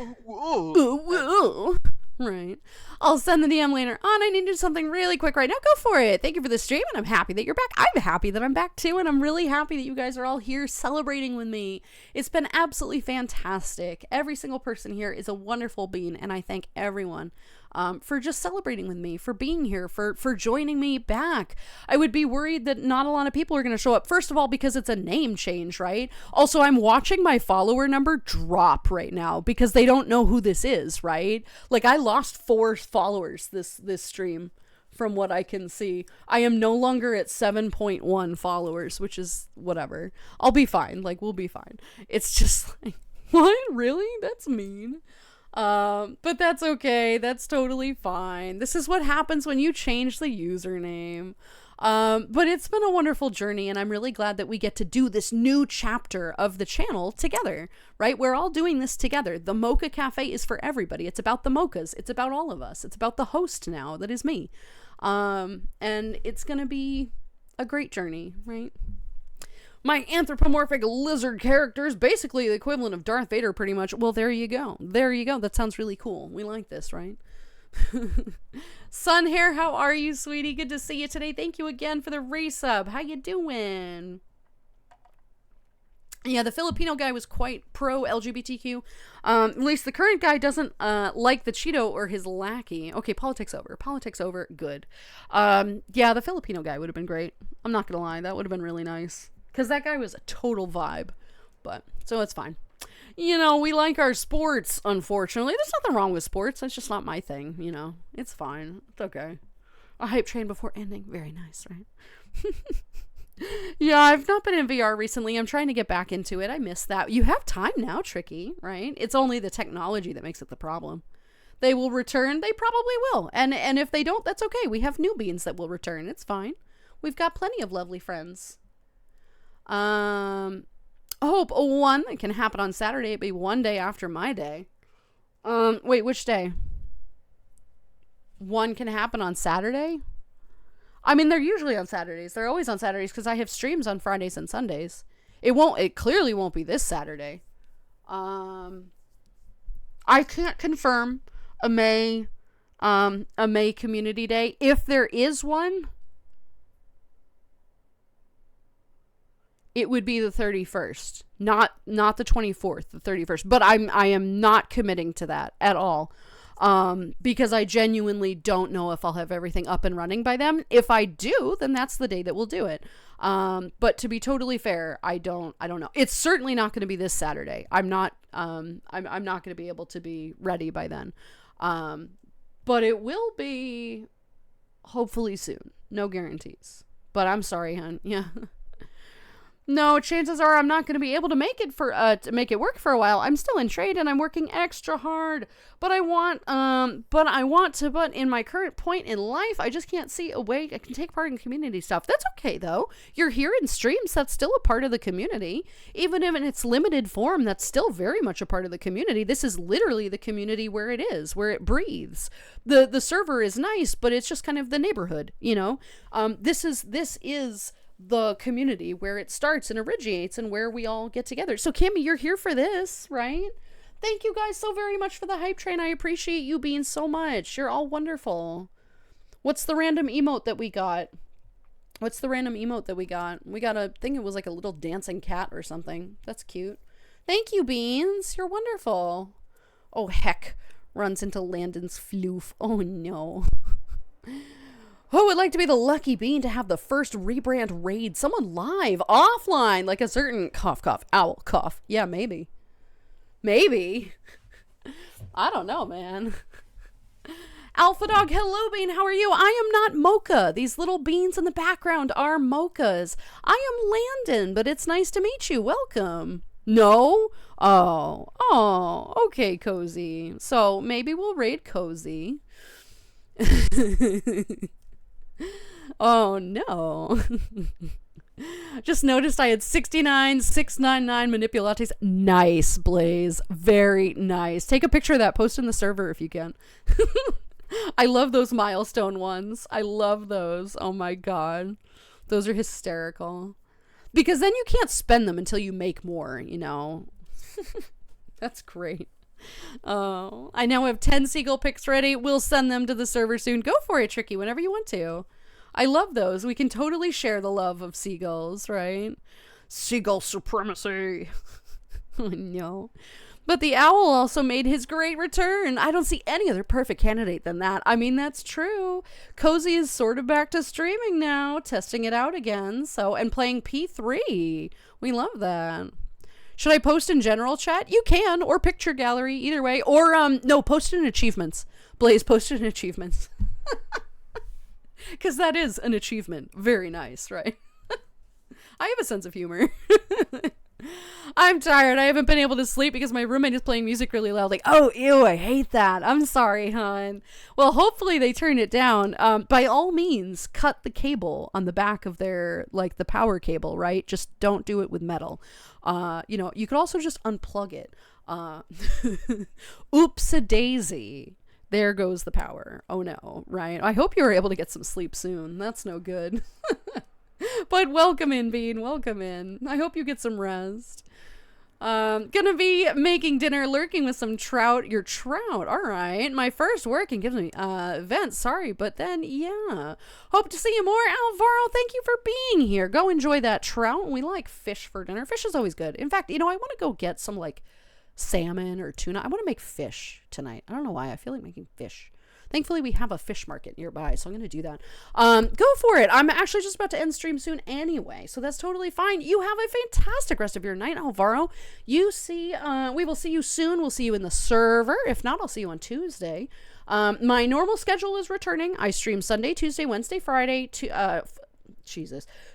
Right. I'll send the DM later on. I need to do something really quick right now. Go for it. Thank you for the stream, and I'm happy that you're back. I'm happy that I'm back too, and I'm really happy that you guys are all here celebrating with me. It's been absolutely fantastic. Every single person here is a wonderful being, and I thank everyone for just celebrating with me, for being here, for joining me back. I would be worried that not a lot of people are going to show up. First of all, because it's a name change, right? Also, I'm watching my follower number drop right now because they don't know who this is, right? I lost 4 followers this stream from what I can see. I am no longer at 7.1 followers, which is whatever. I'll be fine. We'll be fine. It's just what? Really? That's mean. But that's okay. That's totally fine. This is what happens when you change the username. But it's been a wonderful journey, and I'm really glad that we get to do this new chapter of the channel together, right? We're all doing this together. The Moka Cafe is for everybody. It's about the Mokas. It's about all of us. It's about the host now, that is me. And it's gonna be a great journey, right? My anthropomorphic lizard character is basically the equivalent of Darth Vader, pretty much. Well, there you go. There you go. That sounds really cool. We like this, right? Sunhair, how are you, sweetie? Good to see you today. Thank you again for the resub. How you doing? Yeah, the Filipino guy was quite pro-LGBTQ. At least the current guy doesn't like the Cheeto or his lackey. Okay, politics over. Politics over. Good. Yeah, the Filipino guy would have been great. I'm not gonna lie. That would have been really nice. Because that guy was a total vibe. But, so it's fine. We like our sports, unfortunately. There's nothing wrong with sports. That's just not my thing, It's fine. It's okay. A hype train before ending. Very nice, right? Yeah, I've not been in VR recently. I'm trying to get back into it. I miss that. You have time now, Tricky, right? It's only the technology that makes it the problem. They will return. They probably will. And if they don't, that's okay. We have new beans that will return. It's fine. We've got plenty of lovely friends. Hope one that can happen on Saturday. It'd be one day after my day. Wait, which day? One can happen on Saturday? I mean, they're usually on Saturdays. They're always on Saturdays because I have streams on Fridays and Sundays. It clearly won't be this Saturday. I can't confirm a May community day. If there is one, it would be the 31st, not the 24th, the 31st. But I am not committing to that at all. Because I genuinely don't know if I'll have everything up and running by then. If I do, then that's the day that we'll do it. But to be totally fair, I don't know. It's certainly not going to be this Saturday. I'm not going to be able to be ready by then. But it will be hopefully soon. No guarantees. But I'm sorry, hon. Yeah. No, chances are I'm not going to be able to make it work for a while. I'm still in trade and I'm working extra hard. But in my current point in life, I just can't see a way I can take part in community stuff. That's okay though. You're here in streams, that's still a part of the community. Even if in its limited form, that's still very much a part of the community. This is literally the community where it is, where it breathes. The server is nice, but it's just kind of the neighborhood, you know? This is the community where it starts and originates and where we all get together. So Kimmy, you're here for this, right? Thank you guys so very much for the hype train. I appreciate you being so much. You're all wonderful. What's the random emote that we got? We got I think it was like a little dancing cat or something. That's cute. Thank you, Beans. You're wonderful. Oh, heck. Runs into Landon's floof. Oh, no. Who would like to be the lucky bean to have the first rebrand raid someone live, offline, like a certain cough, owl, cough. Yeah, maybe. Maybe. I don't know, man. Alpha Dog, hello, Bean. How are you? I am not Moka. These little beans in the background are Mokas. I am Landon, but it's nice to meet you. Welcome. No? Oh, okay, Cozy. So maybe we'll raid Cozy. Oh no. Just noticed I had 69,699 manipulates. Nice, Blaze. Very nice. Take a picture of that. Post in the server if you can. I love those milestone ones. I love those. Oh my god. Those are hysterical. Because then you can't spend them until you make more, you know. That's great. Oh, I now have 10 seagull pics ready. We'll send them to the server soon. Go for it, Tricky, whenever you want to. I love those. We can totally share the love of seagulls, right? Seagull supremacy. Oh, no. But the owl also made his great return. I don't see any other perfect candidate than that. I mean, that's true. Cozy is sort of back to streaming now, testing it out again. So, and playing P3. We love that. Should I post in general chat? You can, or picture gallery, either way. Or, no, post it in achievements. Blaze, post it in achievements. Because that is an achievement. Very nice, right? I have a sense of humor. I'm tired. I haven't been able to sleep because my roommate is playing music really loud. Like, oh, ew, I hate that. I'm sorry, hon. Well, hopefully they turn it down. By all means, cut the cable on the back of their, like, the power cable, right? Just don't do it with metal. You know, you could also just unplug it. Oops-a-daisy. There goes the power. Oh no, right? I hope you were able to get some sleep soon. That's no good. But welcome in, Bean. Welcome in. I hope you get some rest. Gonna be making dinner, lurking with some trout. Your trout. All right. My first working gives me event. Sorry, but then yeah. Hope to see you more, Alvaro. Thank you for being here. Go enjoy that trout. We like fish for dinner. Fish is always good. In fact, you know, I want to go get some like salmon or tuna. I want to make fish tonight. I don't know why. I feel like making fish. Thankfully, we have a fish market nearby, so I'm going to do that. Go for it. I'm actually just about to end stream soon anyway, so that's totally fine. You have a fantastic rest of your night, Alvaro. We will see you soon. We'll see you in the server. If not, I'll see you on Tuesday. My normal schedule is returning. I stream Sunday, Tuesday, Wednesday, Friday,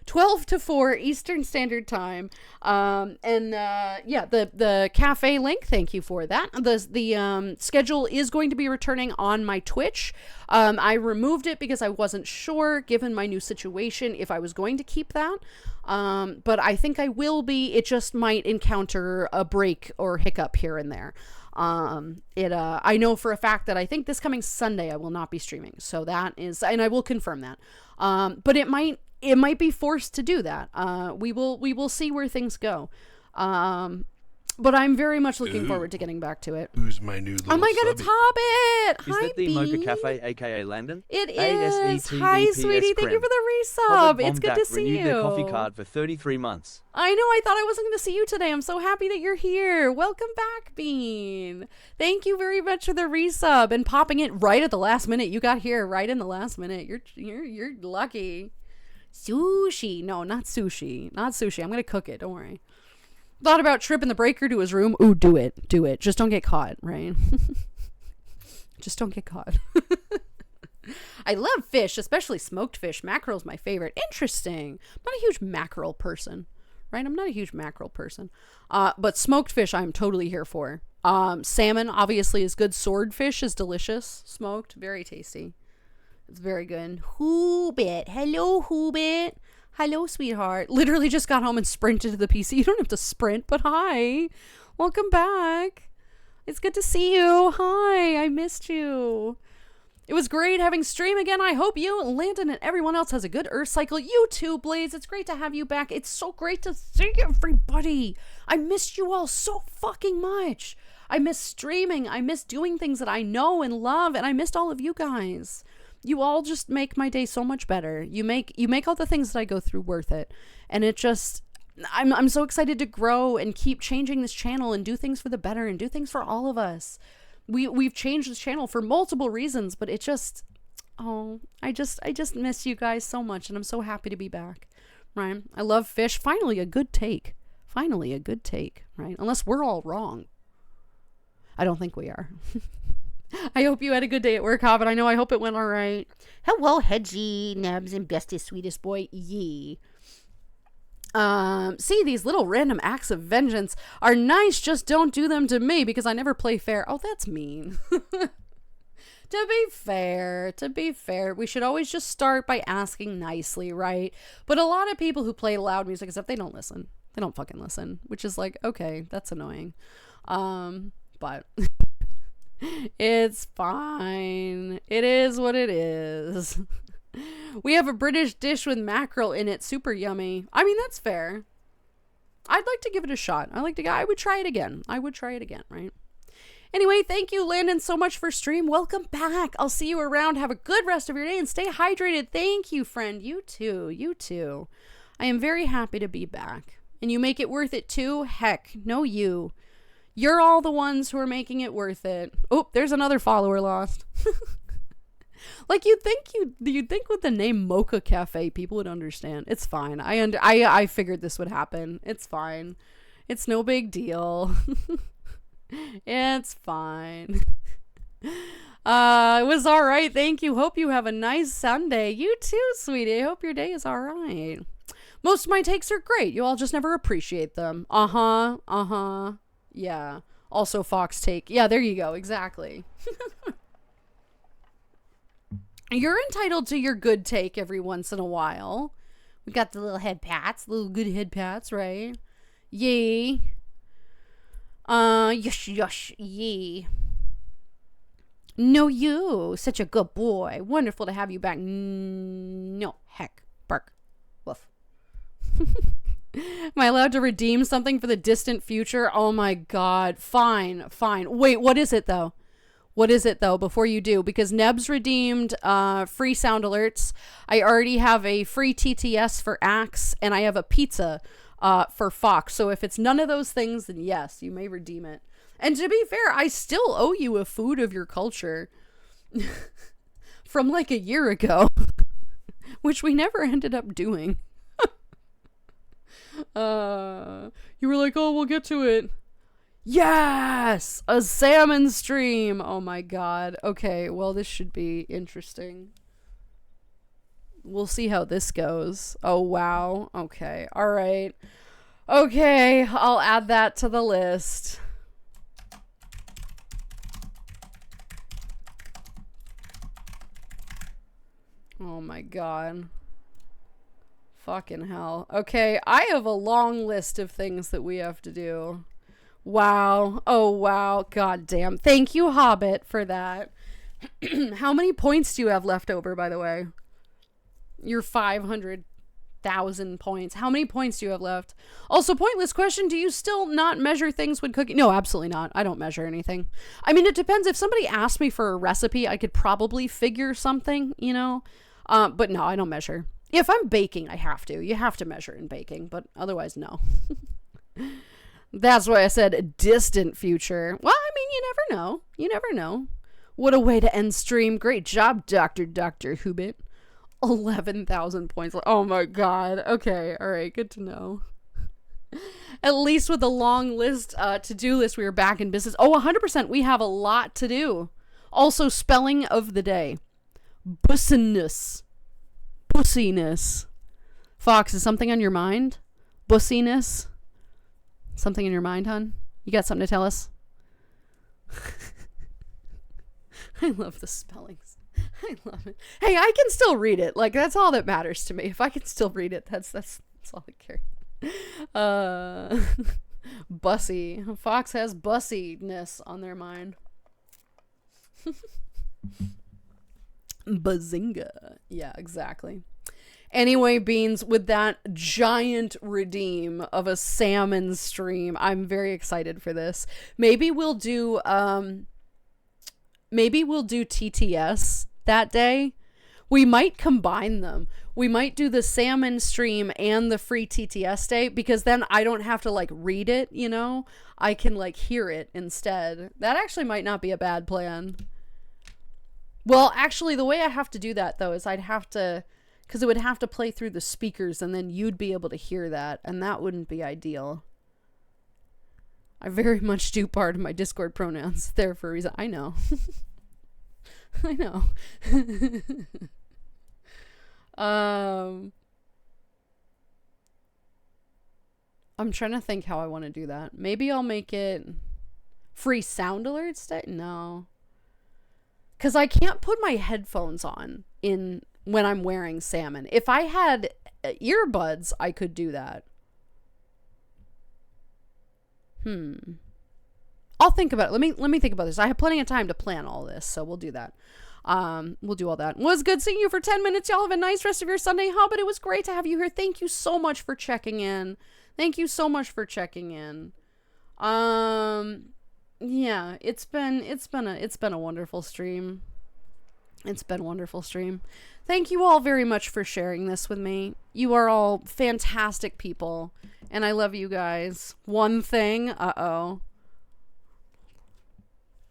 12 to 4 Eastern Standard Time. Yeah, the cafe link, thank you for that. The schedule is going to be returning on my Twitch. I removed it because I wasn't sure, given my new situation, if I was going to keep that. But I think I will be. It just might encounter a break or hiccup here and there. I know for a fact that I think this coming Sunday I will not be streaming. So that is, and I will confirm that. But it might be forced to do that. We will see where things go. But I'm very much looking forward to getting back to it. Who's my new little Oh my god, subby? it's Hobbit! Is Hi, that the Bean. Moka Cafe, aka Landon? It is. ASETEPS Hi, sweetie. Thank you for the resub. Hobbit It's good Bomdak to see renewed you. their coffee card for 33 months. I know. I thought I wasn't going to see you today. I'm so happy that you're here. Welcome back, Bean. Thank you very much for the resub and popping it right at the last minute. You got here right in the last minute. You're lucky. Sushi. No, not sushi. Not sushi. I'm going to cook it. Don't worry. Thought about tripping the breaker to his room. Ooh, do it. Do it. Just don't get caught, right? Just don't get caught. I love fish, especially smoked fish. Mackerel's my favorite. Interesting. I'm not a huge mackerel person, right? I'm not a huge mackerel person. But smoked fish I'm totally here for. Salmon obviously is good. Swordfish is delicious. Smoked. Very tasty. It's very good. Hoobit. Hello, Hoobit. Hello, sweetheart. Literally just got home and sprinted to the PC. You don't have to sprint, but hi. Welcome back. It's good to see you. Hi, I missed you. It was great having stream again. I hope you, Landon, and everyone else has a good Earth cycle. You too, Blaze. It's great to have you back. It's so great to see everybody. I missed you all so fucking much. I miss streaming. I miss doing things that I know and love, and I missed all of you guys. You all just make my day so much better. You make all the things that I go through worth it. And it just, I'm so excited to grow and keep changing this channel and do things for the better and do things for all of us. We've changed this channel for multiple reasons, but it just, I just miss you guys so much, and I'm so happy to be back. Right? I love fish. Finally a good take. Finally a good take, right? Unless we're all wrong. I don't think we are. I hope you had a good day at work, Hobbit. I hope it went all right. Hello, Hedgie, Nebs, and bestest, sweetest boy, Yee. See, these little random acts of vengeance are nice, just don't do them to me because I never play fair. Oh, that's mean. To be fair, we should always just start by asking nicely, right? But a lot of people who play loud music and stuff, they don't listen. They don't fucking listen, which is like, okay, that's annoying. But it's fine. It is what it is. We have a British dish with mackerel in it. Super yummy. I mean, that's fair. I'd like to give it a shot. I would try it again. Right? Anyway, thank you, Landon, so much for stream. Welcome back. I'll see you around. Have a good rest of your day and stay hydrated. Thank you, friend. You too. I am very happy to be back. And you make it worth it too? Heck, no you. You're all the ones who are making it worth it. Oh, there's another follower lost. Like you'd think with the name Moka Cafe people would understand. It's fine. I figured this would happen. It's fine. It's no big deal. It's fine. It was all right. Thank you. Hope you have a nice Sunday. You too, sweetie. I hope your day is all right. Most of my takes are great. You all just never appreciate them. Yeah. Also Fox take. Yeah, there you go. Exactly. You're entitled to your good take every once in a while. We got the little head pats, little good head pats, right? Yay. Yush, yay. No, you. Such a good boy. Wonderful to have you back. No, heck. Bark. Woof. Am I allowed to redeem something for the distant future? Oh my god. Fine. Wait, what is it though? Before you do? Because Nebs redeemed free sound alerts. I already have a free TTS for Axe, and I have a pizza for Fox. So if it's none of those things, then yes, you may redeem it. And to be fair, I still owe you a food of your culture from like a year ago, which we never ended up doing. You were like, oh, we'll get to it. Yes! A salmon stream! Oh my god. Okay, well, this should be interesting. We'll see how this goes. Oh, wow. Okay, alright. Okay, I'll add that to the list. Oh my god. Fucking hell. Okay, I have a long list of things that we have to do. Wow. Oh, wow. God damn. Thank you, Hobbit, for that. How many points do you have left over, by the way? Your 500 1,000 points. How many points do you have left? Also, pointless question. Do you still not measure things when cooking? No, absolutely not. I don't measure anything. I mean, it depends. If somebody asked me for a recipe, I could probably figure something, you know? But no, I don't measure. If I'm baking, I have to. You have to measure in baking, but otherwise, no. That's why I said distant future. Well, I mean, you never know. You never know. What a way to end stream. Great job, Dr. Hubit. 11,000 points. Oh my god. Okay, alright, good to know. At least with a long list, to-do list, we are back in business. Oh, 100%, we have a lot to do. Also, spelling of the day. Bussiness. Bussiness. Fox, is something on your mind? Bussiness? Something in your mind, hon? You got something to tell us? I love the spellings. I love it. Hey, I can still read it. Like, that's all that matters to me. If I can still read it, that's all that cares. Bussy. Fox has bussiness on their mind. Bazinga. Yeah, exactly. Anyway, Beans, with that giant redeem of a salmon stream, I'm very excited for this. Maybe we'll do TTS that day. We might combine them. We might do the salmon stream and the free TTS day, because then I don't have to like read it, you know? I can like hear it instead. That actually might not be a bad plan. Well, actually, the way I have to do that though is I'd have to, because it would have to play through the speakers and then you'd be able to hear that, and that wouldn't be ideal. I very much do part of my Discord pronouns there for a reason. I know. I know. I'm trying to think how I want to do that. Maybe I'll make it free sound alerts day? No. Because I can't put my headphones on when I'm wearing salmon. If I had earbuds, I could do that. I'll think about it. Let me think about this. I have plenty of time to plan all this, so we'll do that. We'll do all that. It was good seeing you for 10 minutes. Y'all have a nice rest of your Sunday, huh? But it was great to have you here. Thank you so much for checking in. Thank you so much for checking in. Yeah, it's been a wonderful stream. It's been a wonderful stream. Thank you all very much for sharing this with me. You are all fantastic people, and I love you guys. One thing,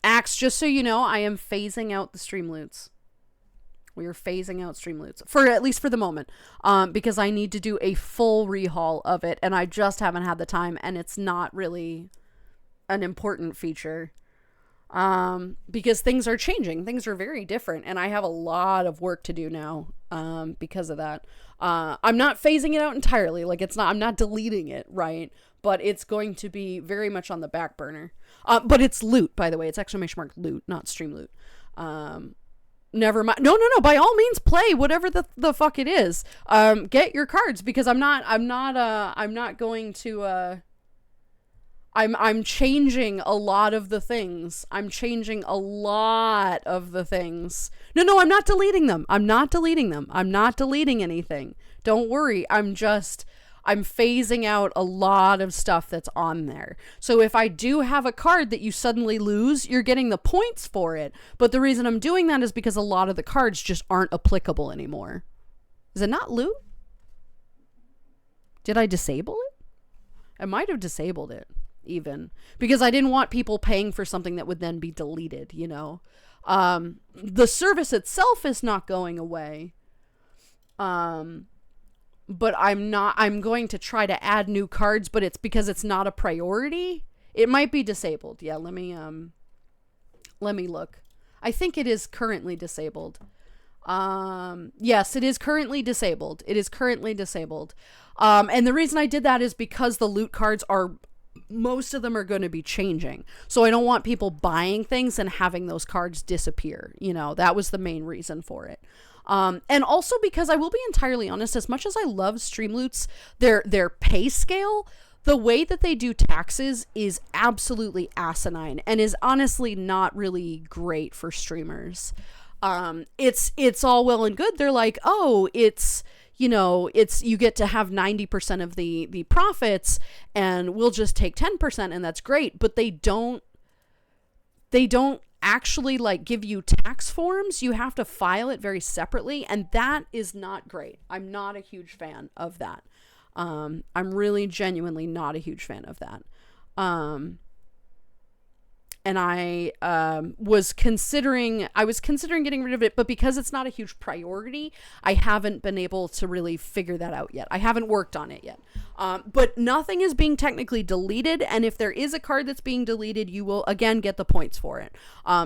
Axe, just so you know, I am phasing out the stream loots. We are phasing out stream loots, for at least for the moment, because I need to do a full rehaul of it, and I just haven't had the time, and it's not really an important feature, because things are changing. Things are very different, and I have a lot of work to do now, because of that. I'm not phasing it out entirely. Like, I'm not deleting it, right? But it's going to be very much on the back burner. But it's loot, by the way. It's exclamation mark loot, not stream loot. Never mind. No. By all means, play whatever the fuck it is. Get your cards, because I'm not going to. I'm changing a lot of the things. I'm changing a lot of the things. No, I'm not deleting them. I'm not deleting anything. Don't worry. I'm phasing out a lot of stuff that's on there. So if I do have a card that you suddenly lose, you're getting the points for it. But the reason I'm doing that is because a lot of the cards just aren't applicable anymore. Is it not loot? Did I disable it? I might have disabled it, even. Because I didn't want people paying for something that would then be deleted, you know? The service itself is not going away. But I'm going to try to add new cards, but it's because it's not a priority. It might be disabled. Yeah, let me look. I think it is currently disabled. Yes, it is currently disabled. And the reason I did that is because the loot cards most of them are going to be changing. So I don't want people buying things and having those cards disappear. You know, that was the main reason for it. And also because I will be entirely honest, as much as I love Streamloots, their pay scale, the way that they do taxes is absolutely asinine and is honestly not really great for streamers. It's all well and good. They're like, oh, it's, you know, you get to have 90% of the profits and we'll just take 10% and that's great. But they don't actually like give you tax forms. You have to file it very separately, and that is not great. I'm not a huge fan of that. I'm really genuinely not a huge fan of that. And I was considering getting rid of it, but because it's not a huge priority, I haven't been able to really figure that out yet. I haven't worked on it yet. But nothing is being technically deleted, and if there is a card that's being deleted, you will again get the points for it,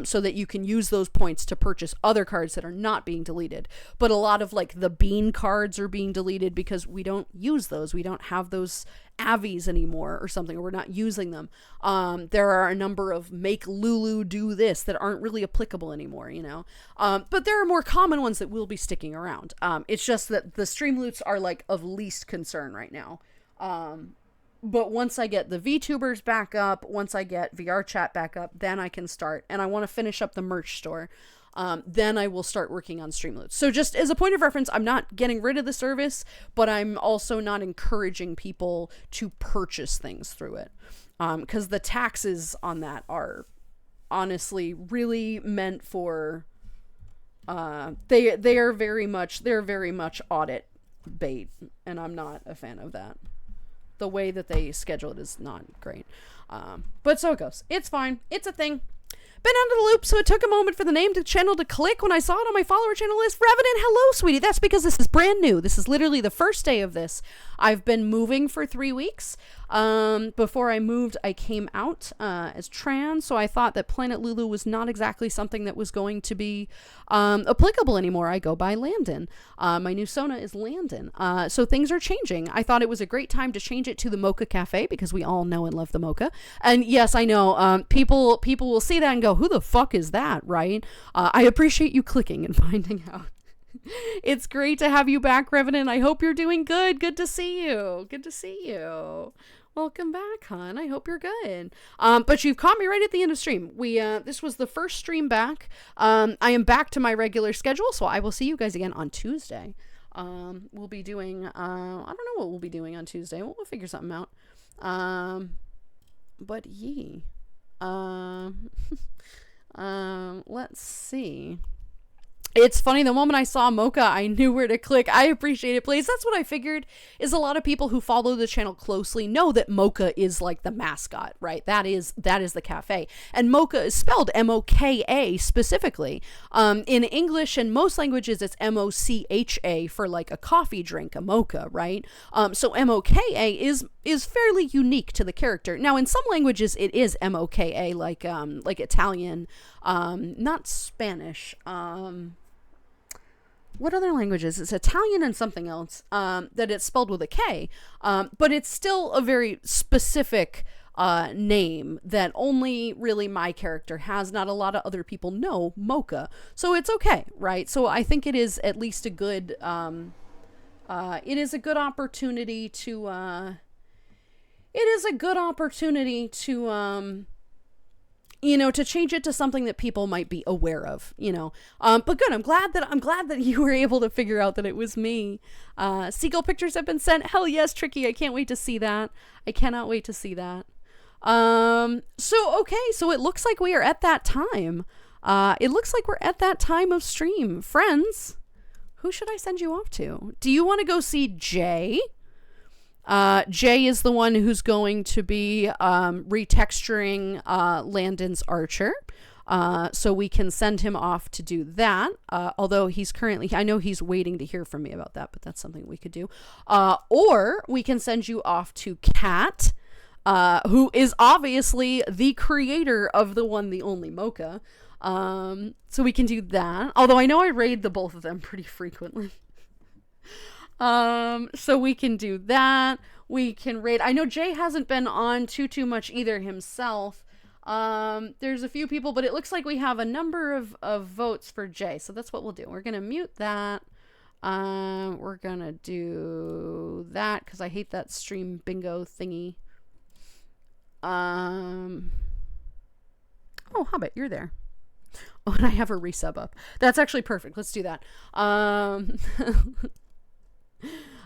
so that you can use those points to purchase other cards that are not being deleted. But a lot of like the bean cards are being deleted because we don't use those. We don't have those Avies anymore or something, or we're not using them. There are a number of make Lulu do this that aren't really applicable anymore, you know. But there are more common ones that will be sticking around. It's just that the stream loots are like of least concern right now. But once I get the VTubers back up, once I get VR chat back up, then I can start. And I want to finish up the merch store. Then I will start working on Streamloots. So just as a point of reference, I'm not getting rid of the service, but I'm also not encouraging people to purchase things through it. Because the taxes on that are honestly really meant for, they're very much audit bait, and I'm not a fan of that. The way that they schedule it is not great. But so it goes. It's fine. It's a thing. Been under the loop, so it took a moment for the name to channel to click when I saw it on my follower channel list. Revenant, hello, sweetie. That's because this is brand new. This is literally the first day of this. I've been moving for 3 weeks. Before I moved, I came out as trans, so I thought that Planet Lulu was not exactly something that was going to be applicable anymore. I go by Landon. My new Sona is Landon. So things are changing. I thought it was a great time to change it to the Moka Cafe because we all know and love the Moka. And yes, I know people will see that and go, who the fuck is that, right? I appreciate you clicking and finding out. It's great to have you back, Revenant. I hope you're doing good. Good to see you. Good to see you. Welcome back, hon. I hope you're good. But you've caught me right at the end of stream. This was the first stream back. I am back to my regular schedule, so I will see you guys again on Tuesday. We'll be doing, I don't know what we'll be doing on Tuesday. We'll figure something out. But yee. Let's see. It's funny, the moment I saw Moka, I knew where to click. I appreciate it, please. That's what I figured, is a lot of people who follow the channel closely know that Moka is like the mascot, right? That is the cafe. And Moka is spelled M-O-K-A specifically. In English and most languages, it's M-O-C-H-A for like a coffee drink, a mocha, right? So M-O-K-A is fairly unique to the character. Now, in some languages, it is M-O-K-A, like Italian, not Spanish, what other languages? It's Italian and something else, that it's spelled with a K, but it's still a very specific name that only really my character has. Not a lot of other people know Moka, so it's okay, right? So I think it is at least a good, it is a good opportunity to, you know, to change it to something that people might be aware of, you know. But good, I'm glad that you were able to figure out that it was me. Seagull pictures have been sent. Hell yes, Tricky. I can't wait to see that. I cannot wait to see that. So it looks like we are at that time. It looks like we're at that time of stream. Friends, who should I send you off to? Do you want to go see Jay? Jay is the one who's going to be retexturing Landon's Archer. So we can send him off to do that. Although I know he's waiting to hear from me about that, but that's something we could do. Or we can send you off to Kat, who is obviously the creator of the one, the only Moka. So we can do that. Although I know I raid the both of them pretty frequently. So we can do that. We can raid. I know Jay hasn't been on too much either himself. There's a few people, but it looks like we have a number of votes for Jay. So that's what we'll do. We're going to mute that. We're going to do that because I hate that stream bingo thingy. Oh, Hobbit, you're there. Oh, and I have a resub up. That's actually perfect. Let's do that.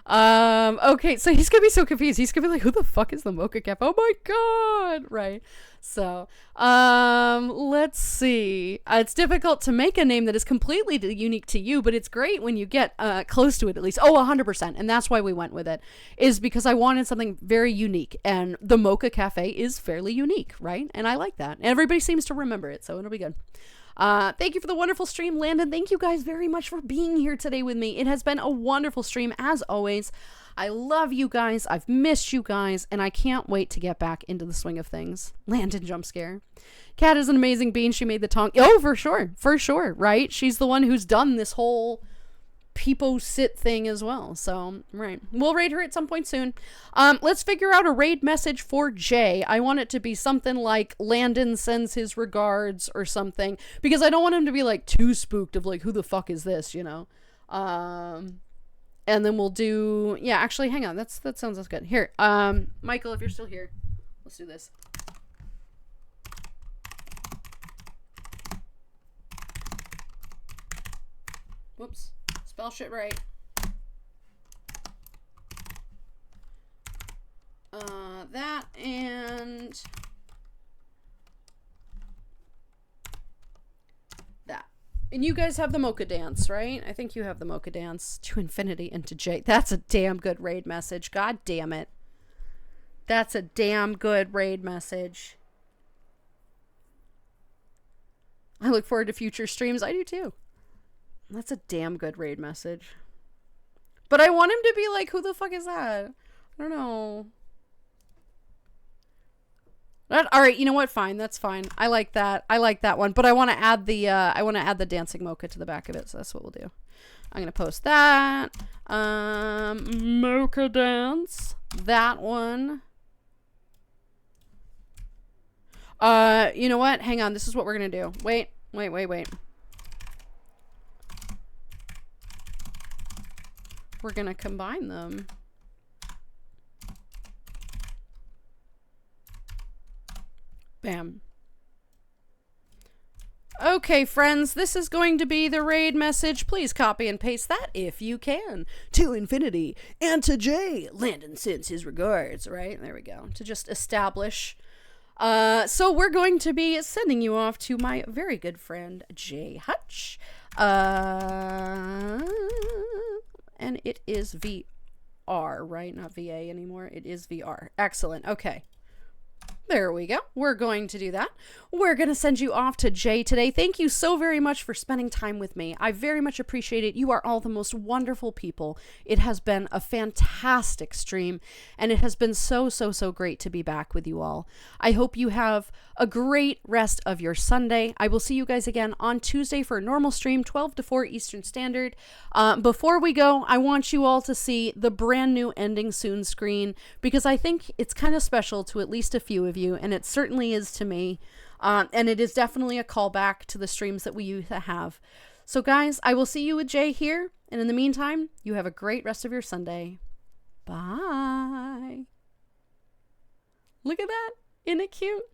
Okay, so he's gonna be so confused. He's gonna be like, who the fuck is the Mocha Cafe? Oh my god! Right. So, let's see. It's difficult to make a name that is completely unique to you, but it's great when you get close to it at least. Oh, 100%. And that's why we went with it, is because I wanted something very unique. And the Mocha Cafe is fairly unique, right? And I like that. And everybody seems to remember it, so it'll be good. Thank you for the wonderful stream, Landon. Thank you guys very much for being here today with me. It has been a wonderful stream, as always. I love you guys. I've missed you guys, and I can't wait to get back into the swing of things. Landon jump scare. Kat is an amazing bean. She made the tongue. Oh, for sure, right? She's the one who's done this whole peepo sit thing as well. So, right. We'll raid her at some point soon. Let's figure out a raid message for Jay. I want it to be something like Landon sends his regards or something, because I don't want him to be like too spooked of like, who the fuck is this, you know? And then we'll do, yeah, actually, hang on. That sounds good. Here, Michael, if you're still here, let's do this. Whoops. Spell shit right. That and that. And you guys have the Mocha dance, right? I think you have the Mocha dance. To infinity and to J. That's a damn good raid message. God damn it. That's a damn good raid message. I look forward to future streams. I do too. That's a damn good raid message. But I want him to be like, who the fuck is that? I don't know. Alright, you know what? Fine, that's fine. I like that. I like that one. But I want to add the dancing Mocha to the back of it, so that's what we'll do. I'm gonna post that. Mocha dance. That one. You know what? Hang on, this is what we're gonna do. Wait. We're gonna combine them. Bam. Okay, friends, this is going to be the raid message. Please copy and paste that if you can. To infinity and to Jay. Landon sends his regards, right? There we go. To just establish. So we're going to be sending you off to my very good friend, Jay Hutch. And it is VR, right? Not VA anymore. It is VR. Excellent. Okay. There we go. We're going to do that. We're going to send you off to Jay today. Thank you so very much for spending time with me. I very much appreciate it. You are all the most wonderful people. It has been a fantastic stream, and it has been so great to be back with you all. I hope you have a great rest of your Sunday. I will see you guys again on Tuesday for a normal stream, 12 to 4 Eastern Standard. Before we go, I want you all to see the brand new Ending Soon screen, because I think it's kind of special to at least a few of you, and it certainly is to me. And it is definitely a callback to the streams that we used to have. So guys, I will see you with Jay here. And in the meantime, you have a great rest of your Sunday. Bye. Look at that. Isn't it cute?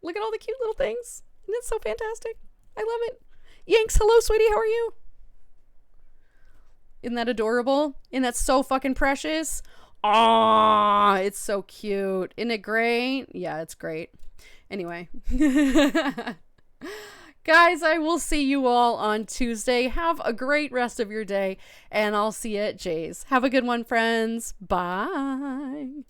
Look at all the cute little things. Isn't it so fantastic? I love it. Yanks, hello, sweetie. How are you? Isn't that adorable? Isn't that so fucking precious? Aww, it's so cute. Isn't it great? Yeah, it's great. Anyway. Guys, I will see you all on Tuesday. Have a great rest of your day, and I'll see you at Jay's. Have a good one, friends. Bye.